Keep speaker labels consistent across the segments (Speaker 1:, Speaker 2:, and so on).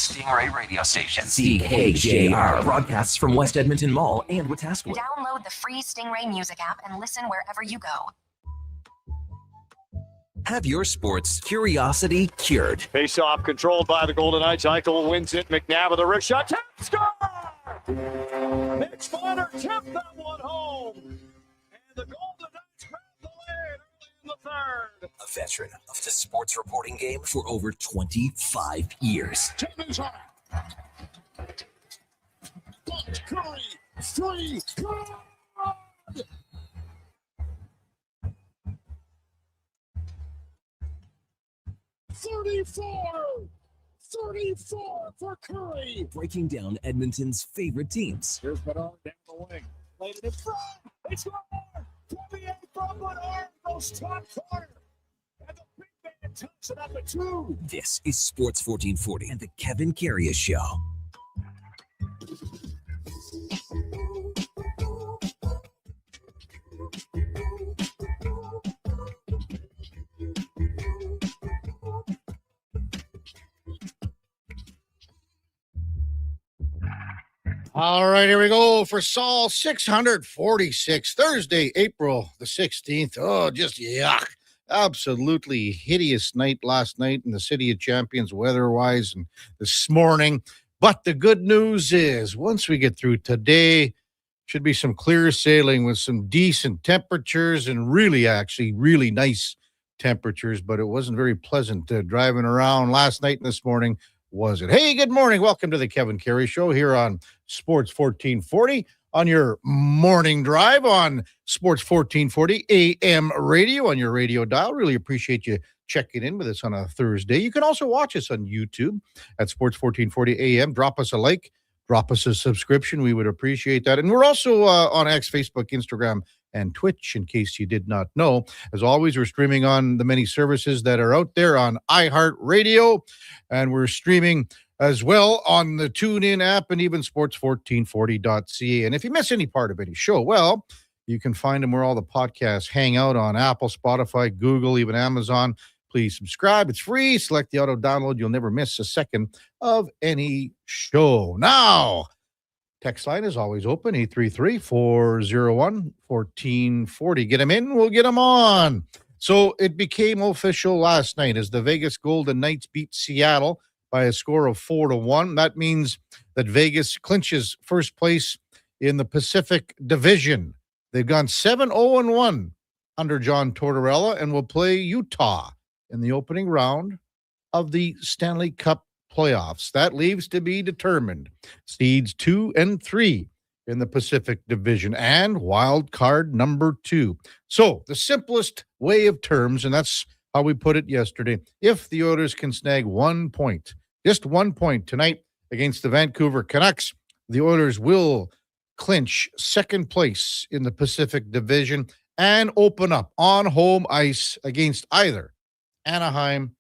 Speaker 1: Stingray radio station. CKJR broadcasts from West Edmonton Mall and Wetaskiwin.
Speaker 2: Download the free Stingray music app and listen wherever you go.
Speaker 1: Have your sports curiosity cured.
Speaker 3: Face-off controlled by the Golden Knights. Eichel wins it. McNabb with a wrist shot. Tap, score! Nick Spotter tipped that one home. And the Golden Knights grab the lead early in the third.
Speaker 1: A veteran of the sports reporting game for over 25 years.
Speaker 3: Timmins on. Curry, three, good! 34 for Curry.
Speaker 1: Breaking down Edmonton's favorite teams.
Speaker 3: Here's Bedard down the wing. Played it in front. They score more. 28 from Bedard goes top corner. And the big man tucks it up at 2.
Speaker 1: This is Sports 1440 and the Kevin Karius Show.
Speaker 4: All right, here we go for Saul 646, Thursday, April the 16th. Oh, just yuck. Absolutely hideous night last night in the City of Champions weather-wise and this morning. But the good news is once we get through today, should be some clear sailing with some decent temperatures and really nice temperatures. But it wasn't very pleasant driving around last night and this morning, was it? Hey, good morning. Welcome to the Kevin Karius Show here on Sports 1440 on your morning drive on Sports 1440 AM radio on your radio dial. Really appreciate you checking in with us on a Thursday. You can also watch us on YouTube at Sports 1440 AM. Drop us a like, drop us a subscription. We would appreciate that. And we're also on X, Facebook, Instagram, and Twitch, in case you did not know. As always, we're streaming on the many services that are out there on iHeartRadio, and we're streaming as well on the TuneIn app and even sports1440.ca. And if you miss any part of any show, well, you can find them where all the podcasts hang out on Apple, Spotify, Google, even Amazon. Please subscribe. It's free. Select the auto download. You'll never miss a second of any show. Now, text line is always open, 833-401-1440. Get them in, we'll get them on. So it became official last night as the Vegas Golden Knights beat Seattle by a score of 4-1. That means that Vegas clinches first place in the Pacific Division. They've gone 7-0-1 under John Tortorella and will play Utah in the opening round of the Stanley Cup playoffs. That leaves to be determined. Seeds 2 and 3 in the Pacific Division and wild card number 2. So the simplest way of terms, and that's how we put it yesterday, if the Oilers can snag 1 point, just 1 point tonight against the Vancouver Canucks, the Oilers will clinch second place in the Pacific Division and open up on home ice against either Anaheim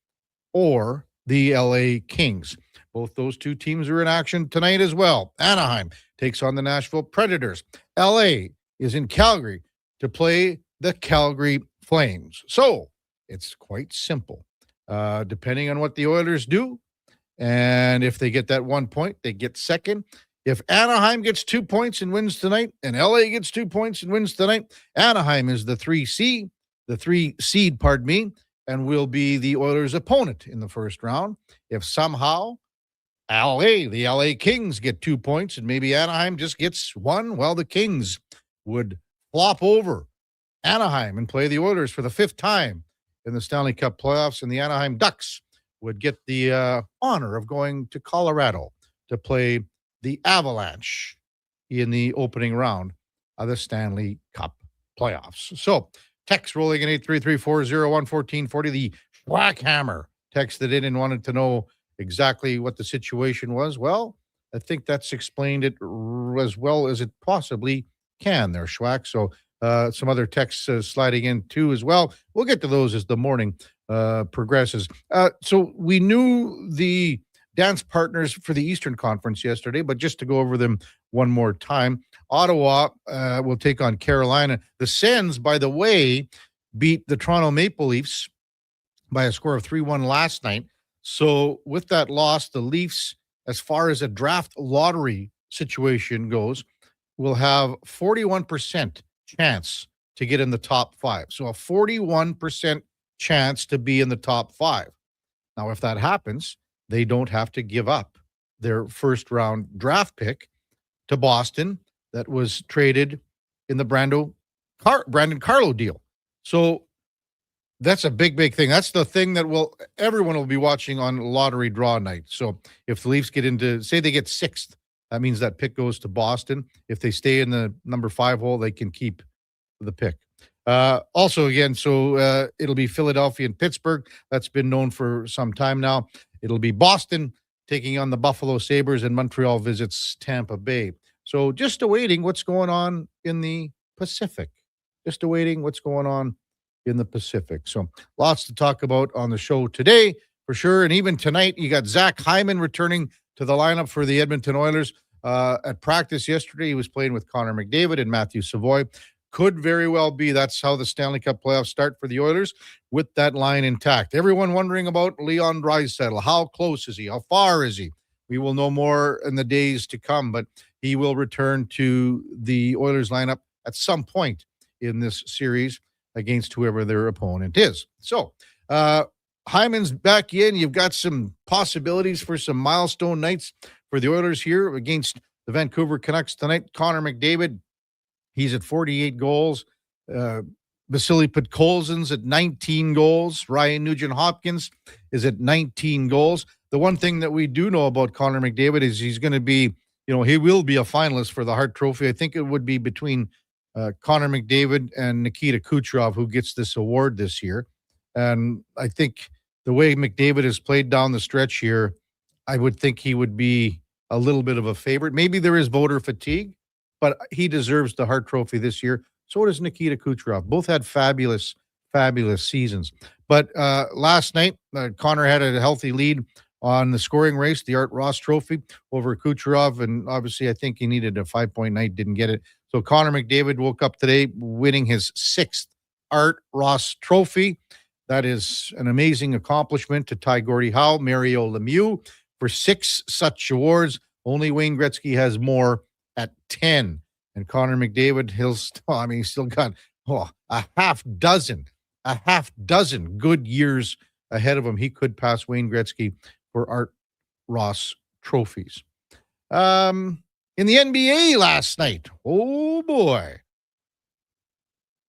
Speaker 4: or the LA Kings. Both those two teams are in action tonight as well. Anaheim takes on the Nashville Predators. LA is in Calgary to play the Calgary Flames. So it's quite simple. Depending on what the Oilers do, and if they get that 1 point, they get second. If Anaheim gets 2 points and wins tonight, and LA gets 2 points and wins tonight, Anaheim is the 3 seed, and will be the Oilers' opponent in the first round. If somehow the LA Kings get 2 points and maybe Anaheim just gets 1, well, the Kings would flop over Anaheim and play the Oilers for the 5th time in the Stanley Cup playoffs, and the Anaheim Ducks would get the honor of going to Colorado to play the Avalanche in the opening round of the Stanley Cup playoffs. So text rolling in 833-401-1440. The Schwackhammer texted in and wanted to know exactly what the situation was. Well, I think that's explained it as well as it possibly can there, Schwack. So some other texts sliding in too as well. We'll get to those as the morning progresses. So we knew the dance partners for the Eastern Conference yesterday, but just to go over them one more time, Ottawa will take on Carolina. The Sens, by the way, beat the Toronto Maple Leafs by a score of 3-1 last night. So with that loss, the Leafs as far as a draft lottery situation goes, will have 41% chance to get in the top 5. So a 41% chance to be in the top 5. Now, if that happens, they don't have to give up their first-round draft pick to Boston that was traded in the Brandon Carlo deal. So that's a big, big thing. That's the thing that everyone will be watching on lottery draw night. So if the Leafs get into, say they get 6th, that means that pick goes to Boston. If they stay in the number 5 hole, they can keep the pick. Also, again, so it'll be Philadelphia and Pittsburgh. That's been known for some time now. It'll be Boston taking on the Buffalo Sabres, and Montreal visits Tampa Bay. So just awaiting what's going on in the Pacific. Just awaiting what's going on in the Pacific. So lots to talk about on the show today, for sure. And even tonight, you got Zach Hyman returning to the lineup for the Edmonton Oilers. At practice yesterday, he was playing with Connor McDavid and Matthew Savoy. Could very well be that's how the Stanley Cup playoffs start for the Oilers, with that line intact. Everyone wondering about Leon Draisaitl. How close is he? How far is he? We will know more in the days to come, but he will return to the Oilers lineup at some point in this series against whoever their opponent is. So, Hyman's back in. You've got some possibilities for some milestone nights for the Oilers here against the Vancouver Canucks tonight. Connor McDavid, he's at 48 goals. Vasily Podkolzin's at 19 goals. Ryan Nugent-Hopkins is at 19 goals. The one thing that we do know about Connor McDavid is he's going to be, he will be a finalist for the Hart Trophy. I think it would be between Connor McDavid and Nikita Kucherov who gets this award this year. And I think the way McDavid has played down the stretch here, I would think he would be a little bit of a favorite. Maybe there is voter fatigue, but he deserves the Hart Trophy this year. So does Nikita Kucherov. Both had fabulous, fabulous seasons. But last night, Connor had a healthy lead on the scoring race, the Art Ross Trophy over Kucherov. And obviously, I think he needed a 5-point night, didn't get it. So Connor McDavid woke up today winning his 6th Art Ross Trophy. That is an amazing accomplishment to tie Gordie Howe, Mario Lemieux for 6 such awards. Only Wayne Gretzky has more at 10. And Connor McDavid, he's still got a half dozen good years ahead of him. He could pass Wayne Gretzky for Art Ross trophies. In the NBA last night, oh boy,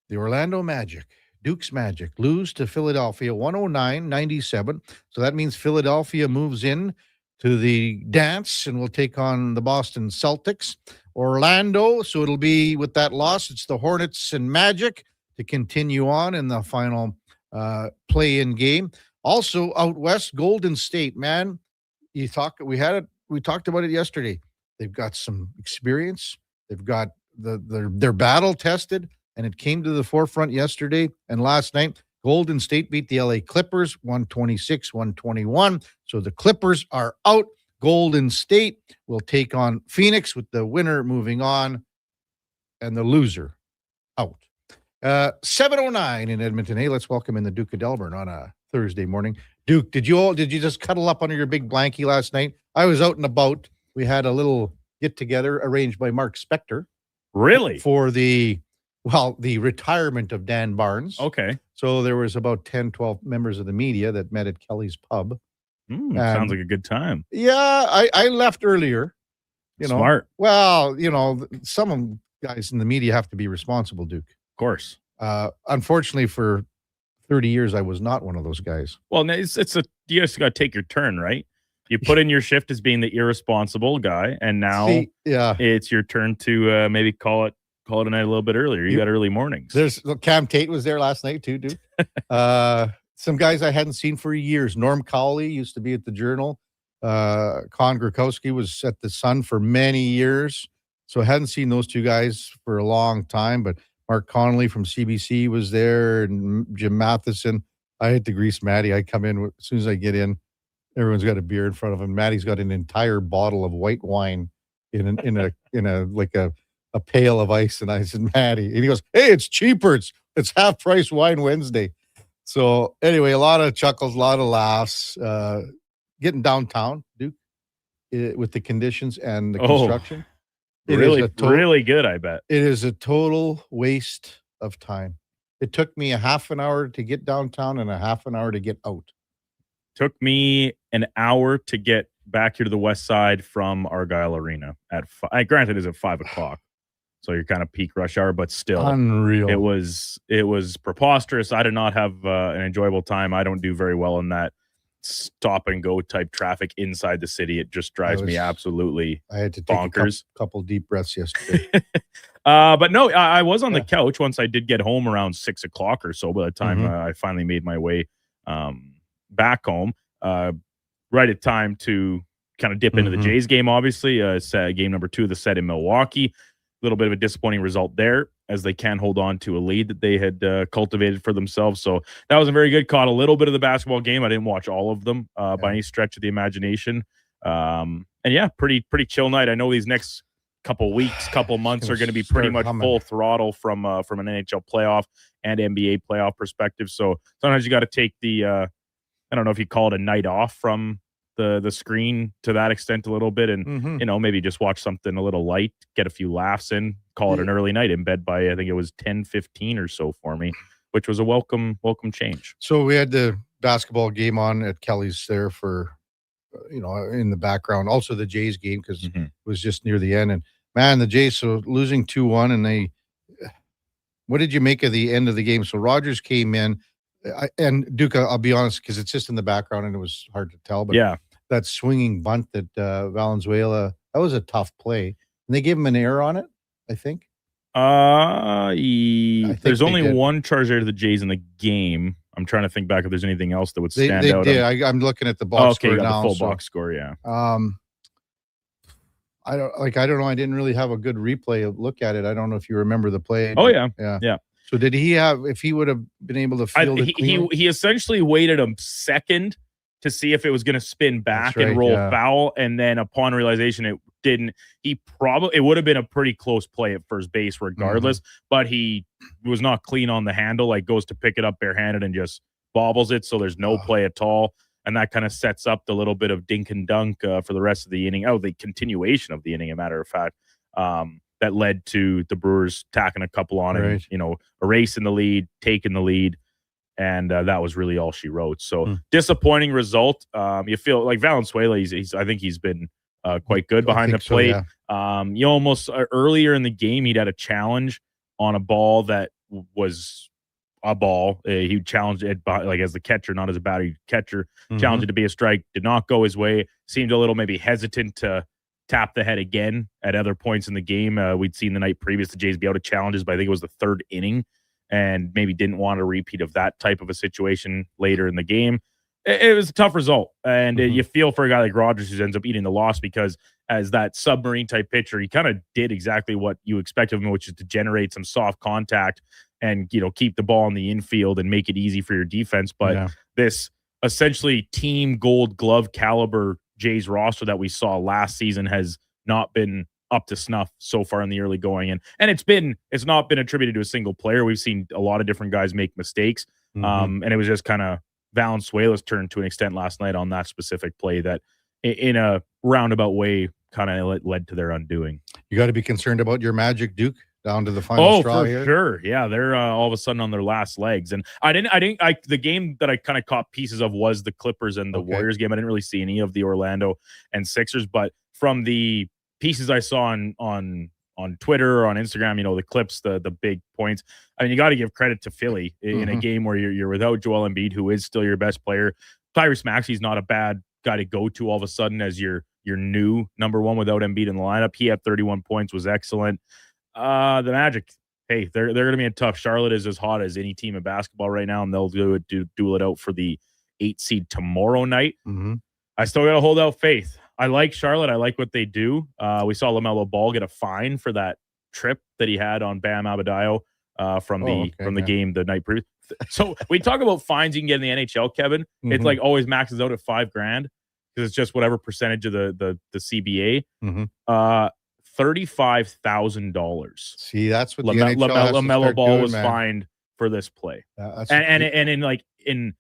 Speaker 4: the Orlando Magic, Duke's Magic, lose to Philadelphia 109-97. So that means Philadelphia moves in to the dance and will take on the Boston Celtics. Orlando, so it'll be with that loss, it's the Hornets and Magic to continue on in the final play-in game. Also out west, Golden State, man. We talked about it yesterday. They've got some experience. They've got their battle tested, and it came to the forefront yesterday and last night. Golden State beat the LA Clippers 126-121. So the Clippers are out. Golden State will take on Phoenix with the winner moving on and the loser out. 7:09 in Edmonton. Hey, let's welcome in the Duke of Delburne on a Thursday morning. Duke, did you just cuddle up under your big blankie last night? I was out and about. We had a little get together arranged by Mark Spector.
Speaker 5: Really?
Speaker 4: For the retirement of Dan Barnes.
Speaker 5: Okay.
Speaker 4: So there was about 10, 12 members of the media that met at Kelly's Pub.
Speaker 5: Sounds like a good time.
Speaker 4: Yeah, I left earlier.
Speaker 5: Smart.
Speaker 4: Well, some guys in the media have to be responsible, Duke.
Speaker 5: Of course.
Speaker 4: Unfortunately, for 30 years, I was not one of those guys.
Speaker 5: Well, you just got to take your turn, right? You put in your shift as being the irresponsible guy, and now it's your turn to maybe call it a night a little bit earlier. You got early mornings.
Speaker 4: There's Cam Tate was there last night too, Duke. Some guys I hadn't seen for years. Norm Cowley used to be at the Journal. Con Grakowski was at the Sun for many years. So I hadn't seen those two guys for a long time. But Mark Connolly from CBC was there, and Jim Matheson. I had to grease Maddie. I come in as soon as I get in. Everyone's got a beer in front of him. Maddie's got an entire bottle of white wine in a pail of ice. And I said, Maddie, and he goes, "Hey, it's cheaper. It's half price wine Wednesday." So anyway, a lot of chuckles, a lot of laughs. Getting downtown, Duke. with the conditions and the construction.
Speaker 5: Really good, I bet.
Speaker 4: It is a total waste of time. It took me a half an hour to get downtown and a half an hour to get out.
Speaker 5: Took me an hour to get back here to the west side from Argyle Arena at granted, it's at 5 o'clock. So you're kind of peak rush hour, but still
Speaker 4: unreal.
Speaker 5: It was preposterous. I did not have an enjoyable time. I don't do very well in that stop and go type traffic inside the city. It just drives me absolutely bonkers.
Speaker 4: I had to take a couple deep breaths yesterday.
Speaker 5: But no, I was on the couch once I did get home around 6 o'clock or so by the time I finally made my way back home. Right at time to kind of dip into the Jays game, obviously. Game number 2 of the set in Milwaukee. A little bit of a disappointing result there as they can hold on to a lead that they had cultivated for themselves. So that wasn't very good. Caught a little bit of the basketball game. I didn't watch all of them by any stretch of the imagination. And yeah, pretty chill night. I know these next couple weeks, couple months are going to be pretty much full throttle from an NHL playoff and NBA playoff perspective. So sometimes you got to take the I don't know if you call it a night off from the screen to that extent a little bit, and maybe just watch something a little light, get a few laughs in, call it an early night in bed by I think it was 10:15 or so for me, which was a welcome change.
Speaker 4: So we had the basketball game on at Kelly's there for in the background, also the Jays game because it was just near the end, and man, the Jays so losing 2-1, and what did you make of the end of the game? So Rogers came in, and Duke, I'll be honest, because it's just in the background and it was hard to tell, but that swinging bunt that Valenzuela, that was a tough play. And they gave him an error on it, I think.
Speaker 5: There's only one charge there to the Jays in the game. I'm trying to think back if there's anything else that would stand out.
Speaker 4: I'm looking at the box score now.
Speaker 5: The full box score, yeah.
Speaker 4: I don't know. I didn't really have a good replay look at it. I don't know if you remember the play.
Speaker 5: Oh, yeah.
Speaker 4: So did he have, if he would have been able to field it cleanly?
Speaker 5: He essentially waited a second to see if it was going to spin back and roll foul. And then upon realization it didn't, it would have been a pretty close play at first base regardless, but he was not clean on the handle, like goes to pick it up barehanded and just bobbles it. So there's no play at all. And that kind of sets up the little bit of dink and dunk for the rest of the inning. The continuation of the inning, a matter of fact. That led to the Brewers tacking a couple on and, erasing the lead, taking the lead. And that was really all she wrote. So disappointing result. You feel like Valenzuela, I think he's been quite good behind the plate. So, yeah. You almost earlier in the game, he'd had a challenge on a ball that was a ball. He challenged it as the catcher, not as a batter catcher. Challenged it to be a strike. Did not go his way. Seemed a little maybe hesitant to tap the head again at other points in the game. We'd seen the night previous the Jays be out of challenges, but I think it was the third inning, and maybe didn't want a repeat of that type of a situation later in the game. It was a tough result, and you feel for a guy like Rogers who ends up eating the loss because as that submarine type pitcher, he kind of did exactly what you expect of him, which is to generate some soft contact and keep the ball in the infield and make it easy for your defense. But this essentially team Gold Glove caliber Jays roster that we saw last season has not been up to snuff so far in the early going. And it's not been attributed to a single player. We've seen a lot of different guys make mistakes. And it was just kind of Valenzuela's turn to an extent last night on that specific play that in a roundabout way kind of led to their undoing.
Speaker 4: You got to be concerned about your Magic, Duke, down to the final straw here.
Speaker 5: Sure. Yeah, they're all of a sudden on their last legs. And the game that I kind of caught pieces of was the Clippers and the Warriors game. I didn't really see any of the Orlando and Sixers, but from the pieces I saw on Twitter or on Instagram, the clips, the big points. I mean, you got to give credit to Philly in a game where you're without Joel Embiid, who is still your best player. Tyrese Maxey's not a bad guy to go to all of a sudden as your new number one without Embiid in the lineup. He had 31 points, was excellent. The Magic, hey, they're going to be in tough. Charlotte is as hot as any team in basketball right now, and they'll duel it out for the 8 seed tomorrow night. I still got to hold out faith. I like Charlotte. I like what they do. We saw LaMelo Ball get a fine for that trip that he had on Bam Adebayo from the game the night previous. So we talk about fines you can get in the NHL, Kevin. It's like always maxes out at $5,000 because it's just whatever percentage of the CBA. $35,000.
Speaker 4: See, that's what LaMelo
Speaker 5: Ball was fined for this play, and in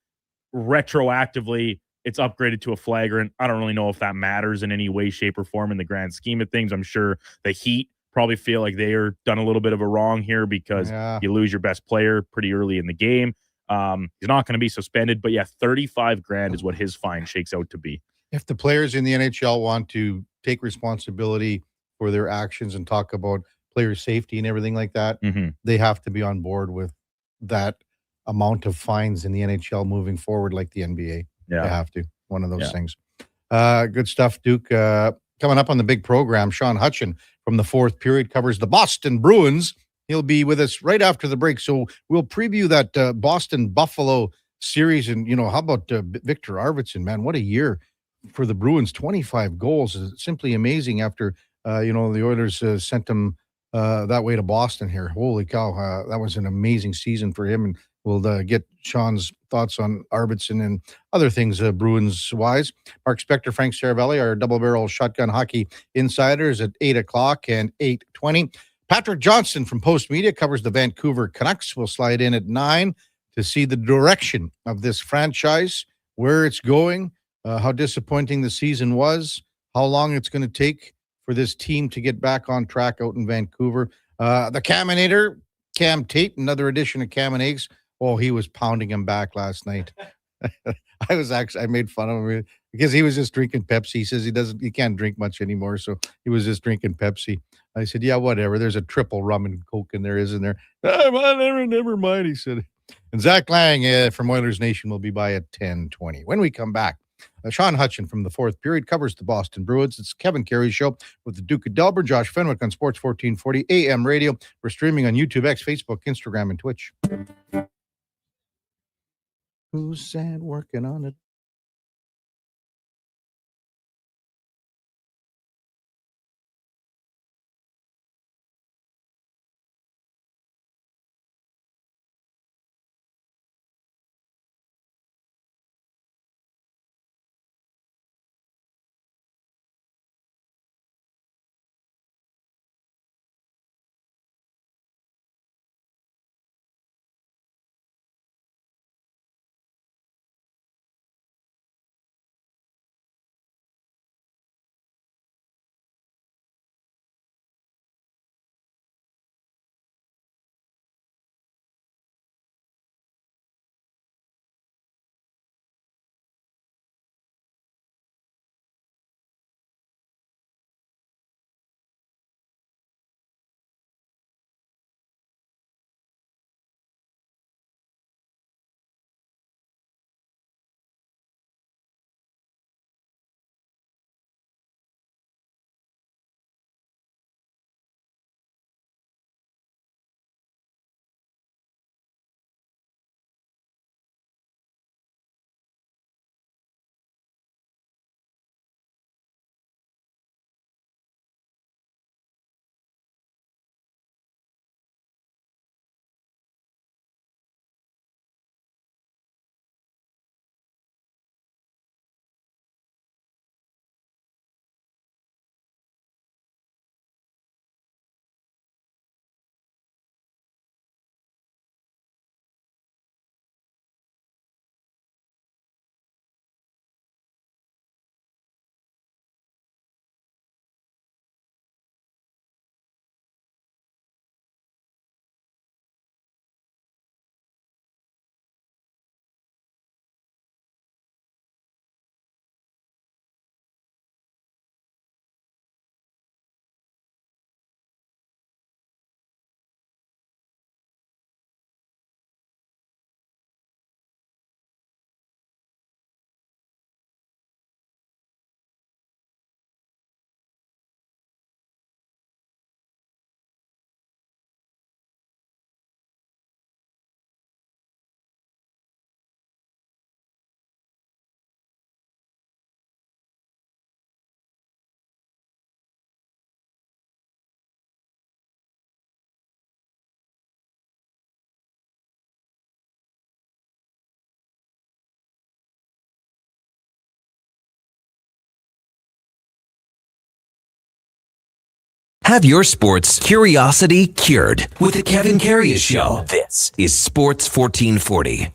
Speaker 5: retroactively, It's upgraded to a flagrant. I don't really know if that matters in any way, shape, or form in the grand scheme of things. I'm sure the Heat probably feel like they are done a little bit of a wrong here because you lose your best player pretty early in the game. He's not going to be suspended, but yeah, $35,000 is what his fine shakes out to be.
Speaker 4: If the players in the NHL want to take responsibility for their actions and talk about player safety and everything like that, they have to be on board with that amount of fines in the NHL moving forward, like the NBA.
Speaker 5: Yeah.
Speaker 4: They have to. One of those things. Good stuff, Duke. Coming up on the big program, Sean Hutchinson from the fourth period covers the Boston Bruins. He'll be with us right after the break. So we'll preview that Boston-Buffalo series. And, how about Victor Arvidsson, man? What a year for the Bruins. 25 goals is simply amazing after, the Oilers sent him that way to Boston here. Holy cow. That was an amazing season for him. And we'll get Sean's thoughts on Arvidsson and other things Bruins-wise. Mark Spector, Frank Seravalli, our double-barrel shotgun hockey insiders at 8 o'clock and 8:20. Patrick Johnston from Post Media covers the Vancouver Canucks. We'll slide in at 9 to see the direction of this franchise, where it's going, how disappointing the season was, how long it's going to take for this team to get back on track out in Vancouver. The Caminator, Cam Tate, another edition of Cam and Eggs. Oh, he was pounding him back last night. I made fun of him because he was just drinking Pepsi. He says he can't drink much anymore, so he was just drinking Pepsi. I said, yeah, whatever. There's a triple rum and Coke in there, isn't there? Never mind, he said. And Zach Lang from Oilers Nation will be by at 10:20. When we come back, Sean Hutchinson from the fourth period covers the Boston Bruins. It's Kevin Karius Show with the Duke of Delburne, Josh Fenwick on Sports 1440 AM radio. We're streaming on YouTube, X, Facebook, Instagram, and Twitch. Who's sad working on it?
Speaker 1: Have your sports curiosity cured with the Kevin Karius Show. This is Sports 1440.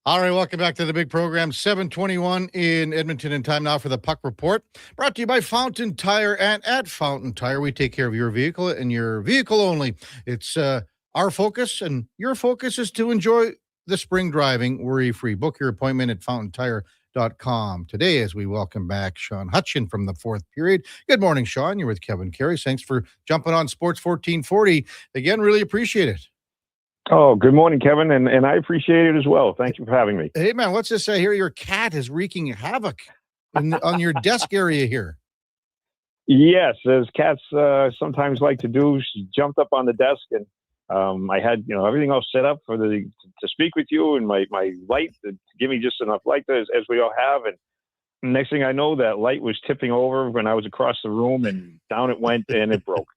Speaker 4: All right, welcome back to the big program. 7:21 in Edmonton, and time now for the Puck Report. Brought to you by Fountain Tire, and at Fountain Tire, we take care of your vehicle and your vehicle only. It's our focus, and your focus is to enjoy the spring driving worry-free. Book your appointment at fountaintire.com today as we welcome back Sean Hutchinson from the fourth period. Good morning, Sean. You're with Kevin Karius. Thanks for jumping on Sports 1440. Again, really appreciate it.
Speaker 6: Oh, good morning, Kevin, and I appreciate it as well. Thank you for having me.
Speaker 4: Hey, man, what's this? I hear your cat is wreaking havoc on your desk area here.
Speaker 6: Yes, as cats sometimes like to do. She jumped up on the desk, and I had everything all set up for to speak with you, and my light to give me just enough light as we all have. And next thing I know, that light was tipping over when I was across the room, and down it went, and it broke.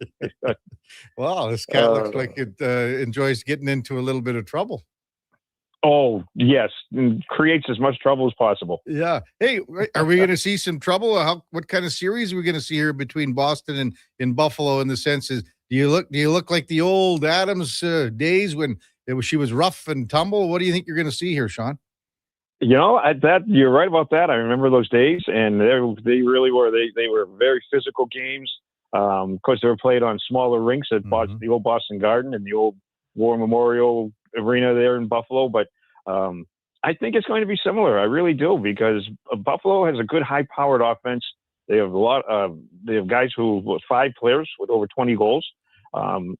Speaker 4: Wow, this cat looks like it enjoys getting into a little bit of trouble.
Speaker 6: Oh, yes. Creates as much trouble as possible.
Speaker 4: Yeah. Hey, are we going to see some trouble? What kind of series are we going to see here between Boston and in Buffalo, in the sense is, do you look like the old Adams days when she was rough and tumble? What do you think you're going to see here, Sean?
Speaker 6: You're right about that. I remember those days, and they really were. They were very physical games. Of course, they were played on smaller rinks at the old Boston Garden and the old War Memorial Arena there in Buffalo. But I think it's going to be similar. I really do, because Buffalo has a good high-powered offense. They have they have guys 5 players with over 20 goals.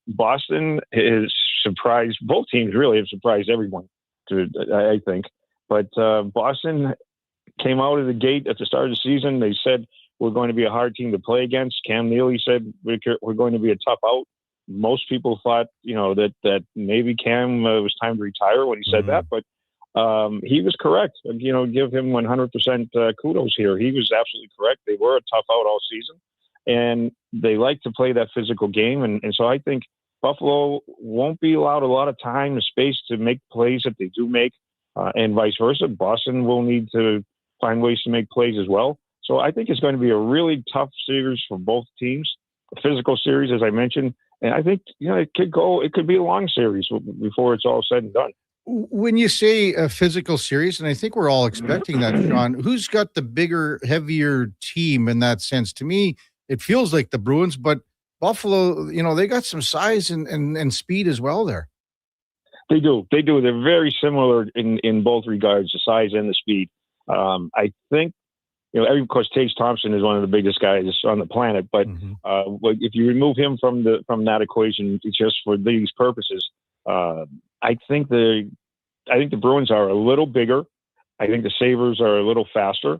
Speaker 6: Boston has surprised, both teams really have surprised everyone, I think. But Boston came out of the gate at the start of the season. They said, we're going to be a hard team to play against. Cam Neely said, we're going to be a tough out. Most people thought, that maybe Cam was time to retire when he said that. But he was correct. Give him 100% kudos here. He was absolutely correct. They were a tough out all season, and they like to play that physical game. And so I think Buffalo won't be allowed a lot of time and space to make plays that they do make. And vice versa. Boston will need to find ways to make plays as well. So I think it's going to be a really tough series for both teams, a physical series, as I mentioned. And I think, it could be a long series before it's all said and done.
Speaker 4: When you say a physical series, and I think we're all expecting that, Sean, who's got the bigger, heavier team in that sense? To me, it feels like the Bruins, but Buffalo, they got some size and speed as well there.
Speaker 6: They do. They're very similar in both regards, the size and the speed. I think, of course, Tage Thompson is one of the biggest guys on the planet. But if you remove him from that equation, just for these purposes, I think the Bruins are a little bigger. I think the Sabres are a little faster.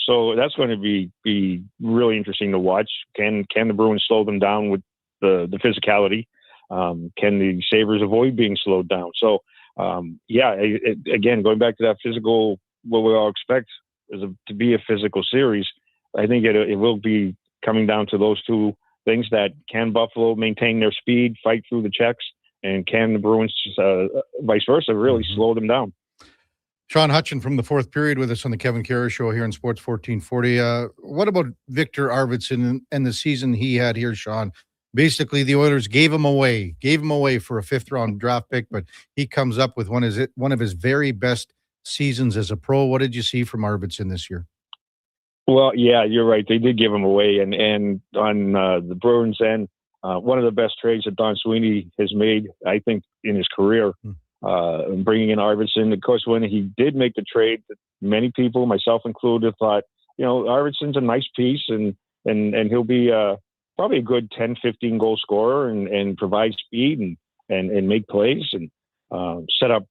Speaker 6: So that's going to be really interesting to watch. Can the Bruins slow them down with the physicality? Can the Sabres avoid being slowed down? So, again, going back to that physical, what we all expect to be a physical series, I think it will be coming down to those two things: that can Buffalo maintain their speed, fight through the checks, and can the Bruins, vice versa, really slow them down?
Speaker 4: Sean Hutchinson from the fourth period with us on the Kevin Karius Show here in Sports 1440. What about Victor Arvidsson and the season he had here, Sean? Basically, the Oilers gave him away for a 5th-round draft pick, but he comes up with one of his very best seasons as a pro. What did you see from Arvidsson this year?
Speaker 6: Well, yeah, you're right. They did give him away, and on the Bruins end, one of the best trades that Don Sweeney has made, I think, in his career, bringing in Arvidsson. Of course, when he did make the trade, many people, myself included, thought, Arvidsson's a nice piece, and he'll be probably a good 10, 15 goal scorer and provide speed and make plays and set up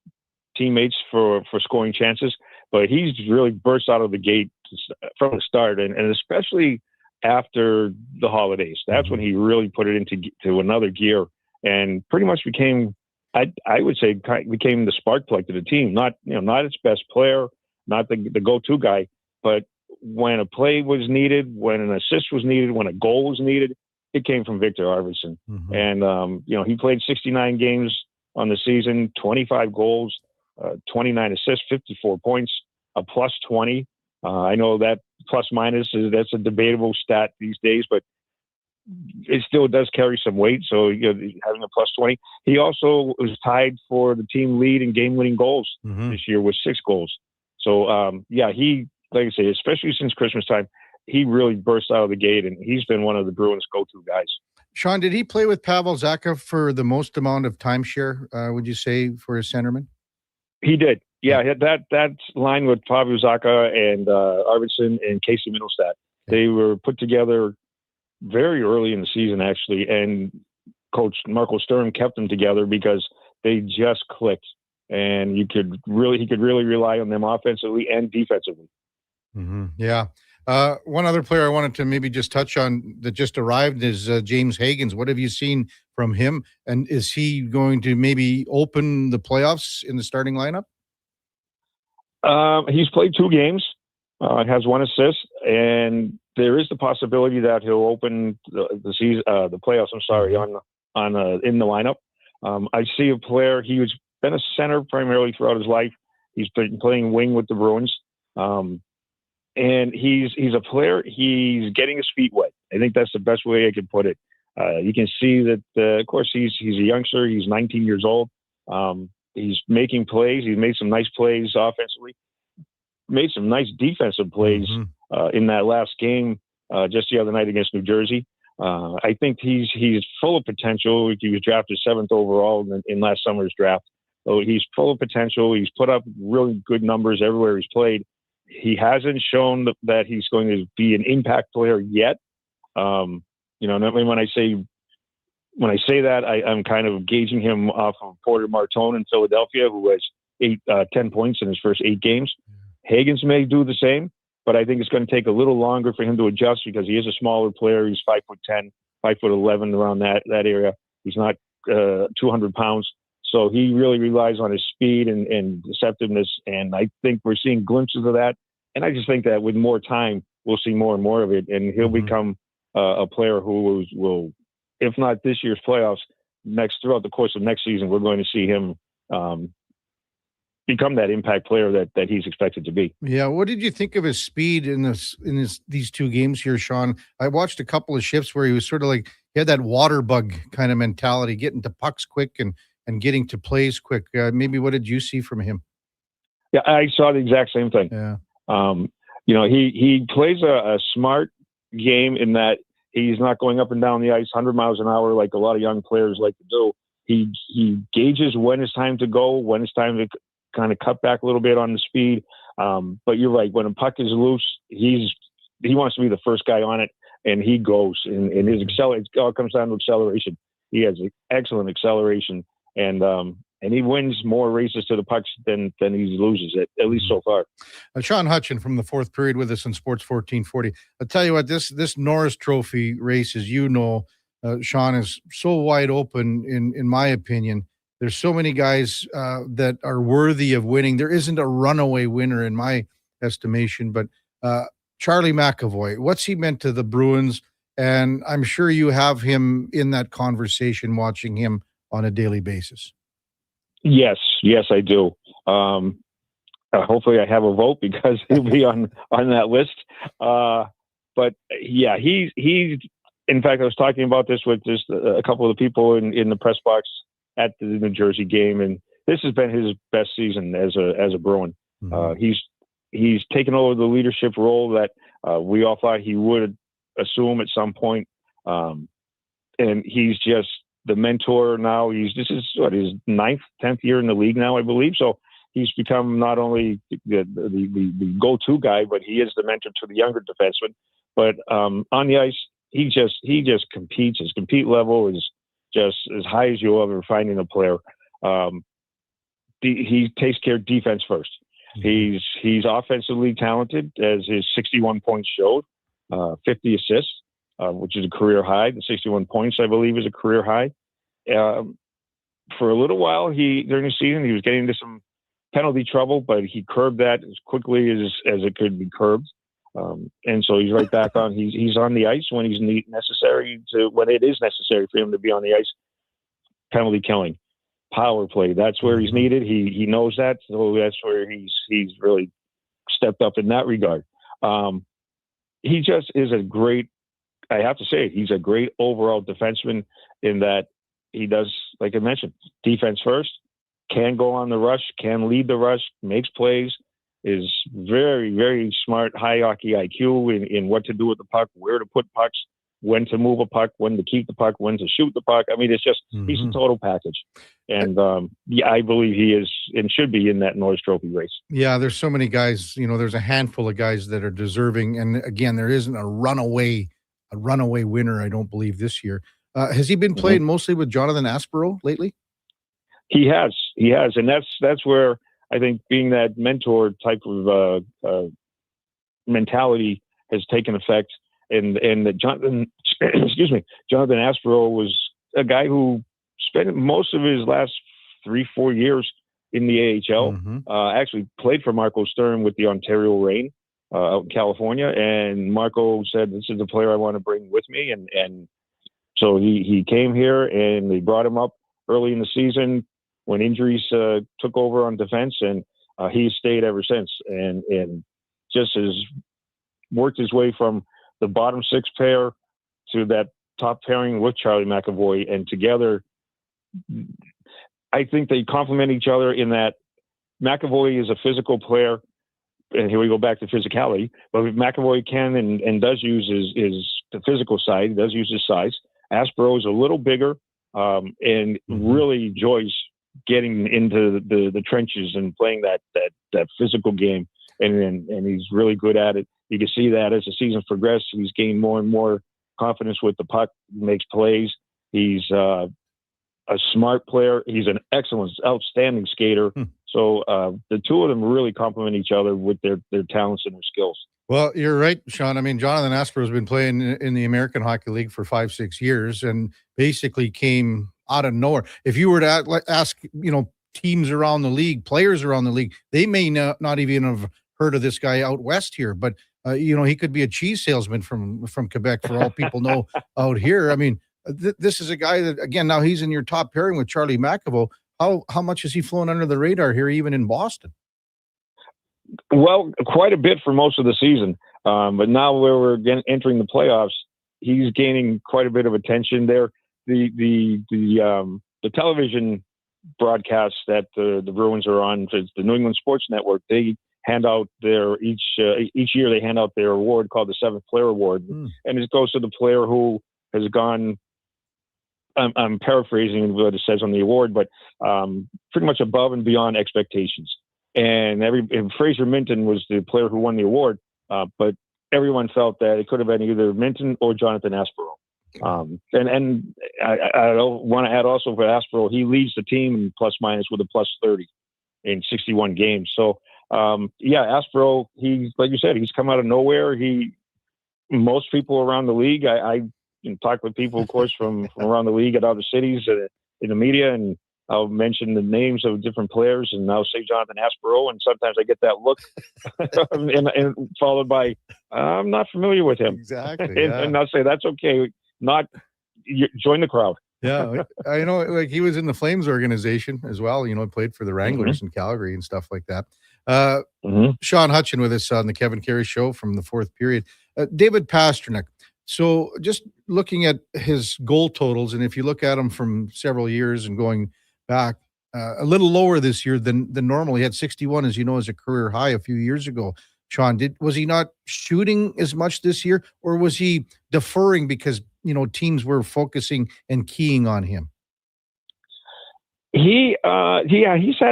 Speaker 6: teammates for scoring chances. But he's really burst out of the gate from the start, and especially after the holidays. That's when he really put it into another gear and pretty much became, I would say, became the spark plug to the team. Not its best player, not the go-to guy, but when a play was needed, when an assist was needed, when a goal was needed, it came from Victor Arvidsson. And, he played 69 games on the season, 25 goals, 29 assists, 54 points, a plus 20. I know that plus minus that's a debatable stat these days, but it still does carry some weight. So having a plus 20, he also was tied for the team lead in game-winning goals this year with 6 goals. So he, like I say, especially since Christmas time, he really burst out of the gate, and he's been one of the Bruins' go-to guys.
Speaker 4: Sean, did he play with Pavel Zacha for the most amount of timeshare? Would you say for his centerman?
Speaker 6: He did. Yeah, that line with Pavel Zacha and Arvidsson and Casey Middlestat, they were put together very early in the season, actually, and Coach Marco Sturm kept them together because they just clicked, and he could really rely on them offensively and defensively.
Speaker 4: Yeah. One other player I wanted to maybe just touch on that just arrived is James Hagens. What have you seen from him, and is he going to maybe open the playoffs in the starting lineup?
Speaker 6: He's played 2 games, has 1 assist, and there is the possibility that he'll open the season, the playoffs. I'm sorry, in the lineup. I see a player. He's been a center primarily throughout his life. He's been playing wing with the Bruins, and he's a player. He's getting his feet wet. I think that's the best way I could put it. You can see that, of course, he's a youngster. He's 19 years old. He's making plays. He's made some nice plays offensively. Made some nice defensive plays in that last game just the other night against New Jersey. I think he's full of potential. He was drafted 7th overall in last summer's draft. So he's full of potential. He's put up really good numbers everywhere he's played. He hasn't shown that he's going to be an impact player yet. When I say that, I'm kind of gauging him off of Porter Martone in Philadelphia, who has 10 points in his first 8 games. Hagens may do the same, but I think it's going to take a little longer for him to adjust because he is a smaller player. He's 5'10", 5'11", around that area. He's not 200 pounds. So he really relies on his speed and deceptiveness, and I think we're seeing glimpses of that. And I just think that with more time, we'll see more and more of it, and he'll become a player who will, if not this year's playoffs, throughout the course of next season, we're going to see him become that impact player that he's expected to be.
Speaker 4: Yeah. What did you think of his speed in these 2 games here, Sean? I watched a couple of shifts where he was sort of like, he had that water bug kind of mentality, getting to pucks quick and getting to plays quick. Maybe what did you see from him?
Speaker 6: Yeah, I saw the exact same thing.
Speaker 4: Yeah.
Speaker 6: He plays a smart game in that he's not going up and down the ice 100 miles an hour like a lot of young players like to do. He gauges when it's time to go, when it's time to kind of cut back a little bit on the speed. But you're right. When a puck is loose, he wants to be the first guy on it, and he goes. And his it all comes down to acceleration. He has excellent acceleration, and he wins more races to the pucks than he loses it, at least so far.
Speaker 4: Sean Hutchinson from the 4th period with us on Sports 1440. I'll tell you what, this Norris Trophy race, as you know, Sean, is so wide open in my opinion. There's so many guys that are worthy of winning. There isn't a runaway winner in my estimation, but Charlie McAvoy, what's he meant to the Bruins? And I'm sure you have him in that conversation, watching him on a daily basis. Yes,
Speaker 6: I do. Hopefully I have a vote because he'll be on that list. But yeah, he's in fact, I was talking about this with just a couple of the people in the press box at the New Jersey game, and this has been his best season as a Bruin. He's taken over the leadership role that we all thought he would assume at some point, and he's just the mentor now. This is his 9th, 10th year in the league now, I believe. So he's become not only the go-to guy, but he is the mentor to the younger defensemen. But on the ice, he just competes. His compete level is just as high as you'll ever find in a player. He takes care of defense first. He's offensively talented, as his 61 points showed, 50 assists, which is a career high. The 61 points, I believe, is a career high. For a little while, during the season, he was getting into some penalty trouble, but he curbed that as quickly as it could be curbed. And so he's right back on. He's on the ice when it is necessary for him to be on the ice. Penalty killing, power play. That's where he's needed. He knows that. So that's where he's really stepped up in that regard. He just is a great I have to say, he's a great overall defenseman in that he does, like I mentioned, defense first, can go on the rush, can lead the rush, makes plays, is very, very smart, high hockey IQ in what to do with the puck, where to put pucks, when to move a puck, when to keep the puck, when to shoot the puck. I mean, it's just, he's a total package. And I believe he is and should be in that Norris Trophy race.
Speaker 4: Yeah, there's so many guys, there's a handful of guys that are deserving. And again, there isn't a runaway winner, I don't believe, this year. Has he been playing mostly with Jonathan Aspero lately?
Speaker 6: He has. And that's where I think being that mentor type of mentality has taken effect. And that Jonathan Aspero was a guy who spent most of his last 3-4 years in the AHL. Actually played for Marco Stern with the Ontario Reign out in California. And Marco said, "This is the player I want to bring with me." And so he came here, and they brought him up early in the season when injuries took over on defense, and he stayed ever since. And just has worked his way from the bottom six pair to that top pairing with Charlie McAvoy, and together, I think they complement each other in that McAvoy is a physical player, and here we go back to physicality, but McAvoy can and does use his the physical side, does use his size. Aspero is a little bigger and really enjoys getting into the trenches and playing that physical game, and he's really good at it. You can see that as the season progressed, he's gained more and more confidence with the puck, makes plays. He's a smart player. He's an excellent, outstanding skater. So the two of them really complement each other with their talents and their skills.
Speaker 4: Well, you're right, Sean. I mean, Jonathan Aspero has been playing in the American Hockey League for 5-6 years and basically came out of nowhere. If you were to ask, teams around the league, players around the league, they may not even have heard of this guy out west here, but he could be a cheese salesman from Quebec for all people know out here. I mean, this is a guy that, again, now he's in your top pairing with Charlie McAvoy. How much has he flown under the radar here, even in Boston?
Speaker 6: Well, quite a bit for most of the season. But now where we're entering the playoffs, he's gaining quite a bit of attention there. The television broadcast that the Bruins are on, the New England Sports Network, they hand out each year they hand out their award called the Seventh Player Award, and it goes to the player who has gone. I'm paraphrasing what it says on the award, but pretty much above and beyond expectations. And Fraser Minton was the player who won the award, but everyone felt that it could have been either Minton or Jonathan Aspero. And I want to add also for Aspero, he leads the team in plus minus with a plus 30 in 61 games. So Aspero, he's, like you said, he's come out of nowhere. Most people around the league, I talk with people, of course, from around the league at other cities in the media, and I'll mention the names of different players, and I'll say Jonathan Aspero, and sometimes I get that look, and followed by, I'm not familiar with him.
Speaker 4: Exactly. Yeah.
Speaker 6: And I'll say, that's okay. Join the crowd.
Speaker 4: Yeah. I know, like, he was in the Flames organization as well. He played for the Wranglers in Calgary and stuff like that. Sean Hutchinson with us on the Kevin Carey Show from the fourth period. David Pastrnak. So just looking at his goal totals, and if you look at him from several years and going back, a little lower this year than normal. He had 61, as you know, as a career high a few years ago. Sean, was he not shooting as much this year, or was he deferring because teams were focusing and keying on him?
Speaker 6: He's had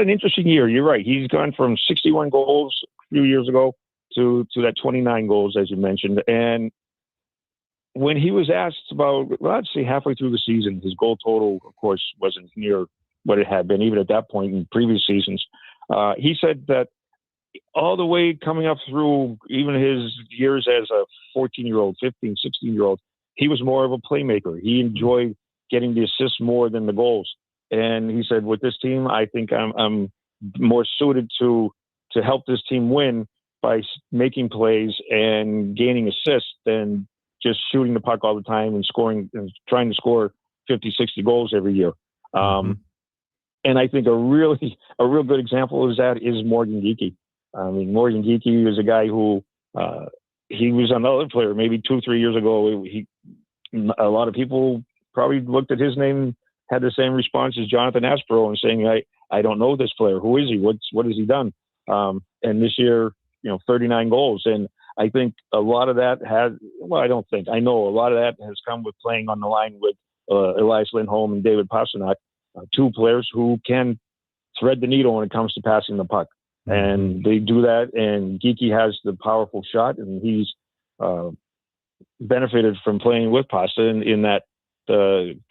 Speaker 6: an interesting year. You're right. He's gone from 61 goals a few years ago to that 29 goals, as you mentioned. And when he was asked about, I'd say halfway through the season, his goal total, of course, wasn't near what it had been, even at that point in previous seasons. He said that all the way coming up through even his years as a 14-year-old, 15, 16-year-old, he was more of a playmaker. He enjoyed getting the assists more than the goals. And he said, with this team, I think I'm more suited to help this team win by making plays and gaining assists than just shooting the puck all the time and scoring and trying to score 50, 60 goals every year. And I think a real good example of that is Morgan Geekie. I mean, Morgan Geekie is a guy who he was another player. Maybe 2-3 years ago, a lot of people probably looked at his name, had the same response as Jonathan Aspero, and saying, I don't know this player. Who is he? What has he done? And this year, 39 goals. And I think a lot of that I know a lot of that has come with playing on the line with Elias Lindholm and David Pastrnak, two players who can thread the needle when it comes to passing the puck. And they do that, and Geekie has the powerful shot, and he's benefited from playing with Pasta in that,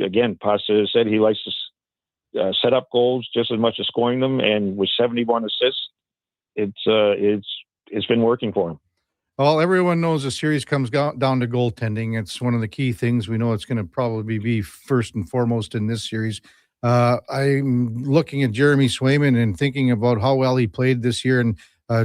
Speaker 6: again, Pasta said he likes to set up goals just as much as scoring them, and with 71 assists, it's been working for him.
Speaker 4: Well, everyone knows the series comes down to goaltending. It's one of the key things. We know it's going to probably be first and foremost in this series. I'm looking at Jeremy Swayman and thinking about how well he played this year. And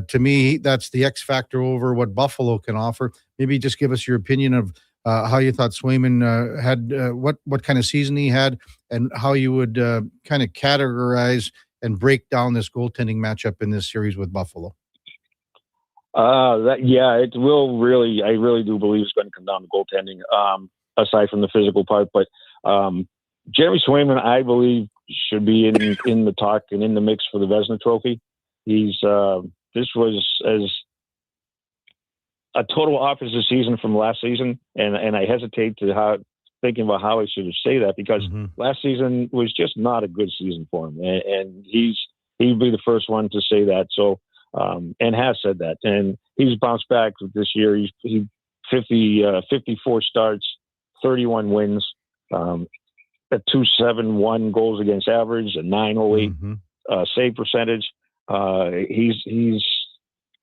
Speaker 4: to me, that's the X factor over what Buffalo can offer. Maybe just give us your opinion of how you thought Swayman had, what kind of season he had, and how you would kind of categorize and break down this goaltending matchup in this series with Buffalo.
Speaker 6: It will really, I really do believe it's going to come down to goaltending, aside from the physical part. But Jeremy Swayman, I believe, should be in the talk and in the mix for the Vezina Trophy. This was as a total opposite season from last season, and I hesitate thinking about how I should say that, because last season was just not a good season for him, and he'd be the first one to say that. So. And has said that, and he's bounced back this year. He 54 starts, 31 wins, a 2.71 goals against average, a 9.08 save percentage. He's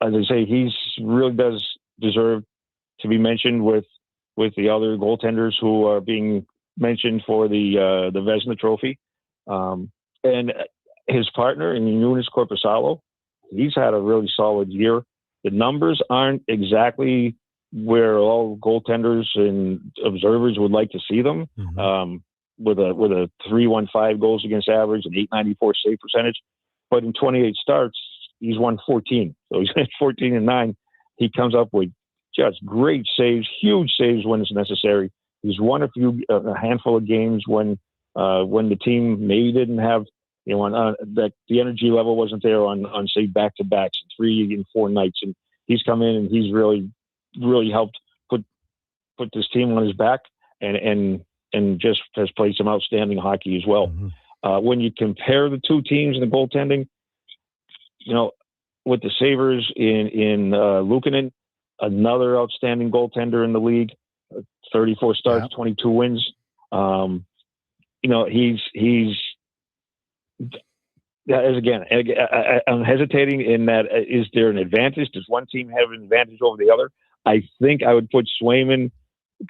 Speaker 6: as I say, he's really does deserve to be mentioned with the other goaltenders who are being mentioned for the Vezina Trophy, and his partner in Joonas Korpisalo. He's had a really solid year. The numbers aren't exactly where all goaltenders and observers would like to see them, with a 3.15 goals against average and 8.94 save percentage. But in 28 starts, he's won 14. So he's 14-9. He comes up with just great saves, huge saves when it's necessary. He's won a handful of games when the team maybe didn't have, that the energy level wasn't there on say back-to-backs, 3 and 4 nights, and he's come in and he's really, really helped put this team on his back, and just has played some outstanding hockey as well. When you compare the two teams in the goaltending, with the Sabres in Luukkonen, another outstanding goaltender in the league, 34 starts, 22 wins. He's again, I'm hesitating in that. Is there an advantage? Does one team have an advantage over the other? I think I would put Swayman.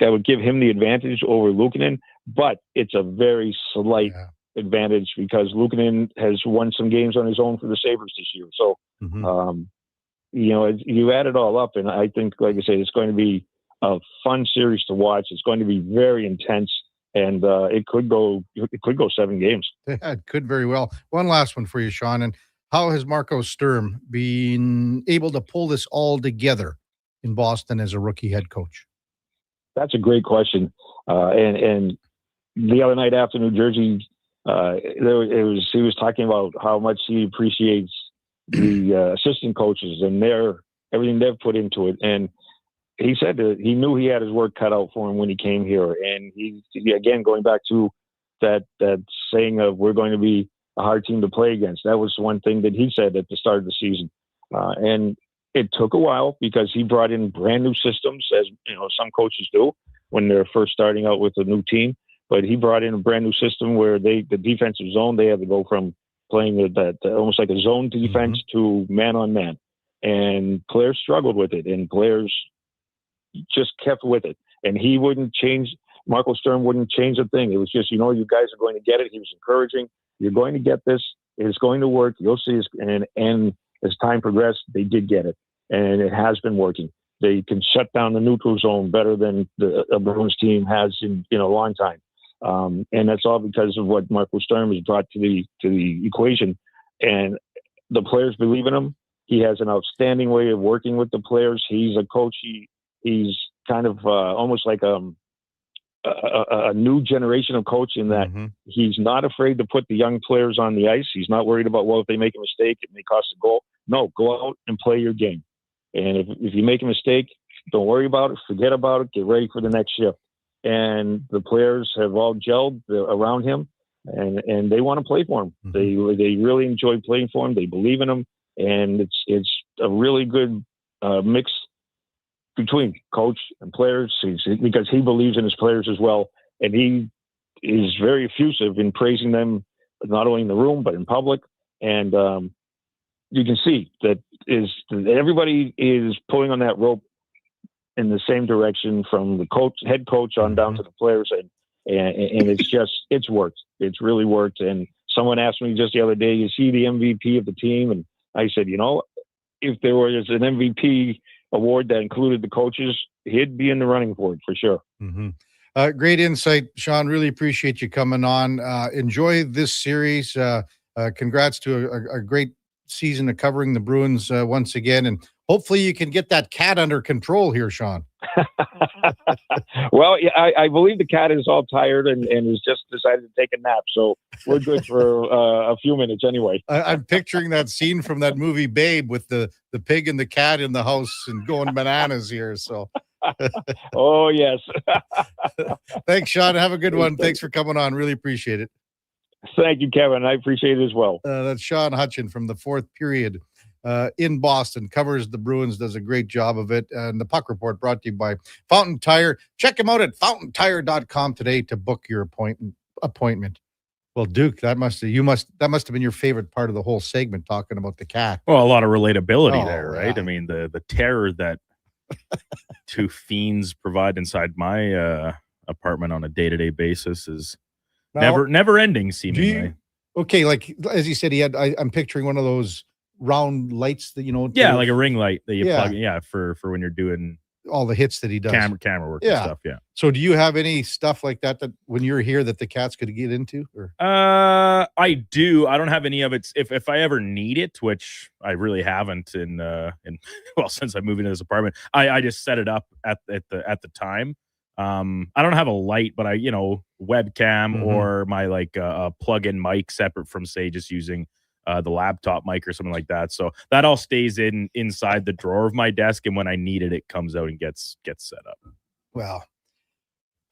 Speaker 6: I would give him the advantage over Luukkonen, but it's a very slight advantage because Luukkonen has won some games on his own for the Sabres this year. So, you add it all up, and I think, like I say, it's going to be a fun series to watch. It's going to be very intense. And it could go 7 games.
Speaker 4: Yeah, it could very well. One last one for you, Sean. And how has Marco Sturm been able to pull this all together in Boston as a rookie head coach?
Speaker 6: That's a great question. And the other night after New Jersey, he was talking about how much he appreciates the assistant coaches and everything they've put into it. And he said that he knew he had his work cut out for him when he came here. And he again, going back to that saying of we're going to be a hard team to play against. That was one thing that he said at the start of the season. And it took a while because he brought in brand new systems, as some coaches do when they're first starting out with a new team. But he brought in a brand new system where the defensive zone, they had to go from playing that almost like a zone defense to man on man. And players struggled with it, and players just kept with it, and he wouldn't change. Marco Sturm wouldn't change a thing. It was just, you guys are going to get it. He was encouraging. You're going to get this. It's going to work. You'll see. And as time progressed, they did get it, and it has been working. They can shut down the neutral zone better than the Bruins team has in a long time, and that's all because of what Marco Sturm has brought to the equation. And the players believe in him. He has an outstanding way of working with the players. He's a coach. He's kind of almost like a new generation of coach in that he's not afraid to put the young players on the ice. He's not worried about, well, if they make a mistake, it may cost a goal. No, go out and play your game. And if you make a mistake, don't worry about it. Forget about it. Get ready for the next shift. And the players have all gelled around him, and they want to play for him. They really enjoy playing for him. They believe in him, and it's a really good mix between coach and players, because he believes in his players as well, and he is very effusive in praising them, not only in the room but in public. And you can see that everybody is pulling on that rope in the same direction, from the head coach on down to the players, and it's worked. It's really worked. And someone asked me just the other day, is he the MVP of the team? And I said, if there was an MVP award that included the coaches, he'd be in the running for it for sure.
Speaker 4: Great insight, Sean. Really appreciate you coming on. Enjoy this series. Congrats to a great season of covering the Bruins once again, and hopefully you can get that cat under control here, Sean.
Speaker 6: Well, yeah, I believe the cat is all tired and has just decided to take a nap, so we're good for a few minutes anyway.
Speaker 4: I'm picturing that scene from that movie Babe with the pig and the cat in the house and going bananas here. So,
Speaker 6: oh yes.
Speaker 4: Thanks, Sean. Have a good one. Thanks for coming on. Really appreciate it.
Speaker 6: Thank you, Kevin. I appreciate it as well.
Speaker 4: That's Sean Hutchinson from the Fourth Period in Boston. Covers the Bruins, does a great job of it. And the Puck Report brought to you by Fountain Tire. Check him out at fountaintire.com today to book your appointment. Well, Duke, that must have been your favorite part of the whole segment, talking about the cat.
Speaker 5: Well, a lot of relatability there, right? Yeah. I mean, the terror that two fiends provide inside my apartment on a day-to-day basis is never ending, seemingly.
Speaker 4: Okay, like as you said, I'm picturing one of those round lights that
Speaker 5: like a ring light that you plug for when you're doing
Speaker 4: all the hits that he does,
Speaker 5: camera work and stuff. Yeah.
Speaker 4: So do you have any stuff like that when you're here that the cats could get into? Or
Speaker 5: I do. I don't have any of it. If I ever need it, which I really haven't since I moved into this apartment, I just set it up at the time. I don't have a light, but I webcam or my plug-in mic separate from, say, just using the laptop mic or something like that. So that all stays inside the drawer of my desk, and when I need it, it comes out and gets set up.
Speaker 4: Well,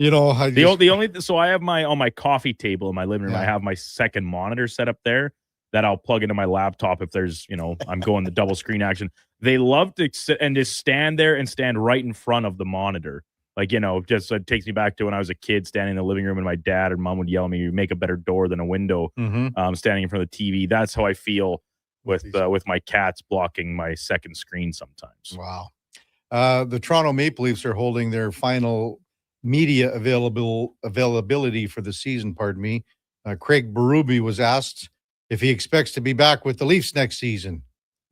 Speaker 5: so I have on my coffee table in my living room, I have my second monitor set up there that I'll plug into my laptop if there's, I'm going the double screen action. They love to sit and just stand there and stand right in front of the monitor. Just it takes me back to when I was a kid standing in the living room and my dad or mom would yell at me, "You make a better door than a window." Standing in front of the TV. That's how I feel with my cats blocking my second screen sometimes.
Speaker 4: Wow. The Toronto Maple Leafs are holding their final media availability for the season. Pardon me. Craig Berube was asked if he expects to be back with the Leafs next season.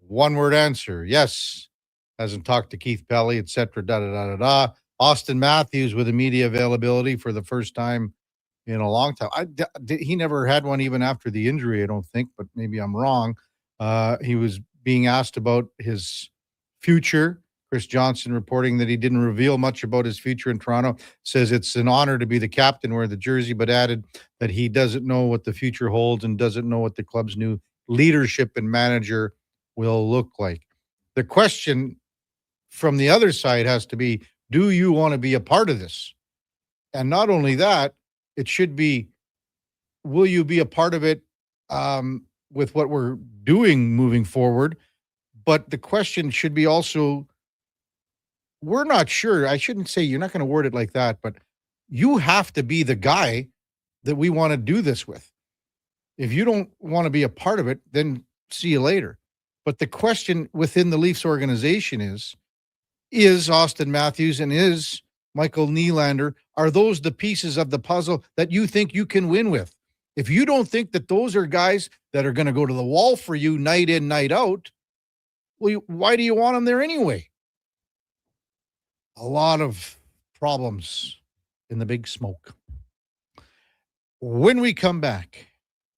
Speaker 4: One-word answer: yes. Hasn't talked to Keith Pelly, etc. Austin Matthews with a media availability for the first time in a long time. He never had one even after the injury, I don't think, but maybe I'm wrong. He was being asked about his future. Chris Johnston reporting that he didn't reveal much about his future in Toronto. Says it's an honor to be the captain, wear the jersey, but added that he doesn't know what the future holds and doesn't know what the club's new leadership and manager will look like. The question from the other side has to be, do you want to be a part of this? And not only that, it should be, will you be a part of it with what we're doing moving forward? But the question should be also, we're not sure. I shouldn't say you're not going to word it like that, but you have to be the guy that we want to do this with. If you don't want to be a part of it, then see you later. But the question within the Leafs organization is Austin Matthews and is Michael Nylander, are those the pieces of the puzzle that you think you can win with? If you don't think that those are guys that are going to go to the wall for you night in, night out, well, why do you want them there anyway? A lot of problems in the big smoke. When we come back,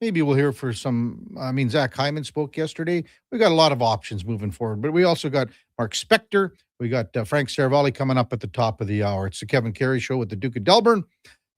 Speaker 4: maybe we'll hear for some. I mean, Zach Hyman spoke yesterday. We got a lot of options moving forward, but we also got Mark Spector. We got Frank Seravalli coming up at the top of the hour. It's the Kevin Karius Show with the Duke of Delburne,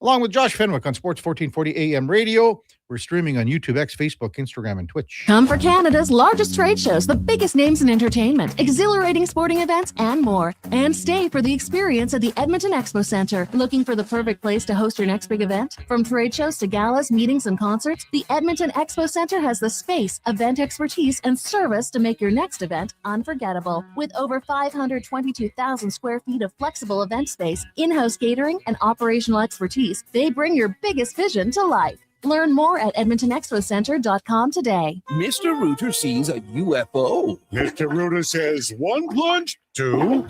Speaker 4: along with Josh Fenwick on Sports 1440 AM radio. We're streaming on YouTube, X, Facebook, Instagram, and Twitch.
Speaker 7: Come for Canada's largest trade shows, the biggest names in entertainment, exhilarating sporting events, and more. And stay for the experience at the Edmonton Expo Centre. Looking for the perfect place to host your next big event? From trade shows to galas, meetings, and concerts, the Edmonton Expo Centre has the space, event expertise, and service to make your next event unforgettable. With over 522,000 square feet of flexible event space, in-house catering, and operational expertise, they bring your biggest vision to life. Learn more at EdmontonExpoCenter.com today.
Speaker 1: Mr. Rooter sees a UFO.
Speaker 8: Mr. Rooter says 1 plunge, 2.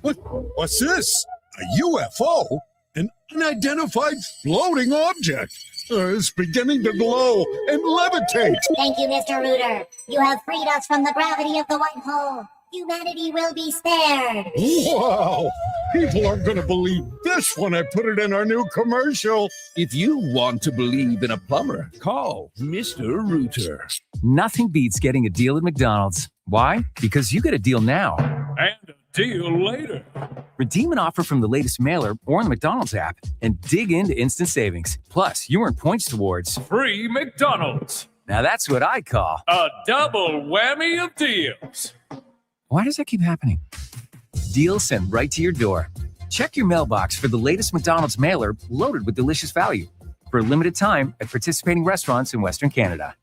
Speaker 8: What's this? A UFO? An unidentified floating object. It's beginning to glow and levitate.
Speaker 9: Thank you, Mr. Rooter. You have freed us from the gravity of the white hole. Humanity will be spared.
Speaker 8: Wow! People aren't going to believe this when I put it in our new commercial.
Speaker 1: If you want to believe in a plumber, call Mr. Rooter.
Speaker 10: Nothing beats getting a deal at McDonald's. Why? Because you get a deal now.
Speaker 8: And a deal later.
Speaker 10: Redeem an offer from the latest mailer or the McDonald's app and dig into instant savings. Plus, you earn points towards
Speaker 8: Free McDonald's.
Speaker 10: Now that's what I call
Speaker 8: A double whammy of deals.
Speaker 10: Why does that keep happening? Deals sent right to your door. Check your mailbox for the latest McDonald's mailer loaded with delicious value for a limited time at participating restaurants in Western Canada.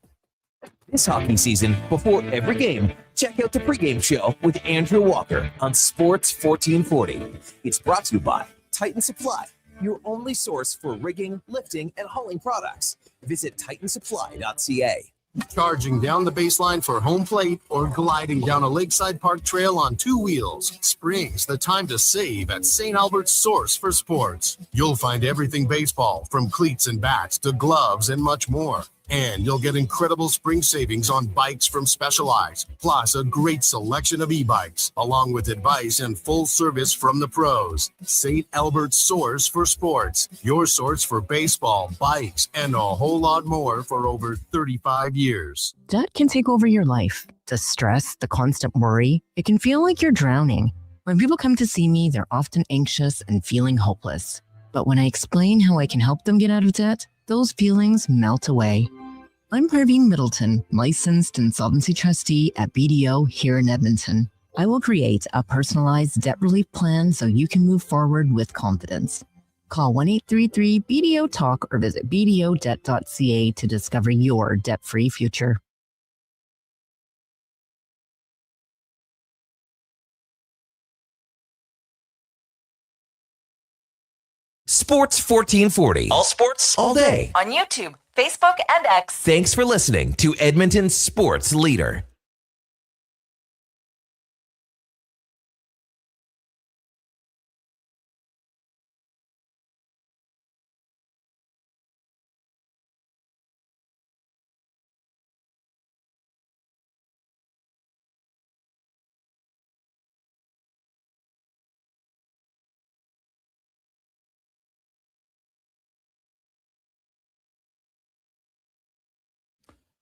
Speaker 1: This hockey season, before every game, check out the pregame show with Andrew Walker on Sports 1440. It's brought to you by Titan Supply, your only source for rigging, lifting, and hauling products. Visit titansupply.ca.
Speaker 11: Charging down the baseline for home plate or gliding down a lakeside park trail on 2 wheels. Spring's the time to save at St. Albert's Source for Sports. You'll find everything baseball, from cleats and bats to gloves and much more. And you'll get incredible spring savings on bikes from Specialized, plus a great selection of e-bikes, along with advice and full service from the pros. St. Albert's Source for Sports, your source for baseball, bikes, and a whole lot more for over 35 years.
Speaker 12: Debt can take over your life. The stress, the constant worry, it can feel like you're drowning. When people come to see me, they're often anxious and feeling hopeless. But when I explain how I can help them get out of debt, those feelings melt away. I'm Parveen Middleton, licensed insolvency trustee at BDO here in Edmonton. I will create a personalized debt relief plan so you can move forward with confidence. Call 1-833-BDO-TALK or visit bdodebt.ca to discover your debt-free future.
Speaker 1: Sports 1440. All sports, all day.
Speaker 2: On YouTube, Facebook, and X.
Speaker 1: Thanks for listening to Edmonton's sports leader.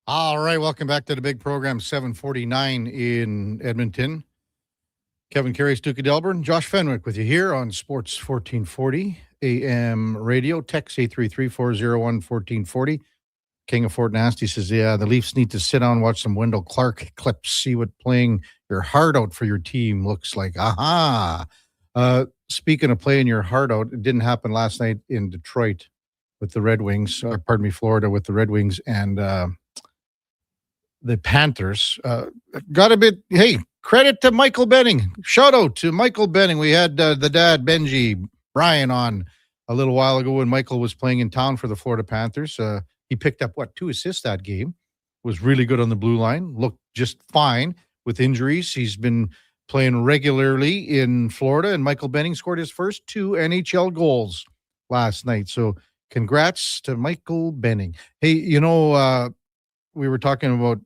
Speaker 4: All right, welcome back to the big program, 749 in Edmonton. Kevin Karius, Duke of Delburne, Josh Fenwick with you here on Sports 1440 AM radio. Text 833-401-1440. King of Fort Nasty says, yeah, the Leafs need to sit down and watch some Wendell Clark clips, see what playing your heart out for your team looks like. Aha! Speaking of playing your heart out, it didn't happen last night in Detroit with the Red Wings, Florida with the Red Wings and the Panthers. Got a bit, hey, credit to Michael Benning. Shout out to Michael Benning. We had the dad, Benji, Brian, on a little while ago when Michael was playing in town for the Florida Panthers. He picked up, 2 assists that game. Was really good on the blue line. Looked just fine with injuries. He's been playing regularly in Florida, and Michael Benning scored his first 2 NHL goals last night. So congrats to Michael Benning. Hey, we were talking about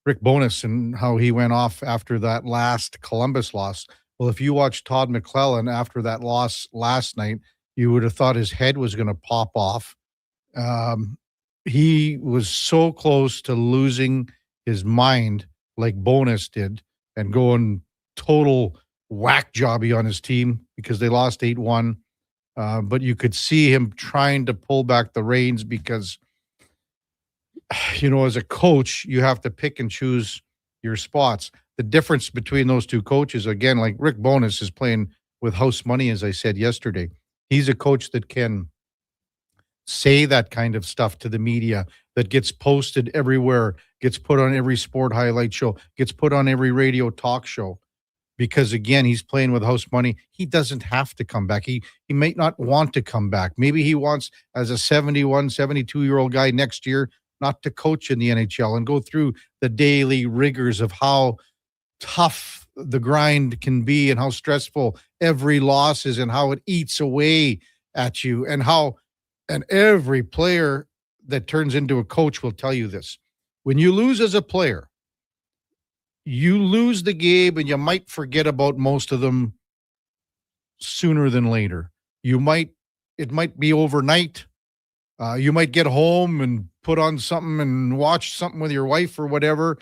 Speaker 4: Rick Bowness and how he went off after that last Columbus loss. Well, if you watched Todd McClellan after that loss last night, you would have thought his head was going to pop off. he was so close to losing his mind like Bonus did and going total whack jobby on his team because they lost 8-1. But you could see him trying to pull back the reins because, as a coach, you have to pick and choose your spots. The difference between those two coaches, again, like Rick Bonus is playing with house money, as I said yesterday. He's a coach that can say that kind of stuff to the media, that gets posted everywhere, gets put on every sport highlight show, gets put on every radio talk show. Because, again, he's playing with house money. He doesn't have to come back. He might not want to come back. Maybe he wants, as a 71, 72-year-old guy next year, not to coach in the NHL and go through the daily rigors of how tough the grind can be and how stressful every loss is and how it eats away at you and every player that turns into a coach will tell you this. When you lose as a player, you lose the game and you might forget about most of them sooner than later. It might be overnight. You might get home and put on something and watch something with your wife or whatever,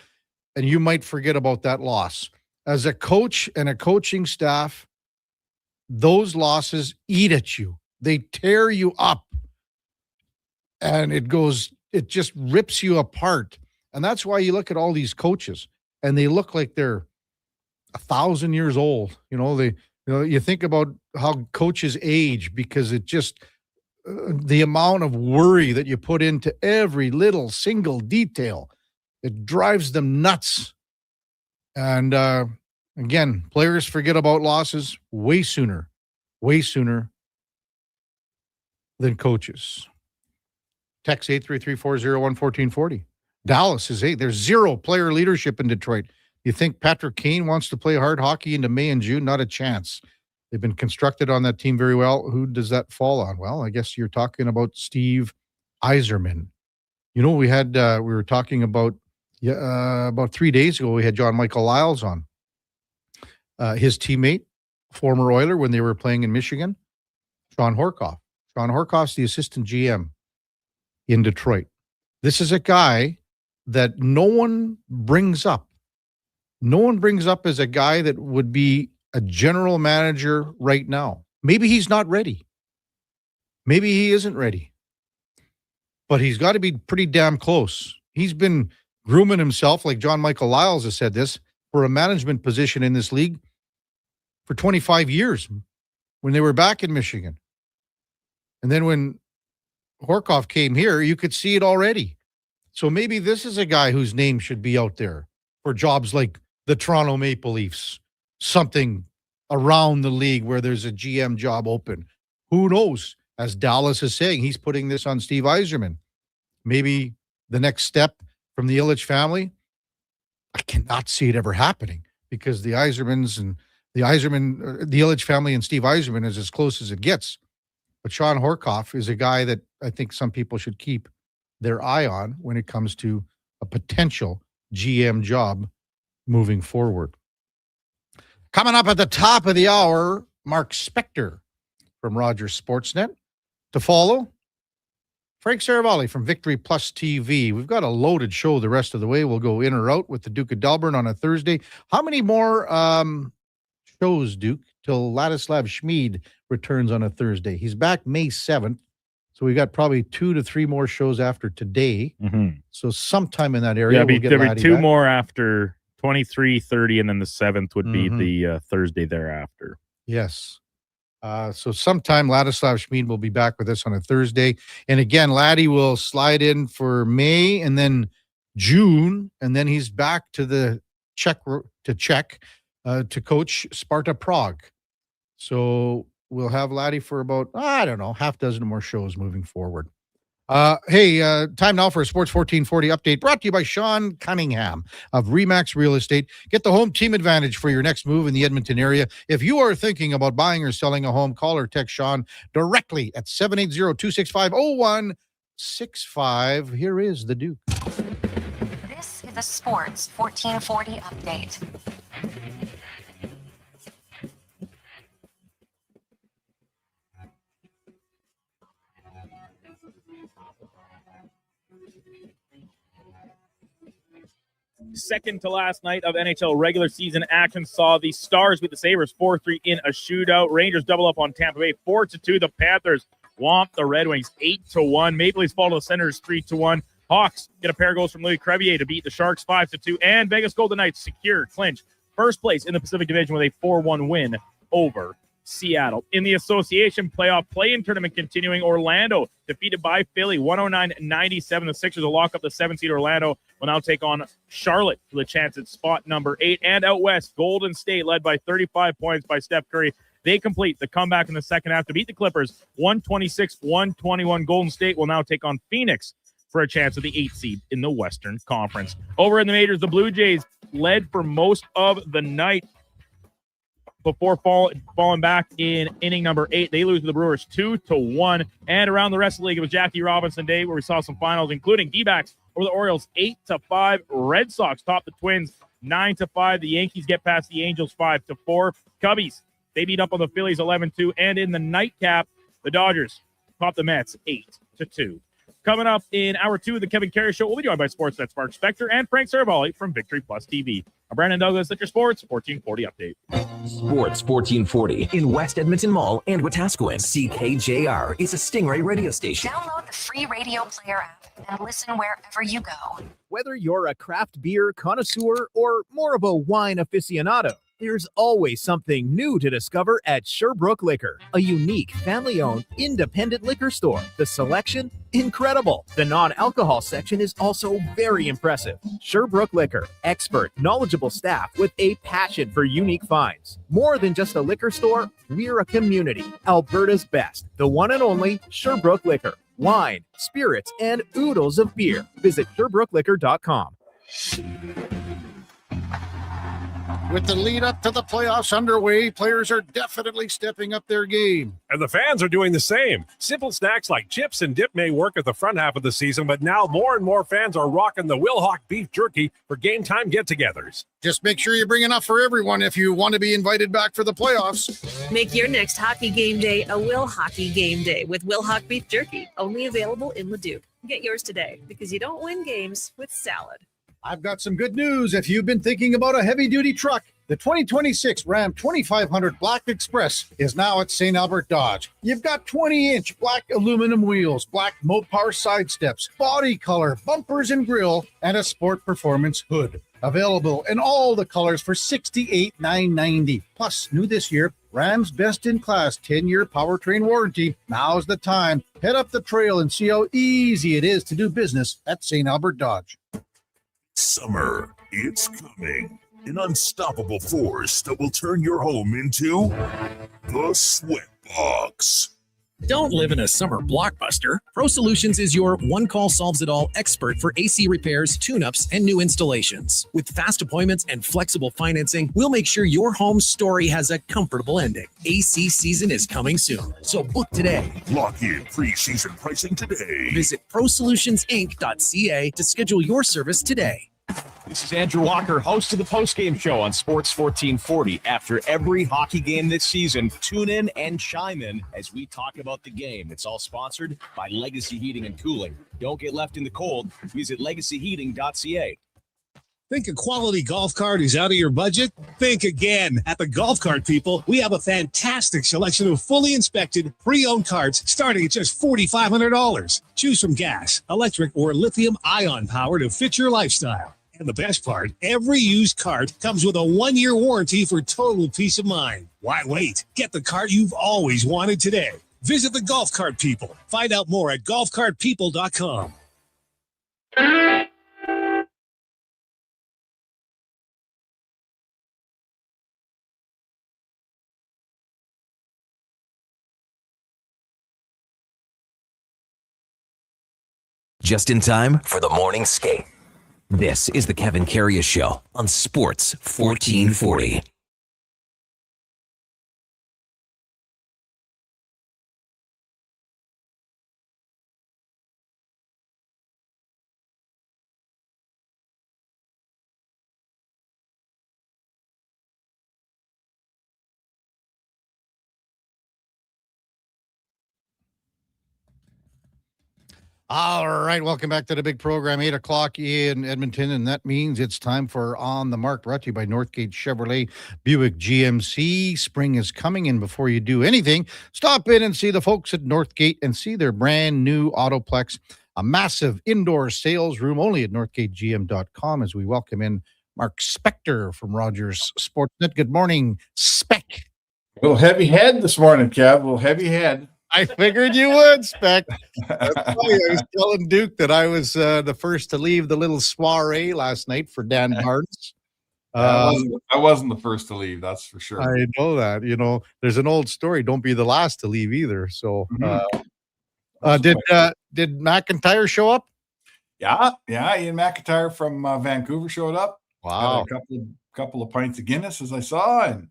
Speaker 4: and you might forget about that loss. As a coach and a coaching staff, those losses eat at you. They tear you up. And it just rips you apart. And that's why you look at all these coaches and they look like they're 1,000 years old. You think about how coaches age because it just the amount of worry that you put into every little single detail, it drives them nuts. And again, players forget about losses way sooner than coaches. Text 833-401-1440. Dallas is 8. There's zero player leadership in Detroit. You think Patrick Kane wants to play hard hockey into May and June? Not a chance. They've been constructed on that team very well. Who does that fall on? Well, I guess you're talking about Steve Yzerman. We were talking about 3 days ago, we had John Michael Lyles on. His teammate, former Oiler when they were playing in Michigan, Sean Horkoff. Sean Horkoff's the assistant GM in Detroit. This is a guy that no one brings up. No one brings up as a guy that would be a general manager right now. Maybe he's not ready. Maybe he isn't ready. But he's got to be pretty damn close. He's been grooming himself, like John Michael Lyles has said this, for a management position in this league for 25 years when they were back in Michigan. And then when Horkoff came here, you could see it already. So maybe this is a guy whose name should be out there for jobs like the Toronto Maple Leafs, something around the league where there's a GM job open. Who knows? As Dallas is saying, he's putting this on Steve Yzerman. Maybe the next step from the Ilitch family, I cannot see it ever happening because the Yzermans and the Ilitch family and Steve Yzerman is as close as it gets. But Sean Horkoff is a guy that I think some people should keep their eye on when it comes to a potential GM job moving forward. Coming up at the top of the hour, Mark Spector from Rogers Sportsnet. To follow, Frank Seravalli from Victory Plus TV. We've got a loaded show the rest of the way. We'll go in or out with the Duke of Delburne on a Thursday. How many more shows, Duke, till Ladislav Schmid returns on a Thursday? He's back May 7th. So we got probably 2 to 3 more shows after today.
Speaker 5: Mm-hmm.
Speaker 4: So sometime in that area,
Speaker 5: there'll be 2 more after 23, 30, and then the 7th would be the Thursday thereafter.
Speaker 4: Yes. So sometime Ladislav Schmid will be back with us on a Thursday. And again, Laddie will slide in for May and then June, and then he's back to the Czech to coach Sparta Prague. So we'll have Laddie for about, half dozen more shows moving forward. Time now for a Sports 1440 update brought to you by Sean Cunningham of Remax Real Estate. Get the home team advantage for your next move in the Edmonton area. If you are thinking about buying or selling a home, call or text Sean directly at 780-265-0165. Here is the Duke.
Speaker 2: This is a Sports 1440 update.
Speaker 5: Second to last night of NHL regular season action saw the Stars beat the Sabres 4-3 in a shootout. Rangers double up on Tampa Bay 4-2. The Panthers whomp the Red Wings 8-1. Maple Leafs fall to the Senators 3-1. Hawks get a pair of goals from Louis Crevier to beat the Sharks 5-2. And Vegas Golden Knights clinch first place in the Pacific Division with a 4-1 win over Seattle. In the association playoff play-in tournament continuing, Orlando defeated by Philly 109-97. The Sixers will lock up the 7-seed. Orlando will now take on Charlotte for the chance at spot number 8. And out west, Golden State led by 35 points by Steph Curry. They complete the comeback in the second half to beat the Clippers 126-121. Golden State will now take on Phoenix for a chance at the 8th seed in the Western Conference. Over in the majors, the Blue Jays led for most of the night before falling back in inning number 8. They lose to the Brewers 2-1. And around the rest of the league, it was Jackie Robinson Day where we saw some finals, including D-backs over the Orioles 8-5. Red Sox top the Twins 9-5. The Yankees get past the Angels 5-4. Cubbies, they beat up on the Phillies 11-2. And in the nightcap, the Dodgers top the Mets 8-2. Coming up in hour 2 of the Kevin Karius Show, we'll be joined by Sportsnet's Mark Spector and Frank Seravalli from Victory Plus TV. I'm Brandon Douglas at your Sports 1440 update.
Speaker 1: Sports 1440 in West Edmonton Mall and Wetaskiwin. CKJR is a Stingray radio station.
Speaker 2: Download the free radio player app and listen wherever you go.
Speaker 13: Whether you're a craft beer connoisseur or more of a wine aficionado, there's always something new to discover at Sherbrooke Liquor, a unique family-owned independent liquor store. The selection, incredible. The non-alcohol section is also very impressive. Sherbrooke Liquor, expert, knowledgeable staff with a passion for unique finds. More than just a liquor store, we're a community. Alberta's best, the one and only Sherbrooke Liquor. Wine, spirits, and oodles of beer. Visit SherbrookeLiquor.com.
Speaker 4: With the lead up to the playoffs underway, players are definitely stepping up their game.
Speaker 14: And the fans are doing the same. Simple snacks like chips and dip may work at the front half of the season, but now more and more fans are rocking the Wilhauk beef jerky for game time get-togethers.
Speaker 4: Just make sure you bring enough for everyone if you want to be invited back for the playoffs.
Speaker 15: Make your next hockey game day a Will Hockey game day with Wilhauk beef jerky, only available in Leduc. Get yours today because you don't win games with salad.
Speaker 4: I've got some good news if you've been thinking about a heavy-duty truck. The 2026 Ram 2500 Black Express is now at St. Albert Dodge. You've got 20-inch black aluminum wheels, black Mopar side steps, body color, bumpers and grille, and a Sport Performance hood. Available in all the colors for $68,990. Plus, new this year, Ram's best-in-class 10-year powertrain warranty. Now's the time. Head up the trail and see how easy it is to do business at St. Albert Dodge.
Speaker 8: Summer, it's coming. An unstoppable force that will turn your home into the Sweatbox.
Speaker 16: Don't live in a summer blockbuster. Pro Solutions is your one-call-solves-it-all expert for AC repairs, tune-ups, and new installations. With fast appointments and flexible financing, we'll make sure your home story has a comfortable ending. AC season is coming soon, so book today.
Speaker 8: Lock in pre-season pricing today.
Speaker 16: Visit ProSolutionsInc.ca to schedule your service today.
Speaker 17: This is Andrew Walker, host of the postgame show on Sports 1440. After every hockey game this season, tune in and chime in as we talk about the game. It's all sponsored by Legacy Heating and Cooling. Don't get left in the cold. Visit legacyheating.ca.
Speaker 18: Think a quality golf cart is out of your budget? Think again. At the Golf Cart People, we have a fantastic selection of fully inspected, pre-owned carts starting at just $4,500. Choose from gas, electric, or lithium-ion power to fit your lifestyle. And the best part, every used cart comes with a 1-year warranty for total peace of mind. Why wait? Get the cart you've always wanted today. Visit the Golf Cart People. Find out more at golfcartpeople.com.
Speaker 1: Just in time for the morning skate. This is the Kevin Karius Show on Sports 1440.
Speaker 4: All right, welcome back to the big program, 8 o'clock in Edmonton, and that means it's time for On the Mark, brought to you by Northgate Chevrolet Buick GMC. Spring is coming, and before you do anything, stop in and see the folks at Northgate and see their brand new Autoplex, a massive indoor sales room only at northgategm.com as we welcome in Mark Spector from Rogers Sportsnet. Good morning, Spec.
Speaker 19: A little heavy head this morning, Kev. A little heavy head.
Speaker 4: I figured you would, Spec. That's funny. I was telling Duke that I was the first to leave the little soiree last night for Dan Barnes.
Speaker 19: I wasn't the first to leave, that's for sure.
Speaker 4: I know that. You know, there's an old story. Don't be the last to leave either. So, did McIntyre show up?
Speaker 19: Yeah. Ian McIntyre from Vancouver showed up.
Speaker 4: Wow.
Speaker 19: Had a couple of pints of Guinness, as I saw, and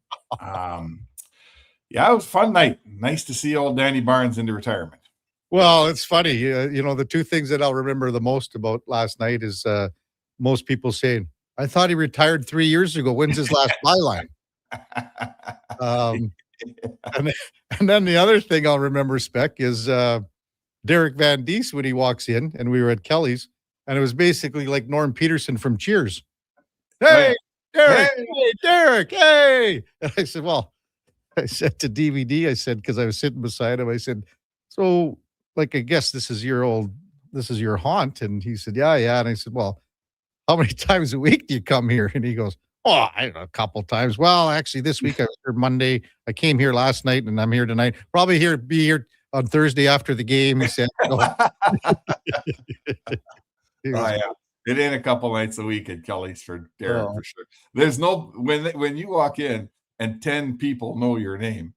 Speaker 19: yeah, it was a fun night. Nice to see old Danny Barnes into retirement.
Speaker 4: Well, it's funny. You know, the two things that I'll remember the most about last night is most people saying, I thought he retired 3 years ago. When's his last byline? And then the other thing I'll remember, Spec, is Derek Van Diest when he walks in, and we were at Kelly's, and it was basically like Norm Peterson from Cheers. Hey, Derek, hey, Derek, hey. And I said, well, I said to DVD, I said, because I was sitting beside him, I said, so, like, I guess this is your haunt. And he said, yeah. And I said, well, how many times a week do you come here? And he goes, oh, I don't know, a couple times. Well, actually, this week I was here Monday. I came here last night, and I'm here tonight. Probably be here on Thursday after the game. He said,
Speaker 19: oh, yeah. It ain't a couple nights a week at Kelly's for Derek, for sure. There's no, when you walk in, and 10 people know your name,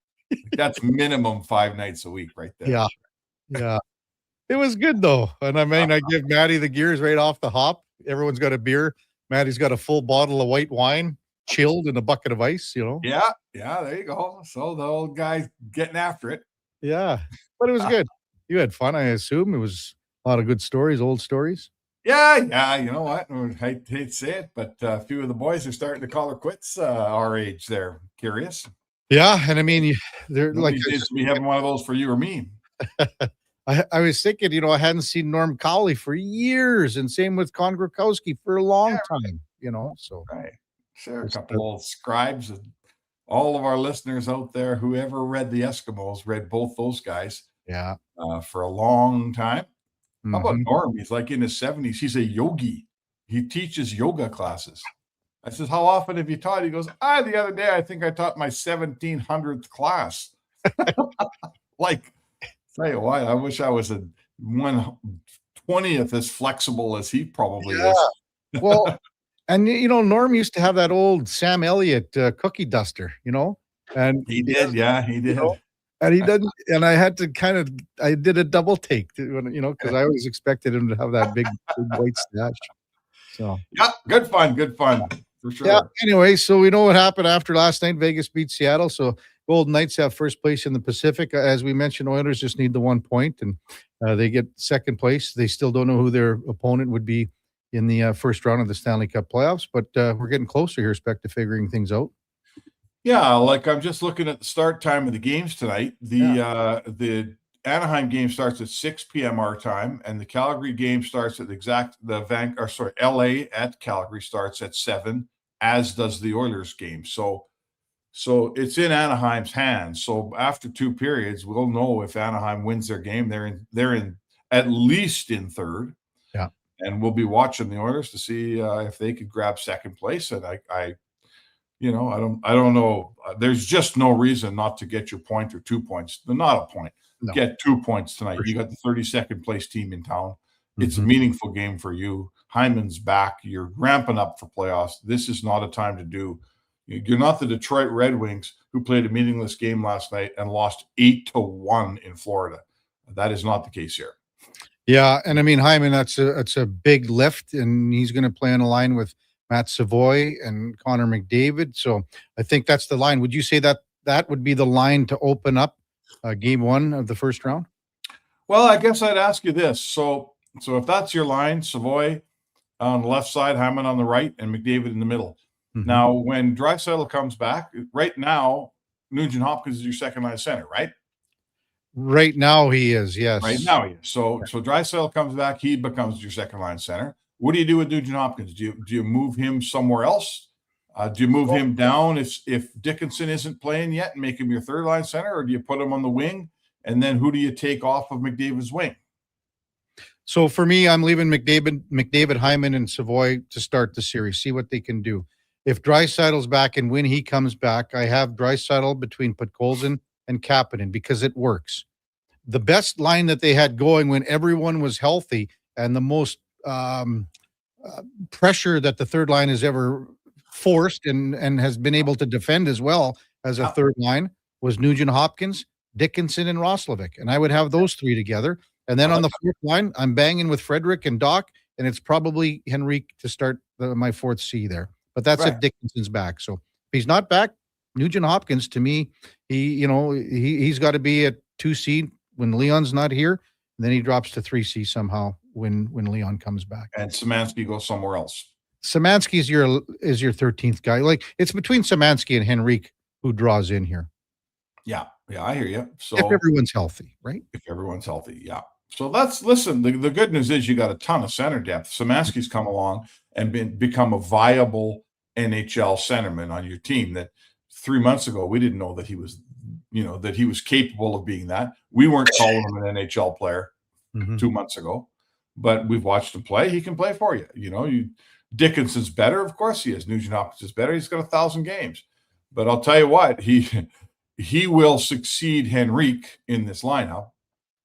Speaker 19: that's minimum 5 nights a week right there.
Speaker 4: Yeah. It was good, though. And I mean, I give Maddie the gears right off the hop. Everyone's got a beer. Maddie's got a full bottle of white wine, chilled in a bucket of ice, you know?
Speaker 19: Yeah, there you go. So the old guy's getting after it.
Speaker 4: Yeah, but it was good. You had fun, I assume. It was a lot of good stories, old stories.
Speaker 19: Yeah, you know what? I hate to say it, but a few of the boys are starting to call her quits our age there. Karius.
Speaker 4: Yeah, and I mean, they're like
Speaker 19: we having one of those for you or me.
Speaker 4: I was thinking, you know, I hadn't seen Norm Cowley for years, and same with Con Grokowski for a long time, you know. So
Speaker 19: right, sure, a couple of scribes, and all of our listeners out there, whoever read the Eskimos, read both those guys.
Speaker 4: Yeah,
Speaker 19: for a long time. How about Norm? He's like in his 70s. He's a yogi. He teaches yoga classes. I says, how often have you taught? He goes, the other day, I think I taught my 1700th class. Like, tell you what, I wish I was a 1/20th as flexible as he probably is.
Speaker 4: Well, and, you know, Norm used to have that old Sam Elliott cookie duster, you know? And
Speaker 19: he did, he did.
Speaker 4: You know? And he doesn't, and I had to I did a double take, you know, because I always expected him to have that big white stash. So,
Speaker 19: yeah, good fun for sure.
Speaker 4: Yeah, anyway, so we know what happened after last night. Vegas beat Seattle. So, Golden Knights have first place in the Pacific. As we mentioned, Oilers just need the 1 point, and they get second place. They still don't know who their opponent would be in the first round of the Stanley Cup playoffs, but we're getting closer here, Spec, to figuring things out.
Speaker 19: Yeah, like I'm just looking at the start time of the games tonight. The Anaheim game starts at 6 p.m. our time, and the Calgary game starts at LA at Calgary starts at 7, as does the Oilers game. So it's in Anaheim's hands. So after 2 periods, we'll know if Anaheim wins their game. They're in at least in third.
Speaker 4: Yeah,
Speaker 19: and we'll be watching the Oilers to see if they could grab second place. And I don't know. There's just no reason not to get your point or 2 points. Not a point. No. Get 2 points tonight. You got the 32nd place team in town. It's a meaningful game for you. Hyman's back. You're ramping up for playoffs. This is not a time to do. You're not the Detroit Red Wings who played a meaningless game last night and lost 8-1 in Florida. That is not the case here.
Speaker 4: Yeah, and I mean, Hyman, that's a big lift, and he's going to play on a line with Matt Savoy and Connor McDavid. So I think that's the line. Would you say that would be the line to open up game 1 of the first round?
Speaker 19: Well, I guess I'd ask you this. So if that's your line, Savoy on the left side, Hyman on the right, and McDavid in the middle. Now, when Draisaitl comes back, right now, Nugent Hopkins is your second line center, right?
Speaker 4: Right now he is, yes.
Speaker 19: Right now he is. So Draisaitl comes back, he becomes your second line center. What do you do with Nugent Hopkins? Do you move him somewhere else? Do you move him down if Dickinson isn't playing yet and make him your third line center, or do you put him on the wing? And then who do you take off of McDavid's wing?
Speaker 4: So for me, I'm leaving McDavid, Hyman, and Savoy to start the series. See what they can do. If Draisaitl's back and when he comes back, I have Draisaitl between Podkolzin and Kapanen because it works. The best line that they had going when everyone was healthy and the most pressure that the third line has ever forced and has been able to defend as well as a third line was Nugent Hopkins, Dickinson, and Roslovic. And I would have those three together. And then on the fourth line, I'm banging with Frederick and Doc, and it's probably Henrique to start my fourth C there. But that's if Dickinson's back. So if he's not back, Nugent Hopkins, to me, he's got to be at 2C when Leon's not here. And then he drops to 3C somehow when Leon comes back.
Speaker 19: And Szymanski goes somewhere else.
Speaker 4: Szymanski is your 13th guy. Like, it's between Szymanski and Henrique who draws in here.
Speaker 19: Yeah, I hear you. So
Speaker 4: if everyone's healthy, right?
Speaker 19: If everyone's healthy, yeah. So the good news is you got a ton of center depth. Szymanski's come along and become a viable NHL centerman on your team that 3 months ago we didn't know that he was, that he was capable of being that. We weren't calling him an NHL player 2 months ago, but we've watched him play. He can play for you. Dickinson's better, of course he is. Nugent Hopkins is better. He's got 1,000 games. But I'll tell you what, he will succeed Henrique in this lineup.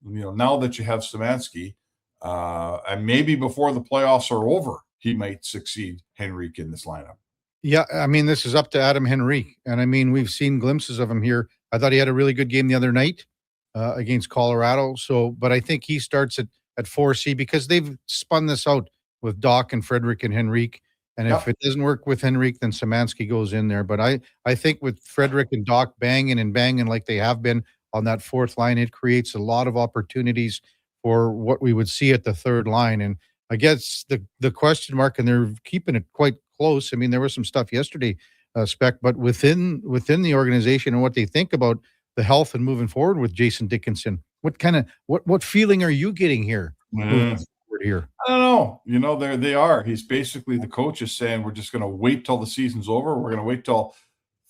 Speaker 19: Now that you have Szymanski, and maybe before the playoffs are over, he might succeed Henrique in this lineup.
Speaker 4: Yeah, I mean, this is up to Adam Henrique. And I mean, we've seen glimpses of him here. I thought he had a really good game the other night against Colorado. But I think he starts at 4C because they've spun this out with Doc and Frederick and Henrique. And if it doesn't work with Henrique, then Szymanski goes in there. But I think with Frederick and Doc banging like they have been on that fourth line, it creates a lot of opportunities for what we would see at the third line. And I guess the question mark, and they're keeping it quite close. I mean, there was some stuff yesterday, Spec, but within the organization and what they think about the health and moving forward with Jason Dickinson, what feeling are you getting here? Moving forward here?
Speaker 19: I don't know. There they are. He's basically, the coach is saying, we're just going to wait till the season's over. We're going to wait till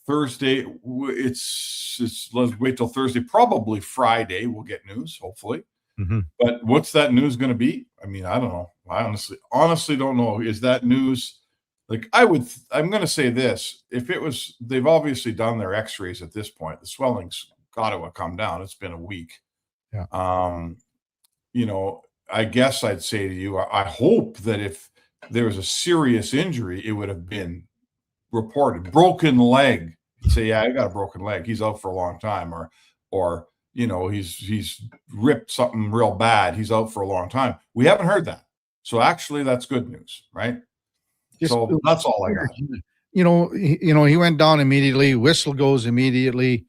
Speaker 19: Thursday. Let's wait till Thursday. Probably Friday we'll get news, hopefully. But what's that news going to be? I mean, I don't know. I honestly don't know. Is that news? Like, I'm going to say this. If it was, they've obviously done their x-rays at this point. The swelling's got to have come down. It's been a week.
Speaker 4: Yeah.
Speaker 19: I guess I'd say to you, I hope that if there was a serious injury, it would have been reported. Broken leg. Say, yeah, I got a broken leg. He's out for a long time. Or he's ripped something real bad. He's out for a long time. We haven't heard that. So actually, that's good news, right? So that's all I got.
Speaker 4: He went down immediately. Whistle goes immediately.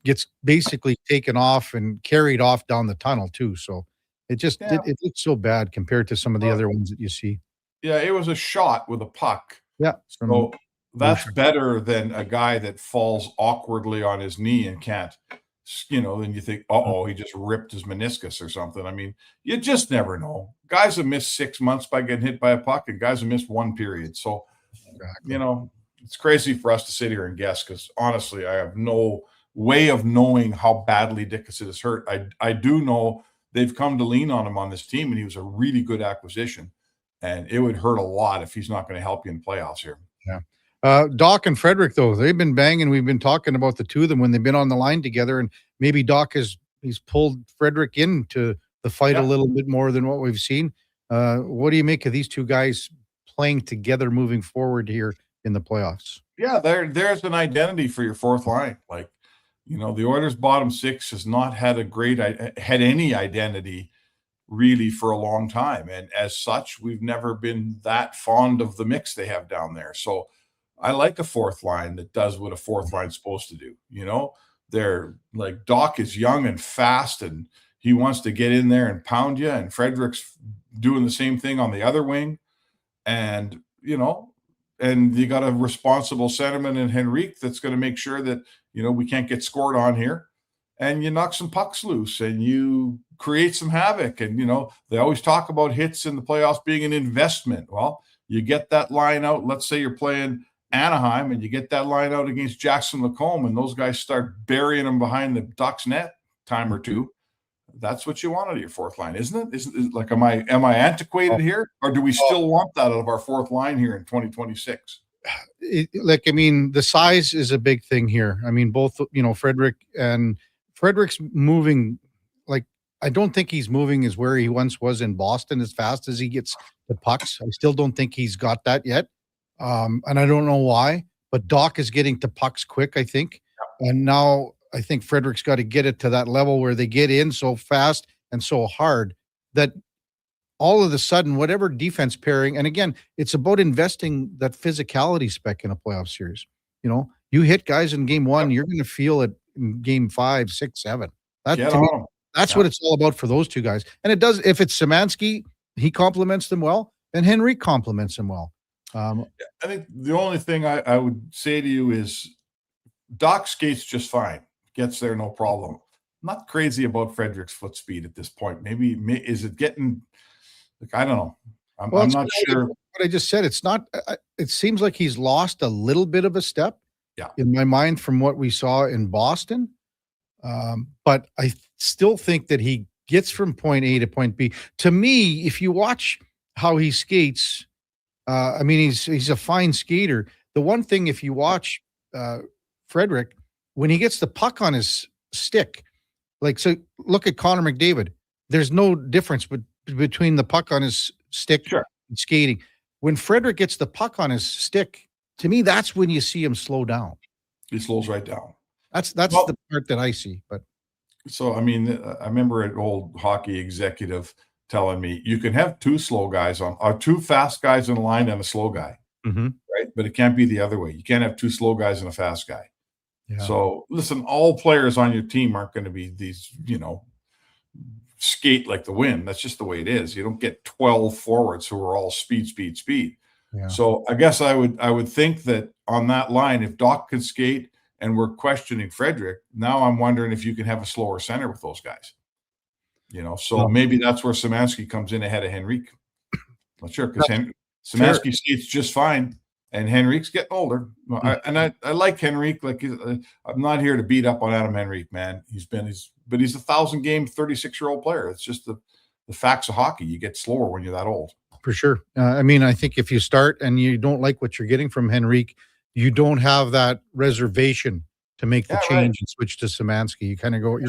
Speaker 4: Gets basically taken off and carried off down the tunnel too. So it just it looks so bad compared to some of the other ones that you see.
Speaker 19: Yeah, it was a shot with a puck.
Speaker 4: Yeah.
Speaker 19: So that's better than a guy that falls awkwardly on his knee and can't. Then you think, he just ripped his meniscus or something. I mean, you just never know. Guys have missed 6 months by getting hit by a puck, and guys have missed one period. So, it's crazy for us to sit here and guess because, honestly, I have no way of knowing how badly Dickinson is hurt. I do know they've come to lean on him on this team, and he was a really good acquisition. And it would hurt a lot if he's not going to help you in playoffs here.
Speaker 4: Yeah. Doc and Frederick, though, they've been banging. We've been talking about the two of them when they've been on the line together, and maybe Doc he's pulled Frederick into the fight a little bit more than what we've seen. What do you make of these two guys playing together moving forward here in the playoffs?
Speaker 19: Yeah, there's an identity for your fourth line. Like, the Oilers' bottom six has not had any identity really for a long time, and as such, we've never been that fond of the mix they have down there. So I like a fourth line that does what a fourth line's supposed to do. They're like, Doc is young and fast and he wants to get in there and pound you. And Frederick's doing the same thing on the other wing. And, and you got a responsible centerman in Henrique that's going to make sure that, we can't get scored on here. and you knock some pucks loose and you create some havoc. And, they always talk about hits in the playoffs being an investment. Well, you get that line out. Let's say you're playing Anaheim and you get that line out against Jackson Lacombe and those guys start burying them behind the Ducks net time or two. That's what you want out of your fourth line, isn't it? Isn't it like, am I antiquated here, or do we still want that out of our fourth line here in 2026?
Speaker 4: The size is a big thing here. I mean, both, Frederick's moving. Like, I don't think he's moving as where he once was in Boston as fast as he gets the pucks. I still don't think he's got that yet. And I don't know why, but Doc is getting to pucks quick, I think. And now I think Frederick's got to get it to that level where they get in so fast and so hard that all of a sudden, whatever defense pairing, and again, it's about investing that physicality spec in a playoff series. You hit guys in game one, you're going to feel it in game 5, 6, 7. That's what it's all about for those two guys. And it does, if it's Szymanski, he compliments them well, and Henrique compliments him well.
Speaker 19: I think the only thing I would say to you is Doc skates just fine. Gets there, no problem. I'm not crazy about Frederick's foot speed at this point. Maybe is it getting? I don't know. I'm not sure.
Speaker 4: What I just said, it's not. It seems like he's lost a little bit of a step.
Speaker 19: Yeah.
Speaker 4: In my mind, from what we saw in Boston, but I still think that he gets from point A to point B. To me, if you watch how he skates, he's a fine skater. The one thing, if you watch Frederick, when he gets the puck on his stick, so look at Connor McDavid. There's no difference between the puck on his stick and skating. When Frederick gets the puck on his stick, to me, that's when you see him slow down.
Speaker 19: He slows right down.
Speaker 4: That's the part that I see. But
Speaker 19: I remember an old hockey executive telling me you can have two fast guys in a line and a slow guy, right? But it can't be the other way. You can't have two slow guys and a fast guy. Yeah. So listen, all players on your team aren't going to be these, skate like the wind. That's just the way it is. You don't get 12 forwards who are all speed. Yeah. So I guess I would think that on that line, if Doc could skate and we're questioning Frederick, now I'm wondering if you can have a slower center with those guys. Maybe that's where Szymanski comes in ahead of Henrique. Not sure, because Szymanski skates just fine. And Henrique's getting older. I like Henrique. I'm not here to beat up on Adam Henrique, man. But he's a 1,000-game, 36-year-old player. It's just the facts of hockey. You get slower when you're that old.
Speaker 4: For sure. I think if you start and you don't like what you're getting from Henrique, you don't have that reservation to make the change and switch to Szymanski. You kind of going,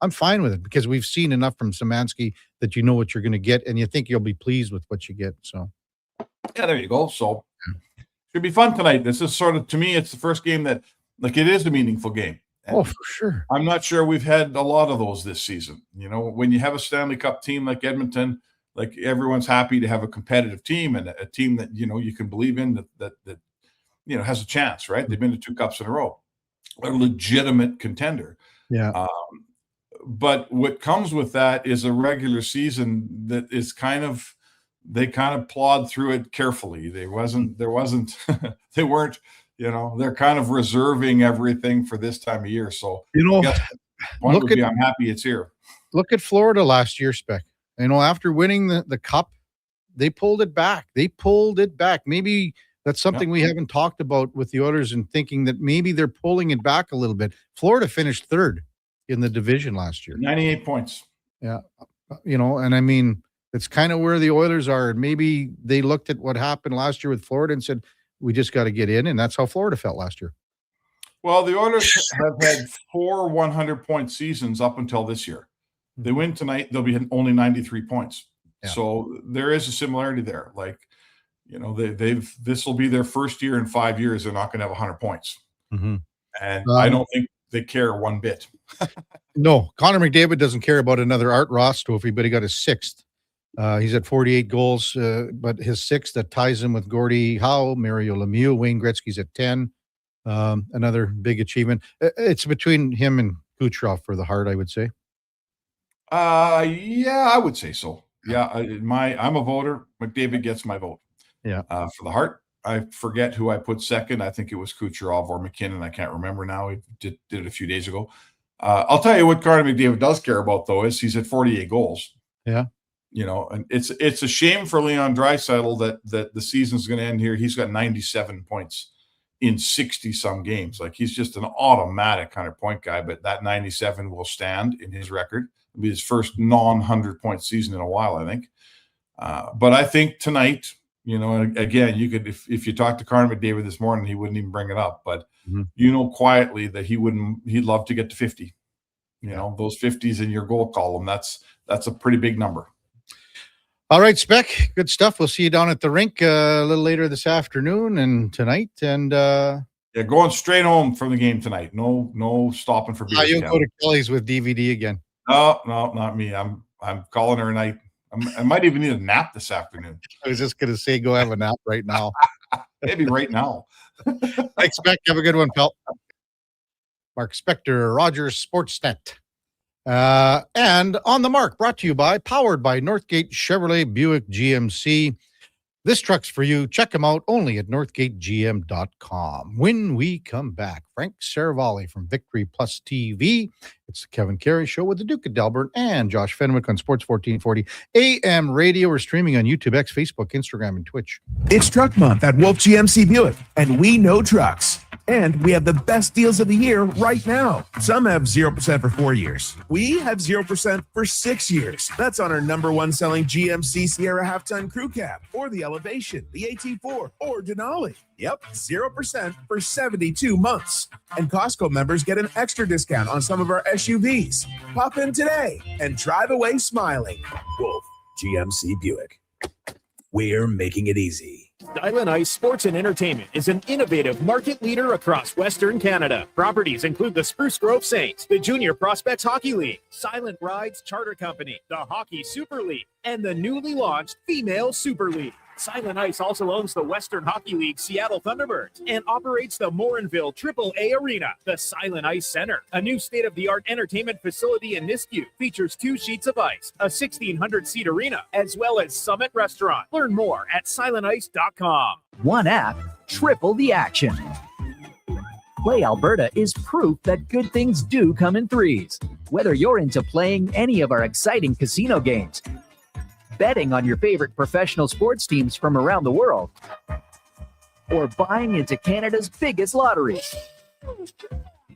Speaker 4: I'm fine with it because we've seen enough from Szymanski that you know what you're going to get and you think you'll be pleased with what you get. So,
Speaker 19: yeah, there you go. So, should be fun tonight. This is to me, it's the first game that, it is a meaningful game. And
Speaker 4: for sure.
Speaker 19: I'm not sure we've had a lot of those this season. When you have a Stanley Cup team like Edmonton, everyone's happy to have a competitive team and a team that, you can believe in that has a chance, right? They've been to 2 cups in a row. A legitimate contender.
Speaker 4: Yeah.
Speaker 19: But what comes with that is a regular season that is they kind of plod through it carefully. They're kind of reserving everything for this time of year. So, I'm happy it's here.
Speaker 4: Look at Florida last year, Spec. After winning the cup, they pulled it back. Maybe that's something we haven't talked about with the Oilers and thinking that maybe they're pulling it back a little bit. Florida finished 3rd in the division last year.
Speaker 19: 98 points.
Speaker 4: Yeah. It's kind of where the Oilers are. And maybe they looked at what happened last year with Florida and said, we just got to get in. And that's how Florida felt last year.
Speaker 19: Well, the Oilers have had 4 100-point seasons up until this year. They win tonight, they'll be only 93 points. Yeah. So there is a similarity there. This will be their first year in 5 years. They're not going to have 100 points.
Speaker 4: Mm-hmm.
Speaker 19: And I don't think they care one bit.
Speaker 4: No, Connor McDavid doesn't care about another Art Ross trophy, but he got his 6th. He's at 48 goals, but his 6th that ties him with Gordie Howe, Mario Lemieux, Wayne Gretzky's at 10. Another big achievement. It's between him and Kucherov for the Hart, I would say.
Speaker 19: Yeah, I would say so. Yeah, I'm a voter. McDavid gets my vote.
Speaker 4: Yeah.
Speaker 19: For the Hart, I forget who I put second. I think it was Kucherov or McKinnon. I can't remember now. We did it a few days ago. I'll tell you what Connor McDavid does care about, though, is he's at 48 goals.
Speaker 4: Yeah.
Speaker 19: And it's a shame for Leon Draisaitl that the season's going to end here. He's got 97 points in 60-some games. Like, he's just an automatic kind of point guy, but that 97 will stand in his record. It'll be his first non-100-point season in a while, I think. But I think tonight, again, you could, if you talk to Connor McDavid this morning, he wouldn't even bring it up, but quietly that he'd love to get to 50. Those 50s in your goal column, that's a pretty big number.
Speaker 4: All right, Spec, good stuff. We'll see you down at the rink a little later this afternoon and tonight. And
Speaker 19: going straight home from the game tonight. No stopping for beers.
Speaker 4: You'll go to Kelly's with DVD again.
Speaker 19: No, not me. I'm calling her a night. I might even need a nap this afternoon.
Speaker 4: I was just going to say, go have a nap right now.
Speaker 19: Maybe right now.
Speaker 4: Thanks, Spec. Have a good one, pal. Mark Spector, Rogers Sportsnet. And On the Mark, brought to you by, powered by Northgate Chevrolet Buick GMC. This truck's for you. Check them out only at northgategm.com. When we come back, Frank Seravalli from Victory Plus TV. It's the Kevin Carey Show with the Duke of Delburne and Josh Fenwick on Sports 1440 AM radio. We're streaming on YouTube, X, Facebook, Instagram, and Twitch.
Speaker 20: It's Truck Month at Wolf GMC Buick, and we know trucks. And we have the best deals of the year right now. Some have 0% for 4 years. We have 0% for 6 years. That's on our number one selling GMC Sierra half-ton crew cab, or the Elevation, the AT4, or Denali. Yep, 0% for 72 months. And Costco members get an extra discount on some of our SUVs. Pop in today and drive away smiling. Wolf GMC Buick. We're making it easy.
Speaker 13: Silent Ice Sports and Entertainment is an innovative market leader across Western Canada. Properties include the Spruce Grove Saints, the Junior Prospects Hockey League, Silent Rides Charter Company, the Hockey Super League, and the newly launched Female Super League. Silent Ice also owns the Western Hockey League Seattle Thunderbirds and operates the Morinville AAA Arena. The Silent Ice Center, a new state-of-the-art entertainment facility in Nisku, features 2 sheets of ice, a 1,600-seat arena, as well as Summit Restaurant. Learn more at silentice.com.
Speaker 21: One app, triple the action. Play Alberta is proof that good things do come in threes. Whether you're into playing any of our exciting casino games, betting on your favorite professional sports teams from around the world, or buying into Canada's biggest lottery,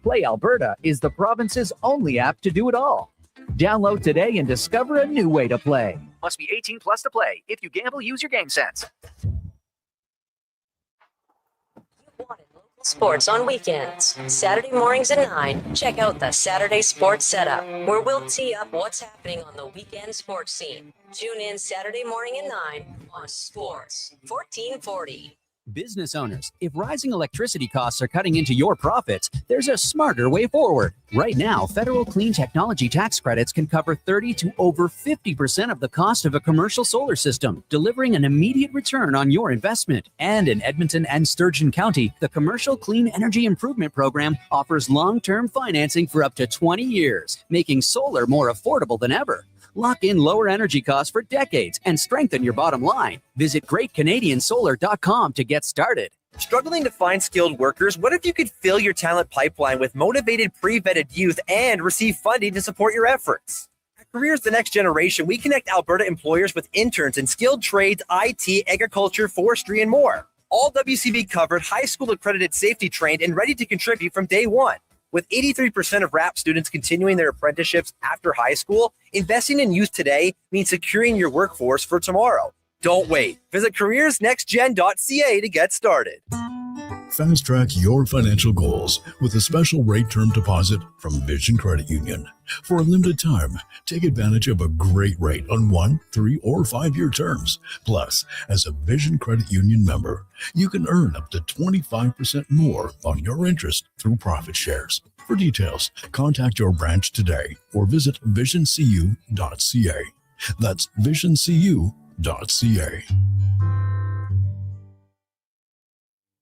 Speaker 21: Play Alberta is the province's only app to do it all. Download today and discover a new way to play. Must be 18 plus to play. If you gamble, use your game sense.
Speaker 22: Sports on weekends. Saturday mornings at 9, check out the Saturday Sports Setup, where we'll tee up what's happening on the weekend sports scene. Tune in Saturday morning at 9 on Sports 1440.
Speaker 21: Business owners, if rising electricity costs are cutting into your profits, there's a smarter way forward. Right now, federal clean technology tax credits can cover 30 to over 50% of the cost of a commercial solar system, delivering an immediate return on your investment. And in Edmonton and Sturgeon County, the Commercial Clean Energy Improvement Program offers long-term financing for up to 20 years, making solar more affordable than ever. Lock in lower energy costs for decades and strengthen your bottom line. Visit GreatCanadianSolar.com to get started.
Speaker 23: Struggling to find skilled workers? What if you could fill your talent pipeline with motivated, pre-vetted youth and receive funding to support your efforts? At Careers the Next Generation, we connect Alberta employers with interns in skilled trades, IT, agriculture, forestry, and more. All WCB covered, high school accredited, safety trained, and ready to contribute from day one. With 83% of RAP students continuing their apprenticeships after high school, investing in youth today means securing your workforce for tomorrow. Don't wait. Visit careersnextgen.ca to get started.
Speaker 24: Fast track your financial goals with a special rate term deposit from Vision Credit Union. For a limited time, take advantage of a great rate on 1, 3, or 5-year terms. Plus, as a Vision Credit Union member, you can earn up to 25% more on your interest through profit shares. For details, contact your branch today or visit visioncu.ca. That's visioncu.ca.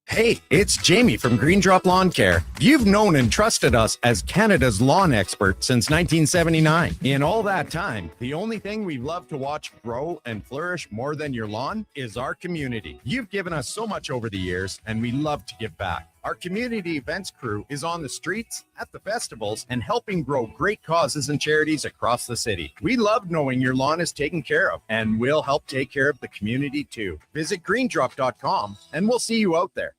Speaker 25: Hey, it's Jamie from Green Drop Lawn Care. You've known and trusted us as Canada's lawn expert since 1979. In all that time, the only thing we've loved to watch grow and flourish more than your lawn is our community. You've given us so much over the years, and we love to give back. Our community events crew is on the streets, at the festivals, and helping grow great causes and charities across the city. We love knowing your lawn is taken care of, and we'll help take care of the community too. Visit greendrop.com and we'll see you out there.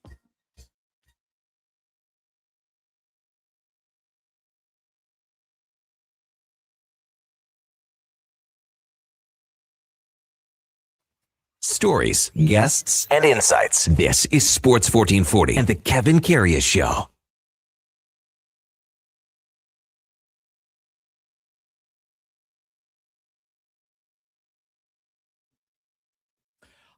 Speaker 1: Stories, guests, and insights. This is Sports 1440 and the Kevin Karius Show.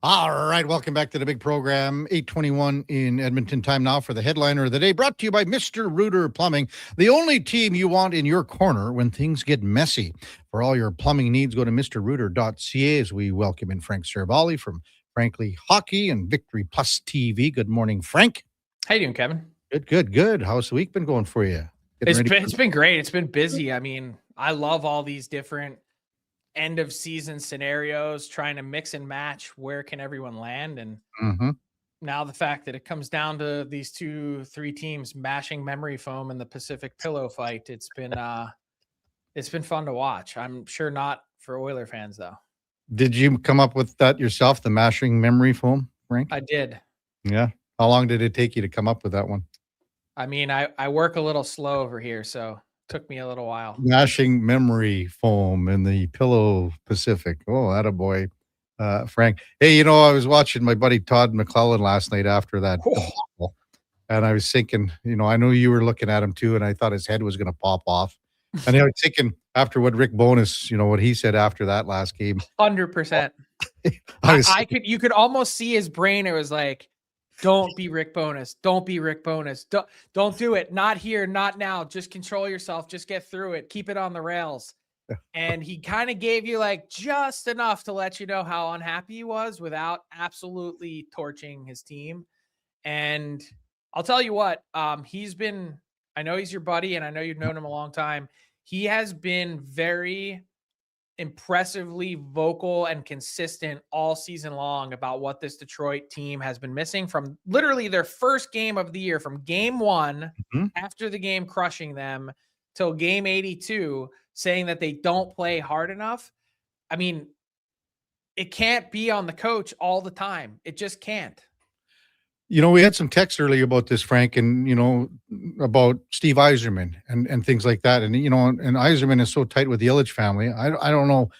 Speaker 4: All right, welcome back to the big program. 8:21 in Edmonton. Time now for the headliner of the day, brought to you by Mr. Rooter Plumbing, the only team you want in your corner when things get messy. For all your plumbing needs, go to mrrooter.ca as we welcome in Frank Seravalli from Frankly Hockey and Victory Plus TV. Good morning, Frank.
Speaker 3: How you doing, Kevin?
Speaker 4: Good. How's the week been going for you?
Speaker 3: It's been great. It's been busy. I mean, I love all these different end of season scenarios, trying to mix and match where can everyone land. And now the fact that it comes down to these 2-3 teams mashing memory foam in the Pacific pillow fight, it's been fun to watch. I'm sure not for Oiler fans though.
Speaker 4: Did you come up with that yourself, the mashing memory foam, Frank?
Speaker 3: I did.
Speaker 4: Yeah. How long did it take you to come up with that one?
Speaker 3: I mean, I work a little slow over here, so took me a little while.
Speaker 4: Mashing memory foam in the pillow Pacific. Oh, attaboy, Frank. Hey, I was watching my buddy Todd McClellan last night after that debacle, and I was thinking, I know you were looking at him too, and I thought his head was going to pop off. And I was thinking after what Rick Bowness, what he said after that last game.
Speaker 3: 100%. You could almost see his brain. It was like, don't be Rick Bowness. Don't be Rick Bowness. Don't do it. Not here, not now. Just control yourself. Just get through it. Keep it on the rails. And he kind of gave you like just enough to let you know how unhappy he was without absolutely torching his team. And I'll tell you what, I know he's your buddy and I know you've known him a long time. He has been very impressively vocal and consistent all season long about what this Detroit team has been missing from literally their first game of the year, from game 1 after the game crushing them till game 82, saying that they don't play hard enough. I mean, it can't be on the coach all the time. It just can't.
Speaker 4: We had some text earlier about this, Frank, and, about Steve Yzerman and things like that. And, and Yzerman is so tight with the Illich family. I don't know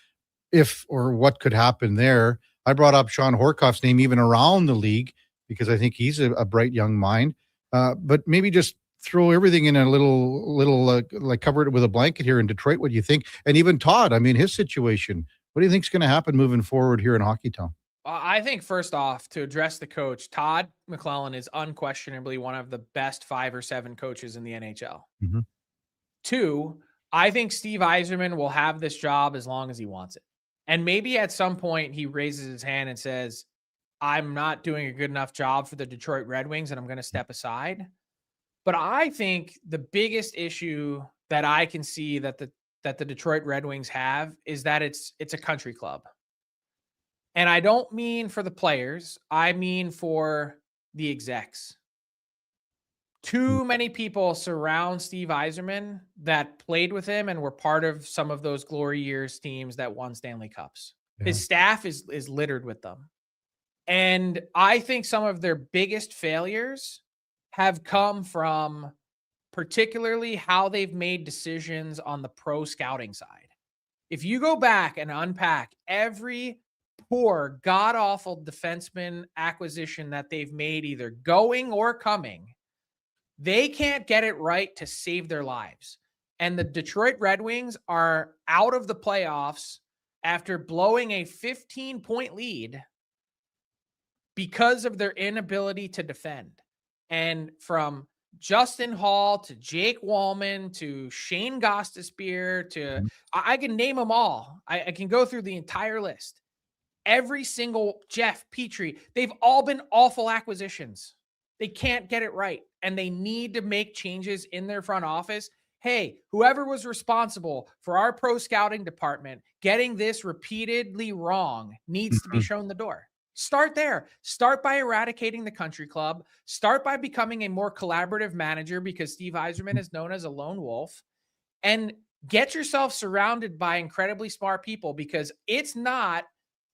Speaker 4: if or what could happen there. I brought up Sean Horkoff's name even around the league because I think he's a bright young mind. But maybe just throw everything in a little like cover it with a blanket here in Detroit. What do you think? And even Todd, I mean, his situation, what do you think is going to happen moving forward here in Hockeytown?
Speaker 3: I think first off, to address the coach, Todd McClellan is unquestionably one of the best 5 or 7 coaches in the NHL. 2, I think Steve Yzerman will have this job as long as he wants it. And maybe at some point he raises his hand and says, I'm not doing a good enough job for the Detroit Red Wings and I'm going to step aside. But I think the biggest issue that I can see that the Detroit Red Wings have is that it's a country club. And I don't mean for the players. I mean for the execs. Too many people surround Steve Yzerman that played with him and were part of some of those glory years teams that won Stanley Cups. Yeah. His staff is littered with them. And I think some of their biggest failures have come from particularly how they've made decisions on the pro scouting side. If you go back and unpack every poor, god-awful defenseman acquisition that they've made, either going or coming, they can't get it right to save their lives. And the Detroit Red Wings are out of the playoffs after blowing a 15-point lead because of their inability to defend. And from Justin Hall to Jake Wallman to Shane Gostisbehere to I can name them all. I can go through the entire list. Every single Jeff Petrie, they've all been awful acquisitions. They can't get it right. And they need to make changes in their front office. Hey, whoever was responsible for our pro scouting department getting this repeatedly wrong needs to be shown the door. Start there. Start by eradicating the country club. Start by becoming a more collaborative manager, because Steve Yzerman is known as a lone wolf, and get yourself surrounded by incredibly smart people, because it's not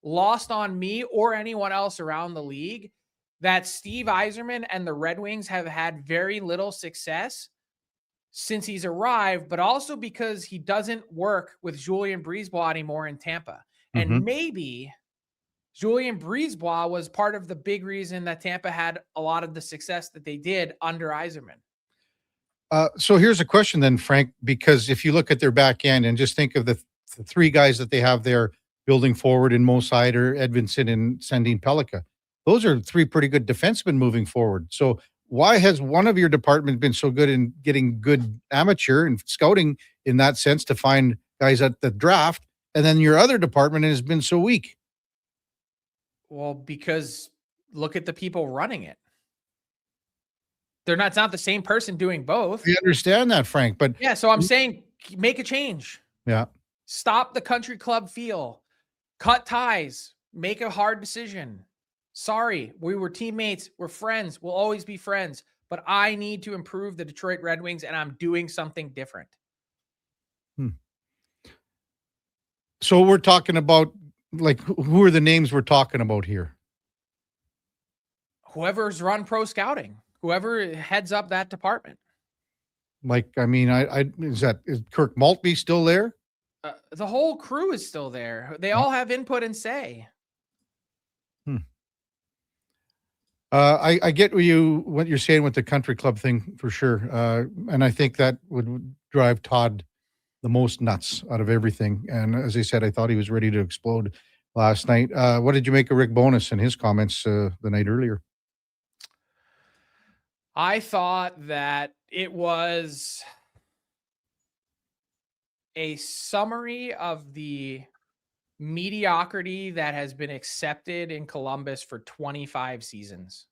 Speaker 3: lost on me or anyone else around the league that Steve Yzerman and the Red Wings have had very little success since he's arrived, but also because he doesn't work with Julien Brisebois anymore in Tampa. And maybe Julien Brisebois was part of the big reason that Tampa had a lot of the success that they did under Yzerman.
Speaker 4: So here's a question then, Frank, because if you look at their back end and just think of the three guys that they have there building forward in Mo Seider, Edvinsson, and Sandin Pellikka, those are three pretty good defensemen moving forward. So why has one of your department been so good in getting good amateur and scouting in that sense to find guys at the draft, and then your other department has been so weak?
Speaker 3: Well, because look at the people running it. It's not the same person doing both.
Speaker 4: We understand that, Frank, but
Speaker 3: yeah, so I'm saying make a change.
Speaker 4: Yeah.
Speaker 3: Stop the country club feel. Cut ties. Make a hard decision. Sorry, we were teammates. We're friends. We'll always be friends. But I need to improve the Detroit Red Wings, and I'm doing something different.
Speaker 4: So we're talking about, like, who are the names we're talking about here?
Speaker 3: Whoever's run pro scouting, whoever heads up that department.
Speaker 4: Like, I mean, is Kirk Maltby still there?
Speaker 3: The whole crew is still there. They all have input and say.
Speaker 4: I get what you're saying with the country club thing for sure. And I think that would drive Todd the most nuts out of everything. And as I said, I thought he was ready to explode last night. What did you make of Rick Bowness and his comments the night earlier?
Speaker 3: I thought that it was a summary of the mediocrity that has been accepted in Columbus for 25 seasons.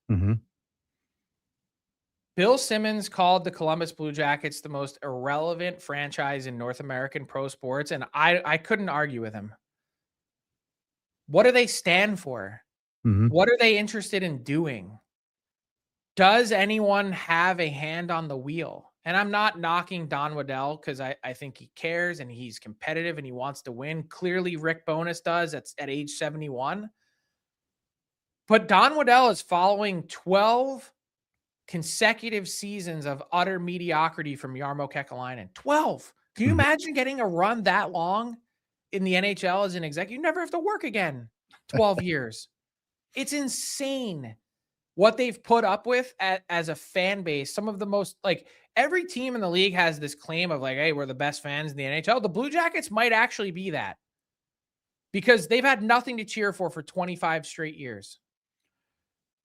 Speaker 3: Bill Simmons called the Columbus Blue Jackets the most irrelevant franchise in North American pro sports, and I couldn't argue with him. What do they stand for? What are they interested in doing? Does anyone have a hand on the wheel? And I'm not knocking Don Waddell, because I think he cares and he's competitive and he wants to win. Clearly, Rick Bowness does at age 71. But Don Waddell is following 12 consecutive seasons of utter mediocrity from Jarmo Kekalainen. 12. Can you imagine getting a run that long in the NHL as an exec? You never have to work again. 12 years. It's insane what they've put up with as a fan base. Some of the most, like, every team in the league has this claim of, like, hey, we're the best fans in the NHL. The Blue Jackets might actually be that, because they've had nothing to cheer for 25 straight years.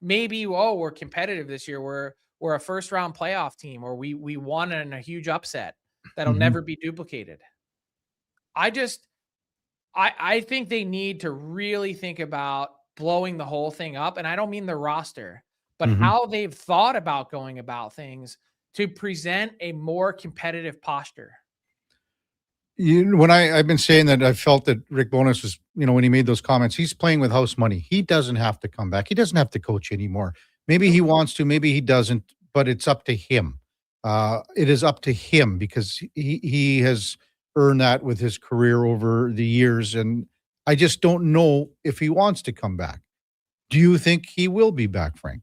Speaker 3: Maybe, we're competitive this year. We're a first round playoff team, or we won in a huge upset that'll never be duplicated. I think they need to really think about blowing the whole thing up. And I don't mean the roster, but how they've thought about going about things to present a more competitive posture.
Speaker 4: When I've been saying that, I felt that Rick Bowness was, when he made those comments, he's playing with house money. He doesn't have to come back. He doesn't have to coach anymore. Maybe he wants to, maybe he doesn't, but it's up to him. It is up to him, because he has earned that with his career over the years. And I just don't know if he wants to come back. Do you think he will be back, Frank?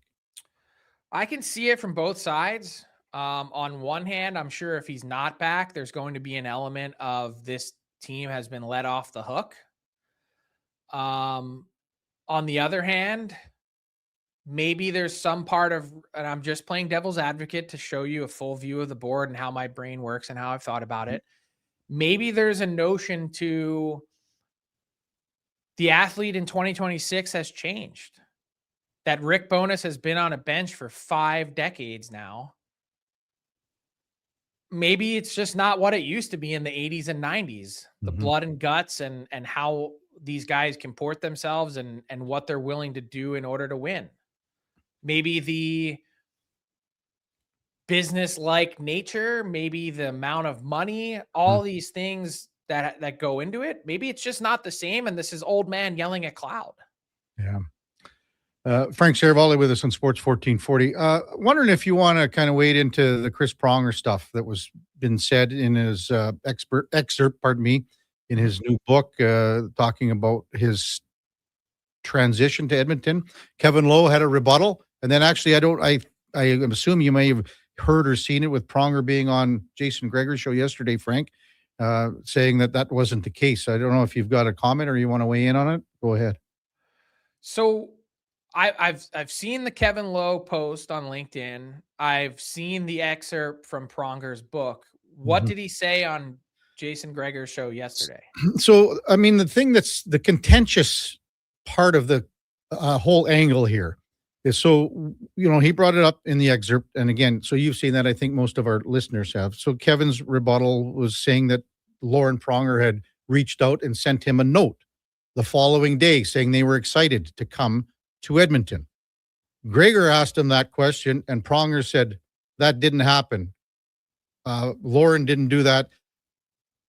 Speaker 3: I can see it from both sides. On one hand, I'm sure if he's not back, there's going to be an element of this team has been let off the hook. On the other hand, maybe there's some part of, and I'm just playing devil's advocate to show you a full view of the board and how my brain works and how I've thought about it. Maybe there's a notion to the athlete in 2026 has changed, that Rick Bowness has been on a bench for 5 decades now. Maybe it's just not what it used to be in the 80s and 90s, the blood and guts and how these guys comport themselves and what they're willing to do in order to win. Maybe the business-like nature, maybe the amount of money, all these things that go into it. Maybe it's just not the same, and this is old man yelling at cloud.
Speaker 4: Yeah. Frank Seravalli with us on Sports 1440. Wondering if you want to kind of wade into the Chris Pronger stuff that was been said in his excerpt, in his new book, talking about his transition to Edmonton. Kevin Lowe had a rebuttal, and then actually, I assume you may have heard or seen it with Pronger being on Jason Greger's show yesterday, Frank, saying that wasn't the case. I don't know if you've got a comment or you want to weigh in on it. Go ahead.
Speaker 3: So I've seen the Kevin Lowe post on LinkedIn. I've seen the excerpt from Pronger's book. What did he say on Jason Greger's show yesterday?
Speaker 4: So, I mean, the thing that's the contentious part of the whole angle here is, so, he brought it up in the excerpt. And again, so you've seen that. I think most of our listeners have. So Kevin's rebuttal was saying that Lauren Pronger had reached out and sent him a note the following day saying they were excited to come to Edmonton. Greger asked him that question, and Pronger said that didn't happen. Lauren didn't do that.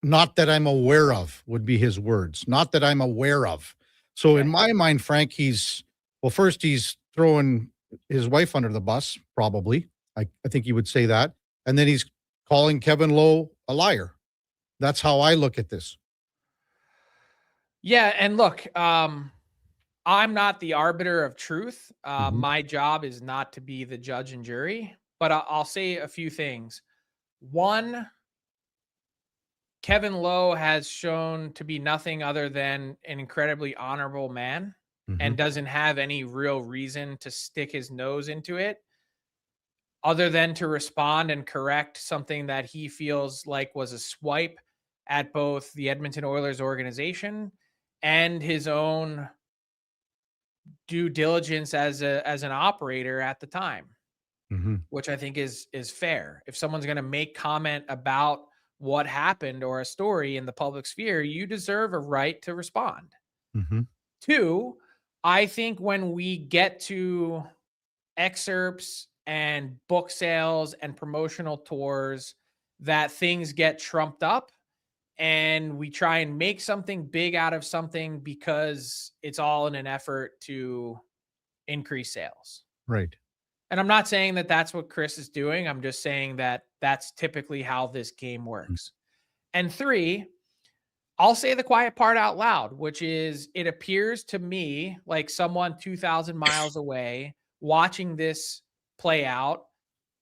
Speaker 4: Not that I'm aware of, would be his words. Not that I'm aware of. So in my mind, Frank, he's throwing his wife under the bus, probably. I think he would say that. And then he's calling Kevin Lowe a liar. That's how I look at this.
Speaker 3: Yeah, and look, I'm not the arbiter of truth. My job is not to be the judge and jury, but I'll say a few things. One, Kevin Lowe has shown to be nothing other than an incredibly honorable man and doesn't have any real reason to stick his nose into it other than to respond and correct something that he feels like was a swipe at both the Edmonton Oilers organization and his own due diligence as an operator at the time, which I think is fair. If someone's going to make comment about what happened or a story in the public sphere, you deserve a right to respond. Two, I think when we get to excerpts and book sales and promotional tours, that things get trumped up and we try and make something big out of something because it's all in an effort to increase sales.
Speaker 4: Right.
Speaker 3: And I'm not saying that that's what Chris is doing. I'm just saying that that's typically how this game works. And three, I'll say the quiet part out loud, which is it appears to me like someone 2,000 miles away watching this play out,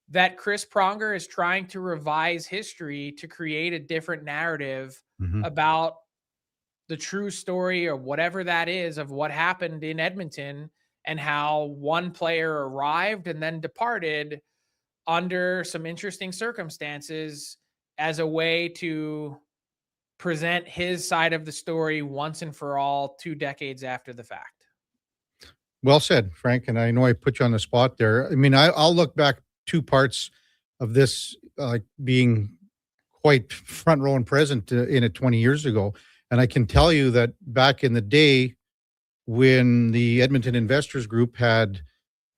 Speaker 3: that Chris Pronger is trying to revise history to create a different narrative about the true story or whatever that is of what happened in Edmonton and how one player arrived and then departed under some interesting circumstances as a way to present his side of the story once and for all 2 decades after the fact.
Speaker 4: Well said, Frank. And I know I put you on the spot there. I mean, I'll look back 2 parts of this being quite front row and present in it 20 years ago. And I can tell you that back in the day when the Edmonton Investors Group had,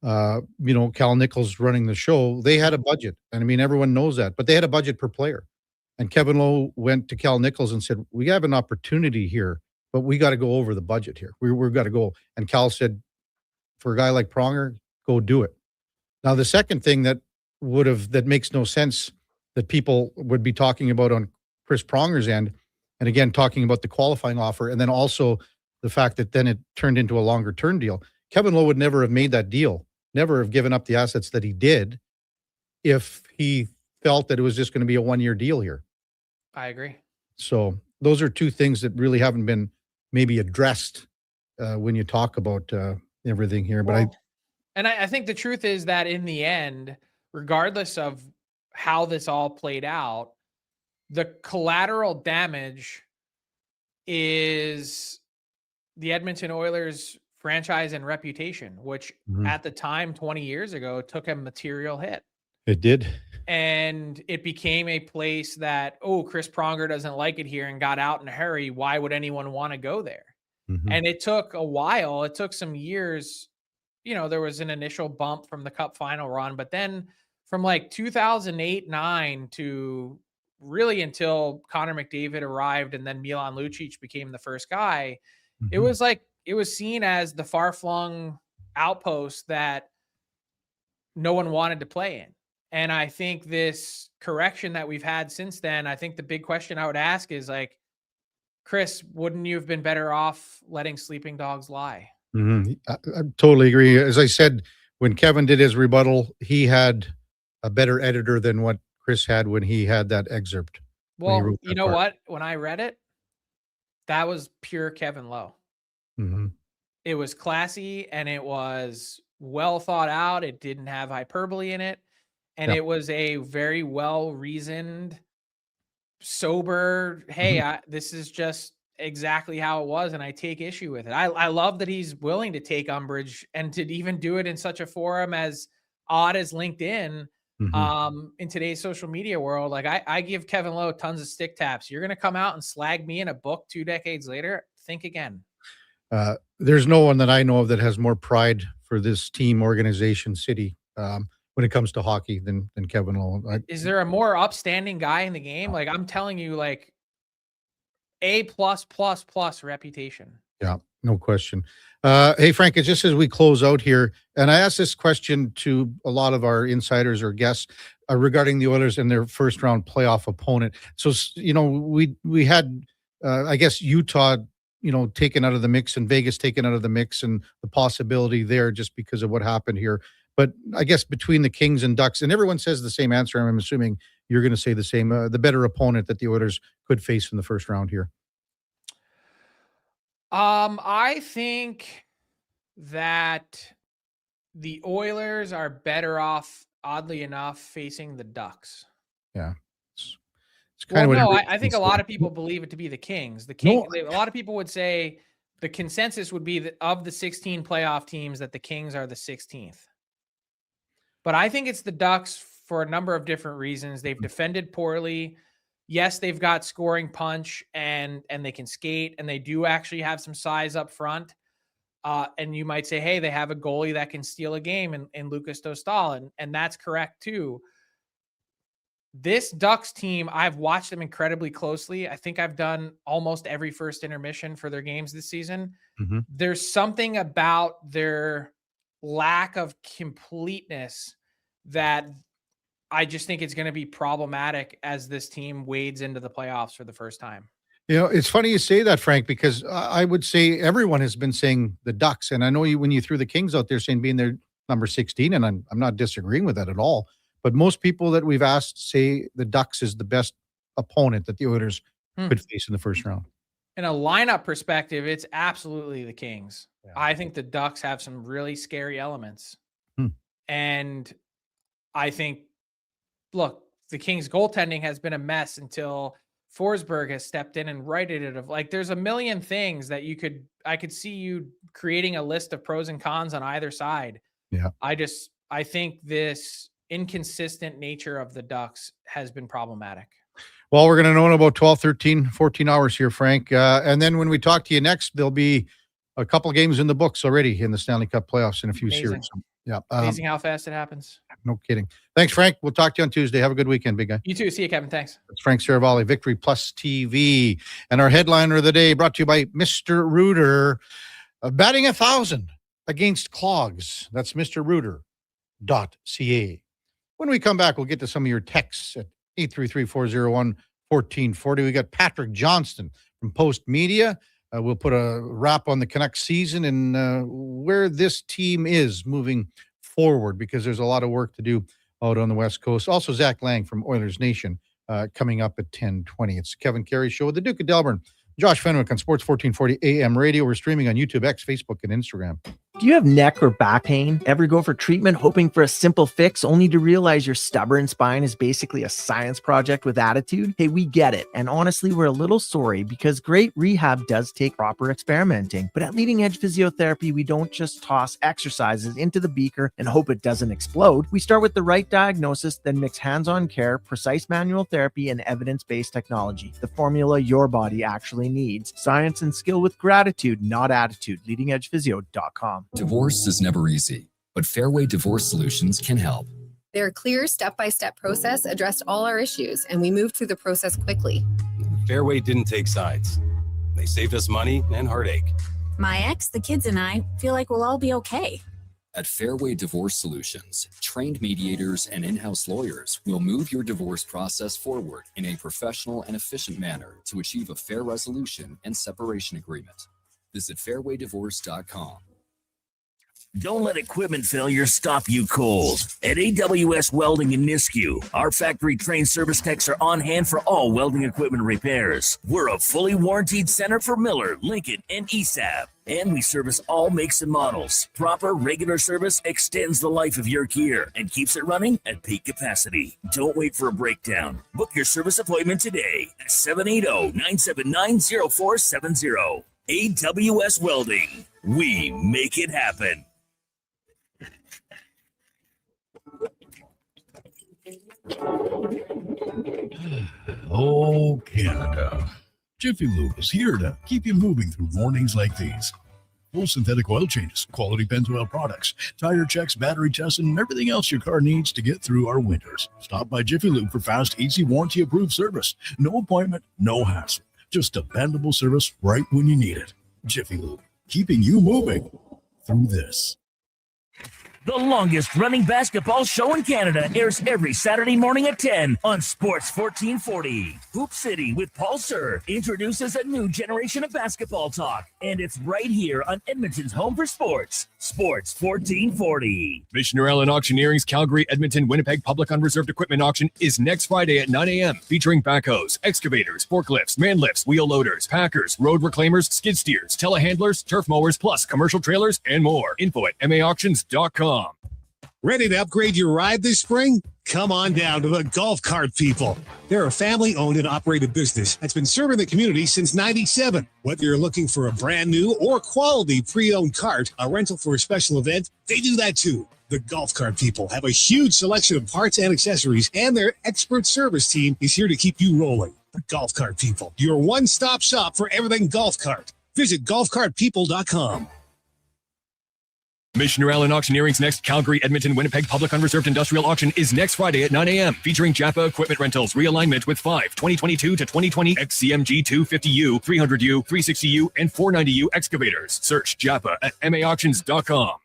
Speaker 4: Cal Nichols running the show, they had a budget. And I mean, everyone knows that, but they had a budget per player. And Kevin Lowe went to Cal Nichols and said, we have an opportunity here, but we got to go over the budget here. We've got to go. And Cal said, for a guy like Pronger, go do it. Now, the second thing that makes no sense that people would be talking about on Chris Pronger's end, and again, talking about the qualifying offer, and then also the fact that then it turned into a longer term deal. Kevin Lowe would never have made that deal, never have given up the assets that he did if he felt that it was just going to be a 1-year deal here.
Speaker 3: I agree.
Speaker 4: So those are 2 things that really haven't been maybe addressed when you talk about everything here. But
Speaker 3: I think the truth is that in the end, regardless of how this all played out, the collateral damage is the Edmonton Oilers franchise and reputation, which at the time, 20 years ago, took a material hit.
Speaker 4: It did.
Speaker 3: And it became a place that, Chris Pronger doesn't like it here and got out in a hurry. Why would anyone want to go there? And it took a while. It took some years. There was an initial bump from the Cup final run, but then from like 2008-9 to really until Connor McDavid arrived and then Milan Lucic became the first guy, it was seen as the far-flung outpost that no one wanted to play in. And I think this correction that we've had since then, I think the big question I would ask is like, Chris, wouldn't you have been better off letting sleeping dogs lie?
Speaker 4: Mm-hmm. I totally agree. As I said, when Kevin did his rebuttal, he had a better editor than what Chris had when he had that excerpt.
Speaker 3: Well, you know what? When I read it, that was pure Kevin Lowe.
Speaker 4: Mm-hmm.
Speaker 3: It was classy and it was well thought out. It didn't have hyperbole in it. And it was a very well-reasoned, sober, hey, this is just exactly how it was, and I take issue with it. I love that he's willing to take umbrage and to even do it in such a forum as odd as LinkedIn. In today's social media world, like I give Kevin Lowe tons of stick taps. You're going to come out and slag me in a book 2 decades later? Think again.
Speaker 4: There's no one that I know of that has more pride for this team, organization, city, when it comes to hockey than Kevin Lowe.
Speaker 3: Is there a more upstanding guy in the game? Like, I'm telling you, like, A+++ reputation.
Speaker 4: Yeah, no question. Hey, Frank, it's just as we close out here, and I asked this question to a lot of our insiders or guests regarding the Oilers and their first round playoff opponent. So, you know, we had, I guess, Utah, you know, taken out of the mix and Vegas taken out of the mix and the possibility there just because of what happened here. But I guess between the Kings and Ducks, and everyone says the same answer, I'm assuming you're going to say the same, the better opponent that the Oilers could face in the first round here.
Speaker 3: I think that the Oilers are better off, oddly enough, facing the Ducks.
Speaker 4: Yeah. It's kind of
Speaker 3: no, I think a lot of people believe it to be the Kings. A lot of people would say the consensus would be that of the 16 playoff teams that the Kings are the 16th. But I think it's the Ducks for a number of different reasons. They've defended poorly. Yes, they've got scoring punch and they can skate, and they do actually have some size up front. And you might say, hey, they have a goalie that can steal a game in Lucas Dostal, and that's correct too. This Ducks team, I've watched them incredibly closely. I think I've done almost every first intermission for their games this season. There's something about their lack of completeness that I just think it's going to be problematic as this team wades into the playoffs for the first time.
Speaker 4: You know, it's funny you say that, Frank, because I would say everyone has been saying the Ducks. And I know when you threw the Kings out there saying being their number 16, and I'm not disagreeing with that at all. But most people that we've asked say the Ducks is the best opponent that the Oilers could face in the first round.
Speaker 3: In a lineup perspective, it's absolutely the Kings. Yeah. I think the Ducks have some really scary elements. And I think, look, the Kings goaltending has been a mess until Forsberg has stepped in and righted it. Like, there's a million things that I could see you creating a list of pros and cons on either side.
Speaker 4: Yeah.
Speaker 3: I think this inconsistent nature of the Ducks has been problematic.
Speaker 4: Well, we're going to know in about 12, 13, 14 hours here, Frank. And then when we talk to you next, there'll be a couple of games in the books already in the Stanley Cup playoffs in a few series. So, yeah.
Speaker 3: Amazing how fast it happens.
Speaker 4: No kidding. Thanks, Frank. We'll talk to you on Tuesday. Have a good weekend, big guy.
Speaker 3: You too. See you, Kevin. Thanks.
Speaker 4: It's Frank Seravalli, Victory Plus TV. And our headliner of the day brought to you by Mr. Rooter. Batting 1,000 against clogs. That's mrrooter.ca. When we come back, we'll get to some of your texts at 833-401-1440. We got Patrick Johnston from Post Media. We'll put a wrap on the Canucks season and where this team is moving forward, because there's a lot of work to do out on the West Coast. Also, Zach Lang from Oilers Nation coming up at 10:20. It's the Kevin Karius Show with the Duke of Delburne. Josh Fenwick on Sports 1440 AM radio. We're streaming on YouTube, X, Facebook, and Instagram.
Speaker 6: Do you have neck or back pain? Ever go for treatment hoping for a simple fix only to realize your stubborn spine is basically a science project with attitude? Hey, we get it. And honestly, we're a little sorry because great rehab does take proper experimenting. But at Leading Edge Physiotherapy, we don't just toss exercises into the beaker and hope it doesn't explode. We start with the right diagnosis, then mix hands-on care, precise manual therapy, and evidence-based technology. The formula your body actually needs. Science and skill with gratitude, not attitude. LeadingEdgePhysio.com.
Speaker 7: Divorce is never easy, but Fairway Divorce Solutions can help.
Speaker 9: Their clear step-by-step process addressed all our issues, and we moved through the process quickly.
Speaker 10: Fairway didn't take sides. They saved us money and heartache.
Speaker 11: My ex, the kids, and I feel like we'll all be okay.
Speaker 7: At Fairway Divorce Solutions, trained mediators and in-house lawyers will move your divorce process forward in a professional and efficient manner to achieve a fair resolution and separation agreement. Visit fairwaydivorce.com.
Speaker 2: Don't let equipment failure stop you cold. At AWS Welding in Nisku, our factory-trained service techs are on hand for all welding equipment repairs. We're a fully warranted center for Miller, Lincoln, and ESAB. And we service all makes and models. Proper, regular service extends the life of your gear and keeps it running at peak capacity. Don't wait for a breakdown. Book your service appointment today at 780-979-0470. AWS Welding. We make it happen.
Speaker 18: Oh, Canada. Jiffy Lube is here to keep you moving through mornings like these. Full synthetic oil changes, quality Pennzoil products, tire checks, battery tests, and everything else your car needs to get through our winters. Stop by Jiffy Lube for fast, easy, warranty-approved service. No appointment, no hassle. Just dependable service right when you need it. Jiffy Lube, keeping you moving through this.
Speaker 2: The longest running basketball show in Canada airs every Saturday morning at 10 on Sports 1440. Hoop City with Paul Sir introduces a new generation of basketball talk, and it's right here on Edmonton's home for sports, Sports 1440.
Speaker 5: Missioner Allen Auctioneering's Calgary, Edmonton, Winnipeg Public Unreserved Equipment Auction is next Friday at 9 a.m. featuring backhoes, excavators, forklifts, man lifts, wheel loaders, packers, road reclaimers, skid steers, telehandlers, turf mowers, plus commercial trailers and more. Info at maauctions.com.
Speaker 18: Ready to upgrade your ride this spring? Come on down to the Golf Cart People. They're a family-owned and operated business that's been serving the community since '97. Whether you're looking for a brand new or quality pre-owned cart, a rental for a special event, they do that too. The Golf Cart People have a huge selection of parts and accessories, and their expert service team is here to keep you rolling. The Golf Cart People, your one-stop shop for everything golf cart. Visit golfcartpeople.com.
Speaker 5: Missioner Allen Auctioneering's next Calgary, Edmonton, Winnipeg Public Unreserved Industrial Auction is next Friday at 9 a.m. featuring Japa Equipment Rentals realignment with 5 2022 to 2020 XCMG 250U, 300U, 360U, and 490U excavators. Search Japa at maauctions.com.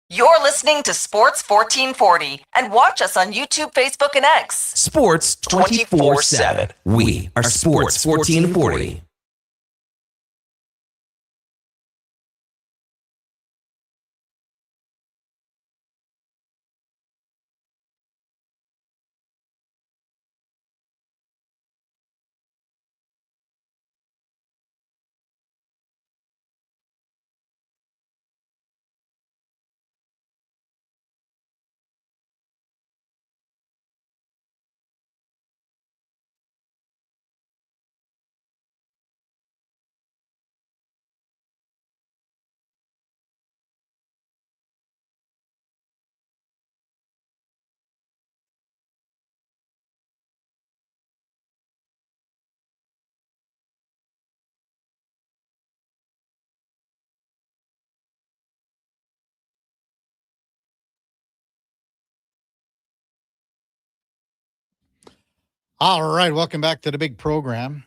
Speaker 11: You're listening to Sports 1440 and watch us on YouTube, Facebook, and X.
Speaker 1: Sports 24/7. We are Sports 1440.
Speaker 4: All right, welcome back to the big program.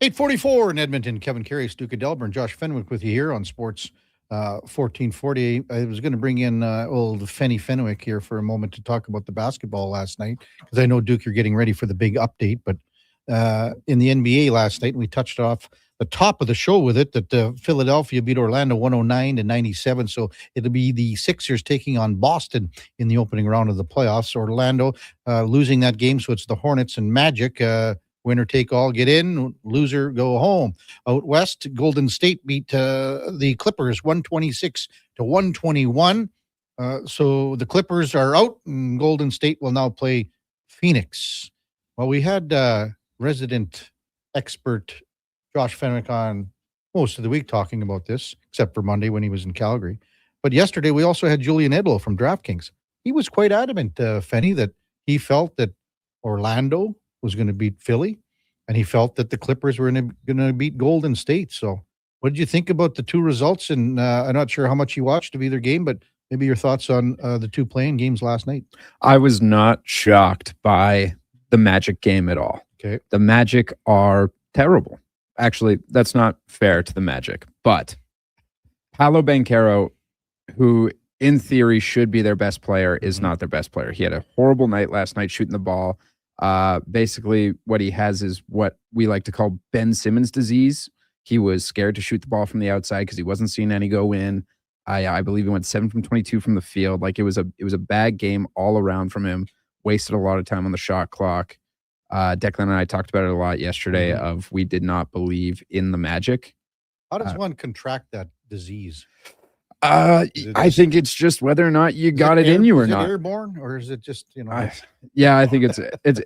Speaker 4: 8:44 in Edmonton. Kevin Karius, Duke of Delburne, Josh Fenwick with you here on Sports 1440. I was going to bring in old Fenwick here for a moment to talk about the basketball last night, because I know, Duke, you're getting ready for the big update. But in the NBA last night, we touched off the top of the show with it, that Philadelphia beat Orlando 109-97. So it'll be the Sixers taking on Boston in the opening round of the playoffs. Orlando losing that game, so it's the Hornets and Magic. Winner take all, get in, loser go home. Out west, Golden State beat the Clippers 126-121. So the Clippers are out, and Golden State will now play Phoenix. Well, we had resident expert Josh Fenwick on most of the week talking about this, except for Monday when he was in Calgary. But yesterday we also had Julian Edlow from DraftKings. He was quite adamant, Fenny, that he felt that Orlando was going to beat Philly, and he felt that the Clippers were going to beat Golden State. So what did you think about the two results? And I'm not sure how much you watched of either game, but maybe your thoughts on the two playing games last night.
Speaker 8: I was not shocked by the Magic game at all.
Speaker 4: Okay.
Speaker 8: The Magic are terrible. Actually, that's not fair to the Magic, but Paolo Banchero, who in theory should be their best player, is not their best player. He had a horrible night last night shooting the ball. Basically, what he has is what we like to call Ben Simmons disease. He was scared to shoot the ball from the outside because he wasn't seeing any go in. I believe he went 7 from 22 from the field. Like it was a bad game all around from him. Wasted a lot of time on the shot clock. Declan and I talked about it a lot yesterday. Of we did not believe in the Magic.
Speaker 4: How does one contract that disease?
Speaker 8: I think it's just whether or not you got it in you or not.
Speaker 4: Is it airborne, or is it just
Speaker 8: Yeah, I think it's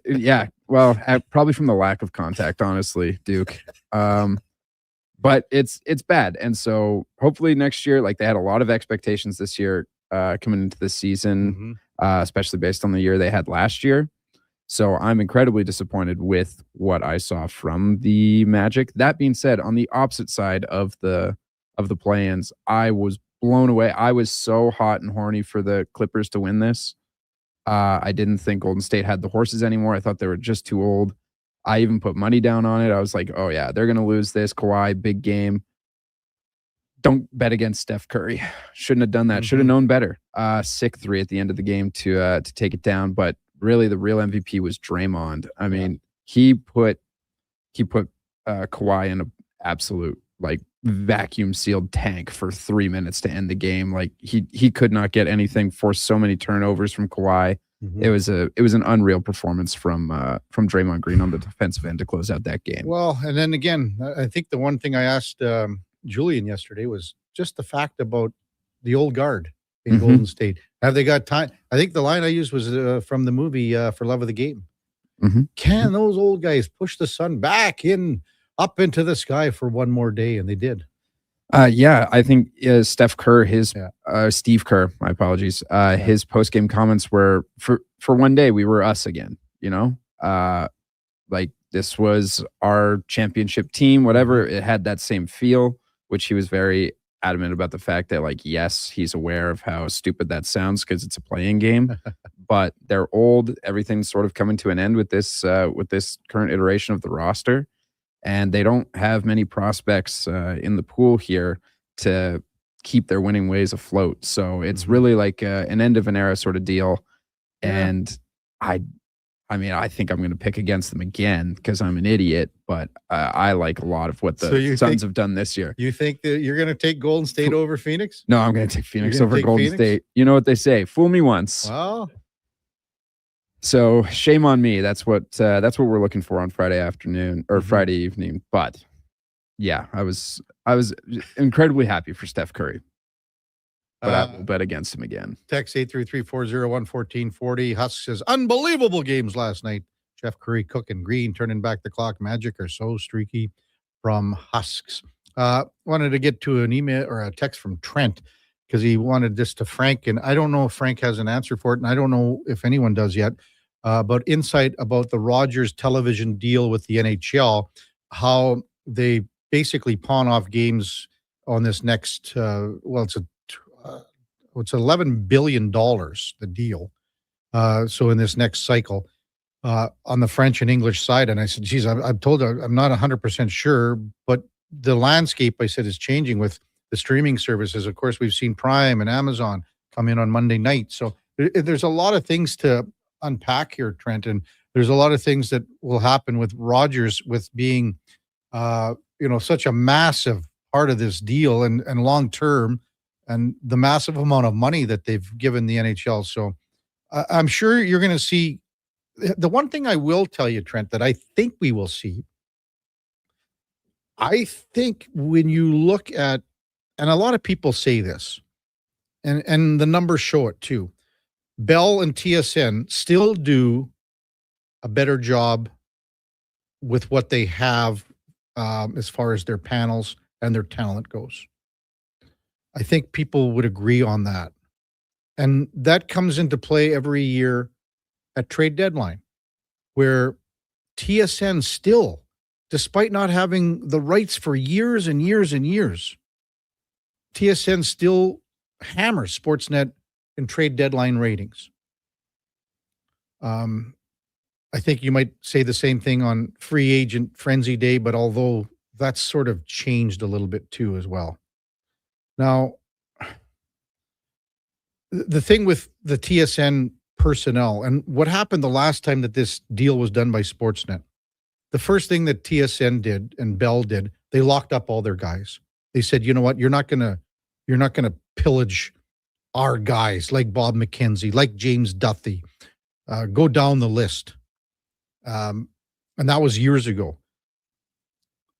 Speaker 8: yeah. Well, probably from the lack of contact, honestly, Duke. But it's bad, and so hopefully next year, like they had a lot of expectations this year coming into the season, especially based on the year they had last year. So I'm incredibly disappointed with what I saw from the Magic. That being said, on the opposite side of the play-ins, I was blown away. I was so hot and horny for the Clippers to win this. I didn't think Golden State had the horses anymore. I thought they were just too old. I even put money down on it. I was like, oh yeah, they're going to lose this. Kawhi, big game. Don't bet against Steph Curry. Shouldn't have done that. Should have known better. Sick 3 at the end of the game to take it down. But really, the real MVP was Draymond. I mean, he put Kawhi in an absolute like vacuum sealed tank for 3 minutes to end the game. Like he could not get anything, forced so many turnovers from Kawhi. It was an unreal performance from Draymond Green on the defensive end to close out that game.
Speaker 4: Well, and then again, I think the one thing I asked Julian yesterday was just the fact about the old guard in Golden State. Have they got time? I think the line I used was from the movie For Love of the Game. Can those old guys push the sun back up into the sky for one more day? And they did.
Speaker 8: Yeah, I think Steve Kerr, my apologies. His post-game comments were for one day, we were us again, like this was our championship team, whatever. It had that same feel, which he was very adamant about the fact that, like, yes, he's aware of how stupid that sounds because it's a playing game, but they're old. Everything's sort of coming to an end with this current iteration of the roster. And they don't have many prospects in the pool here to keep their winning ways afloat. So it's really like an end of an era sort of deal. And I think I'm going to pick against them again because I'm an idiot. But I like a lot of what the Suns have done this year.
Speaker 4: You think that you're going to take Golden State over Phoenix?
Speaker 8: No, I'm going to take Phoenix over Golden State. You know what they say? Fool me once.
Speaker 4: Well.
Speaker 8: So shame on me. That's what we're looking for on Friday afternoon or Friday evening. But yeah, I was incredibly happy for Steph Curry. But I will bet against him again.
Speaker 4: Text 833-401-1440. Husk says, unbelievable games last night. Jeff Curry, Cook, and Green turning back the clock. Magic are so streaky from Husks. Wanted to get to an email or a text from Trent because he wanted this to Frank, and I don't know if Frank has an answer for it, and I don't know if anyone does yet, but insight about the Rogers television deal with the NHL, how they basically pawn off games on this next, it's $11 billion, the deal. So in this next cycle, on the French and English side, and I said, geez, I'm told I'm not 100% sure, but the landscape, I said, is changing with the streaming services. Of course, we've seen Prime and Amazon come in on Monday night. So there's a lot of things to unpack here, Trent, and there's a lot of things that will happen with Rogers with being, such a massive part of this deal and long-term and the massive amount of money that they've given the NHL. So I'm sure you're going to see. The one thing I will tell you, Trent, that I think we will see, I think when you look at, and a lot of people say this, and the numbers show it too, Bell and TSN still do a better job with what they have as far as their panels and their talent goes. I think people would agree on that. And that comes into play every year at trade deadline, where TSN still despite not having the rights for years and years and years, TSN still hammers Sportsnet in trade deadline ratings. I think you might say the same thing on free agent frenzy day, but although that's sort of changed a little bit too as well. Now, the thing with the TSN personnel and what happened the last time that this deal was done by Sportsnet, the first thing that TSN did and Bell did, they locked up all their guys. They said, you know what, you're not gonna pillage our guys like Bob McKenzie, like James Duthie. Go down the list. And that was years ago.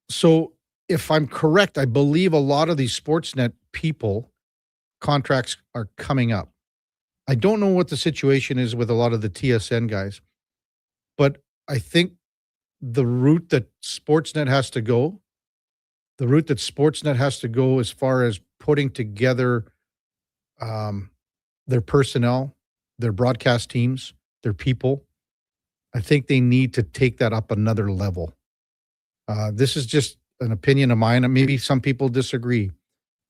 Speaker 4: So if I'm correct, I believe a lot of these Sportsnet people contracts are coming up. I don't know what the situation is with a lot of the TSN guys, but I think the route that Sportsnet has to go as far as putting together their personnel, their broadcast teams, their people, I think they need to take that up another level. This is just an opinion of mine, and maybe some people disagree,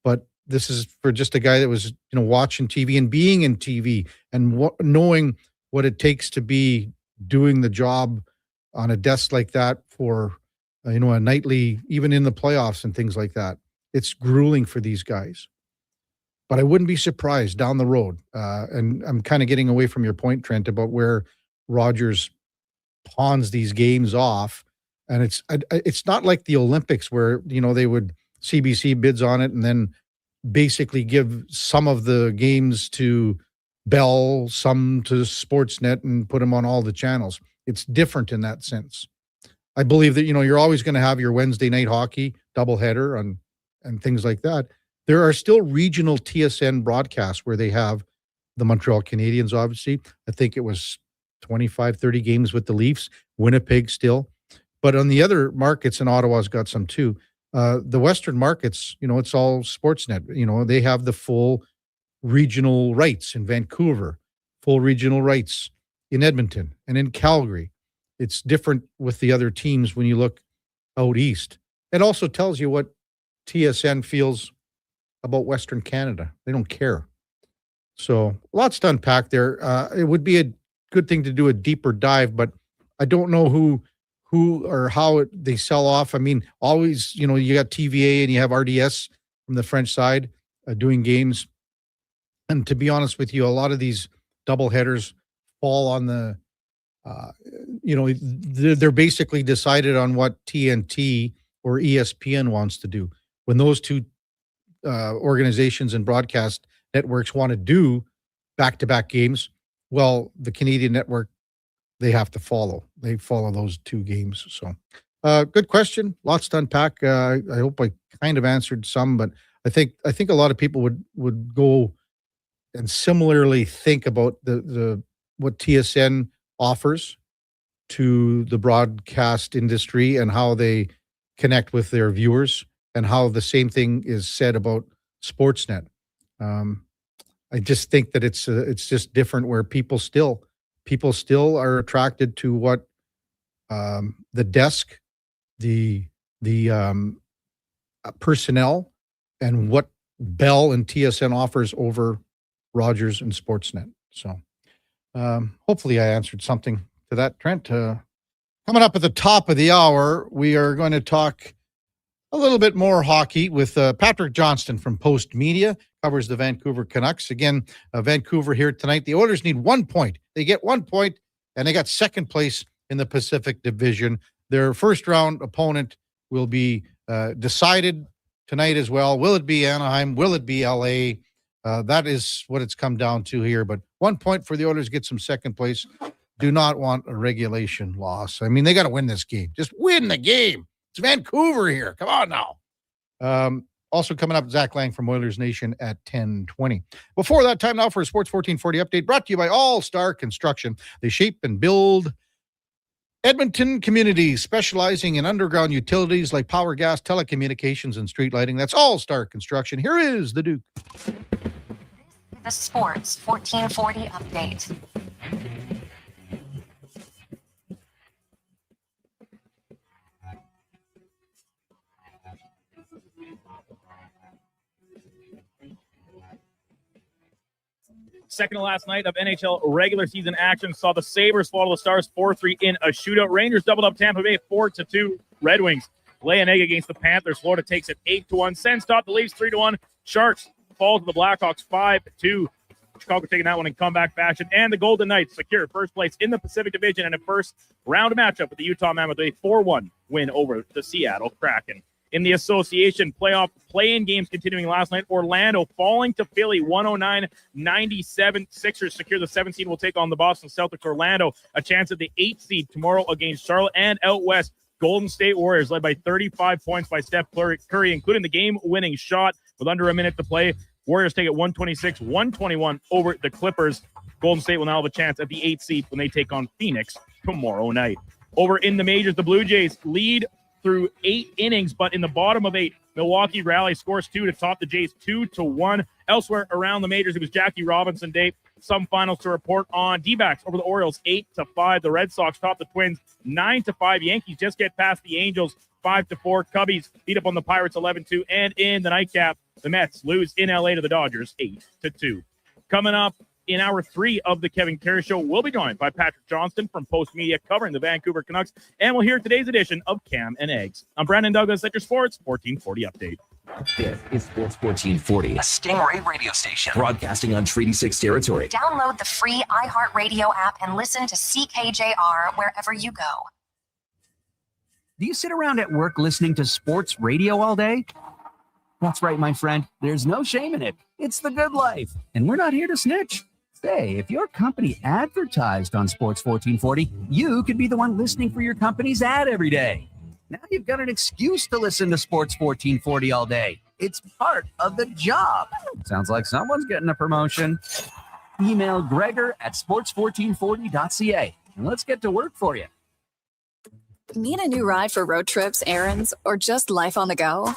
Speaker 4: but this is for just a guy that was, watching TV and being in TV and knowing what it takes to be doing the job on a desk like that for, a nightly, even in the playoffs and things like that. It's grueling for these guys. But I wouldn't be surprised down the road. And I'm kind of getting away from your point, Trent, about where Rogers pawns these games off. And it's not like the Olympics where, they would CBC bids on it and then basically give some of the games to Bell, some to Sportsnet, and put them on all the channels. It's different in that sense. I believe that, you're always going to have your Wednesday night hockey doubleheader and things like that. There are still regional TSN broadcasts where they have the Montreal Canadiens, obviously. I think it was 25, 30 games with the Leafs, Winnipeg still. But on the other markets, and Ottawa's got some too, the Western markets, it's all Sportsnet. They have the full regional rights in Vancouver, full regional rights in Edmonton and in Calgary. It's different with the other teams when you look out east. It also tells you what TSN feels about Western Canada. They don't care. So lots to unpack there. It would be a good thing to do a deeper dive, but I don't know who or how they sell off. I mean, always, you got TVA and you have RDS from the French side doing games. And to be honest with you, a lot of these double headers fall on the, they're basically decided on what TNT or ESPN wants to do. When those two organizations and broadcast networks want to do back-to-back games, well, the Canadian network, they have to follow. They follow those two games. So good question. Lots to unpack. I hope I kind of answered some, but I think a lot of people would go and similarly think about the what TSN offers to the broadcast industry and how they connect with their viewers, and how the same thing is said about Sportsnet. I just think that it's just different, where people still are attracted to what the desk, the personnel, and what Bell and TSN offers over Rogers and Sportsnet. So hopefully I answered something to that, Trent. Coming up at the top of the hour, we are going to talk a little bit more hockey with Patrick Johnston from Post Media, covers the Vancouver Canucks. Again, Vancouver here tonight. The Oilers need 1 point. They get 1 point, and they got second place in the Pacific Division. Their first round opponent will be decided tonight as well. Will it be Anaheim? Will it be LA? That is what it's come down to here. But 1 point for the Oilers, get some second place. Do not want a regulation loss. I mean, they got to win this game. Just win the game. It's Vancouver here. Come on now. Also coming up, Zach Lang from Oilers Nation at 10:20. Before that, time now for a Sports 1440 update brought to you by All Star Construction. They shape and build Edmonton communities, specializing in underground utilities like power, gas, telecommunications, and street lighting. That's All Star Construction. Here is the Duke.
Speaker 12: The Sports 1440 update.
Speaker 14: second to last night of NHL regular season action saw the Sabres fall to the Stars 4-3 in a shootout. Rangers doubled up Tampa Bay 4-2. Red Wings lay an egg against the Panthers. Florida takes it 8-1. Sens top the Leafs 3-1. Sharks fall to the Blackhawks 5-2. Chicago taking that one in comeback fashion. And the Golden Knights secure first place in the Pacific Division and a first round matchup with the Utah Mammoth with a 4-1 win over the Seattle Kraken. In the association playoff play-in games continuing last night, Orlando falling to Philly 109-97. Sixers secure the 7th seed. Will take on the Boston Celtics. Orlando a chance at the 8th seed tomorrow against Charlotte. And out west, Golden State Warriors led by 35 points by Steph Curry, including the game-winning shot with under a minute to play. Warriors take it 126-121 over the Clippers. Golden State will now have a chance at the 8th seed when they take on Phoenix tomorrow night. Over in the majors, the Blue Jays lead through 8 innings, but in the bottom of 8, Milwaukee rally scores 2 to top the Jays 2-1. Elsewhere around the majors, it was Jackie Robinson Day. Some finals to report on. D-backs over the Orioles 8-5. The Red Sox top the Twins 9-5. Yankees just get past the Angels 5-4. Cubbies beat up on the Pirates 11-2. And in the nightcap, the Mets lose in LA to the Dodgers 8-2. Coming up in hour 3 of the Kevin Karius Show, we'll be joined by Patrick Johnston from Post Media covering the Vancouver Canucks, and we'll hear today's edition of Cam and Eggs. I'm Brandon Douglas at your Sports 1440 update.
Speaker 1: This is Sports 1440, a Stingray radio station broadcasting on Treaty 6 territory.
Speaker 12: Download the free iHeartRadio app and listen to CKJR wherever you go.
Speaker 21: Do you sit around at work listening to sports radio all day? That's right, my friend. There's no shame in it. It's the good life. And we're not here to snitch. Say, if your company advertised on Sports 1440, you could be the one listening for your company's ad every day. Now you've got an excuse to listen to Sports 1440 all day. It's part of the job. Sounds like someone's getting a promotion. Email Gregor at sports1440.ca and let's get to work for you.
Speaker 15: Need a new ride for road trips, errands, or just life on the go?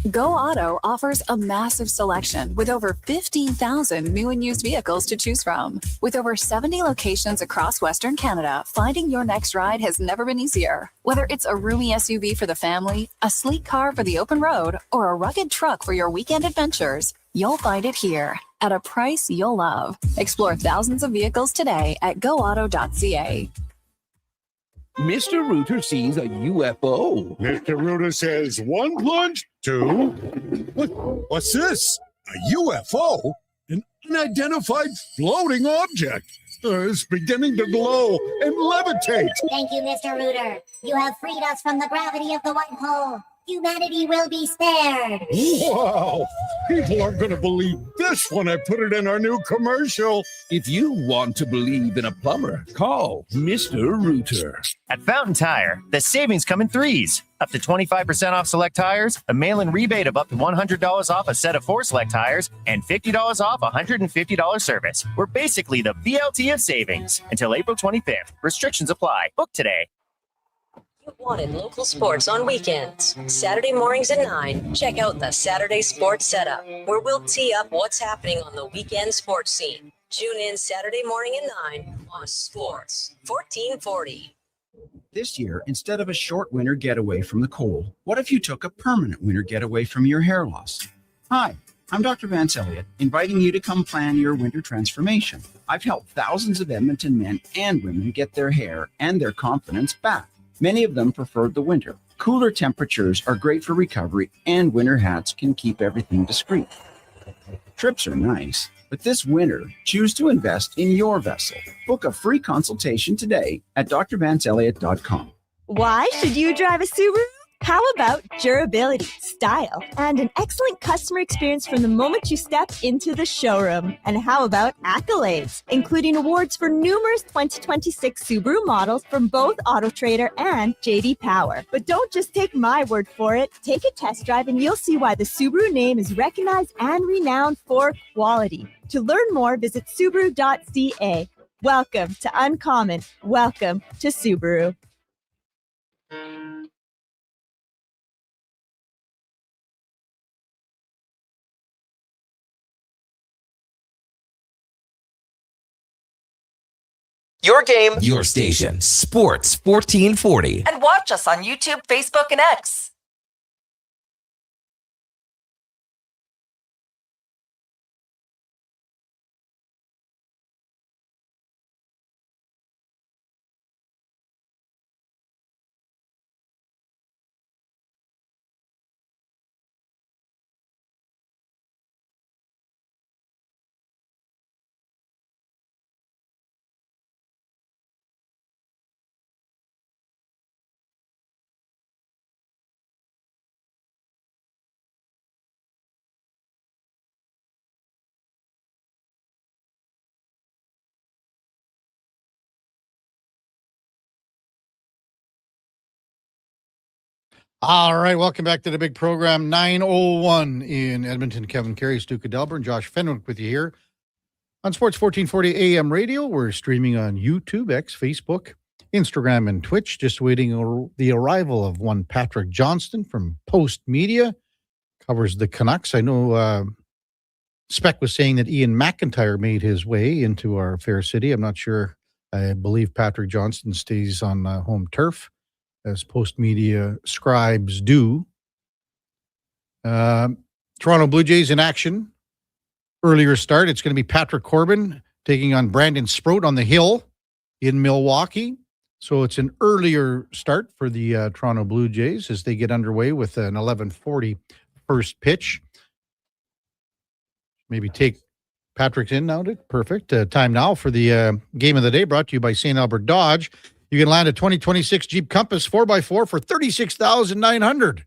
Speaker 15: Go Auto offers a massive selection with over 15,000 new and used vehicles to choose from. With over 70 locations across Western Canada, finding your next ride has never been easier. Whether it's a roomy SUV for the family, a sleek car for the open road, or a rugged truck for your weekend adventures, you'll find it here at a price you'll love. Explore thousands of vehicles today at goauto.ca.
Speaker 1: Mr. Rooter sees a UFO.
Speaker 18: Mr. Rooter says 1 plunge, 2. What's this? A UFO? An unidentified floating object. It's beginning to glow and levitate.
Speaker 16: Thank you, Mr. Rooter. You have freed us from the gravity of the white hole. Humanity will be spared.
Speaker 18: Wow! People aren't going to believe this when I put it in our new commercial.
Speaker 1: If you want to believe in a plumber, call Mr. Rooter.
Speaker 17: At Fountain Tire, the savings come in threes. Up to 25% off select tires, a mail-in rebate of up to $100 off a set of 4 select tires, and $50 off a $150 service. We're basically the BLT of savings. Until April 25th. Restrictions apply. Book today.
Speaker 22: You wanted local sports on weekends. Saturday mornings at 9, check out the Saturday Sports Setup, where we'll tee up what's happening on the weekend sports scene. Tune in Saturday morning at 9 on Sports 1440.
Speaker 19: This year, instead of a short winter getaway from the cold, what if you took a permanent winter getaway from your hair loss? Hi, I'm Dr. Vance Elliott, inviting you to come plan your winter transformation. I've helped thousands of Edmonton men and women get their hair and their confidence back. Many of them preferred the winter. Cooler temperatures are great for recovery, and winter hats can keep everything discreet. Trips are nice, but this winter, choose to invest in your vessel. Book a free consultation today at drvanceelliott.com.
Speaker 26: Why should you drive a Subaru? How about durability, style, and an excellent customer experience from the moment you step into the showroom? And how about accolades, including awards for numerous 2026 Subaru models from both AutoTrader and JD Power? But don't just take my word for it. Take a test drive and you'll see why the Subaru name is recognized and renowned for quality. To learn more, visit Subaru.ca. Welcome to Uncommon. Welcome to Subaru.
Speaker 11: Your game,
Speaker 1: your station, Sports 1440.
Speaker 11: and watch us on YouTube, Facebook, and X.
Speaker 4: All right, welcome back to the big program. 9:01 in Edmonton. Kevin Karius, Duke of Delburne, Josh Fenwick with you here on Sports 1440 AM radio. We're streaming on YouTube, X, Facebook, Instagram, and Twitch. Just waiting the arrival of one Patrick Johnston from Post Media. Covers the Canucks. I know Spec was saying that Ian McIntyre made his way into our fair city. I'm not sure. I believe Patrick Johnston stays on home turf, as Post Media scribes do. Toronto Blue Jays in action. Earlier start. It's going to be Patrick Corbin taking on Brandon Sproat on the hill in Milwaukee. So it's an earlier start for the Toronto Blue Jays as they get underway with an 11:40 first pitch. Maybe take Patrick's in now. Perfect. Time now for the game of the day, brought to you by St. Albert Dodge. You can land a 2026 Jeep Compass 4x4 for $36,900.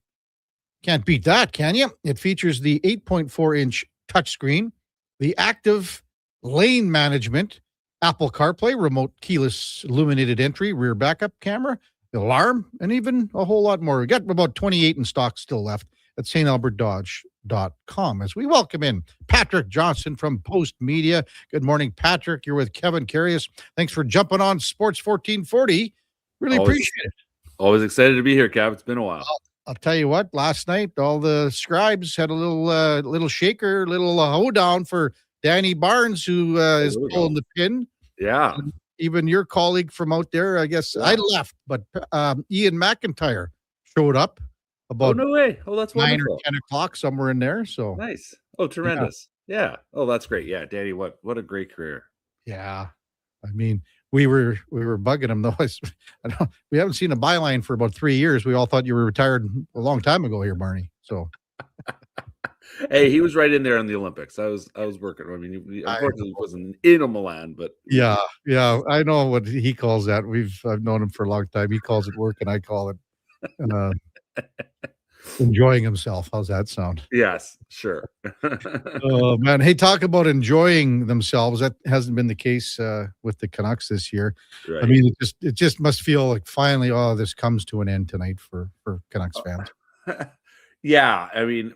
Speaker 4: Can't beat that, can you? It features the 8.4-inch touchscreen, the active lane management, Apple CarPlay, remote keyless illuminated entry, rear backup camera, alarm, and even a whole lot more. We got about 28 in stock still left at stalbertdodge.com as we welcome in Patrick Johnston from Post Media. Good morning, Patrick. You're with Kevin Karius. Thanks for jumping on Sports 1440. Really appreciate it.
Speaker 3: Always excited to be here, Kev. It's been a while.
Speaker 4: I'll tell you what, last night, all the scribes had a little shaker, little hoedown for Danny Barnes, who is pulling the pin.
Speaker 3: Yeah.
Speaker 4: And even your colleague from out there, I guess I left, but Ian McIntyre showed up about
Speaker 3: no way. Oh, that's
Speaker 4: 9
Speaker 3: wonderful.
Speaker 4: or 10 o'clock, somewhere in there. So
Speaker 3: Nice. Oh, tremendous. Yeah. Oh, that's great. Yeah, Danny, what a great career.
Speaker 4: Yeah. I mean, we were bugging him though. We haven't seen a byline for about 3 years. We all thought you were retired a long time ago here, Barney. So
Speaker 3: Hey, he was right in there in the Olympics. I was working. I mean, he unfortunately wasn't in Milan, but
Speaker 4: yeah, I know what he calls that. I've known him for a long time. He calls it work, and I call it enjoying himself. How's that sound?
Speaker 3: Yes, sure.
Speaker 4: Oh man, hey, talk about enjoying themselves. That hasn't been the case with the Canucks this year.
Speaker 3: Right.
Speaker 4: I mean, it just must feel like finally, this comes to an end tonight for Canucks fans.
Speaker 3: Yeah, I mean,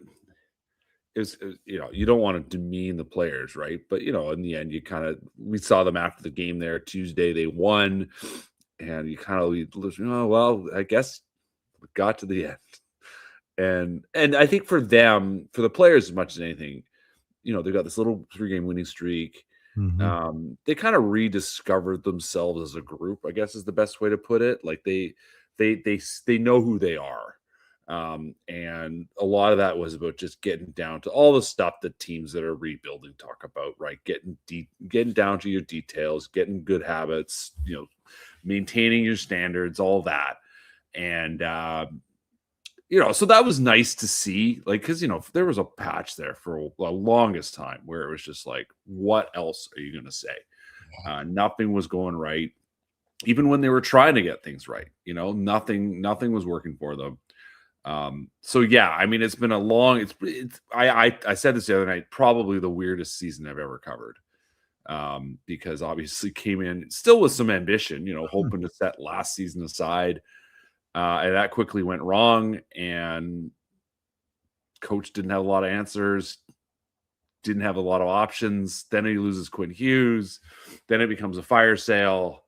Speaker 3: it's you don't want to demean the players, right? But in the end, we saw them after the game there Tuesday. They won, and you kind of well, I guess we got to the end. And I think for them, for the players as much as anything, they've got this little 3-game winning streak.
Speaker 4: Mm-hmm.
Speaker 3: They kind of rediscovered themselves as a group, I guess is the best way to put it. Like they know who they are. And a lot of that was about just getting down to all the stuff that teams that are rebuilding talk about, right? Getting down to your details, getting good habits, maintaining your standards, all that. And, so that was nice to see, like, because, there was a patch there for the longest time where it was just like, what else are you going to say? Nothing was going right. Even when they were trying to get things right, nothing was working for them. So yeah, I mean, it's been a long, I said this the other night, probably the weirdest season I've ever covered. Because obviously came in still with some ambition, hoping to set last season aside. And that quickly went wrong, and coach didn't have a lot of answers, didn't have a lot of options. Then he loses Quinn Hughes. Then it becomes a fire sale.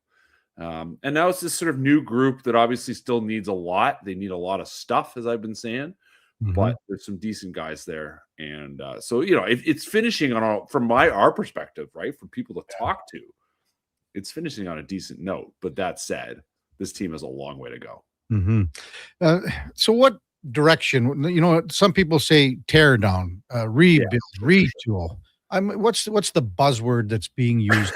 Speaker 3: And now it's this sort of new group that obviously still needs a lot. They need a lot of stuff, as I've been saying, but there's some decent guys there. And so, it's finishing on from our perspective, right? For people to talk to, it's finishing on a decent note. But that said, this team has a long way to go.
Speaker 4: Mm-hmm. So what direction, some people say tear down, rebuild, retool. What's the buzzword that's being used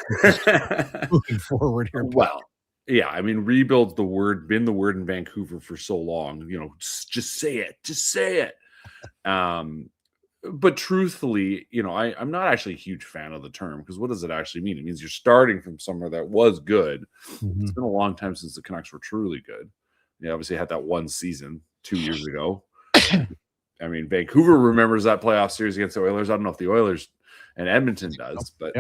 Speaker 4: moving forward here?
Speaker 3: Well, yeah, I mean, rebuild's been the word in Vancouver for so long, just say it. But truthfully, I'm not actually a huge fan of the term, because what does it actually mean? It means you're starting from somewhere that was good.
Speaker 4: Mm-hmm.
Speaker 3: It's been a long time since the Canucks were truly good. They obviously had that one season 2 years ago. I mean, Vancouver remembers that playoff series against the Oilers. I don't know if the Oilers and Edmonton does, but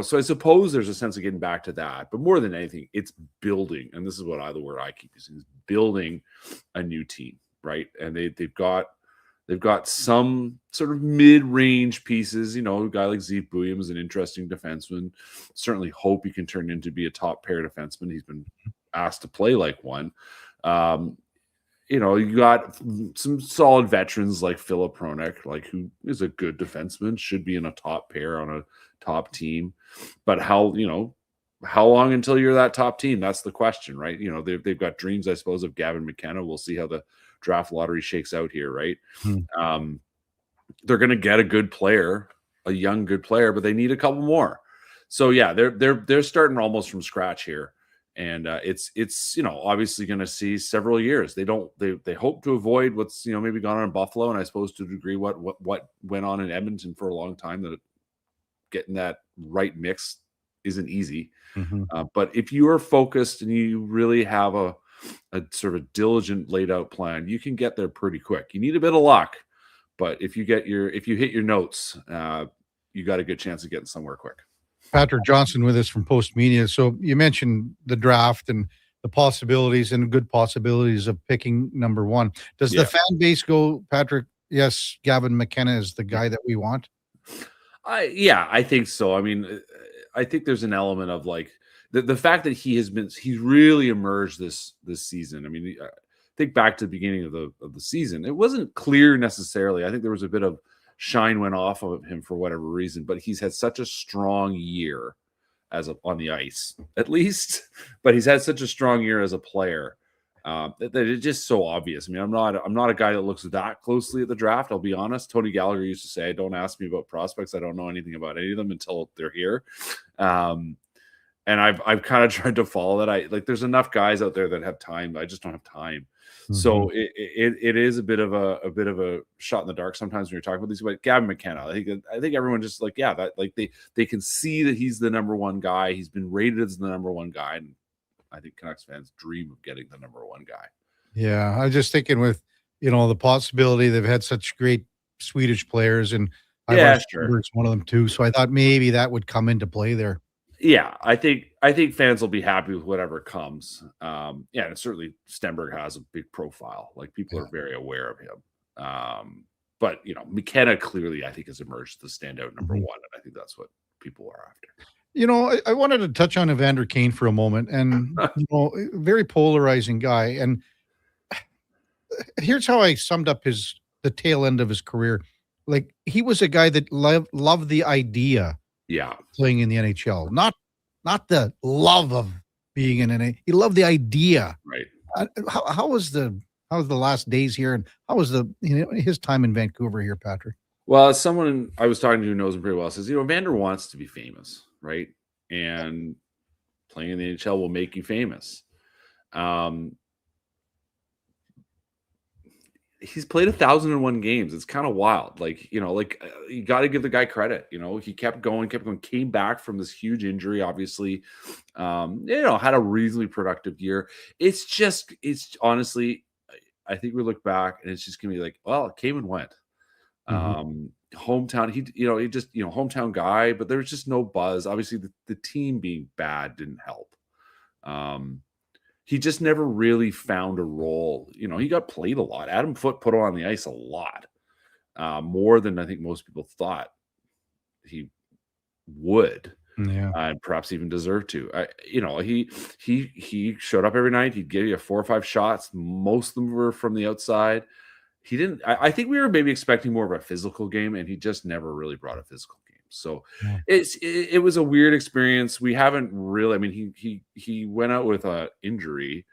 Speaker 3: so I suppose there's a sense of getting back to that. But more than anything, it's building, and this is the word I keep using, is building a new team, right? And they've got some sort of mid-range pieces. You know, a guy like Zeke Bouillon is an interesting defenseman. Certainly hope he can turn into be a top pair defenseman. He's been asked to play like one. You know, you got some solid veterans like Philip Pronger, like who is a good defenseman, should be in a top pair on a top team. But how long until you're that top team? That's the question, right? You know, they've got dreams, I suppose, of Gavin McKenna. We'll see how the draft lottery shakes out here, right? They're going to get a good player, a young good player, but they need a couple more. So yeah, they're starting almost from scratch here. And it's you know, obviously going to see several years. They hope to avoid what's, you know, maybe gone on in Buffalo, and I suppose to a degree what went on in Edmonton for a long time, that getting that right mix isn't easy. But if you are focused and you really have a sort of diligent laid out plan, you can get there pretty quick. You need a bit of luck, but if you hit your notes, you got a good chance of getting somewhere quick.
Speaker 4: Patrick Johnston with us from Post Media. So you mentioned the draft and the possibilities and good possibilities of picking number one. Does the fan base go, Patrick, yes, Gavin McKenna is the guy that we want?
Speaker 3: I think so. I mean, I think there's an element of like the fact that he's really emerged this season. I mean, think back to the beginning of the season. It wasn't clear necessarily. I think there was a bit of shine went off of him for whatever reason, but he's had such a strong year on the ice, at least. But he's had such a strong year as a player that it's just so obvious. I mean, I'm not a guy that looks that closely at the draft. I'll be honest. Tony Gallagher used to say, "Don't ask me about prospects. I don't know anything about any of them until they're here." And I've kind of tried to follow that. There's enough guys out there that have time. I just don't have time. So it is a bit of a shot in the dark sometimes when you're talking about these. But Gavin McKenna, I think everyone just they can see that he's the number one guy. He's been rated as the number one guy, and I think Canucks fans dream of getting the number one guy.
Speaker 4: Yeah, I was just thinking with the possibility they've had such great Swedish players, and Sure, one of them too. So I thought maybe that would come into play there.
Speaker 3: Yeah, I think fans will be happy with whatever comes. And certainly Stenberg has a big profile. Like, people are very aware of him. But McKenna clearly, I think, has emerged as the standout number one, and I think that's what people are after.
Speaker 4: I wanted to touch on Evander Kane for a moment, and very polarizing guy. And here's how I summed up the tail end of his career. Like, he was a guy that loved the idea.
Speaker 3: Yeah,
Speaker 4: playing in the NHL, not the love of being in NHL. He loved the idea.
Speaker 3: Right.
Speaker 4: How was the last days here, and how was his time in Vancouver here, Patrick?
Speaker 3: Well, as someone I was talking to who knows him pretty well says, Evander wants to be famous, right? And playing in the NHL will make you famous. He's played 1,001 games. It's kind of wild. You got to give the guy credit. He kept going, came back from this huge injury, obviously, had a reasonably productive year. It's honestly, I think we look back and it's just going to be like, well, it came and went. Hometown, he hometown guy, but there was just no buzz. Obviously the team being bad didn't help. He just never really found a role. He got played a lot. Adam Foote put him on the ice a lot, more than I think most people thought he would, and perhaps even deserve to. He showed up every night. He'd give you 4 or 5 shots. Most of them were from the outside. He didn't. I think we were maybe expecting more of a physical game, and he just never really brought a physical game. So it was a weird experience. We haven't really. I mean, he went out with an injury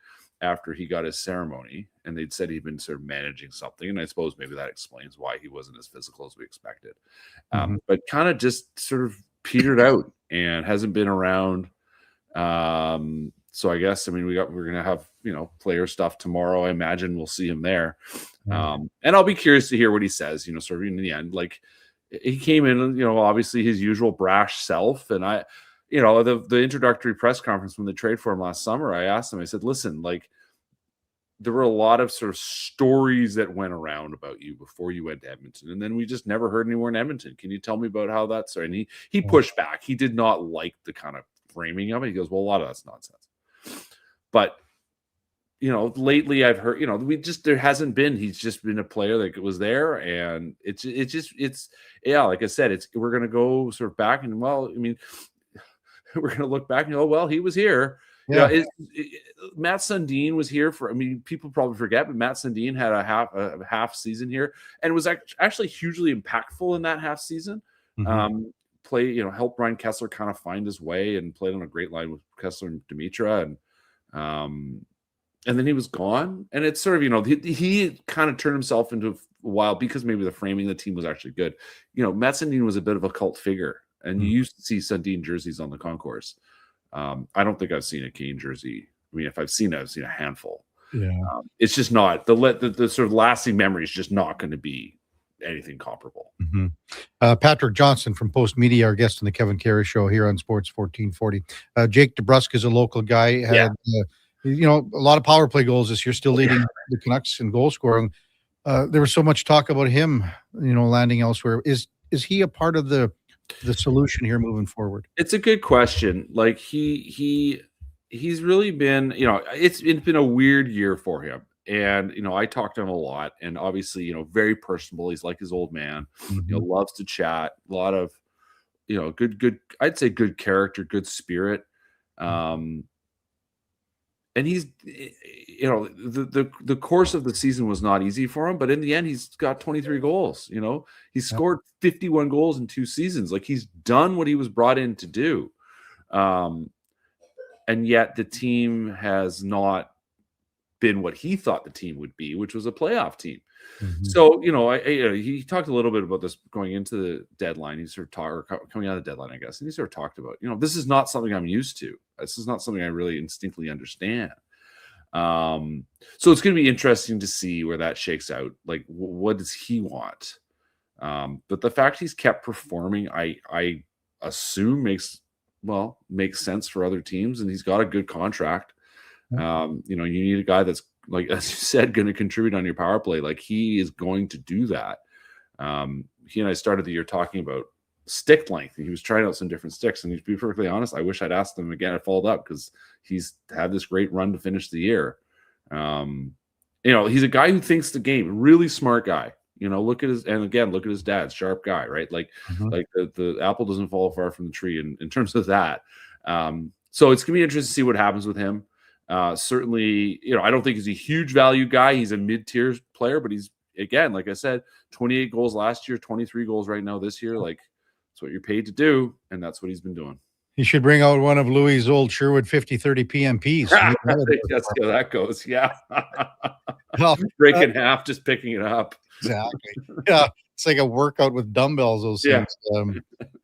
Speaker 3: after he got his ceremony, and they'd said he'd been sort of managing something, and I suppose maybe that explains why he wasn't as physical as we expected. But kind of just sort of petered out and hasn't been around. So I guess we're gonna have player stuff tomorrow. I imagine we'll see him there, and I'll be curious to hear what he says. Sort of in the end, like. He came in, obviously his usual brash self. And the introductory press conference when they trade for him last summer, I asked him, I said, listen, there were a lot of sort of stories that went around about you before you went to Edmonton. And then we just never heard any more in Edmonton. Can you tell me about how that's, and he pushed back. He did not like the kind of framing of it. He goes, well, a lot of that's nonsense. But lately I've heard, there hasn't been, he's just been a player that was there. And it's like I said, we're going to go sort of back and, well, I mean, we're going to look back and go, well, he was here.
Speaker 4: Yeah.
Speaker 3: Matt Sundin was here people probably forget, but Matt Sundin had a half season here and was actually hugely impactful in that half season.
Speaker 4: Mm-hmm.
Speaker 3: Helped Brian Kessler kind of find his way and played on a great line with Kessler and Dimitra. And then he was gone. And it's sort of, he kind of turned himself into a while because maybe the framing of the team was actually good. Matt Sundin was a bit of a cult figure, and you used to see Sundin jerseys on the concourse. I don't think I've seen a Kane jersey. I mean, if I've seen it, I've seen a handful.
Speaker 4: Yeah.
Speaker 3: It's just not the sort of lasting memory is just not going to be anything comparable.
Speaker 4: Mm-hmm. Patrick Johnston from Post Media, our guest on the Kevin Karius Show here on Sports 1440. Jake DeBrusk is a local guy. Had a lot of power play goals this year, still leading the Canucks in goal scoring. There was so much talk about him, landing elsewhere. Is he a part of the solution here moving forward?
Speaker 3: It's a good question. Like he's really been, it's been a weird year for him. And, I talked to him a lot, and obviously, very personable. He's like his old man, loves to chat, a lot of, good, I'd say good character, good spirit. And he's, the course of the season was not easy for him, but in the end, he's got 23 goals. He scored 51 goals in 2 seasons. Like, he's done what he was brought in to do. And yet the team has not been what he thought the team would be, which was a playoff team. Mm-hmm. So, he talked a little bit about this going into the deadline. He sort of talked, or coming out of the deadline, I guess. And he sort of talked about, this is not something I'm used to. This is not something I really instinctively understand. So it's going to be interesting to see where that shakes out. Like, what does he want? But the fact he's kept performing, I assume makes sense for other teams, and he's got a good contract. You need a guy that's, like, as you said, going to contribute on your power play. Like, he is going to do that. He and I started the year talking about stick length. He was trying out some different sticks, and to be perfectly honest, I wish I'd asked him again. I followed up because he's had this great run to finish the year. He's a guy who thinks the game, really smart guy. Look at his dad, sharp guy, right? Like, like the apple doesn't fall far from the tree in terms of that. So it's gonna be interesting to see what happens with him. Certainly, I don't think he's a huge value guy. He's a mid-tier player, but he's, again, like I said, 28 goals last year, 23 goals right now this year. Like, that's what you're paid to do, and that's what he's been doing.
Speaker 4: He should bring out one of Louis' old Sherwood 50-30 PMPs.
Speaker 3: That's how that goes. Yeah. Break in half, just picking it up.
Speaker 4: Exactly. Yeah. It's like a workout with dumbbells, those things.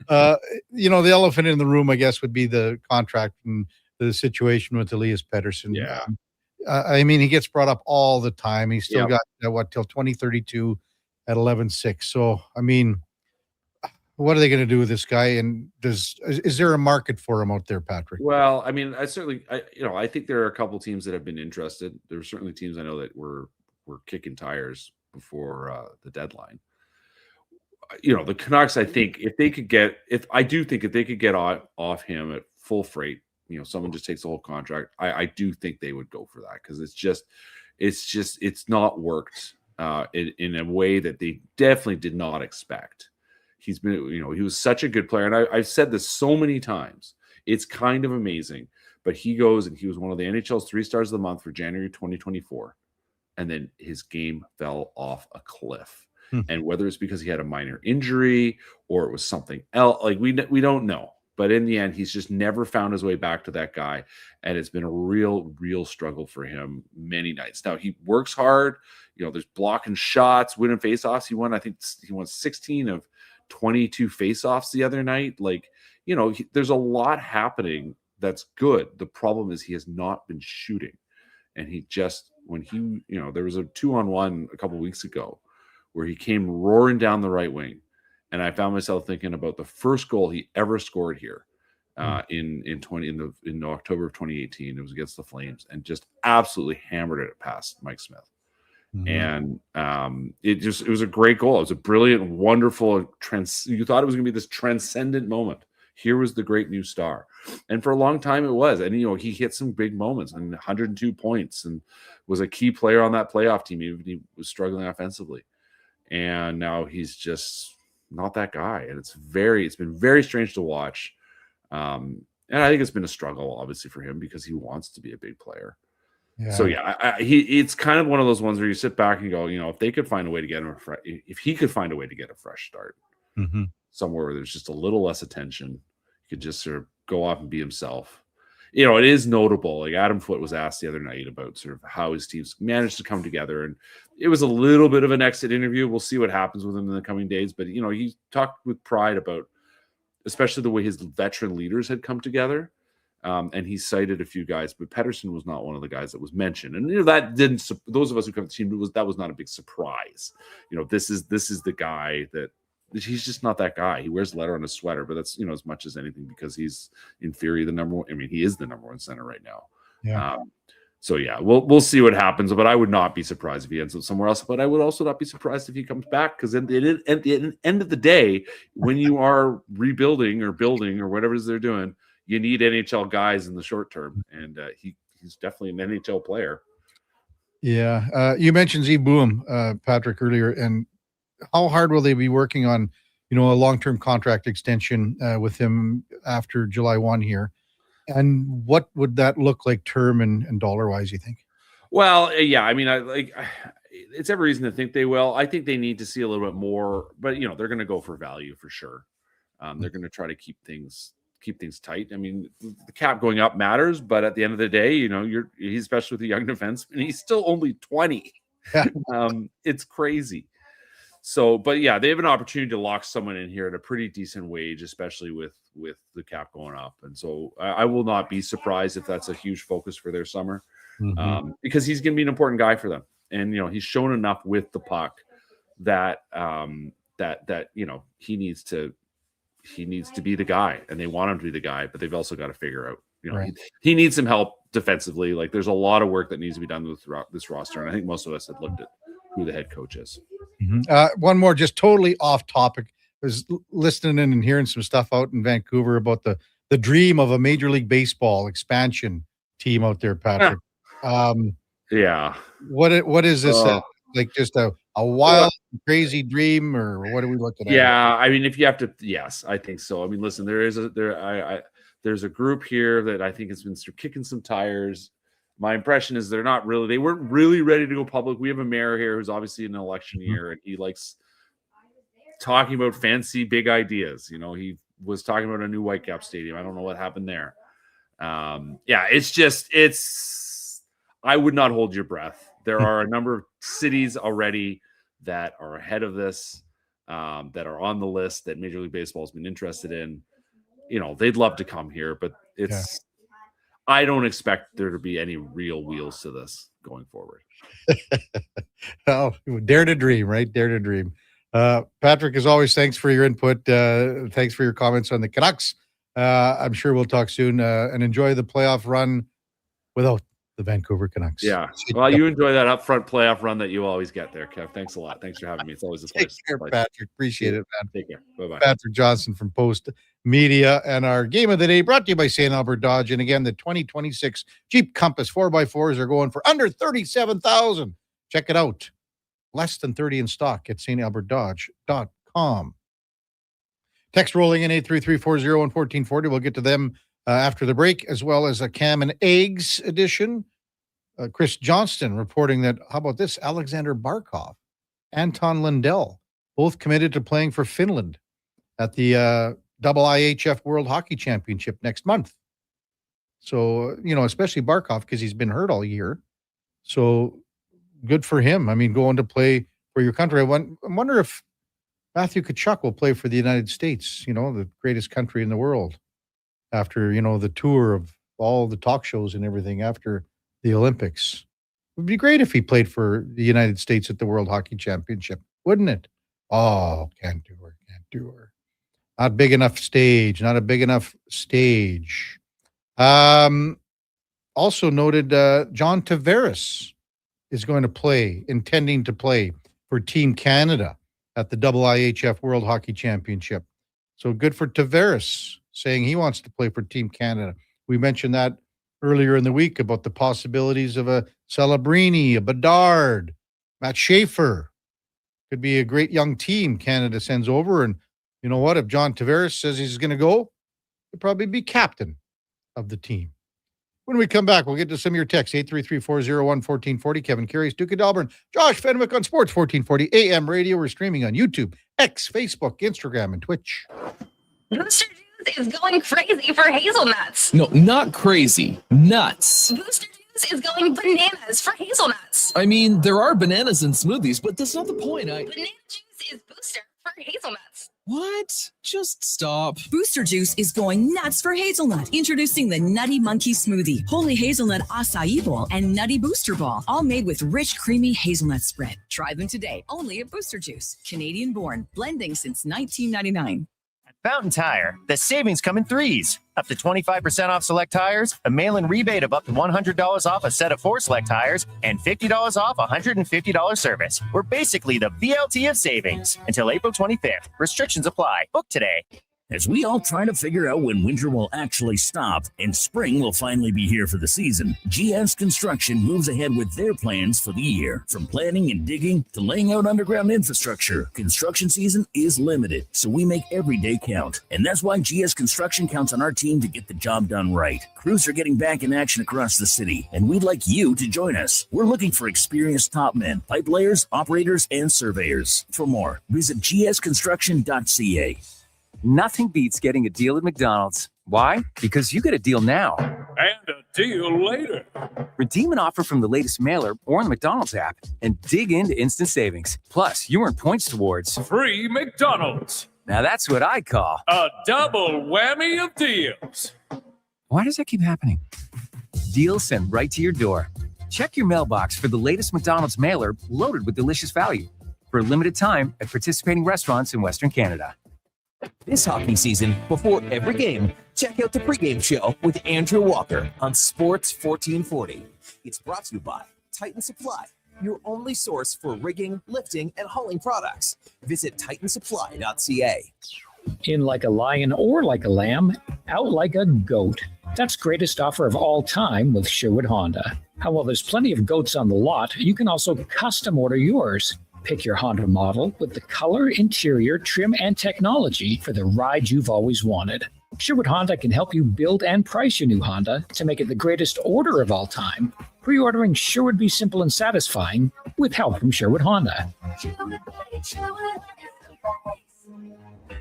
Speaker 4: The elephant in the room, I guess, would be the contract and the situation with Elias Pettersson.
Speaker 3: Yeah.
Speaker 4: He gets brought up all the time. He's still got, till 2032 at 11.6. So, what are they going to do with this guy? And is there a market for him out there, Patrick?
Speaker 3: Well, I think there are a couple teams that have been interested. There are certainly teams I know that were kicking tires before the deadline. The Canucks, I think if they could get off him at full freight, someone just takes the whole contract, I do think they would go for that, because it's not worked in a way that they definitely did not expect. He's been, he was such a good player. And I've said this so many times. It's kind of amazing. But he goes and he was one of the NHL's 3 stars of the month for January 2024. And then his game fell off a cliff. And whether it's because he had a minor injury or it was something else, like we don't know. But in the end, he's just never found his way back to that guy. And it's been a real, real struggle for him many nights. Now, he works hard. There's blocking shots, winning faceoffs. He won 16 of 22 faceoffs the other night. Like, there's a lot happening that's good. The problem is he has not been shooting. And he just, there was a 2-on-1 a couple weeks ago where he came roaring down the right wing. And I found myself thinking about the first goal he ever scored here in October of 2018. It was against the Flames, and just absolutely hammered it past Mike Smith. And it was a great goal. It was a brilliant, wonderful, you thought it was going to be this transcendent moment. here was the great new star. And for a long time it was. And, he hit some big moments and 102 points and was a key player on that playoff team, even if he was struggling offensively. And now he's just not that guy. And it's been very strange to watch. And I think it's been a struggle, obviously, for him because he wants to be a big player.
Speaker 4: Yeah.
Speaker 3: So it's kind of one of those ones where you sit back and go, if they could find a way to get him if he could find a way to get a fresh start somewhere where there's just a little less attention, he could just sort of go off and be himself. It is notable. Like Adam Foote was asked the other night about sort of how his teams managed to come together, and it was a little bit of an exit interview. We'll see what happens with him in the coming days, but he talked with pride about, especially the way his veteran leaders had come together. And he cited a few guys, but Pettersson was not one of the guys that was mentioned. And that didn't. Those of us who cover the team, that was not a big surprise. This is the guy that he's just not that guy. He wears the letter on his sweater, but that's as much as anything because he's in theory the number one. I mean, he is the number one center right now.
Speaker 4: Yeah.
Speaker 3: So yeah, we'll see what happens. But I would not be surprised if he ends up somewhere else. But I would also not be surprised if he comes back because at the end of the day, when you are rebuilding or building or whatever it is they're doing, you need NHL guys in the short term, and he's definitely an NHL player.
Speaker 4: Yeah. You mentioned Z Boom, Patrick, earlier, and how hard will they be working on, a long-term contract extension with him after July 1 here? And what would that look like term and dollar-wise, you think?
Speaker 3: Well, yeah, I mean, it's every reason to think they will. I think they need to see a little bit more, but, they're going to go for value for sure. They're going to try to keep things tight. I mean, the cap going up matters, but at the end of the day, he's especially with a young defenseman, he's still only 20. It's crazy. So, but yeah, they have an opportunity to lock someone in here at a pretty decent wage, especially with the cap going up. And so I will not be surprised if that's a huge focus for their summer, because he's going to be an important guy for them. And, he's shown enough with the puck that he needs to be the guy, and they want him to be the guy, but they've also got to figure out, he needs some help defensively. Like there's a lot of work that needs to be done throughout this roster. And I think most of us had looked at who the head coach is.
Speaker 4: One more, just totally off topic. I was listening in and hearing some stuff out in Vancouver about the dream of a Major League Baseball expansion team out there, Patrick.
Speaker 3: Yeah.
Speaker 4: What is this? Like just a wild, crazy dream, or what are we looking at?
Speaker 3: Yeah, I mean, if you have to, yes, I think so. I mean, listen, there's a group here that I think has been kicking some tires. My impression is they weren't really ready to go public. We have a mayor here who's obviously in an election year, and he likes talking about fancy big ideas. He was talking about a new Whitecap stadium. I don't know what happened there. I would not hold your breath. There are a number of cities already that are ahead of this, that are on the list that Major League Baseball has been interested in. They'd love to come here, but I don't expect there to be any real wheels to this going forward.
Speaker 4: Well, dare to dream, right? Dare to dream. Patrick, as always, thanks for your input. Thanks for your comments on the Canucks. I'm sure we'll talk soon, and enjoy the playoff run without the Vancouver Canucks.
Speaker 3: Yeah. Well, you enjoy that upfront playoff run that you always get there, Kev. Thanks a lot. Thanks for having me. It's always a pleasure.
Speaker 4: Take care, Patrick. Appreciate it, man.
Speaker 3: Take care. Bye-bye.
Speaker 4: Patrick Johnston from Post Media. And our game of the day brought to you by St. Albert Dodge. And again, the 2026 Jeep Compass 4x4s are going for under $37,000. Check it out. Less than 30 in stock at stalbertdodge.com. Text rolling in 833-401-1440. We'll get to them after the break, as well as a Cam and Eggs edition. Chris Johnston reporting that, how about this? Alexander Barkov, Anton Lundell, both committed to playing for Finland at the IIHF World Hockey Championship next month. So, especially Barkov, because he's been hurt all year. So good for him. I mean, going to play for your country. I wonder if Matthew Tkachuk will play for the United States, the greatest country in the world, after, the tour of all the talk shows and everything after the Olympics. It would be great if he played for the United States at the World Hockey Championship, wouldn't it? Oh, can't do her. Not big enough stage, not a big enough stage. Also noted, John Tavares is intending to play for Team Canada at the IIHF World Hockey Championship. So good for Tavares. saying he wants to play for Team Canada. We mentioned that earlier in the week about the possibilities of a Celebrini, a Bedard, Matt Schaefer. Could be a great young team Canada sends over. And you know what? If John Tavares says he's going to go, he'll probably be captain of the team. When we come back, we'll get to some of your texts. 833-401-1440. Kevin Karius, Duke of Delburne, Josh Fenwick on Sports 1440 AM radio. We're streaming on YouTube, X, Facebook, Instagram, and Twitch.
Speaker 6: Booster Juice is going crazy for hazelnuts.
Speaker 13: No, not crazy. Nuts.
Speaker 6: Booster Juice is going bananas for hazelnuts.
Speaker 13: I mean, there are bananas in smoothies, but that's not the point.
Speaker 6: Banana juice is booster for hazelnuts.
Speaker 13: What? Just stop.
Speaker 20: Booster Juice is going nuts for hazelnut. Introducing the Nutty Monkey Smoothie, Holy Hazelnut Acai Bowl, and Nutty Booster Ball, all made with rich, creamy hazelnut spread. Try them today, only at Booster Juice. Canadian born, blending since 1999.
Speaker 17: Fountain Tire, the savings come in threes. Up to 25% off select tires, a mail-in rebate of up to $100 off a set of 4 select tires, and $50 off $150 service. We're basically the VLT of savings until April 25th. Restrictions apply. Book today.
Speaker 2: As we all try to figure out when winter will actually stop and spring will finally be here for the season, GS Construction moves ahead with their plans for the year. From planning and digging to laying out underground infrastructure, construction season is limited, so we make every day count. And that's why GS Construction counts on our team to get the job done right. Crews are getting back in action across the city, and we'd like you to join us. We're looking for experienced top men, pipe layers, operators, and surveyors. For more, visit gsconstruction.ca.
Speaker 23: Nothing beats getting a deal at McDonald's. Why? Because you get a deal now.
Speaker 24: And a deal later.
Speaker 23: Redeem an offer from the latest mailer or on the McDonald's app and dig into instant savings. Plus, you earn points towards
Speaker 24: free McDonald's.
Speaker 23: Now that's what I call
Speaker 24: a double whammy of deals.
Speaker 23: Why does that keep happening? Deals sent right to your door. Check your mailbox for the latest McDonald's mailer loaded with delicious value. For a limited time at participating restaurants in Western Canada.
Speaker 1: This hockey season, before every game, check out the pregame show with Andrew Walker on Sports 1440. It's brought to you by Titan Supply, your only source for rigging, lifting, and hauling products. Visit titansupply.ca.
Speaker 25: In like a lion or like a lamb, out like a goat. That's greatest offer of all time with Sherwood Honda. While there's plenty of goats on the lot, you can also custom order yours. Pick your Honda model with the color, interior, trim, and technology for the ride you've always wanted. Sherwood Honda can help you build and price your new Honda to make it the greatest order of all time. Pre-ordering sure would be simple and satisfying with help from Sherwood Honda.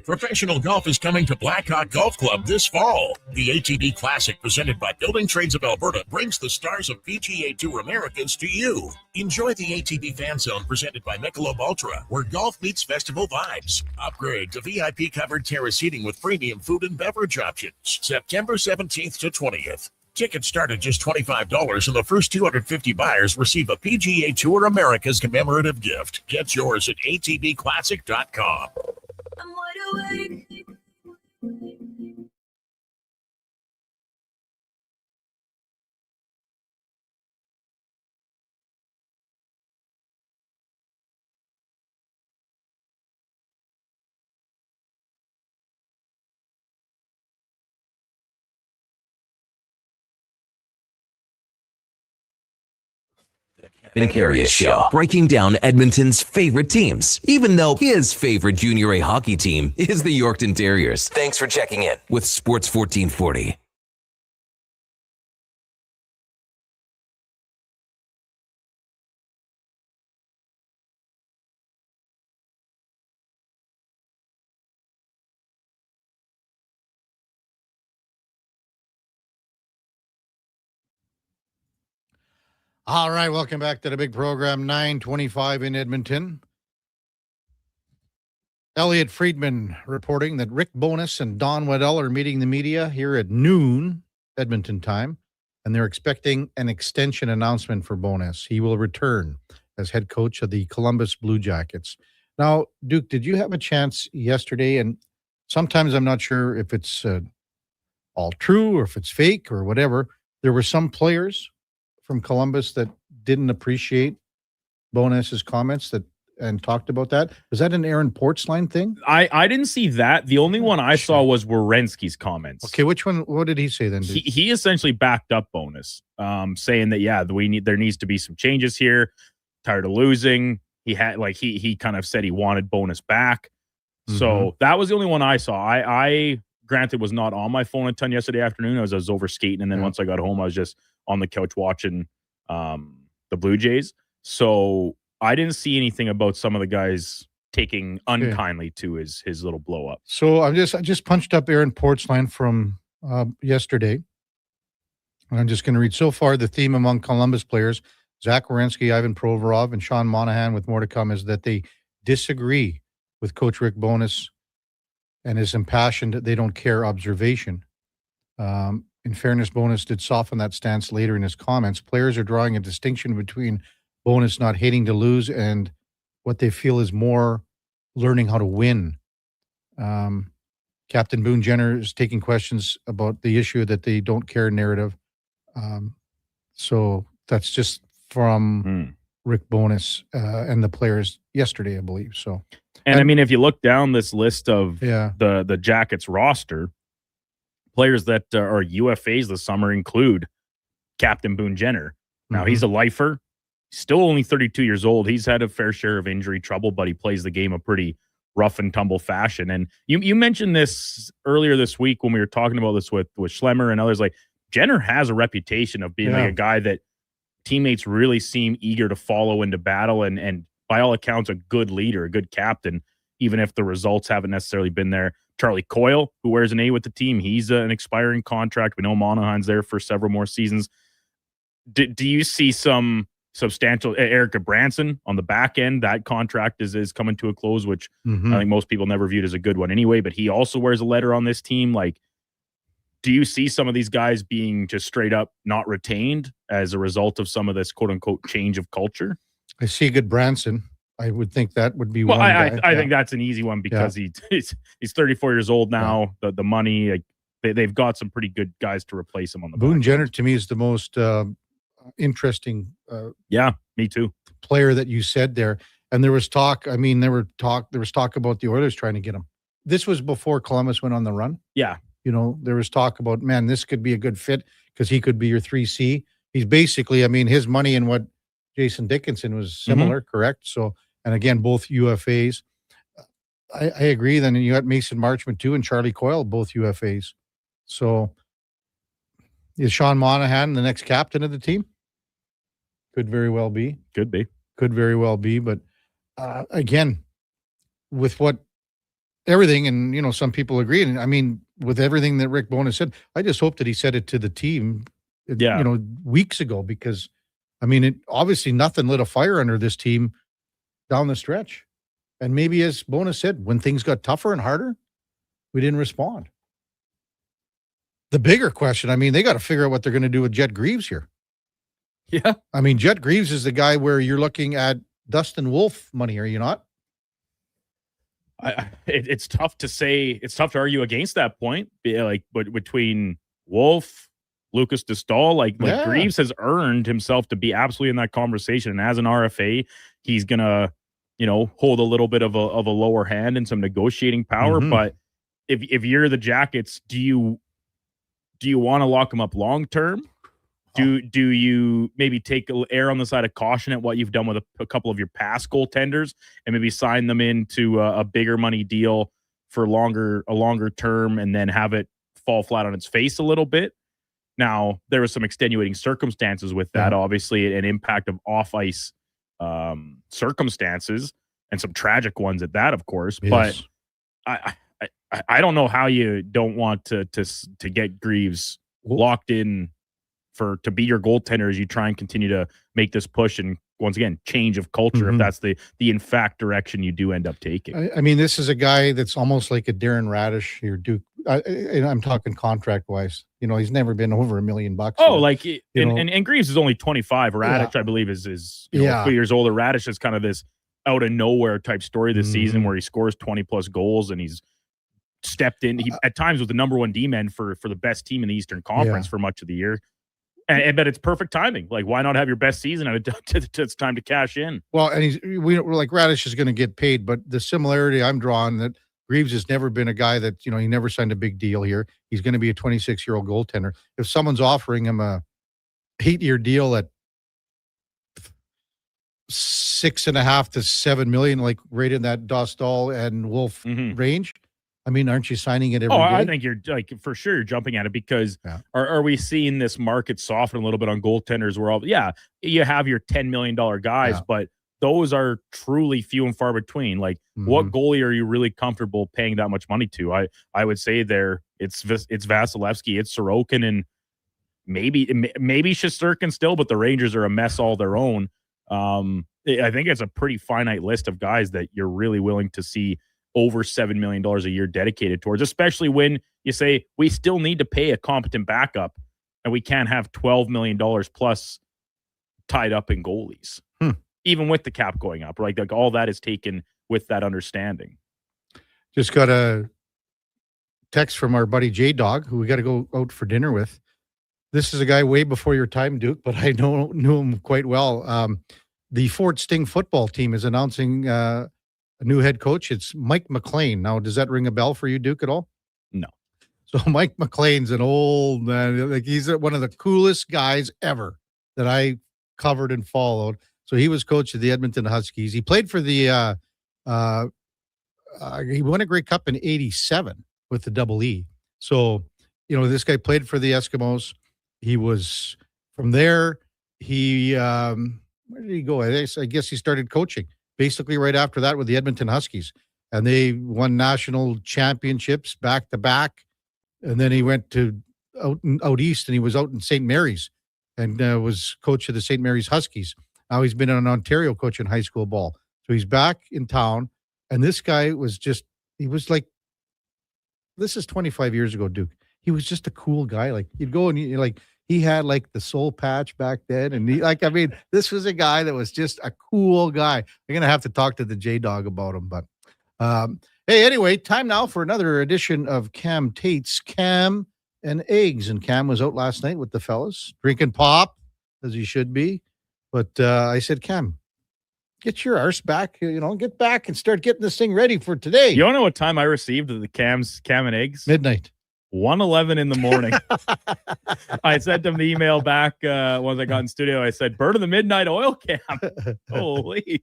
Speaker 27: Professional golf is coming to Blackhawk Golf Club this fall. The ATB Classic, presented by Building Trades of Alberta, brings the stars of PGA Tour Americas to you. Enjoy the ATB Fan Zone, presented by Michelob Ultra, where golf meets festival vibes. Upgrade to VIP-covered terrace seating with premium food and beverage options. September 17th to 20th. Tickets start at just $25, and the first 250 buyers receive a PGA Tour Americas commemorative gift. Get yours at atbclassic.com.
Speaker 6: I'm wide awake.
Speaker 1: Kevin Karius Show, breaking down Edmonton's favorite teams, even though his favorite Junior A hockey team is the Yorkton Terriers. Thanks for checking in with Sports 1440.
Speaker 4: All right, welcome back to the big program, 9:25 in Edmonton. Elliot Friedman reporting that Rick Bowness and Don Waddell are meeting the media here at noon Edmonton time, and they're expecting an extension announcement for Bowness. He will return as head coach of the Columbus Blue Jackets. Now, Duke, did you have a chance yesterday? And sometimes I'm not sure if it's all true or if it's fake or whatever. There were some players from Columbus that didn't appreciate Bowness's comments, that and talked about that. Was that an Aaron Portzline thing?
Speaker 5: I didn't see that. The only one I saw was Werenski's comments.
Speaker 4: Okay, which one? What did he say then?
Speaker 5: He essentially backed up Bonus, saying that there needs to be some changes here. Tired of losing. He kind of said he wanted Bonus back. So that was the only one I saw. I granted was not on my phone a ton yesterday afternoon. I was over skating, and then once I got home, I was just on the couch watching the Blue Jays. So I didn't see anything about some of the guys taking unkindly to his little blow up.
Speaker 4: So I just punched up Aaron Portzline from yesterday. And I'm just going to read. So far, the theme among Columbus players, Zach Werenski, Ivan Provorov, and Sean Monahan, with more to come, is that they disagree with Coach Rick Bowness and his impassioned, they don't care observation. In fairness, Bowness did soften that stance later in his comments. Players are drawing a distinction between Bowness not hating to lose and what they feel is more learning how to win. Captain Boone Jenner is taking questions about the issue that they don't care narrative. So that's just from Rick Bowness and the players yesterday, I believe. So,
Speaker 5: and I mean, if you look down this list of the Jackets roster, players that are UFAs this summer include Captain Boone Jenner. Now, he's a lifer, still only 32 years old. He's had a fair share of injury trouble, but he plays the game a pretty rough and tumble fashion. And you mentioned this earlier this week when we were talking about this with Schlemmer and others. Like, Jenner has a reputation of being like a guy that teammates really seem eager to follow into battle, and by all accounts, a good leader, a good captain, even if the results haven't necessarily been there. Charlie Coyle, who wears an A with the team, he's an expiring contract. We know Monahan's there for several more seasons. Do you see some substantial Erica Branson on the back end? That contract is coming to a close, which I think most people never viewed as a good one anyway, but he also wears a letter on this team. Like, do you see some of these guys being just straight up not retained as a result of some of this quote unquote change of culture?
Speaker 4: I see good Branson. I would think that would be one.
Speaker 5: I think that's an easy one because he's 34 years old now. The money, like, they've got some pretty good guys to replace him on the
Speaker 4: Boone Jenner to me is the most interesting.
Speaker 5: Me too.
Speaker 4: Player that you said there, and there was talk. I mean, there was talk about the Oilers trying to get him. This was before Columbus went on the run.
Speaker 5: Yeah,
Speaker 4: there was talk about, man, this could be a good fit because he could be your 3C. He's basically, I mean, his money and what Jason Dickinson was similar, correct? So, and again, both UFAs. I agree. Then you got Mason Marchment too, and Charlie Coyle, both UFAs. So, is Sean Monahan the next captain of the team? Could very well be.
Speaker 5: Could be.
Speaker 4: Could very well be. But again, with everything, and some people agree, and I mean, with everything that Rick Bowness said, I just hope that he said it to the team, weeks ago, because I mean, it obviously nothing lit a fire under this team down the stretch. And maybe, as Bowness said, when things got tougher and harder, we didn't respond. The bigger question, I mean, they got to figure out what they're going to do with Jet Greaves here.
Speaker 5: Yeah.
Speaker 4: I mean, Jet Greaves is the guy where you're looking at Dustin Wolf money, are you not?
Speaker 5: It's tough to say. It's tough to argue against that point. But between Wolf, Lucas Distal, like Greaves has earned himself to be absolutely in that conversation. And as an RFA, he's gonna, hold a little bit of a lower hand and some negotiating power. But if you're the Jackets, do you want to lock him up long term? Do you maybe take err on the side of caution at what you've done with a couple of your past goaltenders and maybe sign them into a bigger money deal for a longer term and then have it fall flat on its face a little bit? Now, there was some extenuating circumstances with that, obviously, an impact of off-ice circumstances and some tragic ones at that, of course. Yes. But I don't know how you don't want to get Greaves locked in to be your goaltender as you try and continue to make this push and, once again, change of culture if that's the in fact direction you do end up taking.
Speaker 4: I mean, this is a guy that's almost like a Darren Radish or Duke. I'm talking contract wise. He's never been over $1 million.
Speaker 5: And Greaves is only 25. Radish, I believe, is 2 years older. Radish is kind of this out of nowhere type story this season where he scores 20 plus goals and he's stepped in. He at times was the number one D-man for the best team in the Eastern Conference for much of the year. But it's perfect timing. Like, why not have your best season and it's time to cash in?
Speaker 4: Well, and we're like Radish is going to get paid, but the similarity I'm drawing that Greaves has never been a guy that, he never signed a big deal here. He's going to be a 26-year-old goaltender. If someone's offering him a 8-year deal at $6.5 to $7 million, like right in that Dostal and Wolf range, I mean, aren't you signing it every day?
Speaker 5: I think you're for sure you're jumping at it because are we seeing this market soften a little bit on goaltenders where you have your $10 million guys, but those are truly few and far between. Like what goalie are you really comfortable paying that much money to? I would say it's Vasilevsky, it's Sorokin, and maybe Shesterkin still, but the Rangers are a mess all their own. I think it's a pretty finite list of guys that you're really willing to see over $7 million a year dedicated towards, especially when you say we still need to pay a competent backup and we can't have $12 million plus tied up in goalies, even with the cap going up. Like all that is taken with that understanding.
Speaker 4: Just got a text from our buddy J-Dog, who we got to go out for dinner with. This is a guy way before your time, Duke, but I knew him quite well. The Fort Sting football team is announcing a new head coach. It's Mike McLean. Now, does that ring a bell for you, Duke, at all?
Speaker 5: No.
Speaker 4: So Mike McLean's an old man. Like he's one of the coolest guys ever that I covered and followed. So he was coach of the Edmonton Huskies. He played for the he won a Grey Cup in '87 with the Double E. So, this guy played for the Eskimos. He was from there. He where did he go? I guess he started coaching basically right after that with the Edmonton Huskies, and they won national championships back to back. And then he went to out east, and he was out in St. Mary's, and was coach of the St. Mary's Huskies. Now he's been an Ontario coach in high school ball, so he's back in town. And this guy he was like, this is 25 years ago, Duke. He was just a cool guy. Like you'd go and he had like the soul patch back then. And this was a guy that was just a cool guy. I'm going to have to talk to the J-Dog about him. But hey, anyway, time now for another edition of Cam Tate's Cam and Eggs. And Cam was out last night with the fellas, drinking pop, as he should be. But I said, Cam, get your arse back, get back and start getting this thing ready for today.
Speaker 5: You don't know what time I received the Cam and Eggs?
Speaker 4: Midnight.
Speaker 5: 1:11 in the morning. I sent him the email back once I got in studio. I said, burn of the midnight oil cam. Holy.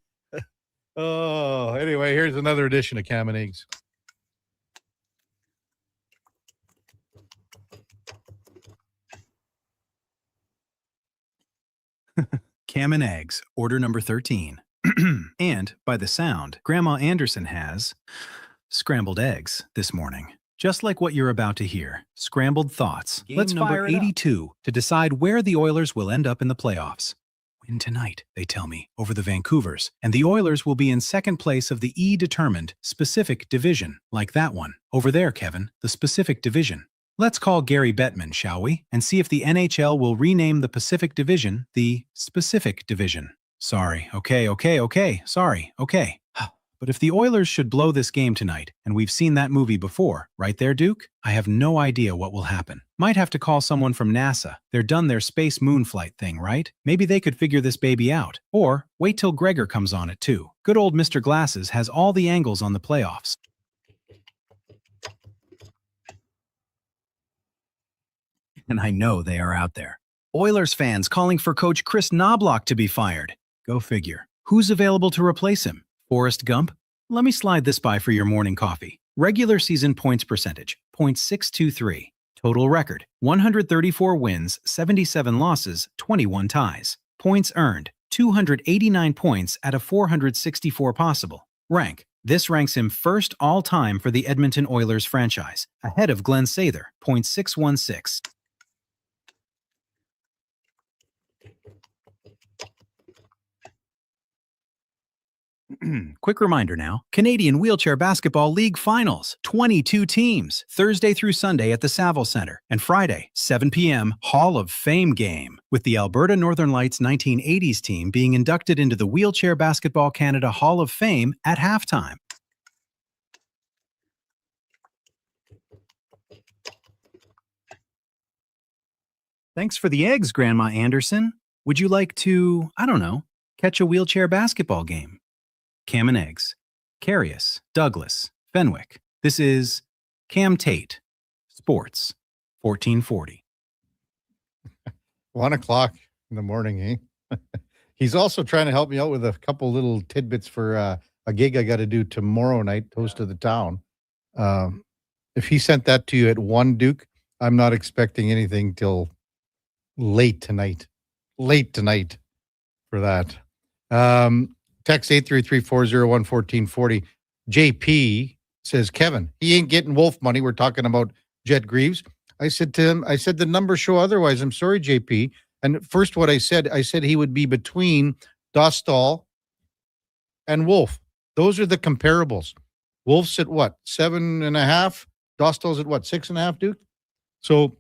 Speaker 4: Oh, anyway, here's another edition of Cam and Eggs.
Speaker 7: Cam and Eggs, order number 13. And by the sound, Grandma Anderson has scrambled eggs this morning. Just like what you're about to hear, scrambled thoughts. Let's fire 82 to decide where the Oilers will end up in the playoffs. Win tonight, they tell me, over the Vancouvers, and the Oilers will be in second place of the E-determined specific division, like that one. Over there, Kevin, the specific division. Let's call Gary Bettman, shall we, and see if the NHL will rename the Pacific Division the Specific Division. Sorry, okay, sorry, okay. But if the Oilers should blow this game tonight, and we've seen that movie before, right there, Duke? I have no idea what will happen. Might have to call someone from NASA. They're done their space moon flight thing, right? Maybe they could figure this baby out. Or wait till Gregor comes on it too. Good old Mr. Glasses has all the angles on the playoffs. And I know they are out there. Oilers fans calling for Coach Chris Knobloch to be fired. Go figure. Who's available to replace him? Forrest Gump? Let me slide this by for your morning coffee. Regular season points percentage, .623. Total record, 134 wins, 77 losses, 21 ties. Points earned, 289 points out of 464 possible. Rank, this ranks him first all-time for the Edmonton Oilers franchise, ahead of Glenn Sather, .616. Quick reminder now, Canadian Wheelchair Basketball League Finals, 22 teams, Thursday through Sunday at the Saville Centre, and Friday, 7 p.m., Hall of Fame game, with the Alberta Northern Lights 1980s team being inducted into the Wheelchair Basketball Canada Hall of Fame at halftime. Thanks for the eggs, Grandma Anderson. Would you like to, I don't know, catch a wheelchair basketball game? Cam and Eggs. Karius, Douglas, Fenwick. This is Cam Tate. Sports 1440.
Speaker 4: 1 o'clock in the morning, eh? He's also trying to help me out with a couple little tidbits for a gig I got to do tomorrow night, Toast of the Town. If he sent that to you at 1, Duke, I'm not expecting anything till late tonight for that. Text 833-401-1440. JP says, Kevin, he ain't getting Wolf money. We're talking about Jet Greaves. I said to him, the numbers show otherwise. I'm sorry, JP. And first what I said he would be between Dostal and Wolf. Those are the comparables. Wolf's at what? 7.5. Dostal's at what? 6.5, Duke? So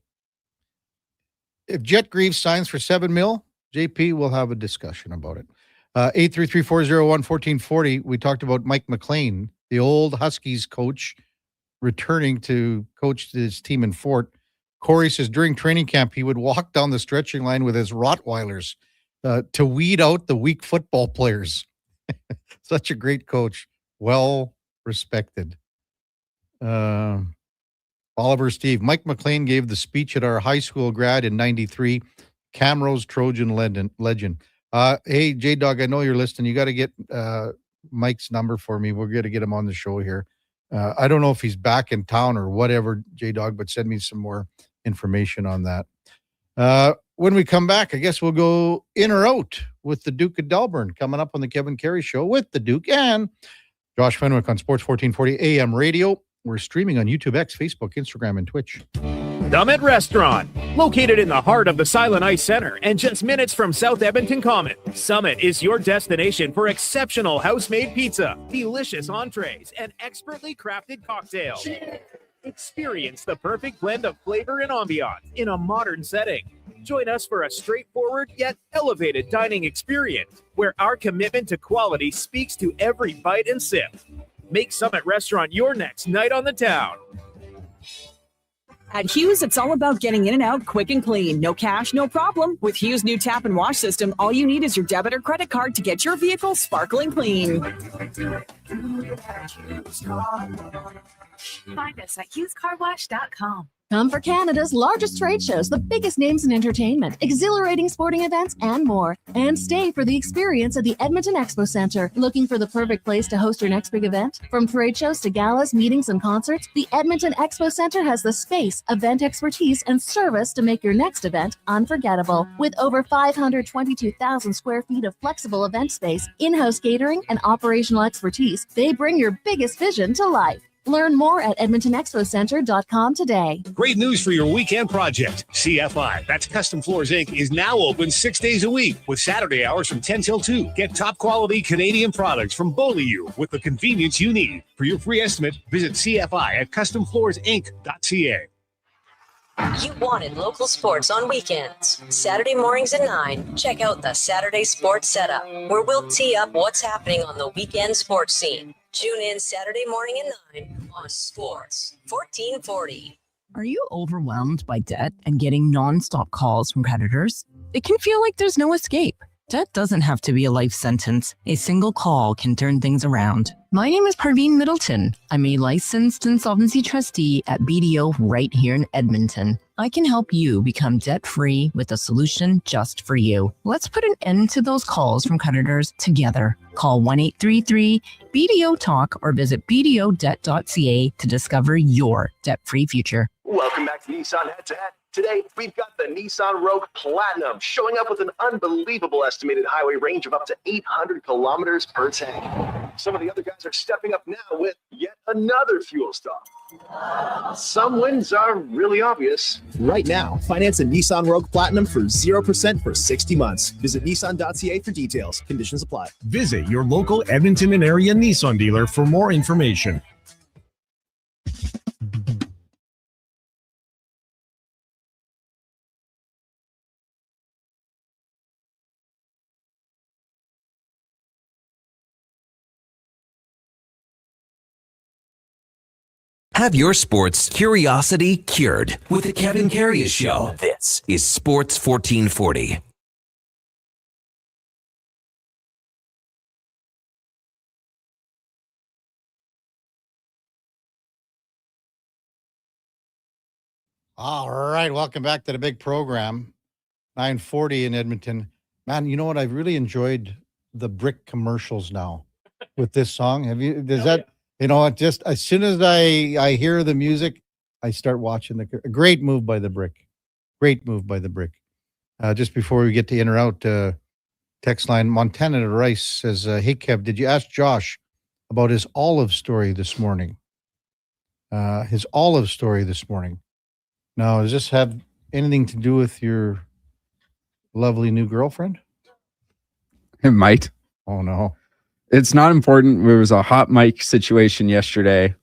Speaker 4: if Jet Greaves signs for $7 million, JP will have a discussion about it. 833-401-1440. We talked about Mike McLean, the old Huskies coach, returning to coach his team in Fort. Corey says during training camp, he would walk down the stretching line with his Rottweilers to weed out the weak football players. Such a great coach. Well respected. Oliver Steve. Mike McLean gave the speech at our high school grad in 93. Camrose Trojan legend. Hey, J-Dog, I know you're listening. You got to get Mike's number for me. We're going to get him on the show here. I don't know if he's back in town or whatever, J-Dog, but send me some more information on that. When we come back, I guess we'll go in or out with the Duke of Delburne coming up on the Kevin Carey Show with the Duke and Josh Fenwick on Sports 1440 AM Radio. We're streaming on YouTube, X, Facebook, Instagram, and Twitch.
Speaker 8: Summit Restaurant, located in the heart of the Silent Ice Center and just minutes from South Edmonton Common. Summit is your destination for exceptional house-made pizza, delicious entrees, and expertly crafted cocktails. Experience the perfect blend of flavor and ambiance in a modern setting. Join us for a straightforward yet elevated dining experience where our commitment to quality speaks to every bite and sip. Make Summit Restaurant your next night on the town.
Speaker 20: At Hughes, it's all about getting in and out quick and clean. No cash, no problem. With Hughes' new tap and wash system, all you need is your debit or credit card to get your vehicle sparkling clean.
Speaker 9: Find us at HughesCarWash.com.
Speaker 10: Come for Canada's largest trade shows, the biggest names in entertainment, exhilarating sporting events, and more. And stay for the experience at the Edmonton Expo Centre. Looking for the perfect place to host your next big event? From trade shows to galas, meetings, and concerts, the Edmonton Expo Centre has the space, event expertise, and service to make your next event unforgettable. With over 522,000 square feet of flexible event space, in-house catering, and operational expertise, they bring your biggest vision to life. Learn more at EdmontonExpoCenter.com today.
Speaker 18: Great news for your weekend project. CFI, that's Custom Floors Inc., is now open 6 days a week with Saturday hours from 10 till 2. Get top quality Canadian products from Beaulieu with the convenience you need. For your free estimate, visit CFI at CustomFloorsInc.ca.
Speaker 22: You wanted local sports on weekends. Saturday mornings at 9, check out the Saturday Sports Setup, where we'll tee up what's happening on the weekend sports scene. Tune in Saturday morning at 9 on Sports 1440.
Speaker 12: Are you overwhelmed by debt and getting nonstop calls from creditors? It can feel like there's no escape. Debt doesn't have to be a life sentence. A single call can turn things around. My name is Parveen Middleton. I'm a licensed insolvency trustee at BDO right here in Edmonton. I can help you become debt-free with a solution just for you. Let's put an end to those calls from creditors together. Call 1-833-BDO-TALK or visit bdodebt.ca to discover your debt-free future.
Speaker 14: Welcome back to Nissan Head to Head. Today, we've got the Nissan Rogue Platinum showing up with an unbelievable estimated highway range of up to 800 kilometers per tank. Some of the other guys are stepping up now with yet another fuel stop. Some wins are really obvious.
Speaker 15: Right now, finance a Nissan Rogue Platinum for 0% for 60 months. Visit Nissan.ca for details. Conditions apply.
Speaker 21: Visit your local Edmonton and area Nissan dealer for more information.
Speaker 1: Have your sports curiosity cured with the Kevin Karius Show. This is Sports 1440.
Speaker 4: All right, welcome back to the big program. 9:40 in Edmonton. Man, you know what? I've really enjoyed the Brick commercials now with this song. Have you? Does that? You know, just as soon as I hear the music, I start watching the. Great move by the Brick. Great move by the Brick. Just before we get to in or out, text line Montana to Rice says, "Hey Kev, did you ask Josh about his olive story this morning? His olive story this morning. Now, does this have anything to do with your lovely new girlfriend?"
Speaker 3: It might.
Speaker 4: Oh, no.
Speaker 3: It's not important. There was a hot mic situation yesterday.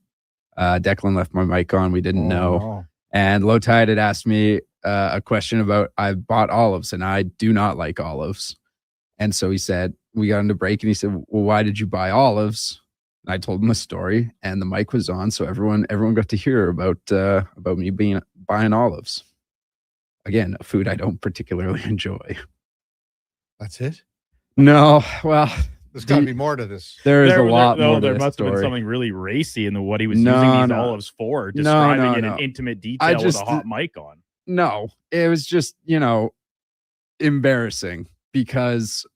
Speaker 3: Declan left my mic on. We didn't know.
Speaker 4: No.
Speaker 3: And Low Tide had asked me a question about I bought olives, and I do not like olives. And so he said, we got into break, and he said, well, why did you buy olives? And I told him the story, and the mic was on, so everyone got to hear about me buying olives. Again, a food I don't particularly enjoy.
Speaker 4: That's it?
Speaker 3: No, well,
Speaker 4: there's got to be more to this.
Speaker 3: There is a lot more.
Speaker 5: There must have been something really racy in what he was using these olives for, describing it in intimate detail with a hot mic on.
Speaker 3: No, it was just, embarrassing because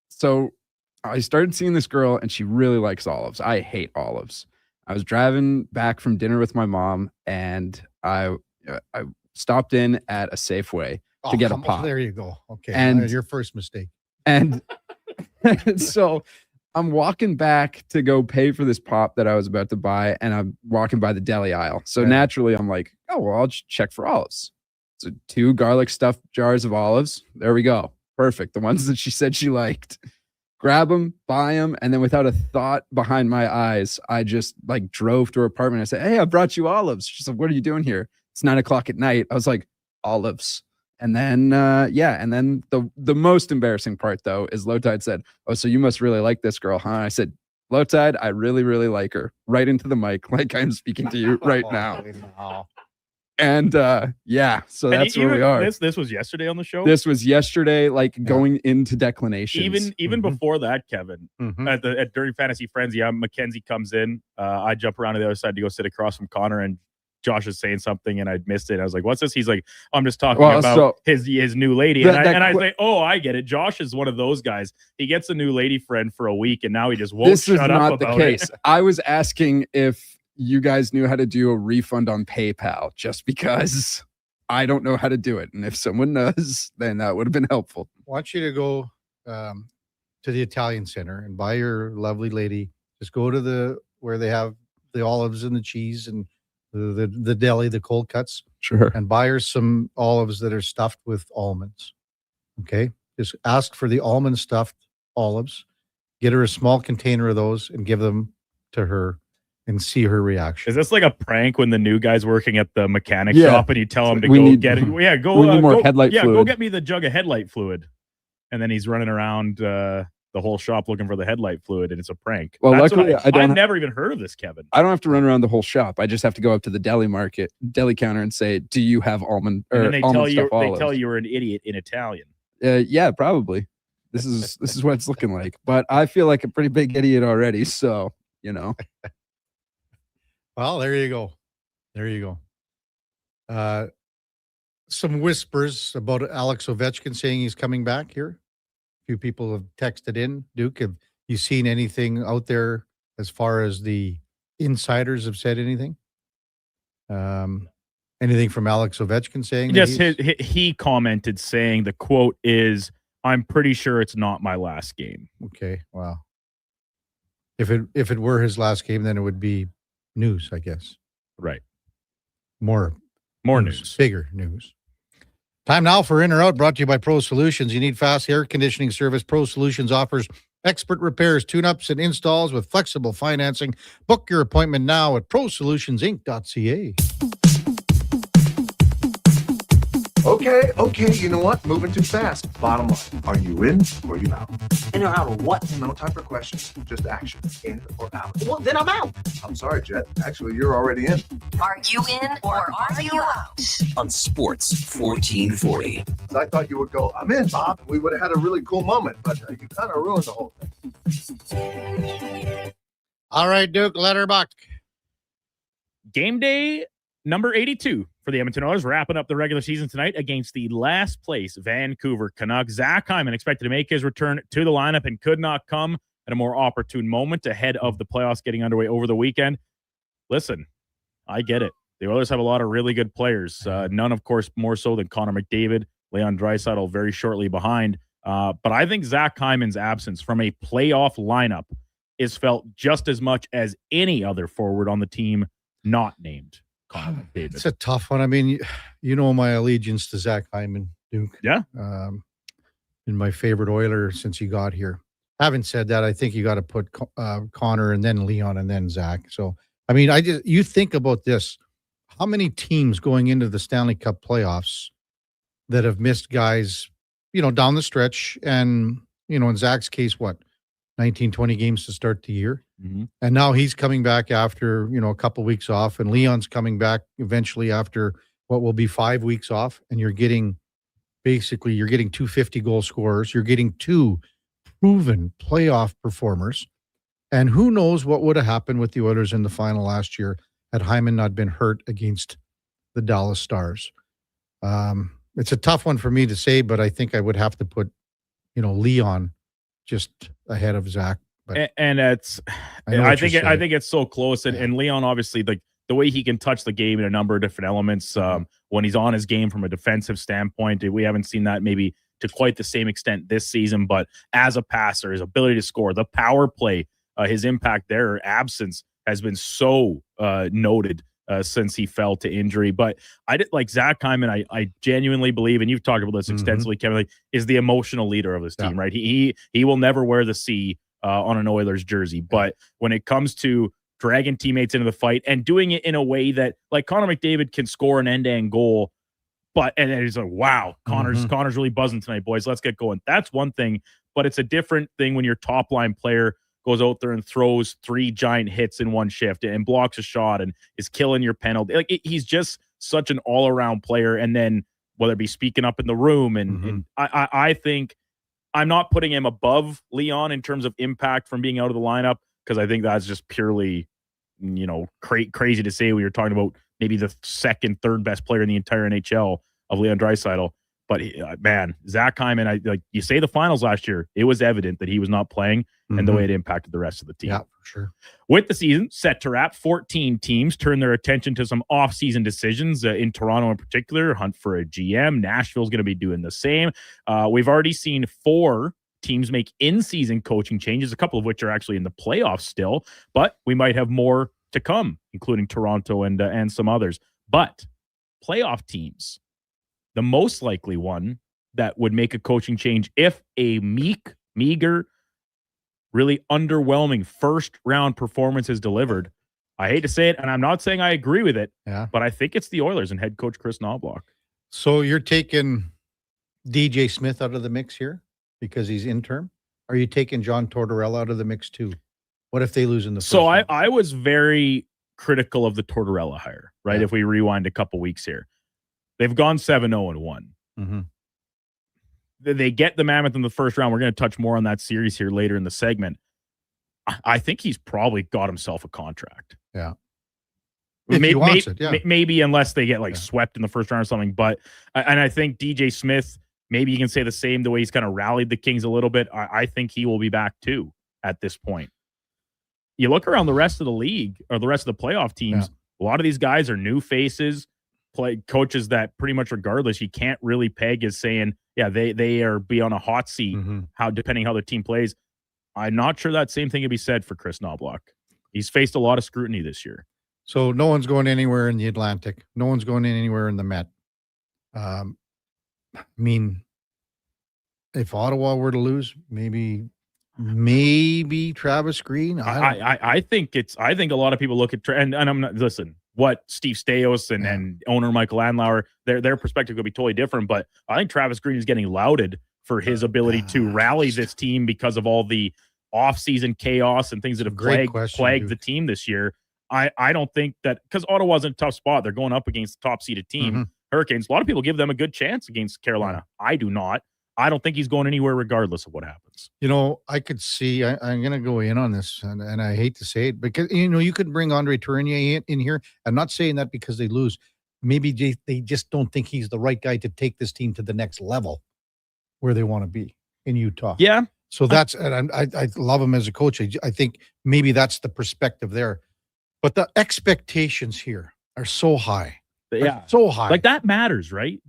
Speaker 3: so I started seeing this girl and she really likes olives. I hate olives. I was driving back from dinner with my mom and I stopped in at a Safeway to get a pot.
Speaker 4: There you go. Okay.
Speaker 3: And
Speaker 4: your first mistake.
Speaker 3: And so I'm walking back to go pay for this pop that I was about to buy, and I'm walking by the deli aisle. So naturally, I'm like, oh, well, I'll just check for olives. So 2 garlic stuffed jars of olives. There we go. Perfect. The ones that she said she liked. Grab them, buy them, and then without a thought behind my eyes, I just drove to her apartment. I said, hey, I brought you olives. She's like, what are you doing here? It's 9:00 at night. I was like, olives. And then, and then the most embarrassing part, though, is Low Tide said, oh, so you must really like this girl, huh? I said, Low Tide, I really, really like her. Right into the mic, like I'm speaking to you right now. And, so that's where we are.
Speaker 5: This was yesterday on the show?
Speaker 3: This was yesterday, going into declinations.
Speaker 5: Even before that, Kevin, at Dirty Fantasy Frenzy, Mackenzie comes in. I jump around to the other side to go sit across from Connor, and Josh is saying something and I missed it. I was like, what's this? He's like, I'm just talking about his new lady. And I was like, oh, I get it. Josh is one of those guys. He gets a new lady friend for a week and now he just won't shut up about it. This is not the case.
Speaker 3: I was asking if you guys knew how to do a refund on PayPal just because I don't know how to do it. And if someone knows, then that would have been helpful.
Speaker 4: I want you to go to the Italian Center and buy your lovely lady. Just go to where they have the olives and the cheese and the deli, the cold cuts.
Speaker 3: Sure.
Speaker 4: And buy her some olives that are stuffed with almonds. Okay. Just ask for the almond stuffed olives. Get her a small container of those and give them to her and see her reaction.
Speaker 5: Is this like a prank when the new guy's working at the mechanic shop and you tell him to get it? Yeah,
Speaker 3: go
Speaker 5: get me the jug of headlight fluid. And then he's running around the whole shop looking for the headlight fluid, and it's a prank.
Speaker 3: Well, luckily,
Speaker 5: I've never even heard of this, Kevin.
Speaker 3: I don't have to run around the whole shop. I just have to go up to the deli counter and say, do you have almond or almond stuff olives?
Speaker 5: They tell you you're an idiot in Italian.
Speaker 3: Yeah, probably. This is what it's looking like. But I feel like a pretty big idiot already, so,
Speaker 4: Well, there you go. There you go. Some whispers about Alex Ovechkin saying he's coming back here. A few people have texted in. Duke, have you seen anything out there as far as the insiders have said anything? Anything from Alex Ovechkin saying?
Speaker 5: Yes, he commented saying the quote is, I'm pretty sure it's not my last game.
Speaker 4: Okay, wow. If it were his last game, then it would be news, I guess.
Speaker 5: Right.
Speaker 4: More
Speaker 5: news.
Speaker 4: Bigger news. Time now for In or Out, brought to you by Pro Solutions. You need fast air conditioning service. Pro Solutions offers expert repairs, tune-ups, and installs with flexible financing. Book your appointment now at prosolutionsinc.ca.
Speaker 2: Okay, you know what? Moving too fast. Bottom line, are you in or you out?
Speaker 11: In or out of what?
Speaker 2: No time for questions, just action. In or out?
Speaker 11: Well, then I'm out.
Speaker 2: I'm sorry, Jet. Actually, you're already in.
Speaker 6: Are you in or are you out?
Speaker 1: On Sports 1440.
Speaker 2: I thought you would go, I'm in, Bob. We would have had a really cool moment, but you kind of ruined the whole thing.
Speaker 4: All right, Duke, Letterbuck.
Speaker 5: Game day number 82 for the Edmonton Oilers, wrapping up the regular season tonight against the last place Vancouver Canucks. Zach Hyman expected to make his return to the lineup and could not come at a more opportune moment ahead of the playoffs getting underway over the weekend. Listen, I get it. The Oilers have a lot of really good players. None, of course, more so than Connor McDavid, Leon Draisaitl very shortly behind. But I think Zach Hyman's absence from a playoff lineup is felt just as much as any other forward on the team not named Connor McDavid.
Speaker 4: It's a tough one. I mean, you know my allegiance to Zach Hyman, Duke.
Speaker 5: Yeah.
Speaker 4: And my favorite Oiler since he got here. Having said that, I think you got to put Connor and then Leon and then Zach. So, I mean, you think about this. How many teams going into the Stanley Cup playoffs that have missed guys, down the stretch? And, in Zach's case, 19, 20 games to start the year.
Speaker 5: Mm-hmm.
Speaker 4: And now he's coming back after, a couple of weeks off, and Leon's coming back eventually after what will be 5 weeks off. And you're getting 250 goal scorers. You're getting 2 proven playoff performers. And who knows what would have happened with the Oilers in the final last year had Hyman not been hurt against the Dallas Stars. It's a tough one for me to say, but I think I would have to put, Leon just ahead of Zach. But
Speaker 5: and it's, I think it's so close. And Leon, obviously, the way he can touch the game in a number of different elements, when he's on his game from a defensive standpoint, we haven't seen that maybe to quite the same extent this season. But as a passer, his ability to score, the power play, his impact there, absence has been so noted since he fell to injury. But I did like Zach Hyman. I genuinely believe, and you've talked about this extensively, Kevin, is the emotional leader of this team, right? He will never wear the C on an Oilers jersey. But when it comes to dragging teammates into the fight and doing it in a way that, like, Connor McDavid can score an end-to-end goal, and he's like, wow, Connor's really buzzing tonight, boys. Let's get going. That's one thing, but it's a different thing when your top-line player goes out there and throws 3 giant hits in one shift and blocks a shot and is killing your penalty. Like, he's just such an all-around player. And then whether it be speaking up in the room, and I think I'm not putting him above Leon in terms of impact from being out of the lineup, because I think that's just purely, crazy to say when you're talking about maybe the second, third best player in the entire NHL of Leon Draisaitl. But man, Zach Hyman, you say the finals last year, it was evident that he was not playing and the way it impacted the rest of the team.
Speaker 4: Yeah, for sure.
Speaker 5: With the season set to wrap, 14 teams turn their attention to some off-season decisions in Toronto in particular, hunt for a GM. Nashville's going to be doing the same. We've already seen 4 teams make in-season coaching changes, a couple of which are actually in the playoffs still, but we might have more to come, including Toronto and some others. But playoff teams, the most likely one that would make a coaching change if a meager, really underwhelming first-round performance is delivered. I hate to say it, and I'm not saying I agree with it, but I think it's the Oilers and head coach Chris Knobloch.
Speaker 4: So you're taking DJ Smith out of the mix here because he's interim? Are you taking John Tortorella out of the mix too? What if they lose in the first round?
Speaker 5: I was very critical of the Tortorella hire, right? If we rewind a couple weeks here. They've gone 7-0-1. They get the Mammoth in the first round. We're going to touch more on that series here later in the segment. I think he's probably got himself a contract.
Speaker 4: Yeah.
Speaker 5: Maybe unless they get swept in the first round or something. But I think DJ Smith, maybe you can say the same, the way he's kind of rallied the Kings a little bit. I think he will be back too at this point. You look around the rest of the league or the rest of the playoff teams, a lot of these guys are new faces, play coaches that pretty much regardless, you can't really peg as saying, they are be on a hot seat, depending how the team plays. I'm not sure that same thing can be said for Chris Knobloch. He's faced a lot of scrutiny this year.
Speaker 4: So no one's going anywhere in the Atlantic. No one's going anywhere in the Met. I mean, if Ottawa were to lose, maybe Travis Green.
Speaker 5: I think a lot of people look at and I'm not, listen, what Steve Staios and owner Michael Andlauer, their perspective could be totally different. But I think Travis Green is getting lauded for his ability to rally this team because of all the offseason chaos and things that have plagued the team this year. I don't think that, because Ottawa's in a tough spot. They're going up against the top-seeded team, Hurricanes. A lot of people give them a good chance against Carolina. I do not. I don't think he's going anywhere regardless of what happens.
Speaker 4: I could see, I'm going to go in on this, and I hate to say it, because, you could bring Andre Tourigny in here. I'm not saying that because they lose. Maybe they just don't think he's the right guy to take this team to the next level where they want to be in Utah.
Speaker 5: Yeah.
Speaker 4: So that's, and I love him as a coach. I think maybe that's the perspective there. But the expectations here are so high.
Speaker 5: Yeah.
Speaker 4: So high.
Speaker 5: Like, that matters, right?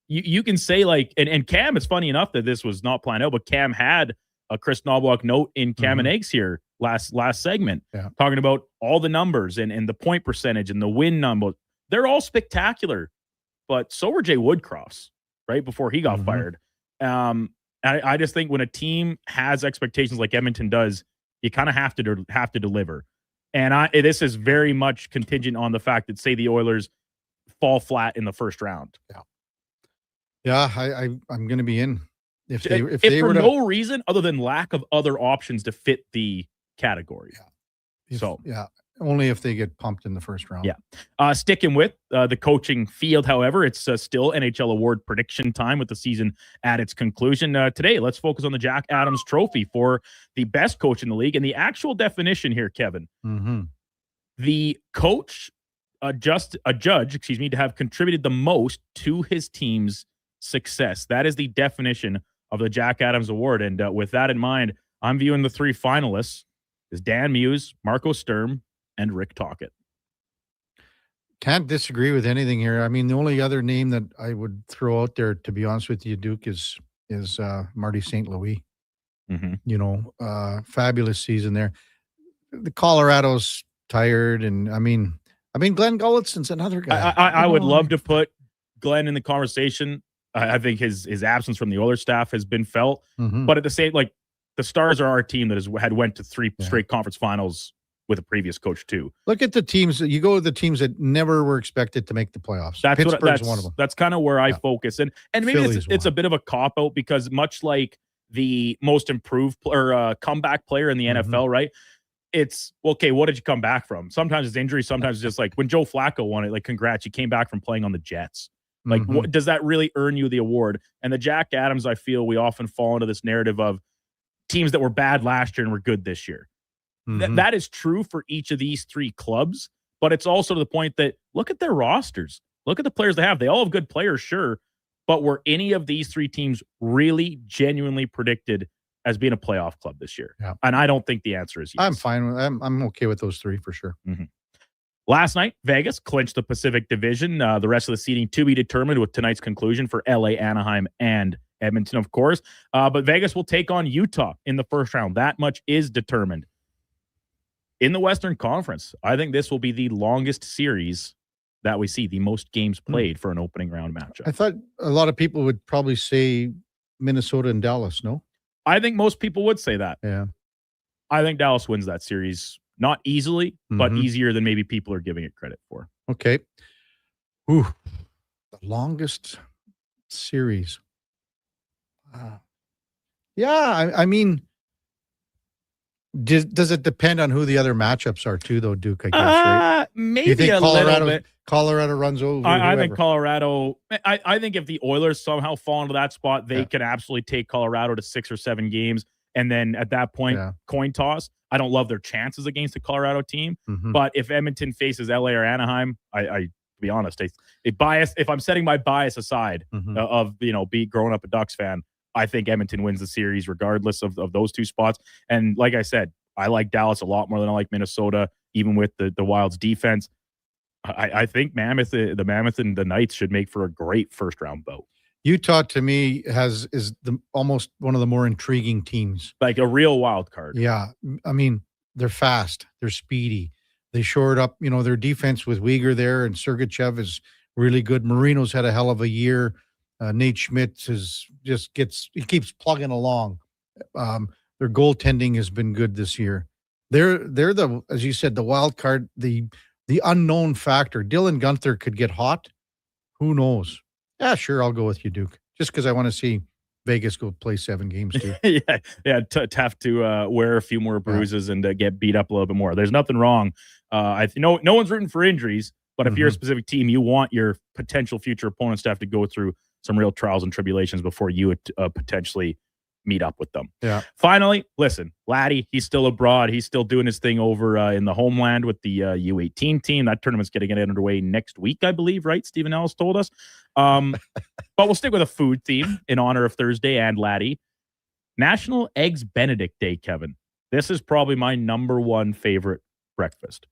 Speaker 5: You can say, like, and Cam, it's funny enough that this was not planned out, but Cam had a Chris Knobloch note in Cam and Eggs here last segment, talking about all the numbers and the point percentage and the win number. They're all spectacular, but so were Jay Woodcroft's, right, before he got fired. I just think when a team has expectations like Edmonton does, you kind of have to deliver. And this is very much contingent on the fact that, say, the Oilers fall flat in the first round.
Speaker 4: Yeah, I'm going to be in if they
Speaker 5: for
Speaker 4: were
Speaker 5: no reason other than lack of other options to fit the category.
Speaker 4: Only if they get pumped in the first round.
Speaker 5: Sticking with the coaching field, however, it's still NHL award prediction time with the season at its conclusion. Today, let's focus on the Jack Adams Trophy for the best coach in the league. And the actual definition here, Kevin, the coach, a judge, to have contributed the most to his team's success. That is the definition of the Jack Adams Award. And with that in mind, I'm viewing the three finalists as Dan Muse, Marco Sturm, and Rick Tocchet.
Speaker 4: Can't disagree with anything here. I mean, the only other name that I would throw out there, to be honest with you, Duke, is Marty St. Louis. Fabulous season there. The Colorado's tired, and I mean, Glenn Gullickson's another guy.
Speaker 5: I would love to put Glenn in the conversation. I think his absence from the Oilers staff has been felt, but at the same, like, the Stars are our team that had went to three straight conference finals with a previous coach too.
Speaker 4: Look at the teams. You go to the teams that never were expected to make the playoffs. Pittsburgh's one of them.
Speaker 5: That's kind of where I focus. And maybe it's a bit of a cop-out, because much like the most improved or comeback player in the NFL, right? It's, okay, what did you come back from? Sometimes it's injury. Sometimes it's just like when Joe Flacco won it, like, congrats, you came back from playing on the Jets. Like, what, does that really earn you the award? And the Jack Adams, I feel we often fall into this narrative of teams that were bad last year and were good this year. That is true for each of these three clubs, but it's also to the point that, look at their rosters. Look at the players they have. They all have good players, sure, but were any of these three teams really genuinely predicted as being a playoff club this year? And I don't think the answer is yes.
Speaker 4: I'm fine with I'm okay with those three for sure.
Speaker 5: Last night, Vegas clinched the Pacific Division. The rest of the seeding to be determined with tonight's conclusion for LA, Anaheim, and Edmonton, of course. But Vegas will take on Utah in the first round. That much is determined. In the Western Conference, I think this will be the longest series that we see, the most games played for an opening round matchup.
Speaker 4: I thought a lot of people would probably say Minnesota and Dallas, no?
Speaker 5: I think most people would say that.
Speaker 4: Yeah.
Speaker 5: I think Dallas wins that series, not easily, but easier than maybe people are giving it credit for.
Speaker 4: Okay. Ooh, the longest series. I mean, does it depend on who the other matchups are too, though, Duke? I guess, right?
Speaker 5: Maybe
Speaker 4: you think
Speaker 5: a little bit.
Speaker 4: Colorado runs over.
Speaker 5: I think Colorado. I think if the Oilers somehow fall into that spot, they can absolutely take Colorado to 6 or 7 games, and then at that point, coin toss. I don't love their chances against the Colorado team, but if Edmonton faces LA or Anaheim, I to be honest, if I'm setting my bias aside of growing up a Ducks fan, I think Edmonton wins the series regardless of those two spots. And like I said, I like Dallas a lot more than I like Minnesota, even with the Wild's defense. I think the Mammoth and the Knights should make for a great first round bout.
Speaker 4: Utah, to me, is almost one of the more intriguing teams.
Speaker 5: Like a real wild card.
Speaker 4: Yeah. I mean, they're fast. They're speedy. They shored up, their defense with Uyghur there, and Sergachev is really good. Marino's had a hell of a year. Nate Schmidt keeps plugging along. Their goaltending has been good this year. They're as you said, the wild card, the the unknown factor. Dylan Guenther could get hot. Who knows? Yeah, sure. I'll go with you, Duke. Just because I want to see Vegas go play 7 games too.
Speaker 5: Tough to wear a few more bruises and get beat up a little bit more. There's nothing wrong. I know no one's rooting for injuries, but if you're a specific team, you want your potential future opponents to have to go through some real trials and tribulations before you potentially meet up with them.
Speaker 4: Yeah.
Speaker 5: Finally, listen, Laddie, he's still abroad. He's still doing his thing over in the homeland with the U18 team. That tournament's getting underway next week, I believe, right? Stephen Ellis told us. But we'll stick with a food theme in honor of Thursday and Laddie. National Eggs Benedict Day, Kevin. This is probably my number one favorite breakfast.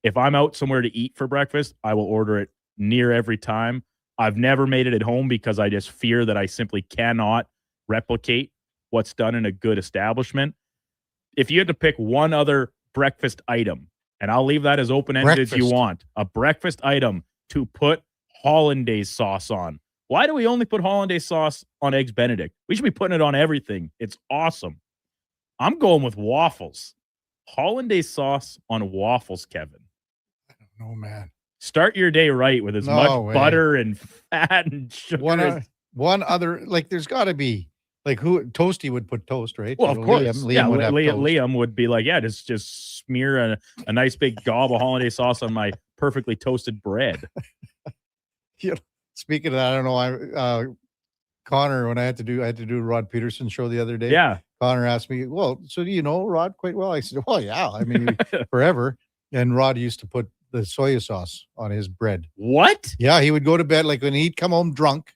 Speaker 5: If I'm out somewhere to eat for breakfast, I will order it near every time. I've never made it at home because I just fear that I simply cannot replicate what's done in a good establishment. If you had to pick one other breakfast item, and I'll leave that as open-ended as you want, a breakfast item to put hollandaise sauce on. Why do we only put hollandaise sauce on Eggs Benedict? We should be putting it on everything. It's awesome. I'm going with waffles. Hollandaise sauce on waffles, Kevin.
Speaker 4: I don't know, man.
Speaker 5: Start your day right with as much butter and fat and sugar.
Speaker 4: One other, like, there's got to be, like, who Toasty would put toast, right?
Speaker 5: Well, of course.
Speaker 4: Liam would have toast.
Speaker 5: Liam would be like, yeah, just smear a nice big gob of hollandaise sauce on my perfectly toasted bread.
Speaker 4: Speaking of that, I don't know. Connor, when I had to do Rod Peterson's show the other day.
Speaker 5: Yeah.
Speaker 4: Connor asked me, well, so do you know Rod quite well? I said, well, yeah. I mean, forever. And Rod used to put the soy sauce on his bread.
Speaker 5: What?
Speaker 4: Yeah, he would go to bed, like when he'd come home drunk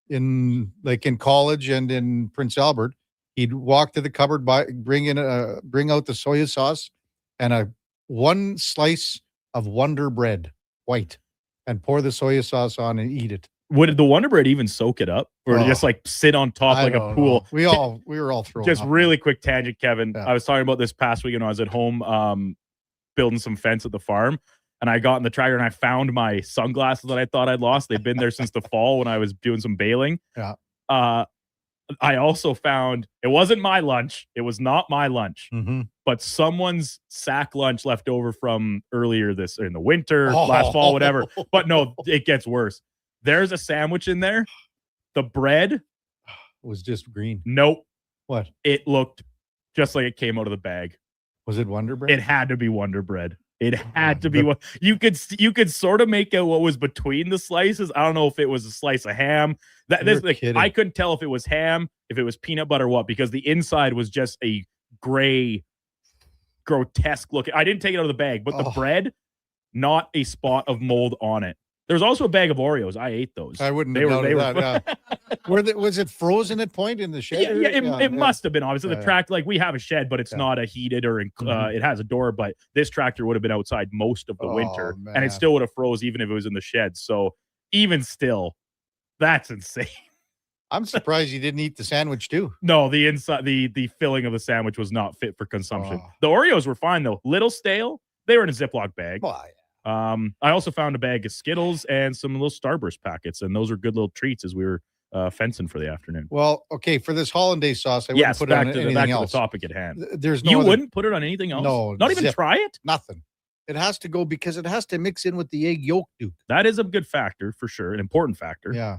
Speaker 4: in college and in Prince Albert, he'd walk to the cupboard, bring out the soy sauce and one slice of Wonder Bread, white, and pour the soy sauce on and eat it.
Speaker 5: Would the Wonder Bread even soak it up, or just like sit on top like a pool?
Speaker 4: Know. We were all throwing
Speaker 5: just
Speaker 4: up.
Speaker 5: Really quick tangent, Kevin.
Speaker 4: Yeah.
Speaker 5: I was talking about this past weekend when I was at home building some fence at the farm, and I got in the tractor and I found my sunglasses that I thought I'd lost. They've been there since the fall when I was doing some baling.
Speaker 4: Yeah.
Speaker 5: I also found, it wasn't my lunch. It was not my lunch, but someone's sack lunch left over from earlier in the winter, last fall, whatever. But no, it gets worse. There's a sandwich in there. The bread
Speaker 4: was just green.
Speaker 5: Nope.
Speaker 4: What?
Speaker 5: It looked just like it came out of the bag.
Speaker 4: Was it Wonder Bread?
Speaker 5: It had to be Wonder Bread. It had to be what you could sort of make out what was between the slices. I don't know if it was a slice of ham. I couldn't tell if it was ham, if it was peanut butter, what, because the inside was just a gray, grotesque looking. I didn't take it out of the bag, but the bread, not a spot of mold on it. There's also a bag of Oreos. I ate those.
Speaker 4: I wouldn't have doubted that. Was it frozen at point in the shed?
Speaker 5: It must have been. Obviously, the tractor, like we have a shed, but it's not a heated or it has a door. But this tractor would have been outside most of the winter, and it still would have froze even if it was in the shed. So even still, that's insane.
Speaker 4: I'm surprised you didn't eat the sandwich too.
Speaker 5: No, the inside, the filling of the sandwich was not fit for consumption. The Oreos were fine though. Little stale. They were in a Ziploc bag. I also found a bag of Skittles and some little Starburst packets, and those are good little treats as we were fencing for the afternoon.
Speaker 4: Well, okay, for this hollandaise sauce, I wouldn't put it on anything else.
Speaker 5: To the topic at hand.
Speaker 4: You
Speaker 5: wouldn't put it on anything else?
Speaker 4: No.
Speaker 5: Not even try it?
Speaker 4: Nothing. It has to go because it has to mix in with the egg yolk, Duke.
Speaker 5: That is a good factor for sure, an important factor.
Speaker 4: Yeah.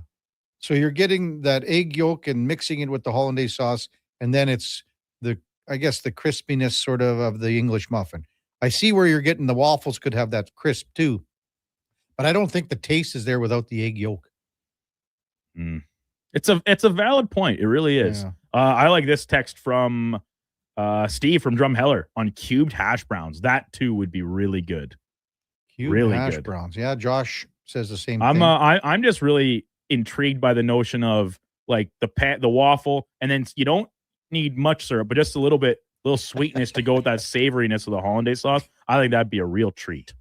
Speaker 4: So you're getting that egg yolk and mixing it with the hollandaise sauce, and then it's the crispiness sort of the English muffin. I see where you're getting the waffles could have that crisp too, but I don't think the taste is there without the egg yolk.
Speaker 5: It's a valid point. It really is.
Speaker 4: Yeah.
Speaker 5: I like this text from Steve from Drumheller on cubed hash browns. That too would be really good.
Speaker 4: Cubed hash browns. Yeah, Josh says the same thing.
Speaker 5: I'm just really intrigued by the notion of like the waffle, and then you don't need much syrup, but just a little sweetness to go with that savoriness of the hollandaise sauce. I think that'd be a real treat.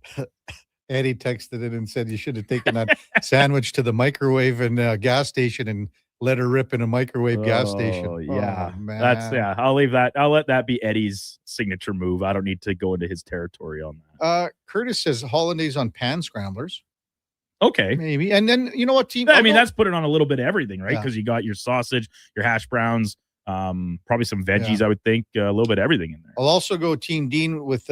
Speaker 4: Eddie texted it and said you should have taken that sandwich to the microwave and gas station and let her rip in a microwave gas station.
Speaker 5: Yeah,
Speaker 4: oh, man.
Speaker 5: I'll leave that. I'll let that be Eddie's signature move. I don't need to go into his territory on that.
Speaker 4: Curtis says hollandaise on pan scramblers.
Speaker 5: Okay,
Speaker 4: maybe. And then you know what, team?
Speaker 5: That's putting on a little bit of everything, right? Because you got your sausage, your hash browns. Probably some veggies, I would think, a little bit of everything in there.
Speaker 4: I'll also go Team Dean with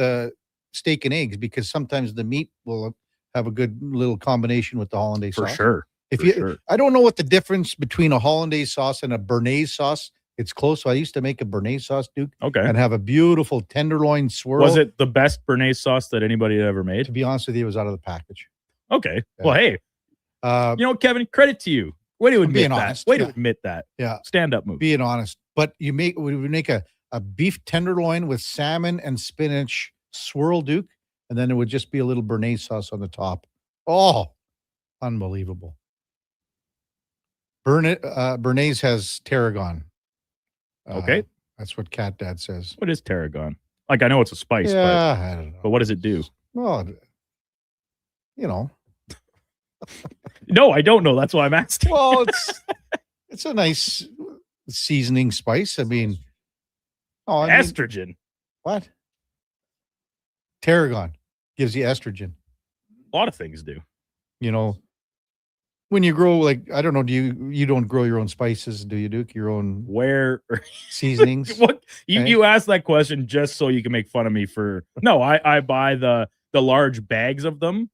Speaker 4: steak and eggs because sometimes the meat will have a good little combination with the hollandaise
Speaker 5: For
Speaker 4: sauce.
Speaker 5: sure.
Speaker 4: I don't know what the difference between a hollandaise sauce and a béarnaise sauce. It's close. So I used to make a béarnaise sauce, Duke.
Speaker 5: Okay.
Speaker 4: And have a beautiful tenderloin swirl.
Speaker 5: Was it the best béarnaise sauce that anybody had ever made?
Speaker 4: To be honest with you, it was out of the package.
Speaker 5: Okay.
Speaker 4: Yeah.
Speaker 5: Well, hey, you know, Kevin, credit to you. Way to admit
Speaker 4: being
Speaker 5: that.
Speaker 4: honest,
Speaker 5: Way to
Speaker 4: yeah.
Speaker 5: admit that.
Speaker 4: Yeah.
Speaker 5: Stand-up move.
Speaker 4: Being honest. But we would make a beef tenderloin with salmon and spinach swirl, Duke. And then it would just be a little béarnaise sauce on the top. Oh, unbelievable. Béarnaise has tarragon.
Speaker 5: Okay.
Speaker 4: That's what Cat Dad says.
Speaker 5: What is tarragon? Like, I know it's a spice,
Speaker 4: Yeah, I don't know.
Speaker 5: but what does it do?
Speaker 4: Well, you know.
Speaker 5: No, I don't know. That's why I'm asking.
Speaker 4: Well, it's a nice seasoning spice. I mean,
Speaker 5: estrogen.
Speaker 4: What? Tarragon gives you estrogen.
Speaker 5: A lot of things do.
Speaker 4: You know, when you grow, like, I don't know, you don't grow your own spices, do you, Duke? Your own seasonings?
Speaker 5: What you asked that question just so you can make fun of me for no, I buy the large bags of them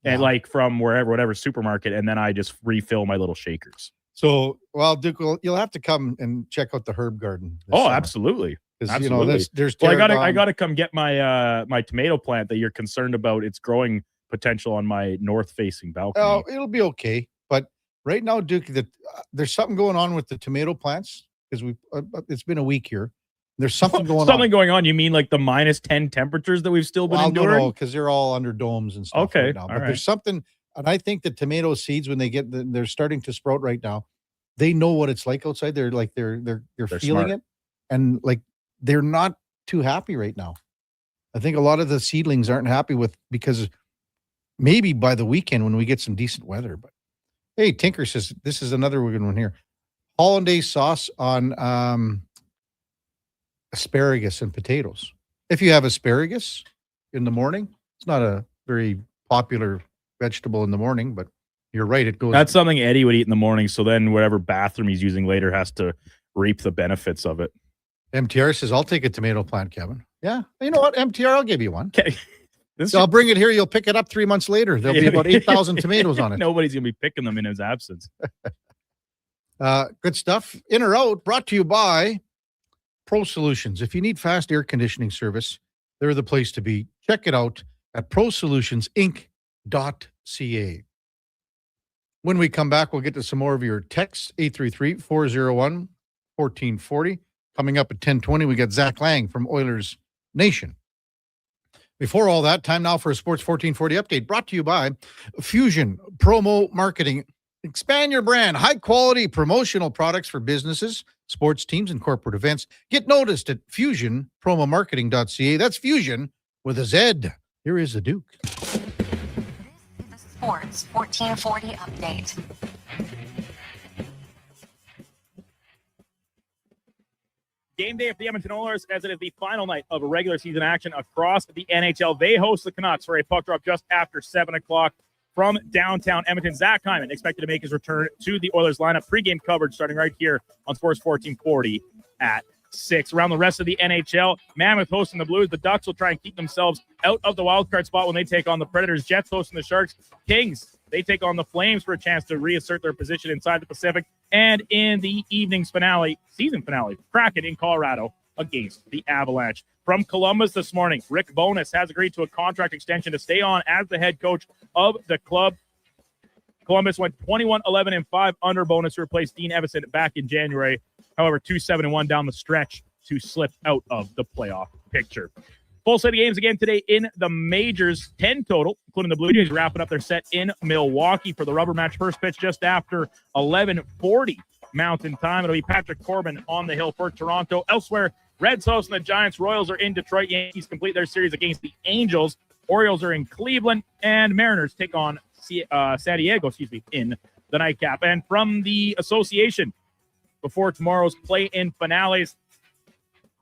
Speaker 5: and like from whatever supermarket, and then I just refill my little shakers.
Speaker 4: So, well, Duke, you'll have to come and check out the herb garden.
Speaker 5: Oh, summer. Absolutely.
Speaker 4: You know, there's
Speaker 5: well, I gotta come get my my tomato plant that you're concerned about its growing potential on my north facing balcony.
Speaker 4: Oh, it'll be okay. But right now, Duke, there's something going on with the tomato plants because it's been a week here. There's something going on.
Speaker 5: You mean like the -10 temperatures that we've still been enduring?
Speaker 4: No, because they're all under domes and stuff right now. But there's something, and I think the tomato seeds, when they're starting to sprout right now, they know what it's like outside. They're like they're feeling
Speaker 5: smart.
Speaker 4: it, and like they're not too happy right now. I think a lot of the seedlings aren't happy because maybe by the weekend when we get some decent weather. But hey, Tinker says this is another good one here. Hollandaise sauce on asparagus and potatoes. If you have asparagus in the morning, it's not a very popular vegetable in the morning, but you're right. It goes.
Speaker 5: That's something Eddie would eat in the morning. So then whatever bathroom he's using later has to reap the benefits of it.
Speaker 4: MTR says, I'll take a tomato plant, Kevin. Yeah. You know what, MTR, I'll give you one.
Speaker 5: Okay.
Speaker 4: I'll bring it here. You'll pick it up 3 months later. There'll be about 8,000 tomatoes on it.
Speaker 5: Nobody's going to be picking them in his absence.
Speaker 4: Good stuff. In or out, brought to you by Pro Solutions. If you need fast air conditioning service, they're the place to be. Check it out at prosolutionsinc.ca. When we come back, we'll get to some more of your texts, 833-401-1440. Coming up at 10:20, we got Zach Lang from Oilers Nation. Before all that, time now for a Sports 1440 update brought to you by Fusion Promo Marketing. Expand your brand, high-quality promotional products for businesses, sports teams, and corporate events. Get noticed at fusionpromomarketing.ca. That's Fusion with a Z. Here is the Duke.
Speaker 6: Sports 1440 update.
Speaker 5: Game day for the Edmonton Oilers as it is the final night of regular season action across the NHL. They host the Canucks for a puck drop just after 7 o'clock from downtown Edmonton. Zach Hyman expected to make his return to the Oilers lineup. Pre-game coverage starting right here on Sports 1440 at 6. Around the rest of the NHL, Mammoth hosting the Blues. The Ducks will try and keep themselves out of the wildcard spot when they take on the Predators. Jets hosting the Sharks. Kings, they take on the Flames for a chance to reassert their position inside the Pacific. And in the evening's season finale, Kraken in Colorado against the Avalanche. From Columbus this morning, Rick Bowness has agreed to a contract extension to stay on as the head coach of the club. Columbus went 21-11-5 under Bowness to replace Dean Evison back in January. However, 2-7-1 down the stretch to slip out of the playoff picture. Full set of games again today in the majors, 10 total, including the Blue Jays wrapping up their set in Milwaukee for the rubber match. First pitch just after 11:40 Mountain Time. It'll be Patrick Corbin on the hill for Toronto. Elsewhere, Reds hosting the Giants. Royals are in Detroit. Yankees complete their series against the Angels. Orioles are in Cleveland, and Mariners take on San Diego, in the nightcap. And from the association, before tomorrow's play-in finales,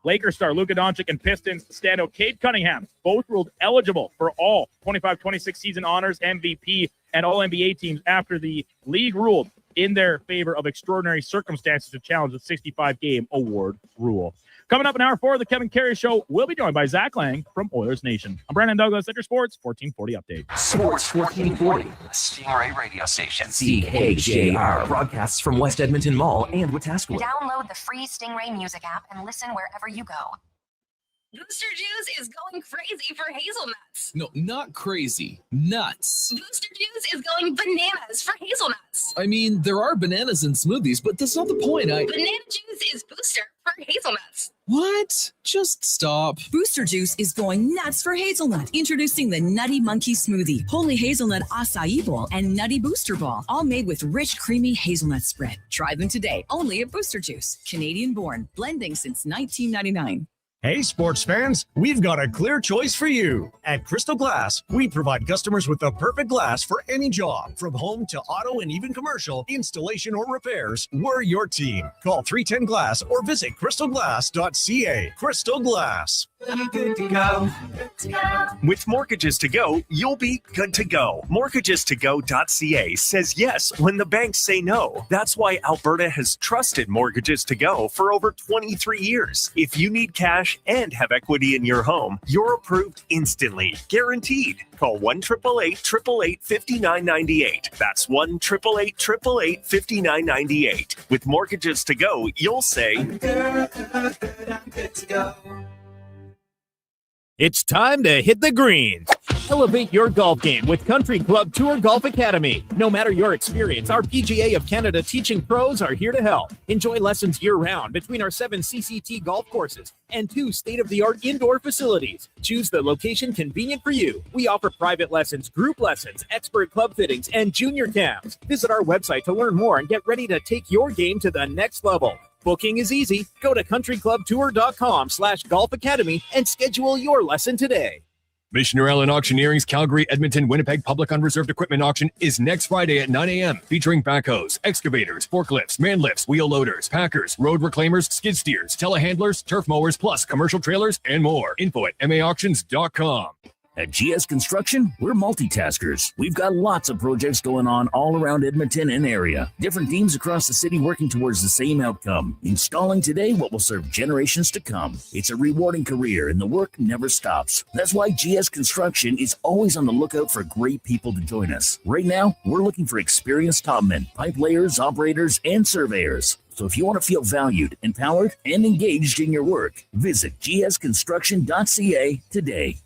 Speaker 5: Lakers star Luka Doncic and Pistons standout Cade Cunningham both ruled eligible for all 25-26 season honors, MVP, and All-NBA teams after the league ruled in their favor of extraordinary circumstances to challenge the 65-game award rule. Coming up in hour 4 of the Kevin Karius Show, we'll be joined by Zach Lang from Oilers Nation. I'm Brandon Douglas at your Sports 1440 update.
Speaker 1: Sports 1440, the Stingray radio station. CKJR broadcasts from West Edmonton Mall and Wetaskiwin.
Speaker 9: Download the free Stingray music app and listen wherever you go.
Speaker 6: Booster Juice is going crazy for hazelnuts.
Speaker 13: No, not crazy. Nuts.
Speaker 6: Booster Juice is going bananas for hazelnuts.
Speaker 13: I mean, there are bananas in smoothies, but that's not the point.
Speaker 6: Banana juice is booster for hazelnuts.
Speaker 13: What? Just stop.
Speaker 20: Booster Juice is going nuts for hazelnut. Introducing the Nutty Monkey Smoothie, Holy Hazelnut Acai Bowl, and Nutty Booster Ball, all made with rich, creamy hazelnut spread. Try them today, only at Booster Juice. Canadian born, blending since 1999.
Speaker 21: Hey, sports fans, we've got a clear choice for you. At Crystal Glass, we provide customers with the perfect glass for any job. From home to auto and even commercial, installation or repairs, we're your team. Call 310 Glass or visit crystalglass.ca. Crystal Glass.
Speaker 16: Good to go. Good to go. With Mortgages to Go, you'll be good to go. Mortgagestogo.ca says yes when the banks say no. That's why Alberta has trusted Mortgages to Go for over 23 years. If you need cash and have equity in your home, you're approved instantly, guaranteed. Call 1-888-888-5998. That's 1-888-888-5998. With Mortgages to Go, you'll say, I'm good to go.
Speaker 8: It's time to hit the greens. Elevate your golf game with Country Club Tour Golf Academy. No matter your experience, our PGA of Canada teaching pros are here to help. Enjoy lessons year-round between our 7 CCT golf courses and 2 state-of-the-art indoor facilities. Choose the location convenient for you. We offer private lessons, group lessons, expert club fittings, and junior camps. Visit our website to learn more and get ready to take your game to the next level. Booking is easy. Go to countryclubtour.com/golf academy and schedule your lesson today.
Speaker 17: Missioner Allen Auctioneering's Calgary, Edmonton, Winnipeg Public Unreserved Equipment Auction is next Friday at 9 a.m. featuring backhoes, excavators, forklifts, man lifts, wheel loaders, packers, road reclaimers, skid steers, telehandlers, turf mowers, plus commercial trailers and more. Info at maauctions.com.
Speaker 19: At GS Construction, we're multitaskers. We've got lots of projects going on all around Edmonton and area. Different teams across the city working towards the same outcome. Installing today what will serve generations to come. It's a rewarding career and the work never stops. That's why GS Construction is always on the lookout for great people to join us. Right now, we're looking for experienced topmen, pipe layers, operators, and surveyors. So if you want to feel valued, empowered, and engaged in your work, visit gsconstruction.ca today.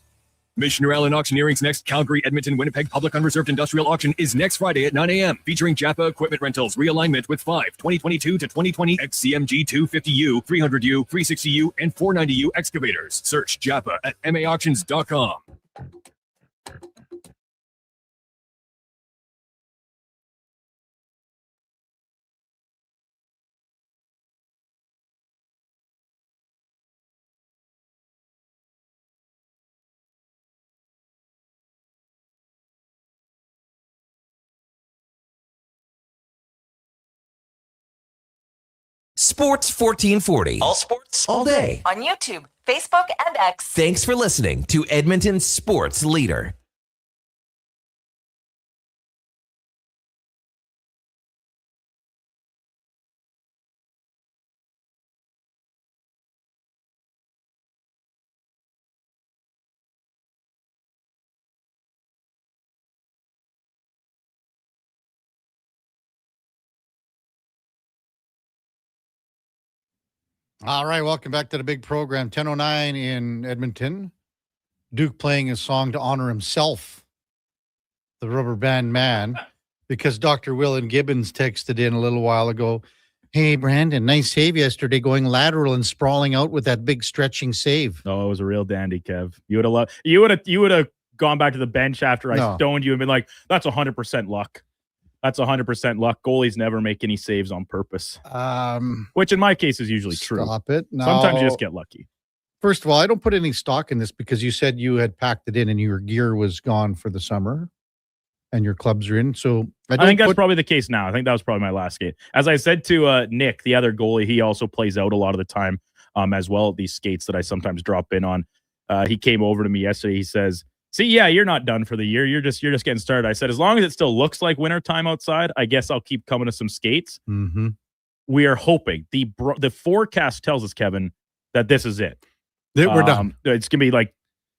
Speaker 17: Missioner Allen Auctioneering's next Calgary, Edmonton, Winnipeg Public Unreserved Industrial Auction is next Friday at 9 a.m. featuring Japa Equipment Rentals realignment with 5 2022 to 2020 XCMG 250U, 300U, 360U, and 490U excavators. Search Japa at maauctions.com.
Speaker 1: Sports 1440. All sports, all day.
Speaker 9: On YouTube, Facebook, and X.
Speaker 1: Thanks for listening to Edmonton's sports leader.
Speaker 4: All right, welcome back to the big program. 10:09 in Edmonton. Duke playing a song to honor himself, the rubber band man, because Dr. Willen Gibbons texted in a little while ago, hey, Brandon, nice save yesterday going lateral and sprawling out with that big stretching save.
Speaker 5: Oh, it was a real dandy, Kev. You would have loved. You would have gone back to the bench after I stoned you and been like, that's 100% luck. That's 100% luck. Goalies never make any saves on purpose. Which in my case is usually true.
Speaker 4: Stop it. No.
Speaker 5: Sometimes you just get lucky.
Speaker 4: First of all, I don't put any stock in this because you said you had packed it in and your gear was gone for the summer and your clubs are in. So
Speaker 5: I think that's probably the case now. I think that was probably my last skate. As I said to Nick, the other goalie, he also plays out a lot of the time as well at these skates that I sometimes drop in on. He came over to me yesterday. He says, see, yeah, you're not done for the year. You're just getting started. I said, as long as it still looks like winter time outside, I guess I'll keep coming to some skates.
Speaker 4: Mm-hmm.
Speaker 5: We are hoping. The forecast tells us, Kevin, that this is it.
Speaker 4: We're done.
Speaker 5: It's going to be like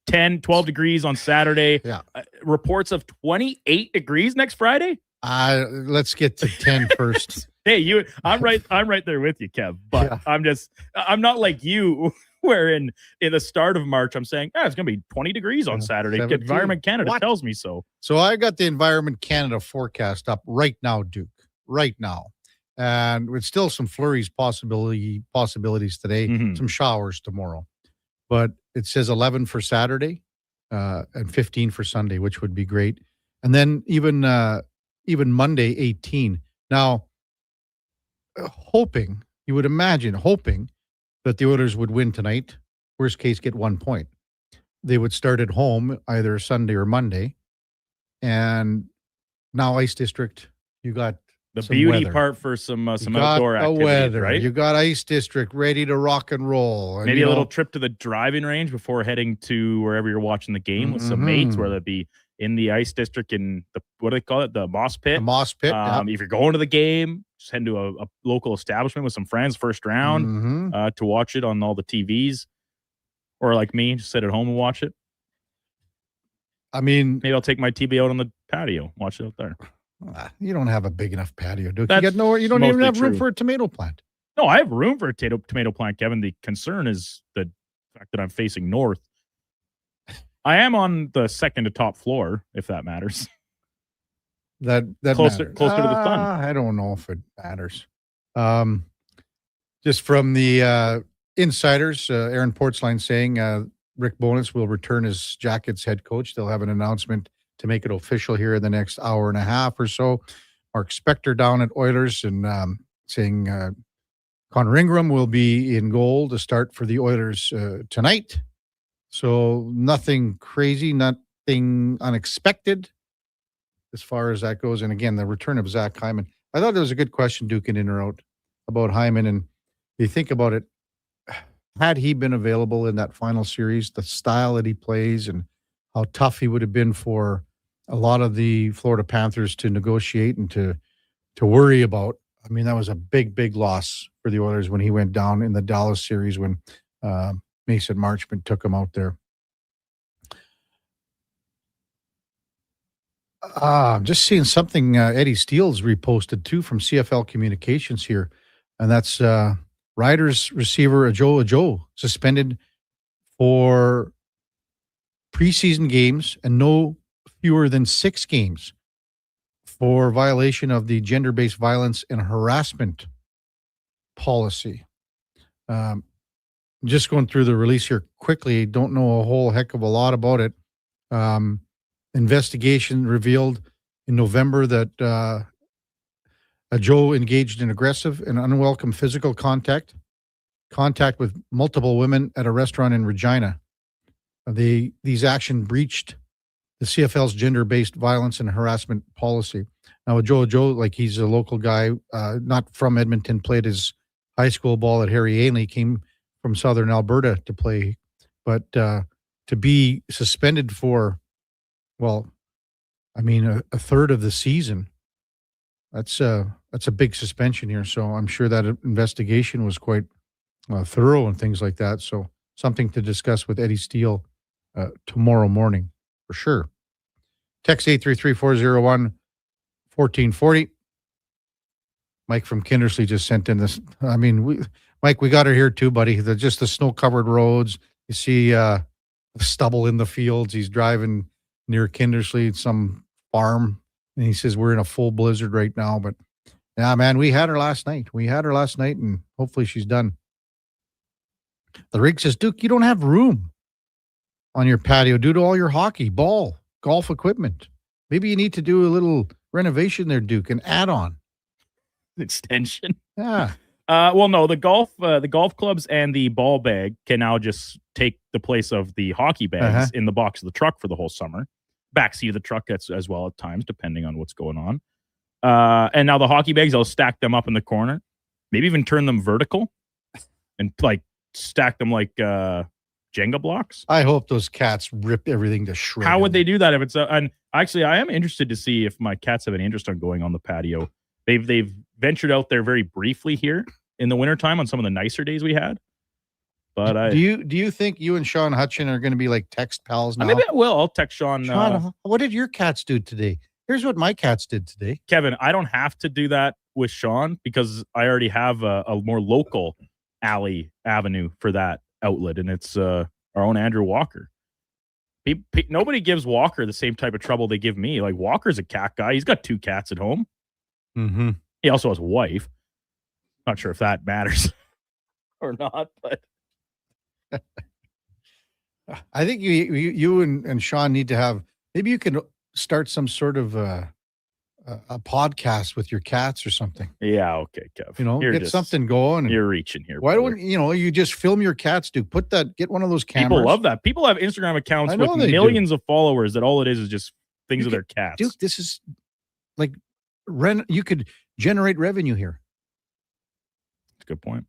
Speaker 5: 10, 12 degrees on Saturday.
Speaker 4: Yeah.
Speaker 5: Reports of 28 degrees next Friday.
Speaker 4: Let's get to 10 first.
Speaker 5: Hey, I'm right there with you, Kev. But I'm not like you, where in the start of March, I'm saying, it's going to be 20 degrees on Saturday.
Speaker 4: 17.
Speaker 5: Environment Canada tells me so.
Speaker 4: So I got the Environment Canada forecast up right now, Duke, right now. And with still some flurries possibilities today, some showers tomorrow. But it says 11 for Saturday and 15 for Sunday, which would be great. And then even Monday, 18. Now, hoping that the Oilers would win tonight, worst case, get 1 point. They would start at home either Sunday or Monday. And now Ice District, you got
Speaker 5: the
Speaker 4: some
Speaker 5: beauty
Speaker 4: weather.
Speaker 5: part for some outdoor activities,
Speaker 4: weather.
Speaker 5: right?
Speaker 4: You got Ice District ready to rock and roll. And,
Speaker 5: Maybe a little trip to the driving range before heading to wherever you're watching the game with some mates, whether it be in the Ice District in the, what do they call it? The Moss Pit.
Speaker 4: The Moss Pit.
Speaker 5: If you're going to the game, just head to a local establishment with some friends first round to watch it on all the TVs. Or like me, just sit at home and watch it.
Speaker 4: I mean,
Speaker 5: maybe I'll take my TV out on the patio, watch it out there.
Speaker 4: You don't have a big enough patio, Duke. You got nowhere. You don't even have room for a tomato plant.
Speaker 5: No, I have room for a tomato plant, Kevin. The concern is the fact that I'm facing north. I am on the second to top floor, if that matters.
Speaker 4: That
Speaker 5: closer
Speaker 4: matters.
Speaker 5: To the sun.
Speaker 4: I don't know if it matters. Just from the insiders, Aaron Portzline saying Rick Bowness will return as Jackets head coach. They'll have an announcement to make it official here in the next hour and a half or so. Mark Spector down at Oilers and saying Connor Ingram will be in goal to start for the Oilers tonight. So nothing crazy, nothing unexpected as far as that goes. And again, the return of Zach Hyman. I thought there was a good question, Duke, in or out about Hyman. And you think about it, had he been available in that final series, the style that he plays and how tough he would have been for a lot of the Florida Panthers to negotiate and to worry about. I mean, that was a big, big loss for the Oilers when he went down in the Dallas series when Mason Marchment took him out there. I'm just seeing something Eddie Steele's reposted too from CFL Communications here, and that's Riders receiver Ajo suspended for preseason games and no fewer than 6 games for violation of the gender-based violence and harassment policy. Just going through the release here quickly, don't know a whole heck of a lot about it. Investigation revealed in November that Joe engaged in aggressive and unwelcome physical contact with multiple women at a restaurant in Regina. These actions breached the CFL's gender-based violence and harassment policy. Now, Joe, like he's a local guy, not from Edmonton, played his high school ball at Harry Ainley, came from Southern Alberta to play, but to be suspended for, well, I mean, a third of the season, that's a big suspension here. So I'm sure that investigation was quite thorough and things like that. So something to discuss with Eddie Steele tomorrow morning for sure. Text 833-401-1440. Mike from Kindersley just sent in this. I mean, Mike, we got her here too, buddy. Just the snow-covered roads. You see stubble in the fields. He's driving near Kindersley, some farm, and he says we're in a full blizzard right now. But yeah, man, we had her last night. And hopefully she's done. The rig says, Duke, you don't have room on your patio due to all your hockey, ball, golf equipment. Maybe you need to do a little renovation there, Duke, an add-on.
Speaker 5: Extension.
Speaker 4: Yeah.
Speaker 5: Well, no, the golf clubs and the ball bag can now just take the place of the hockey bags in the box of the truck for the whole summer. Backseat of the truck as well at times, depending on what's going on. And now the hockey bags, I'll stack them up in the corner. Maybe even turn them vertical and like stack them like Jenga blocks.
Speaker 4: I hope those cats rip everything to shreds.
Speaker 5: How would they do that if it's and actually I am interested to see if my cats have any interest on going on the patio. They've ventured out there very briefly here in the wintertime on some of the nicer days we had. But
Speaker 4: do you think you and Sean Hutchinson are going to be like text pals now?
Speaker 5: Maybe I will. I'll text Sean.
Speaker 4: Sean, what did your cats do today? Here's what my cats did today.
Speaker 5: Kevin, I don't have to do that with Sean because I already have a more local avenue for that outlet, and it's our own Andrew Walker. Nobody gives Walker the same type of trouble they give me. Like, Walker's a cat guy. He's got 2 cats at home.
Speaker 4: Mm-hmm.
Speaker 5: He also has a wife. Not sure if that matters or not, but
Speaker 4: I think you and Sean need to have, maybe you can start some sort of a podcast with your cats or something.
Speaker 5: Yeah, okay, Kev.
Speaker 4: You know, get something going.
Speaker 5: You're reaching here.
Speaker 4: Why don't you just film your cats? Get one of those cameras.
Speaker 5: People love that. People have Instagram accounts with millions of followers that all it is just things of their cats.
Speaker 4: Duke, this is like you could generate revenue here.
Speaker 5: That's a good point.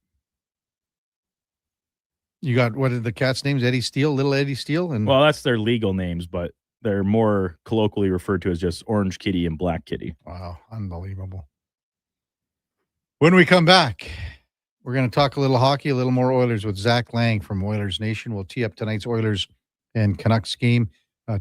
Speaker 4: You got, what are the cats' names? Eddie Steele, Little Eddie Steele?
Speaker 5: Well, that's their legal names, but they're more colloquially referred to as just Orange Kitty and Black Kitty.
Speaker 4: Wow, unbelievable. When we come back, we're going to talk a little hockey, a little more Oilers with Zach Lang from Oilers Nation. We'll tee up tonight's Oilers and Canucks game,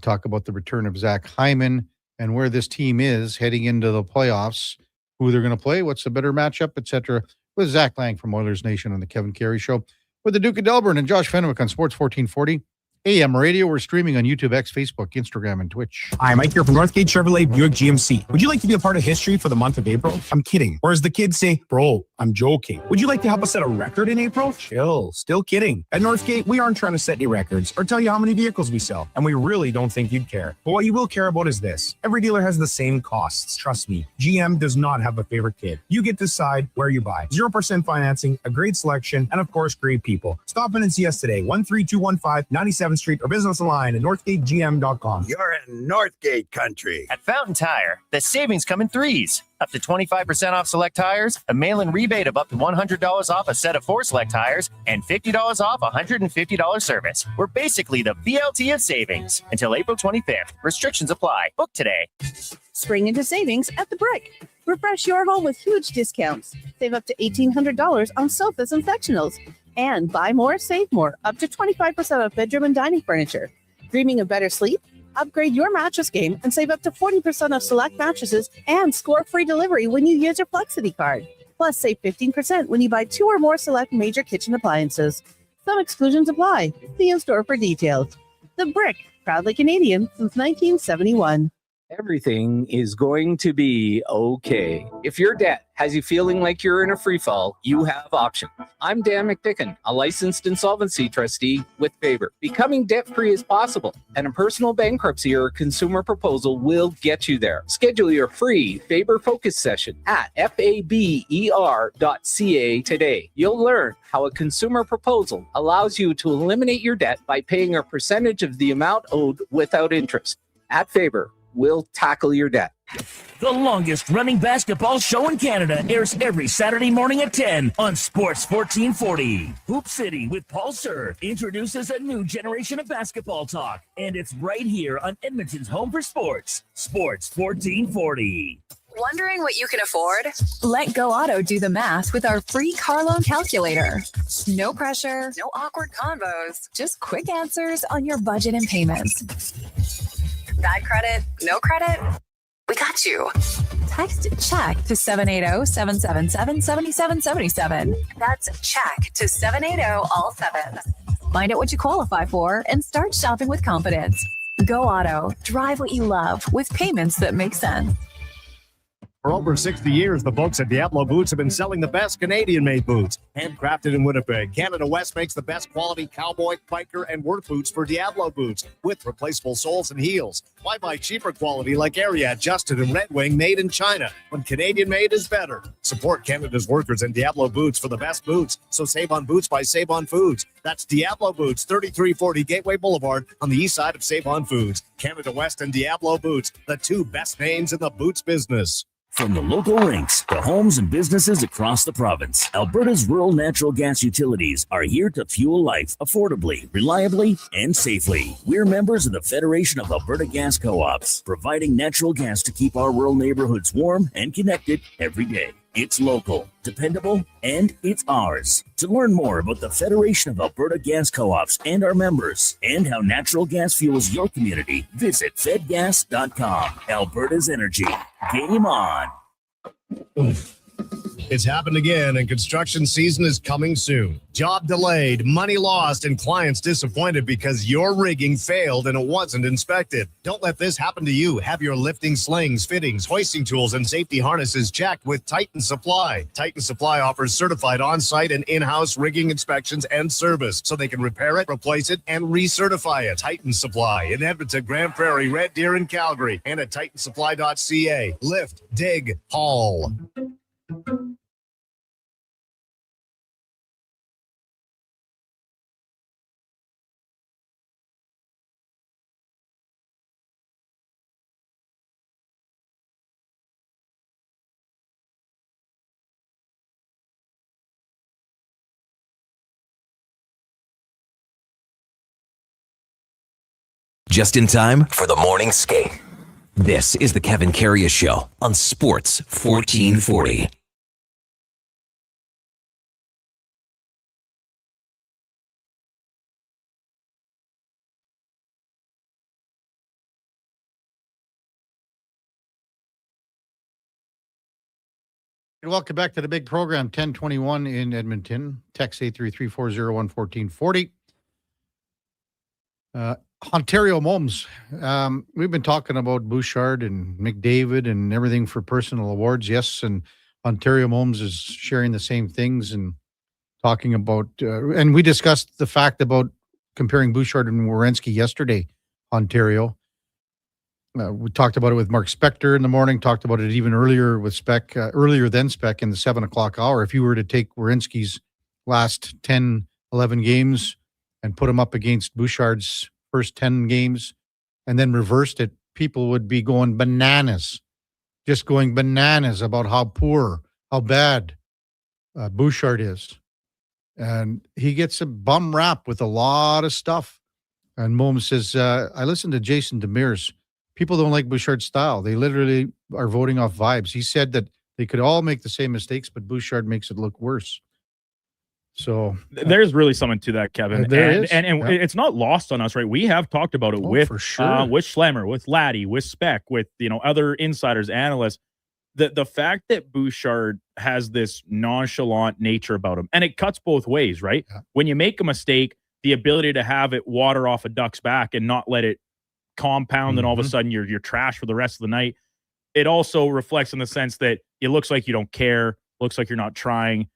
Speaker 4: talk about the return of Zach Hyman and where this team is heading into the playoffs, who they're going to play, what's the better matchup, etc. with Zach Lang from Oilers Nation on the Kevin Carey Show. With the Duke of Delburne and Josh Fenwick on Sports 1440 AM Radio. We're streaming on YouTube, X, Facebook, Instagram, and Twitch.
Speaker 7: Hi, Mike here from Northgate Chevrolet Buick GMC. Would you like to be a part of history for the month of April? I'm kidding. Or as the kids say, bro, I'm joking. Would you like to help us set a record in April? Chill. Still kidding. At Northgate, we aren't trying to set any records or tell you how many vehicles we sell, and we really don't think you'd care. But what you will care about is this. Every dealer has the same costs. Trust me. GM does not have a favorite kid. You get to decide where you buy. 0% financing, a great selection, and of course, great people. Stop in and see us today, 13215 97th Street, or visit us online at northgategm.com.
Speaker 10: You're in Northgate country.
Speaker 23: At Fountain Tire, the savings come in threes. Up to 25% off select tires, a mail-in rebate of up to $100 off a set of 4 select tires, and $50 off $150 service. We're basically the BLT of savings. Until April 25th. Restrictions apply. Book today.
Speaker 24: Spring into savings at The Brick. Refresh your home with huge discounts. Save up to $1,800 on sofas and sectionals. And buy more, save more. Up to 25% off bedroom and dining furniture. Dreaming of better sleep? Upgrade your mattress game and save up to 40% off select mattresses and score free delivery when you use your Flexity card. Plus, save 15% when you buy 2 or more select major kitchen appliances. Some exclusions apply. See in-store for details. The Brick, proudly Canadian since 1971.
Speaker 25: Everything is going to be okay. If your debt has you feeling like you're in a free fall, you have options. I'm Dan McDicken, a licensed insolvency trustee with Faber. Becoming debt-free is possible, and a personal bankruptcy or a consumer proposal will get you there. Schedule your free Faber Focus session at faber.ca today. You'll learn how a consumer proposal allows you to eliminate your debt by paying a percentage of the amount owed without interest. At Faber, we'll tackle your debt.
Speaker 19: The longest running basketball show in Canada airs every Saturday morning at 10 on Sports 1440. Hoop City with Paul Sir introduces a new generation of basketball talk, and it's right here on Edmonton's home for sports, Sports 1440.
Speaker 20: Wondering what you can afford? Let Go Auto do the math with our free car loan calculator. No pressure, no awkward convos, just quick answers on your budget and payments. Bad credit? No credit? We got you. Text CHECK to 780-777-7777. That's CHECK to 780 all 7. Find out what you qualify for and start shopping with confidence. Go Auto. Drive what you love with payments that make sense.
Speaker 21: For over 60 years, the folks at Diablo Boots have been selling the best Canadian-made boots. Handcrafted in Winnipeg, Canada West makes the best quality cowboy, biker, and work boots for Diablo Boots with replaceable soles and heels. Why buy cheaper quality like Ariat, Justin, and Red Wing made in China when Canadian-made is better? Support Canada's workers and Diablo Boots for the best boots. So save on boots by Save On Foods. That's Diablo Boots, 3340 Gateway Boulevard on the east side of Save On Foods. Canada West and Diablo Boots, the 2 best names in the boots business.
Speaker 19: From the local rinks to homes and businesses across the province, Alberta's rural natural gas utilities are here to fuel life affordably, reliably, and safely. We're members of the Federation of Alberta Gas Co-ops, providing natural gas to keep our rural neighborhoods warm and connected every day. It's local, dependable, and it's ours. To learn more about the Federation of Alberta Gas Co-ops and our members, and how natural gas fuels your community, visit fedgas.com. Alberta's energy. Game on.
Speaker 21: It's happened again, and construction season is coming soon. Job delayed, money lost, and clients disappointed because your rigging failed and it wasn't inspected. Don't let this happen to you. Have your lifting slings, fittings, hoisting tools, and safety harnesses checked with Titan Supply. Titan Supply offers certified on-site and in-house rigging inspections and service, so they can repair it, replace it, and recertify it. Titan Supply in Edmonton, Grand Prairie, Red Deer, and Calgary, and at titansupply.ca. Lift, dig, haul.
Speaker 1: Just in time for the morning skate. This is the Kevin Karius Show on Sports 1440.
Speaker 4: Welcome back to the big program, 1021 in Edmonton. Text 833-401-1440. Ontario Moms. We've been talking about Bouchard and McDavid and everything for personal awards. Yes, and Ontario Moms is sharing the same things and talking about, and we discussed the fact about comparing Bouchard and Werenski yesterday, Ontario. We talked about it with Mark Spector in the morning, talked about it even earlier with Spec, earlier than Spec in the 7 o'clock hour. If you were to take Werenski's last 10, 11 games and put him up against Bouchard's first 10 games and then reversed it, people would be going bananas, just going bananas about how poor, how bad Bouchard is. And he gets a bum rap with a lot of stuff. And Momes says, I listened to Jason Demers. People don't like Bouchard's style. They literally are voting off vibes. He said that they could all make the same mistakes, but Bouchard makes it look worse. So
Speaker 5: there's really something to that, Kevin. And it's not lost on us, right? We have talked about it with Schlemmer, with Laddie, with Spec, with other insiders, analysts. The fact that Bouchard has this nonchalant nature about him, and it cuts both ways, right? Yeah. When you make a mistake, the ability to have it water off a duck's back and not let it compound, and all of a sudden you're trash for the rest of the night. It also reflects in the sense that it looks like you don't care, looks like you're not trying.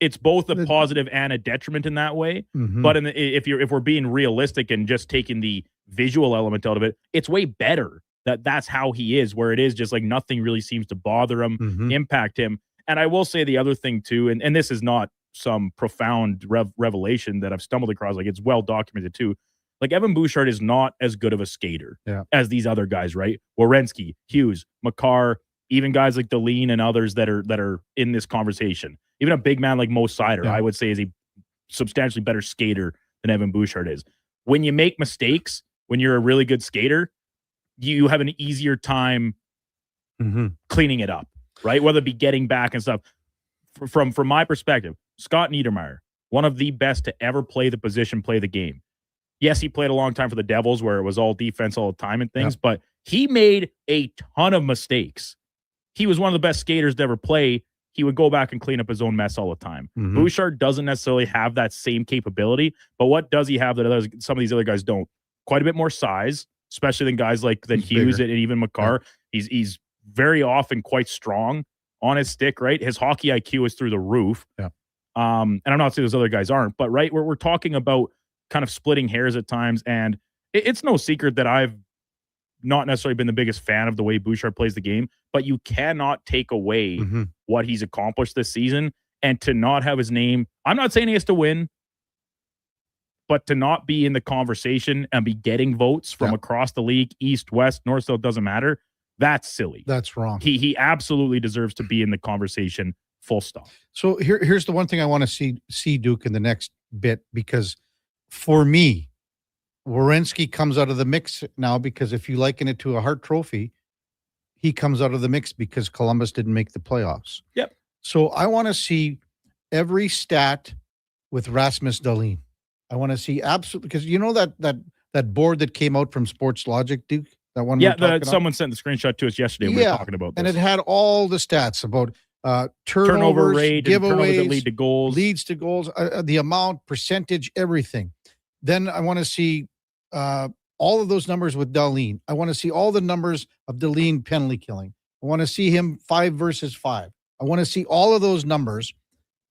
Speaker 5: It's both a positive and a detriment in that way. But if we're being realistic and just taking the visual element out of it, it's way better that's how he is, where it is just like nothing really seems to bother him, impact him. And I will say the other thing too, and this is not some profound revelation that I've stumbled across, like it's well documented too. Like Evan Bouchard is not as good of a skater as these other guys, right? Werenski, Hughes, Makar, even guys like Deline and others that are in this conversation. Even a big man like Mo Seider, I would say, is a substantially better skater than Evan Bouchard is. When you make mistakes, when you're a really good skater, you have an easier time cleaning it up, right? Whether it be getting back and stuff. From my perspective, Scott Niedermayer, one of the best to ever play the position, play the game. Yes, he played a long time for the Devils where it was all defense all the time and things, but he made a ton of mistakes. He was one of the best skaters to ever play. He would go back and clean up his own mess all the time. Bouchard doesn't necessarily have that same capability, but what does he have that some of these other guys don't? Quite a bit more size, especially than guys like Hughes and even Makar. He's very often quite strong on his stick, right? His hockey IQ is through the roof. And I'm not saying those other guys aren't, but right, we're talking about kind of splitting hairs at times, and it's no secret that I've not necessarily been the biggest fan of the way Bouchard plays the game, but you cannot take away what he's accomplished this season, and to not have his name, I'm not saying he has to win, but to not be in the conversation and be getting votes from across the league, east, west, north, south, doesn't matter. That's silly.
Speaker 4: That's wrong.
Speaker 5: He absolutely deserves to be in the conversation, full stop.
Speaker 4: So here's the one thing I want to see Duke in the next bit, because for me, Werenski comes out of the mix now, because if you liken it to a Hart Trophy, he comes out of the mix because Columbus didn't make the playoffs.
Speaker 5: Yep.
Speaker 4: So I want to see every stat with Rasmus Dahlin. I want to see absolutely, because you know that board that came out from Sports Logic, Duke? That one.
Speaker 5: Someone sent the screenshot to us yesterday. We were talking about this.
Speaker 4: And it had all the stats about
Speaker 5: turnover
Speaker 4: turnovers,
Speaker 5: rate,
Speaker 4: giveaways,
Speaker 5: turnovers that lead to goals,
Speaker 4: leads to goals, the amount, percentage, everything. Then I want to see all of those numbers with Dahlin. I want to see all the numbers of Dahlin penalty killing. I want to see him 5 versus 5. I want to see all of those numbers.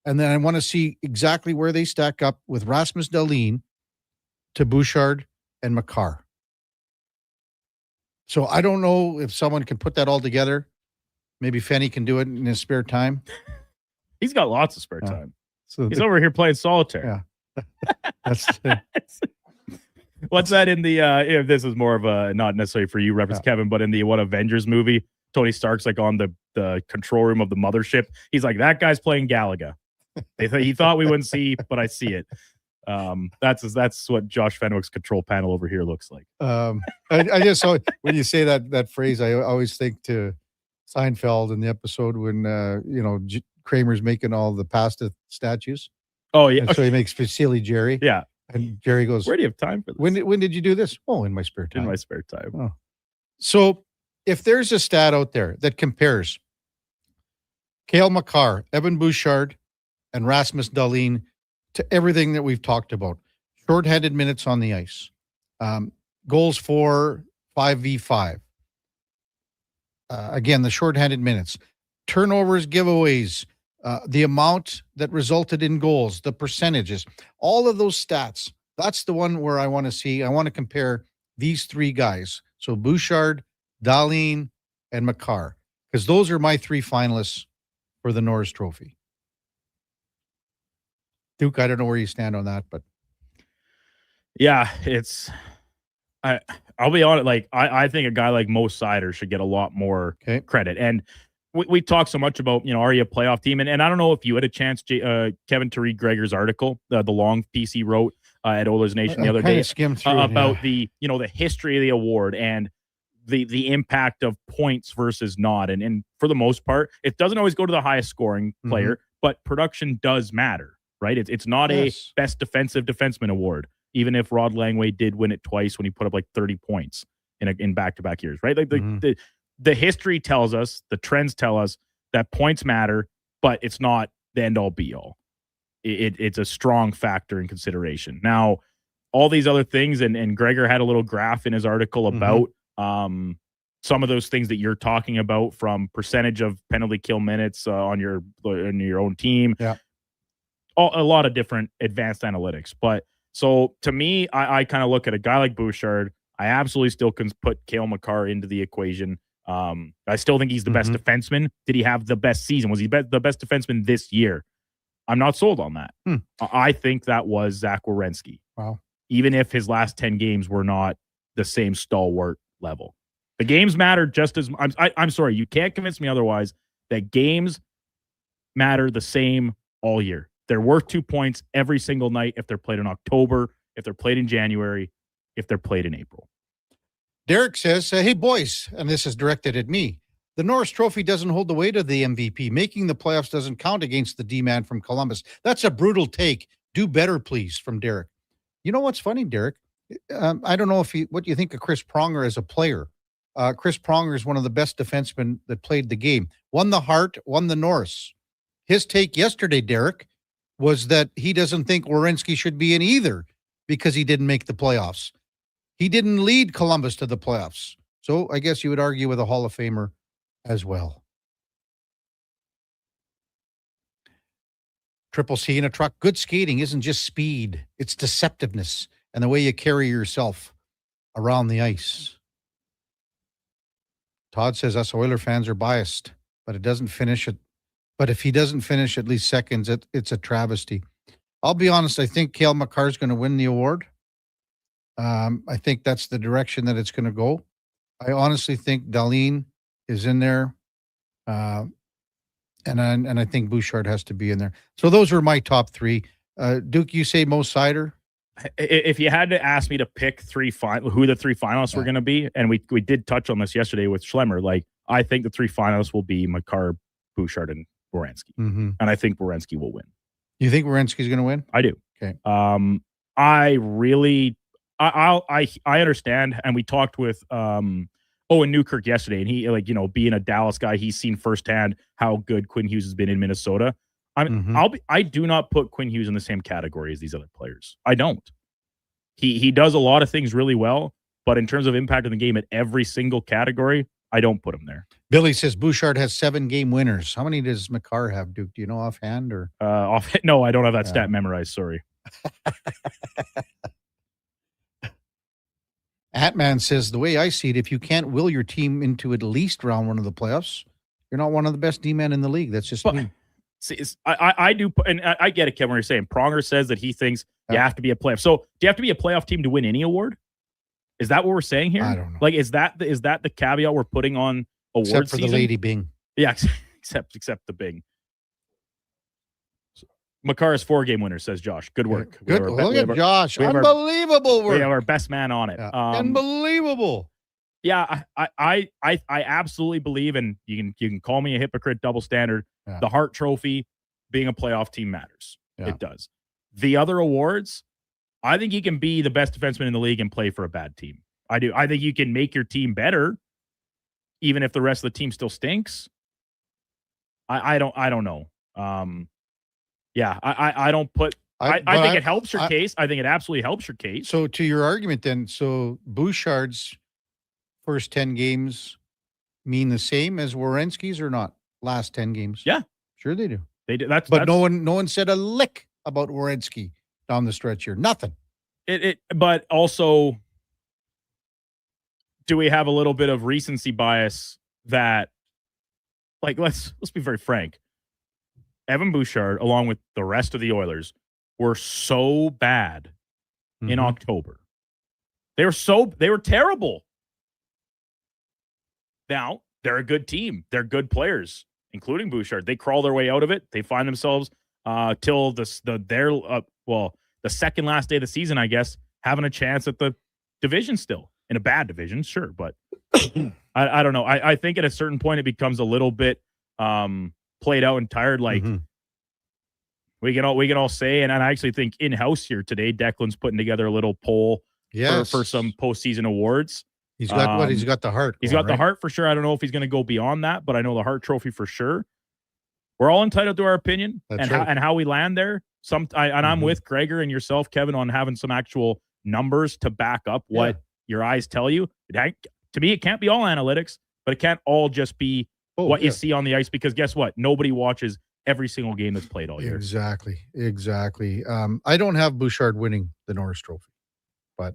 Speaker 4: And then I want to see exactly where they stack up with Rasmus Dahlin to Bouchard and Makar. So I don't know if someone can put that all together. Maybe Fenny can do it in his spare time.
Speaker 5: He's got lots of spare time. So he's over here playing solitaire.
Speaker 4: Yeah.
Speaker 5: What's that in the if this is more of a not necessarily for you reference, Kevin, but in the Avengers movie, Tony Stark's like on the control room of the mothership. He's like, that guy's playing Galaga. He thought we wouldn't see, but I see it. That's what Josh Fenwick's control panel over here looks like.
Speaker 4: I just saw when you say that phrase, I always think to Seinfeld in the episode when Kramer's making all the pasta statues.
Speaker 5: Oh yeah,
Speaker 4: and so he makes Silly Jerry.
Speaker 5: Yeah,
Speaker 4: and Jerry goes,
Speaker 5: "Where do you have time for this?
Speaker 4: When did you do this? Oh, in my spare time.
Speaker 5: In my spare time."
Speaker 4: Oh. So if there's a stat out there that compares Cale Makar, Evan Bouchard, and Rasmus Dahlin to everything that we've talked about, shorthanded minutes on the ice, goals for 5v5. Again, the shorthanded minutes, turnovers, giveaways, the amount that resulted in goals, the percentages, all of those stats. That's the one where I want to see. I want to compare these three guys. So Bouchard, Dahlin, and Makar, because those are my 3 finalists for the Norris Trophy. Duke, I don't know where you stand on that, but
Speaker 5: yeah, I'll be honest. Like I think a guy like Mo Seider should get a lot more credit. And we talk so much about, are you a playoff team? And I don't know if you had a chance, Kevin, to read Gregor's article, the long piece he wrote at Oilers Nation the other day about the history of the award and the impact of points versus not. And for the most part, it doesn't always go to the highest scoring player, but production does matter, right? It's not a best defensive defenseman award, even if Rod Langway did win it twice when he put up like 30 points in back-to-back years, right? Like the history tells us, the trends tell us that points matter, but it's not the end-all be-all. It's a strong factor in consideration. Now, all these other things, and Gregor had a little graph in his article about some of those things that you're talking about, from percentage of penalty kill minutes on your own team.
Speaker 4: Yeah.
Speaker 5: A lot of different advanced analytics. But so to me, I kind of look at a guy like Bouchard. I absolutely still can put Cale Makar into the equation. I still think he's the best defenseman. Did he have the best season? Was he the best defenseman this year? I'm not sold on that. I think that was Zach Werenski.
Speaker 4: Wow.
Speaker 5: Even if his last 10 games were not the same stalwart level. The games matter just as I'm sorry, you can't convince me otherwise that games matter the same all year. They're worth 2 points every single night if they're played in October, if they're played in January, if they're played in April.
Speaker 4: Derek says, hey, boys, and this is directed at me, the Norris Trophy doesn't hold the weight of the MVP. Making the playoffs doesn't count against the D-man from Columbus. That's a brutal take. Do better, please, from Derek. You know what's funny, Derek? I don't know what you think of Chris Pronger as a player. Chris Pronger is one of the best defensemen that played the game. Won the Hart, won the Norris. His take yesterday, Derek, was that he doesn't think Werenski should be in either because he didn't make the playoffs. He didn't lead Columbus to the playoffs. So I guess you would argue with a Hall of Famer as well. Triple C in a truck. Good skating isn't just speed. It's deceptiveness and the way you carry yourself around the ice. Todd says us Oiler fans are biased, but it doesn't finish it. But if he doesn't finish at least seconds, it's a travesty. I'll be honest. I think Cale Makar is going to win the award. I think that's the direction that it's going to go. I honestly think Dahlin is in there. And I think Bouchard has to be in there. So those are my top 3. Duke, you say Mo Seider?
Speaker 5: If you had to ask me to pick who the 3 finalists were going to be, and we did touch on this yesterday with Schlemmer, like I think the 3 finalists will be Makar, Bouchard, and Werenski.
Speaker 4: Mm-hmm.
Speaker 5: And I think Werenski will win.
Speaker 4: You think Werenski's going to win?
Speaker 5: I do.
Speaker 4: Okay.
Speaker 5: I really, I understand. And we talked with Owen Newkirk yesterday, and he, like, you know, being a Dallas guy, he's seen firsthand how good Quinn Hughes has been in Minnesota. I do not put Quinn Hughes in the same category as these other players. I don't. He does a lot of things really well, but in terms of impact in the game at every single category, I don't put him there.
Speaker 4: Billy says Bouchard has 7 game winners. How many does Makar have, Duke? Do you know offhand or?
Speaker 5: No, I don't have that stat memorized. Sorry.
Speaker 4: Atman says, the way I see it, if you can't will your team into at least round 1 of the playoffs, you're not one of the best D-men in the league. That's just me.
Speaker 5: See, I do, and I get it, Kevin, what you're saying. Pronger says that he thinks you have to be a playoff. So do you have to be a playoff team to win any award? Is that what we're saying here?
Speaker 4: I don't know.
Speaker 5: Like, is that the caveat we're putting on award
Speaker 4: Except for
Speaker 5: season?
Speaker 4: the Lady Bing.
Speaker 5: Yeah, except the Bing. Makar is 4 game winner, says Josh. Good work.
Speaker 4: Good. Look at Josh. Unbelievable work.
Speaker 5: We have our best man on it.
Speaker 4: Unbelievable.
Speaker 5: Yeah, I absolutely believe, and you can call me a hypocrite, double standard. The Hart Trophy, being a playoff team matters. It does. The other awards, I think you can be the best defenseman in the league and play for a bad team. I do. I think you can make your team better, even if the rest of the team still stinks. I don't know. I don't put. I think it helps your case. I think it absolutely helps your case.
Speaker 4: So to your argument, then, so Bouchard's first 10 games mean the same as Werenski's or not? Last 10 games?
Speaker 5: Yeah,
Speaker 4: sure they do.
Speaker 5: They do.
Speaker 4: But no one said a lick about Werenski down the stretch here. Nothing.
Speaker 5: But also, do we have a little bit of recency bias that, like, let's be very frank. Evan Bouchard, along with the rest of the Oilers, were so bad in October. They were terrible. Now, they're a good team. They're good players, including Bouchard. They crawl their way out of it. They find themselves till the second last day of the season, I guess, having a chance at the division still. In a bad division, sure, but I don't know. I think at a certain point it becomes a little bit played out and tired. Like we can all say, and I actually think in-house here today, Declan's putting together a little poll for some postseason awards.
Speaker 4: He's got what? He's got the Hart.
Speaker 5: He's got the Hart for sure. I don't know if he's going to go beyond that, but I know the Hart Trophy for sure. We're all entitled to our opinion and how we land there. I'm with Gregor and yourself, Kevin, on having some actual numbers to back up what your eyes tell you. To me, it can't be all analytics, but it can't all just be what you see on the ice, because guess what? Nobody watches every single game that's played all year.
Speaker 4: Exactly. I don't have Bouchard winning the Norris Trophy, but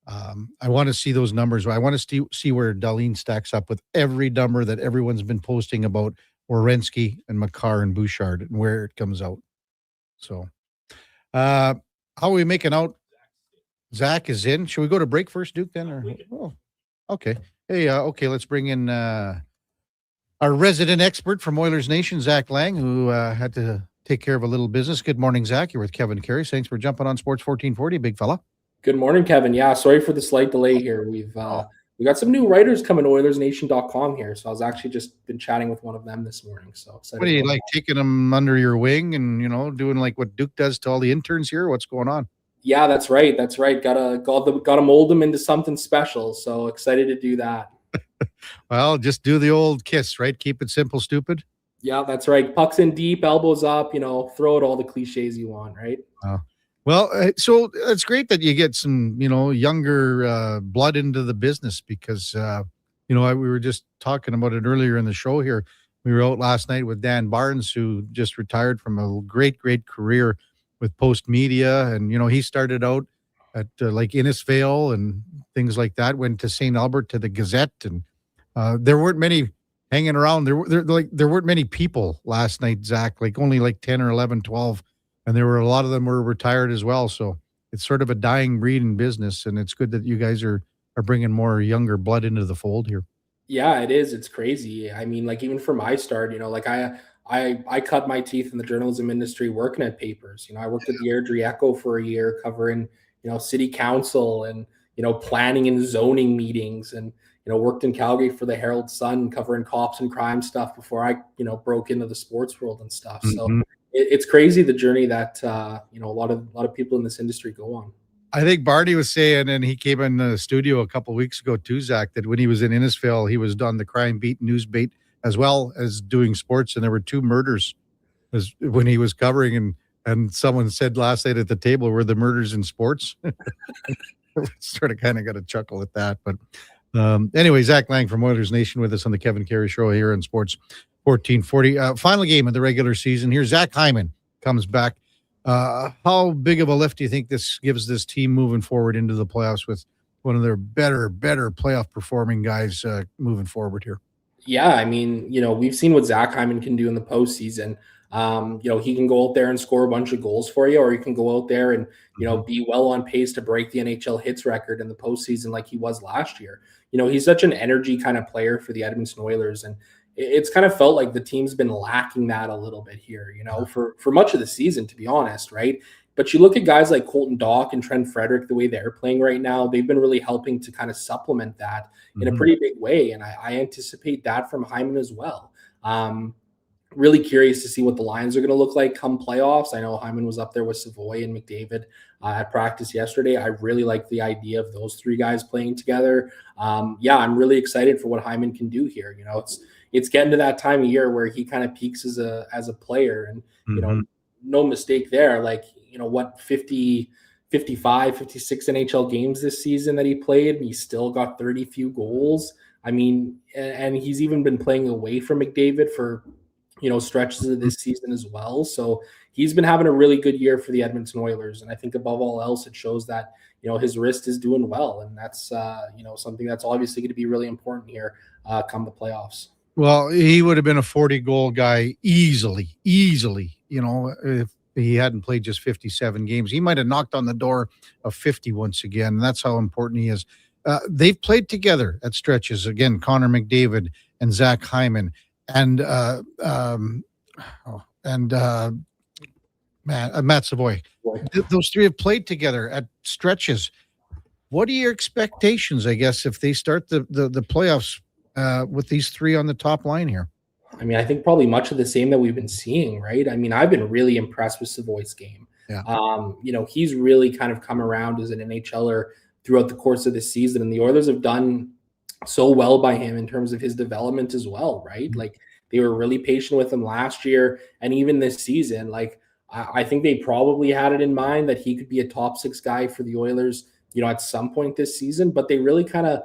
Speaker 4: I want to see those numbers. I want to see where Darlene stacks up with every number that everyone's been posting about Werenski and Makar and Bouchard and where it comes out. So, how are we making out? Zach is in. Should we go to break first, Duke, then? Okay. Hey, let's bring in our resident expert from Oilers Nation, Zach Lang, who had to take care of a little business. Good morning, Zach. You're with Kevin Karius. Thanks for jumping on Sports 1440, big fella.
Speaker 12: Good morning, Kevin. Yeah, sorry for the slight delay here. We got some new writers coming to OilersNation.com here, so I was actually just been chatting with one of them this morning. So excited.
Speaker 4: What do you like, taking them under your wing and doing like what Duke does to all the interns here? What's going on?
Speaker 12: Yeah, that's right. Gotta mold them into something special. So excited to do that.
Speaker 4: Well, just do the old KISS, right? Keep it simple, stupid.
Speaker 12: Yeah, that's right. Pucks in deep, elbows up. Throw out all the cliches you want, right?
Speaker 4: Well, so it's great that you get some, younger blood into the business because, we were just talking about it earlier in the show here. We were out last night with Dan Barnes, who just retired from a great, great career with Post Media. And, he started out at like Innisfail and things like that, went to St. Albert to the Gazette. And there weren't many hanging around. There weren't many people last night, Zach, like only like 10 or 11, 12. And there were a lot of them were retired as well. So it's sort of a dying breed in business. And it's good that you guys are bringing more younger blood into the fold here.
Speaker 12: Yeah, it is. It's crazy. I mean, like even for my start, I cut my teeth in the journalism industry working at papers. I worked at the Airdrie Echo for a year covering, city council and, planning and zoning meetings. And, worked in Calgary for the Herald Sun, covering cops and crime stuff before I, broke into the sports world and stuff. So it's crazy the journey that a lot of people in this industry go on.
Speaker 4: I think Barty was saying, and he came in the studio a couple of weeks ago too, Zach, that when he was in Innisfail, he was on the crime beat, news beat, as well as doing sports, and there were 2 murders when he was covering, and someone said last night at the table, were the murders in sports? Sort of kind of got a chuckle at that, but anyway, Zach Lang from Oilers Nation with us on the Kevin Carey Show here on Sports 1440. Final game of the regular season here. Zach Hyman comes back. How big of a lift do you think this gives this team moving forward into the playoffs with one of their better playoff performing guys moving forward here?
Speaker 12: Yeah, I mean, we've seen what Zach Hyman can do in the postseason. He can go out there and score a bunch of goals for you, or he can go out there and, be well on pace to break the NHL hits record in the postseason like he was last year. He's such an energy kind of player for the Edmonton Oilers, and it's kind of felt like the team's been lacking that a little bit here, for much of the season, to be honest, right? But you look at guys like Colton Dach and Trent Frederick, the way they're playing right now, they've been really helping to kind of supplement that in a pretty big way, and I anticipate that from Hyman as well. Really curious to see what the lines are going to look like come playoffs. I know Hyman was up there with Savoy and McDavid at practice yesterday. I really like the idea of those 3 guys playing together. I'm really excited for what Hyman can do here. It's getting to that time of year where he kind of peaks as a player, and no mistake there. 50, 55, 56 NHL games this season that he played, and he still got 30 few goals. I mean, and he's even been playing away from McDavid for stretches of this season as well. So he's been having a really good year for the Edmonton Oilers. And I think above all else, it shows that, his wrist is doing well. And that's, something that's obviously going to be really important here come the playoffs.
Speaker 4: Well, he would have been a 40-goal guy easily, if he hadn't played just 57 games. He might have knocked on the door of 50 once again. And that's how important he is. They've played together at stretches. Again, Connor McDavid and Zach Hyman. And Matt Savoy. Those 3 have played together at stretches. What are your expectations, I guess, if they start the playoffs with these 3 on the top line here?
Speaker 12: I mean, I think probably much of the same that we've been seeing, right? I mean, I've been really impressed with Savoy's game.
Speaker 4: Yeah.
Speaker 12: He's really kind of come around as an NHLer throughout the course of the season, and the Oilers have done so well by him in terms of his development as well, right? Like, they were really patient with him last year, and even this season. Like, I think they probably had it in mind that he could be a top 6 guy for the Oilers, at some point this season, but they really kind of,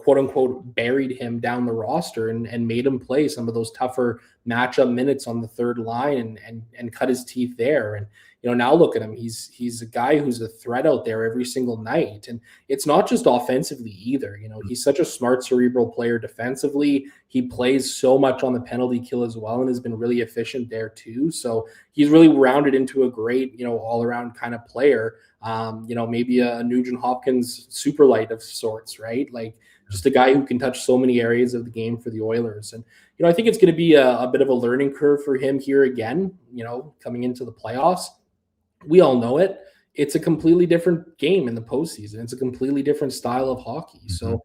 Speaker 12: quote unquote, buried him down the roster and made him play some of those tougher matchup minutes on the third line and cut his teeth there. And, now look at him. He's a guy who's a threat out there every single night. And it's not just offensively either. He's such a smart, cerebral player defensively. He plays so much on the penalty kill as well and has been really efficient there too. So he's really rounded into a great, all around kind of player. Maybe a Nugent Hopkins super light of sorts, right? Like, just a guy who can touch so many areas of the game for the Oilers. And, I think it's going to be a bit of a learning curve for him here again, coming into the playoffs. We all know it. It's a completely different game in the postseason. It's a completely different style of hockey. So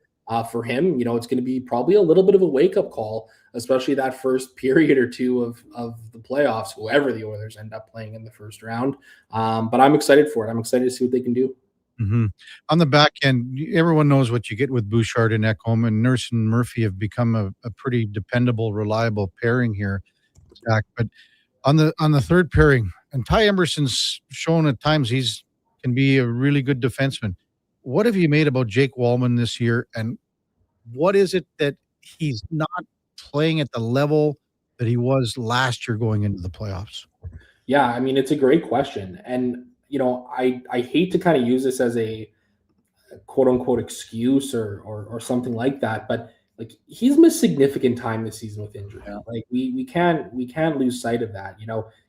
Speaker 12: for him, it's going to be probably a little bit of a wake-up call, especially that first period or 2 of the playoffs, whoever the Oilers end up playing in the first round. But I'm excited for it. I'm excited to see what they can do.
Speaker 4: On the back end, everyone knows what you get with Bouchard and Ekholm, and Nurse and Murphy have become a pretty dependable, reliable pairing here, Zach. But on the third pairing, and Ty Emerson's shown at times can be a really good defenseman. What have you made about Jake Wallman this year, and what is it that he's not playing at the level that he was last year going into the playoffs?
Speaker 12: Yeah, I mean, it's a great question. And, I hate to kind of use this as a quote unquote excuse or something like that, but like, he's missed significant time this season with injury. Like, we can't lose sight of that.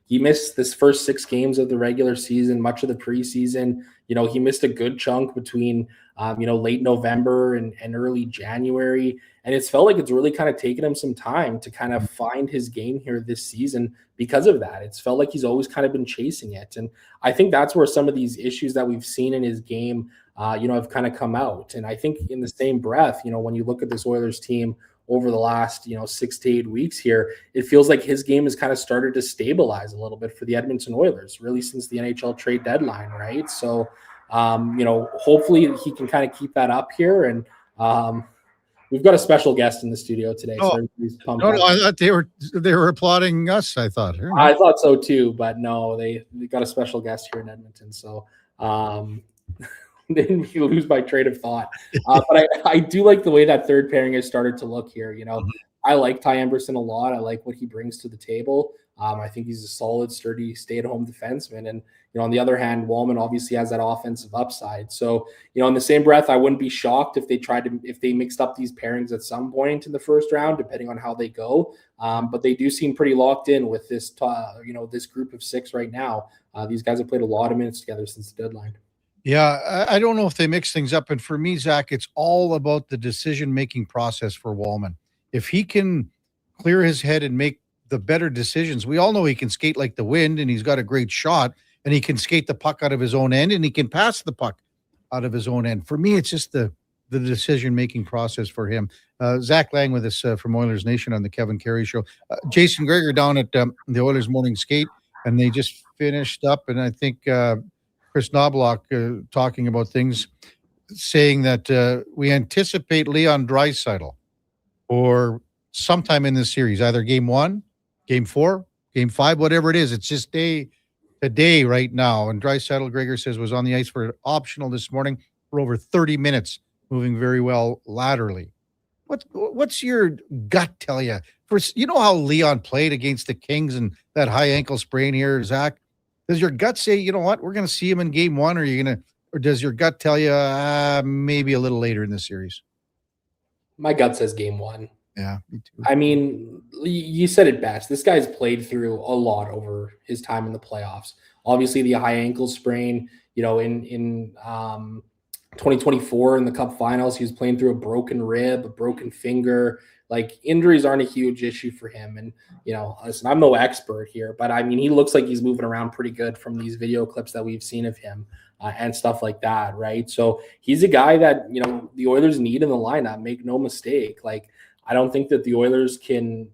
Speaker 12: He missed this first 6 games of the regular season, much of the preseason. He missed a good chunk between late November and early January. And it's felt like it's really kind of taken him some time to kind of find his game here this season because of that. It's felt like he's always kind of been chasing it. And I think that's where some of these issues that we've seen in his game, have kind of come out. And I think in the same breath, when you look at this Oilers team over the last, 6 to 8 weeks here, it feels like his game has kind of started to stabilize a little bit for the Edmonton Oilers, really since the NHL trade deadline, right? So, hopefully he can kind of keep that up here. And we've got a special guest in the studio today.
Speaker 4: Oh,
Speaker 12: so
Speaker 4: no, I thought they were applauding us. I thought.
Speaker 12: I thought so too, but no, they got a special guest here in Edmonton. So didn't you lose my train of thought? But I do like the way that third pairing has started to look here. I like Ty Emberson a lot. I like what he brings to the table. I think he's a solid, sturdy, stay-at-home defenseman. And, on the other hand, Wallman obviously has that offensive upside. So, in the same breath, I wouldn't be shocked if they mixed up these pairings at some point in the first round, depending on how they go. But they do seem pretty locked in with this, this group of 6 right now. These guys have played a lot of minutes together since the deadline.
Speaker 4: Yeah, I don't know if they mix things up. And for me, Zach, it's all about the decision-making process for Wallman. If he can clear his head and make the better decisions, we all know he can skate like the wind, and he's got a great shot, and he can skate the puck out of his own end, and he can pass the puck out of his own end. For me, it's just the decision-making process for him. Zach Lang with us from Oilers Nation on the Kevin Carey Show. Jason Greger down at the Oilers Morning Skate, and they just finished up, and I think Chris Knobloch talking about things, saying that we anticipate Leon Draisaitl or sometime in this series, either game 1, game 4, game 5, whatever it is. It's just day to day right now. And Draisaitl, Gregor says, was on the ice for optional this morning for over 30 minutes, moving very well laterally. What's your gut tell you? How Leon played against the Kings and that high ankle sprain here, Zach? Does your gut say, you know what, we're going to see him in game 1, or does your gut tell you maybe a little later in the series?
Speaker 12: My gut says game 1.
Speaker 4: Yeah, me too.
Speaker 12: I mean, you said it best. This guy's played through a lot over his time in the playoffs. Obviously, the high ankle sprain, in 2024 in the Cup Finals, he was playing through a broken rib, a broken finger. Like, injuries aren't a huge issue for him. And, listen, I'm no expert here, but I mean, he looks like he's moving around pretty good from these video clips that we've seen of him and stuff like that, right? So he's a guy that, the Oilers need in the lineup, make no mistake. Like, I don't think that the Oilers can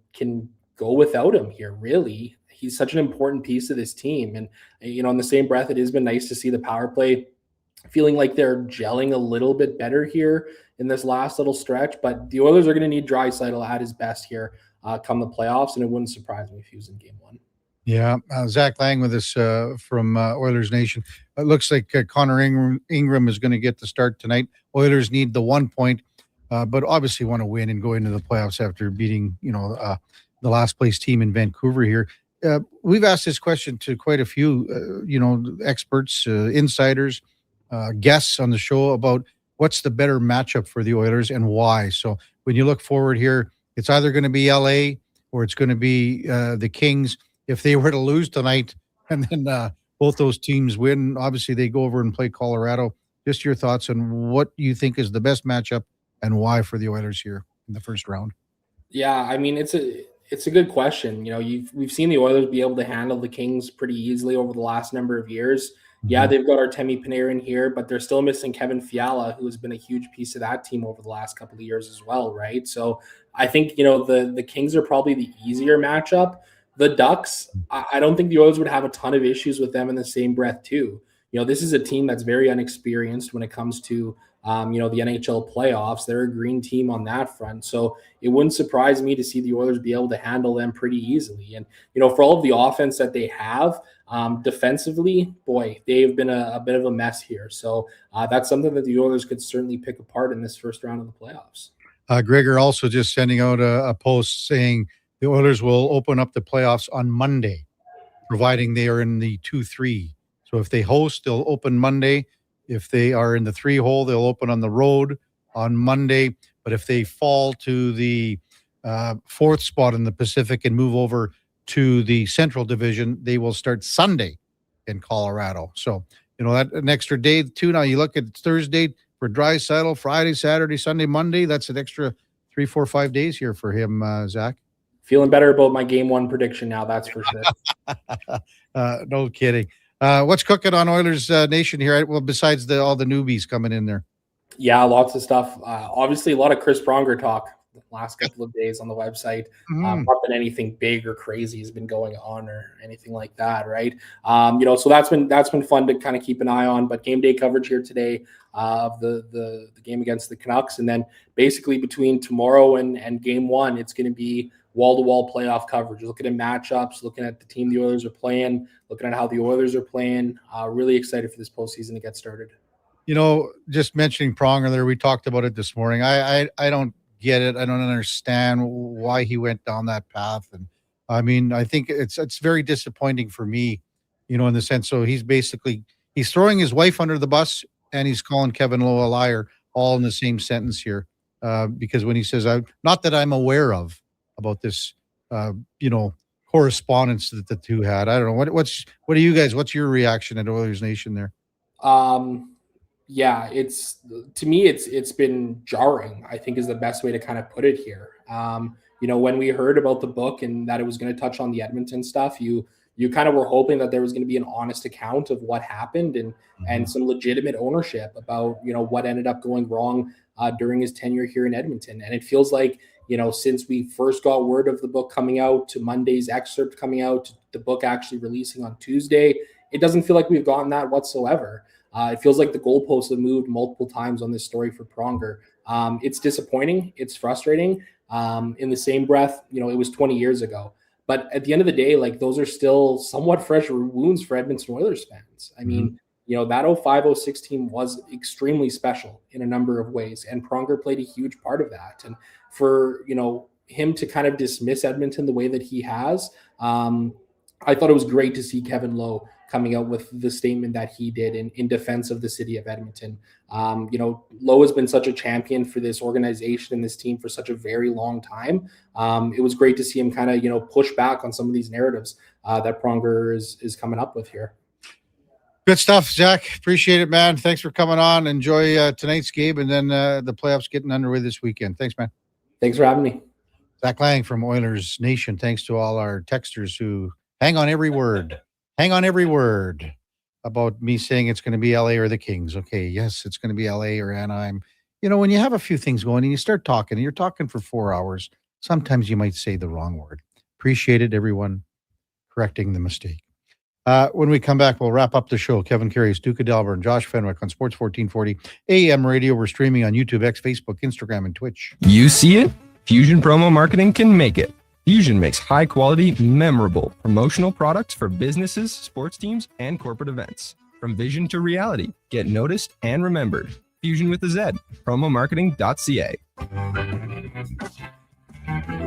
Speaker 12: go without him here, really. He's such an important piece of this team. And, in the same breath, it has been nice to see the power play feeling like they're gelling a little bit better here in this last little stretch. But the Oilers are going to need Draisaitl at his best here come the playoffs, and it wouldn't surprise me if he was in game 1.
Speaker 4: Yeah, Zach Lang with us from Oilers Nation. It looks like Connor Ingram is going to get the start tonight. Oilers need the 1 point. But obviously want to win and go into the playoffs after beating, the last place team in Vancouver here. We've asked this question to quite a few, experts, insiders, guests on the show about what's the better matchup for the Oilers and why. So when you look forward here, it's either going to be LA or it's going to be the Kings. If they were to lose tonight and then both those teams win, obviously they go over and play Colorado. Just your thoughts on what you think is the best matchup and why for the Oilers here in the first round?
Speaker 12: Yeah, I mean, it's a good question. We've seen the Oilers be able to handle the Kings pretty easily over the last number of years. Yeah, they've got Artemi Panarin here, but they're still missing Kevin Fiala, who has been a huge piece of that team over the last couple of years as well, right? So I think, the Kings are probably the easier matchup. The Ducks, I don't think the Oilers would have a ton of issues with them in the same breath too. This is a team that's very unexperienced when it comes to the NHL playoffs. They're a green team on that front. So it wouldn't surprise me to see the Oilers be able to handle them pretty easily. And, for all of the offense that they have, defensively, boy, they've been a bit of a mess here. So that's something that the Oilers could certainly pick apart in this first round of the playoffs.
Speaker 4: Gregor also just sending out a post saying the Oilers will open up the playoffs on Monday, providing they are in the 2-3. So if they host, they'll open Monday. If they are in the 3-hole, they'll open on the road on Monday. But if they fall to the 4th spot in the Pacific and move over to the Central Division, they will start Sunday in Colorado. So, that an extra day too. Now you look at Thursday, for Draisaitl, Friday, Saturday, Sunday, Monday. That's an extra 3, 4, 5 days here for him, Zach.
Speaker 12: Feeling better about my game one prediction now, that's for sure.
Speaker 4: No kidding. What's cooking on Oilers Nation here? Well, besides all the newbies coming in there.
Speaker 12: Yeah, lots of stuff. Obviously, a lot of Chris Pronger talk the last couple of days on the website. Not that anything big or crazy has been going on or anything like that, right? So that's been fun to kind of keep an eye on. But game day coverage here today of the game against the Canucks, and then basically between tomorrow and game one, it's going to be wall-to-wall playoff coverage, looking at matchups, looking at the team the Oilers are playing, looking at how the Oilers are playing. Really excited for this postseason to get started.
Speaker 4: Just mentioning Pronger there, we talked about it this morning. I don't get it. I don't understand why he went down that path. And I mean, I think it's very disappointing for me, in the sense. So he's throwing his wife under the bus and he's calling Kevin Lowe a liar all in the same sentence here. Because when he says, not that I'm aware of about this, correspondence that the two had. I don't know. What do you guys, what's your reaction at Oilers Nation there?
Speaker 12: Yeah, to me, it's been jarring, I think is the best way to kind of put it here. When we heard about the book and that it was going to touch on the Edmonton stuff, you kind of were hoping that there was going to be an honest account of what happened and some legitimate ownership about, what ended up going wrong during his tenure here in Edmonton. And it feels like, since we first got word of the book coming out to Monday's excerpt coming out, to the book actually releasing on Tuesday, it doesn't feel like we've gotten that whatsoever. It feels like the goalposts have moved multiple times on this story for Pronger. It's disappointing. It's frustrating. In the same breath, it was 20 years ago. But at the end of the day, those are still somewhat fresh wounds for Edmonton Oilers fans. I mean, that 05-06 team was extremely special in a number of ways, and Pronger played a huge part of that. And for, him to kind of dismiss Edmonton the way that he has, I thought it was great to see Kevin Lowe coming out with the statement that he did in defense of the city of Edmonton. Lowe has been such a champion for this organization and this team for such a very long time. It was great to see him kind of, push back on some of these narratives that Pronger is coming up with here.
Speaker 4: Good stuff, Zach. Appreciate it, man. Thanks for coming on. Enjoy tonight's game and then the playoffs getting underway this weekend. Thanks, man.
Speaker 12: Thanks for having me.
Speaker 4: Zach Lang from Oilers Nation. Thanks to all our texters who hang on every word about me saying it's going to be LA or the Kings. Okay, yes, it's going to be LA or Anaheim. When you have a few things going and you start talking and you're talking for 4 hours, sometimes you might say the wrong word. Appreciate it, everyone, correcting the mistake. When we come back, we'll wrap up the show. Kevin Karius, Duke of Delburne, Josh Fenwick on Sports 1440 AM Radio. We're streaming on YouTube, X, Facebook, Instagram, and Twitch.
Speaker 3: You see it? Fusion Promo Marketing can make it. Fusion makes high-quality, memorable promotional products for businesses, sports teams, and corporate events. From vision to reality, get noticed and remembered. Fusion with a Z. Promomarketing.ca.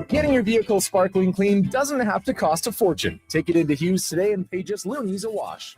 Speaker 14: Getting your vehicle sparkling clean doesn't have to cost a fortune. Take it into Hughes today and pay just loonies a wash.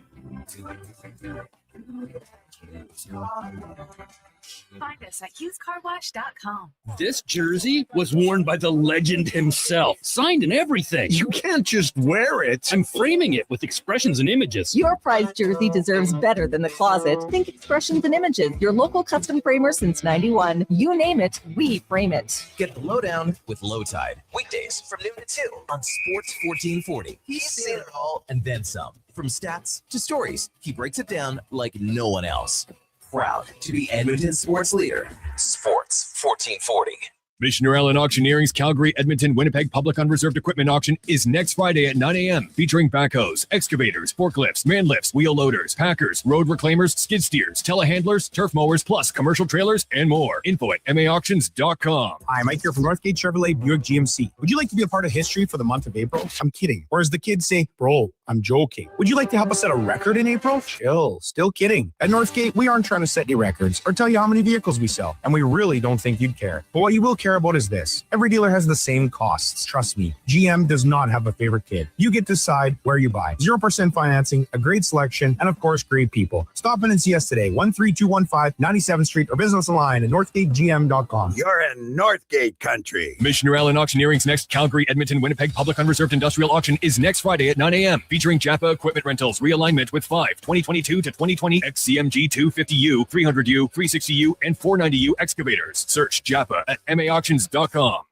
Speaker 15: Find us at HughesCarWash.com.
Speaker 18: This jersey was worn by the legend himself, signed and everything.
Speaker 21: You can't just wear it.
Speaker 18: I'm framing it with expressions and images.
Speaker 22: Your prized jersey deserves better than the closet. Think Expressions and Images, your local custom framer since 91. You name it, we frame it.
Speaker 1: Get the lowdown with Low Tide. Weekdays from noon to 2 on Sports 1440. He's seen it all and then some. From stats to stories, he breaks it down like no one else. Proud to be Edmonton sports leader. Sports 1440.
Speaker 17: Missioner Allen Auctioneering's Calgary, Edmonton, Winnipeg Public Unreserved Equipment Auction is next Friday at 9 a.m. featuring backhoes, excavators, forklifts, man lifts, wheel loaders, packers, road reclaimers, skid steers, telehandlers, turf mowers, plus commercial trailers and more. Info at maauctions.com.
Speaker 7: Hi, Mike here from Northgate Chevrolet Buick GMC. Would you like to be a part of history for the month of April? I'm kidding. Or as the kids say, bro, I'm joking. Would you like to help us set a record in April? Chill. Still kidding. At Northgate, we aren't trying to set any records or tell you how many vehicles we sell, and we really don't think you'd care. But what you will care about is this. Every dealer has the same costs. Trust me, GM does not have a favorite kid. You get to decide where you buy. 0% financing, a great selection, and of course, great people. Stop in and see us today, 13215 97th Street, or visit us online at northgategm.com.
Speaker 10: You're in Northgate country.
Speaker 17: Missioner Allen Auctioneering's next Calgary, Edmonton, Winnipeg Public Unreserved Industrial Auction is next Friday at 9 a.m. featuring Japa equipment rentals, realignment with 5 2022 to 2020 XCMG 250U, 300U, 360U, and 490U excavators. Search Japa at maauctions.com.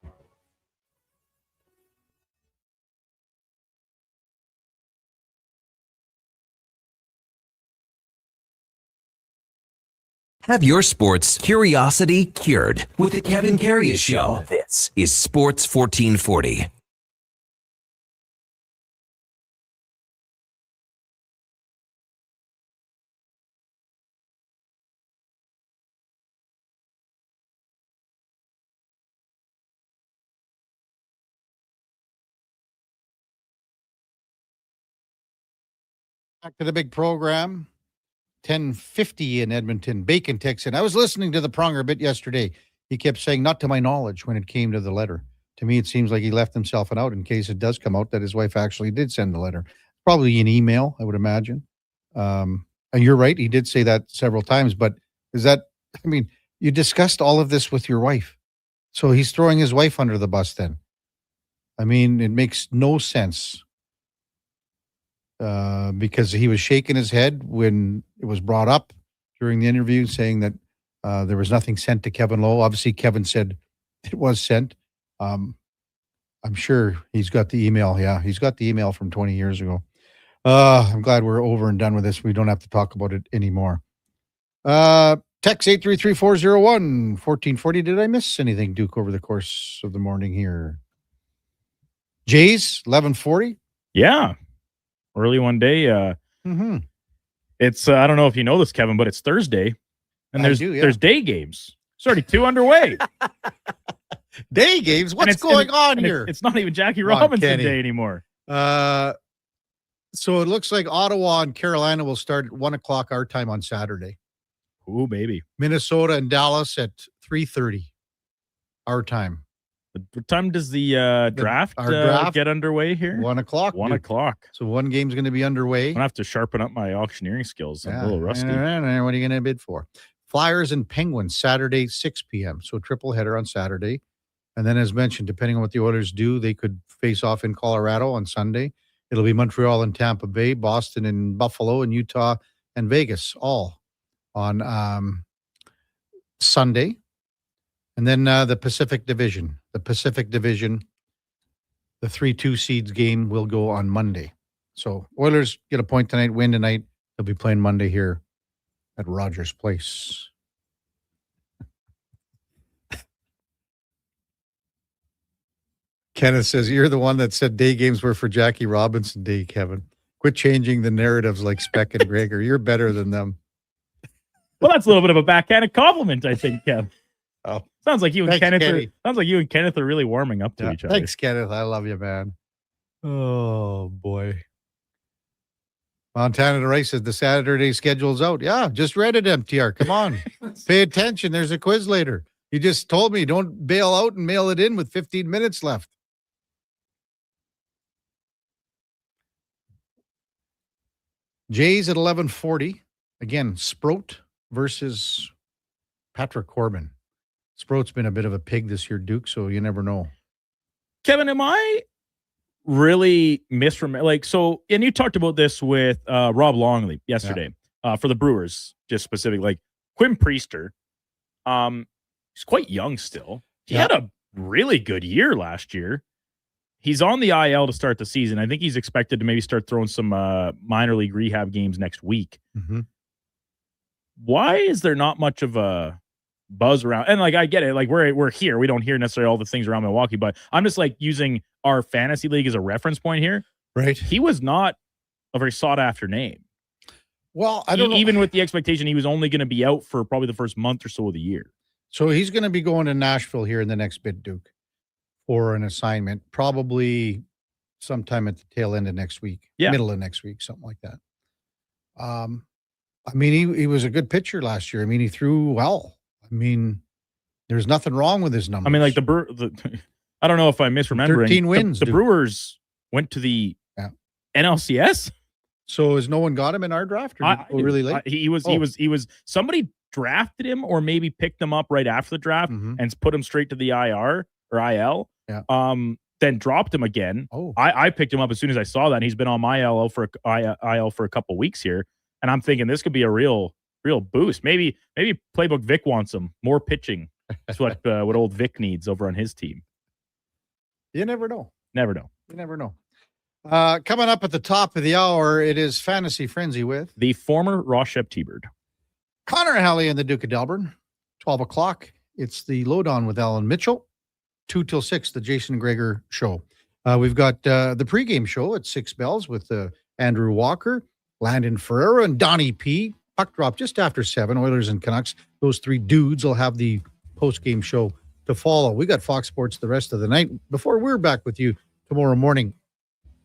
Speaker 1: Have your sports curiosity cured with the Kevin Karius Show. This is Sports 1440.
Speaker 4: Back to the big program. 10:50 in Edmonton. Bacon texts in. I was listening to the Pronger a bit yesterday. He kept saying, not to my knowledge, when it came to the letter. To me, it seems like he left himself out in case it does come out that his wife actually did send the letter. Probably an email, I would imagine. And you're right. He did say that several times. But is that, I mean, you discussed all of this with your wife. So he's throwing his wife under the bus then. I mean, it makes no sense. Because he was shaking his head when it was brought up during the interview, saying that there was nothing sent to Kevin Lowe. Obviously, Kevin said it was sent. I'm sure he's got the email. Yeah, he's got the email from 20 years ago. I'm glad we're over and done with this. We don't have to talk about it anymore. Text 833-401-1440. Did I miss anything, Duke, over the course of the morning here? Jays, 1140?
Speaker 5: Yeah. Early one day. It's I don't know if you know this, Kevin, but it's Thursday, and there's day games. It's already 2 underway.
Speaker 4: Day games? What's going on here?
Speaker 5: It's not even Jackie Robinson Day anymore.
Speaker 4: So it looks like Ottawa and Carolina will start at 1:00 our time on Saturday.
Speaker 5: Ooh, baby.
Speaker 4: Minnesota and Dallas at 3:30 our time.
Speaker 5: What time does the draft get underway here?
Speaker 4: 1:00.
Speaker 5: 1:00.
Speaker 4: So one game's going to be underway.
Speaker 5: I'm going to have to sharpen up my auctioneering skills. I'm a little rusty.
Speaker 4: What are you going to bid for? Flyers and Penguins, Saturday, 6 p.m. So triple header on Saturday. And then, as mentioned, depending on what the Oilers do, they could face off in Colorado on Sunday. It'll be Montreal and Tampa Bay, Boston and Buffalo, and Utah and Vegas, all on Sunday. And then the Pacific Division. The 3-2 seeds game will go on Monday. So Oilers get a point tonight, win tonight. They'll be playing Monday here at Rogers Place. Kenneth says, you're the one that said day games were for Jackie Robinson Day, Kevin. Quit changing the narratives like Speck and Gregor. You're better than them.
Speaker 5: Well, that's a little bit of a backhanded compliment, I think, Kev.
Speaker 4: Oh,
Speaker 5: sounds like you and
Speaker 4: Thanks,
Speaker 5: Kenneth. Sounds like you and Kenneth are really warming up to each other.
Speaker 4: Thanks, Kenneth. I love you, man. Oh boy. Montana to Rice says the Saturday schedule's out. Yeah, just read it, MTR. Come on, pay attention. There's a quiz later. You just told me don't bail out and mail it in with 15 minutes left. Jays at 11:40. Again, Sproat versus Patrick Corbin. Sproat's been a bit of a pig this year, Duke, so you never know.
Speaker 5: Kevin, am I really misremember? Like, so, and you talked about this with Rob Longley yesterday for the Brewers, just specific. Like, Quinn Priester, he's quite young still. He had a really good year last year. He's on the IL to start the season. I think he's expected to maybe start throwing some minor league rehab games next week.
Speaker 4: Mm-hmm.
Speaker 5: Why is there not much of a buzz around? And like, I get it. Like we're here. We don't hear necessarily all the things around Milwaukee, but I'm just like using our fantasy league as a reference point here.
Speaker 4: Right.
Speaker 5: He was not a very sought after name.
Speaker 4: Well, I don't know.
Speaker 5: Even with the expectation he was only going to be out for probably the first month or so of the year.
Speaker 4: So he's going to be going to Nashville here in the next bit, Duke, for an assignment, probably sometime at the tail end of next week, middle of next week, something like that. I mean, he was a good pitcher last year. I mean, he threw well. I mean, there's nothing wrong with his numbers.
Speaker 5: I mean, like I don't know if I'm misremembering.
Speaker 4: 13 wins.
Speaker 5: The Brewers went to the NLCS.
Speaker 4: So has no one got him in our draft? Or really late?
Speaker 5: He was somebody drafted him or maybe picked him up right after the draft and put him straight to the IR or IL.
Speaker 4: Yeah.
Speaker 5: then dropped him again. I picked him up as soon as I saw that, and he's been on my IL for a couple weeks here, and I'm thinking this could be a real boost. Maybe Playbook Vic wants him more pitching. That's what old Vic needs over on his team.
Speaker 4: You never know.
Speaker 5: Never know.
Speaker 4: You never know. Coming up at the top of the hour, it is Fantasy Frenzy with
Speaker 5: the former Rochep T-Bird,
Speaker 4: Connor Halley and the Duke of Delburne. 12 o'clock. It's the Lowdown with Alan Mitchell. 2 till 6, the Jason Greger show. We've got the pregame show at 6 bells with Andrew Walker, Landon Ferreira, and Donnie P. Puck drop just after 7, Oilers and Canucks. Those 3 dudes will have the postgame show to follow. We got Fox Sports the rest of the night before we're back with you tomorrow morning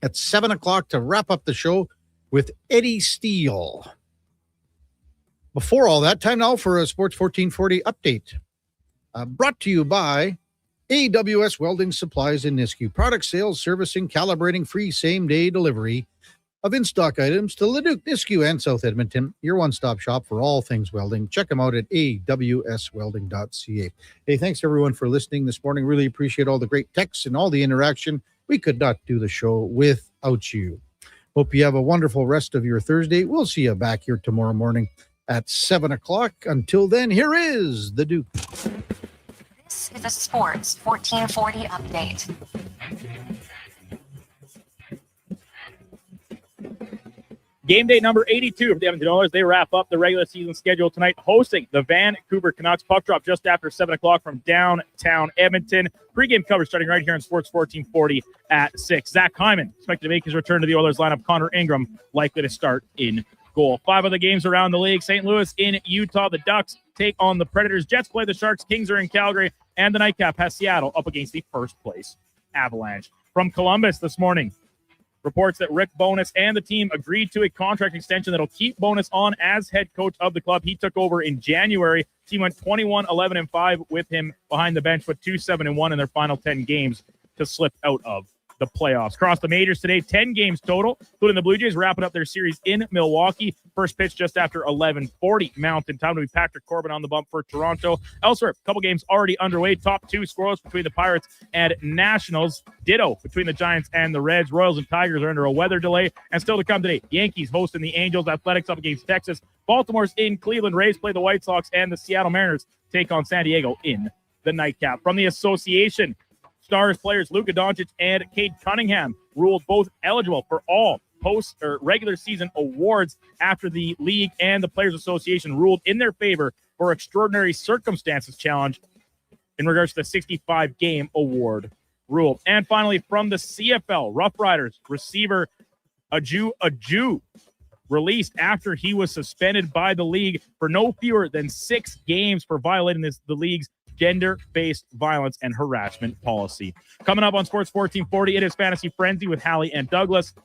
Speaker 4: at 7 o'clock to wrap up the show with Eddie Steele. Before all that, time now for a Sports 1440 update. Brought to you by AWS Welding Supplies in Nisku. Product sales, servicing, calibrating, free same-day delivery of in-stock items to Leduc, Nisku, and South Edmonton. Your one-stop shop for all things welding. Check them out at awswelding.ca. Hey, thanks everyone for listening this morning. Really appreciate all the great texts and all the interaction. We could not do the show without you. Hope you have a wonderful rest of your Thursday. We'll see you back here tomorrow morning at 7 o'clock. Until then, here is the Duke.
Speaker 9: This is a Sports 1440 update.
Speaker 5: Game day number 82 of the Edmonton Oilers. They wrap up the regular season schedule tonight, hosting the Vancouver Canucks. Puck drop just after 7 o'clock from downtown Edmonton. Pre-game coverage starting right here on Sports 1440 at 6. Zach Hyman expected to make his return to the Oilers lineup. Connor Ingram likely to start in goal. 5 other games around the league. St. Louis in Utah. The Ducks take on the Predators. Jets play the Sharks. Kings are in Calgary. And the Nightcap has Seattle up against the first place Avalanche. From Columbus this morning, reports that Rick Bowness and the team agreed to a contract extension that'll keep Bowness on as head coach of the club. He took over in January. Team went 21-11-5 with him behind the bench, but 2-7-1 in their final 10 games to slip out of the playoffs. Across the majors today, 10 games total, including the Blue Jays wrapping up their series in Milwaukee. First pitch just after 11:40 Mountain Time to be Patrick Corbin on the bump for Toronto. Elsewhere, a couple games already underway. Top 2 scoreless between the Pirates and Nationals. Ditto between the Giants and the Reds. Royals and Tigers are under a weather delay. And still to come today, Yankees hosting the Angels. Athletics up against Texas. Baltimore's in Cleveland. Rays play the White Sox, and the Seattle Mariners take on San Diego in the Nightcap. From the association, Stars players Luka Doncic and Cade Cunningham ruled both eligible for all regular season awards after the league and the Players Association ruled in their favor for Extraordinary Circumstances Challenge in regards to the 65-game award rule. And finally, from the CFL, Rough Riders receiver Aju released after he was suspended by the league for no fewer than 6 games for violating the league's gender-based violence and harassment policy. Coming up on Sports 1440, it is Fantasy Frenzy with Hallie and Douglas. I'm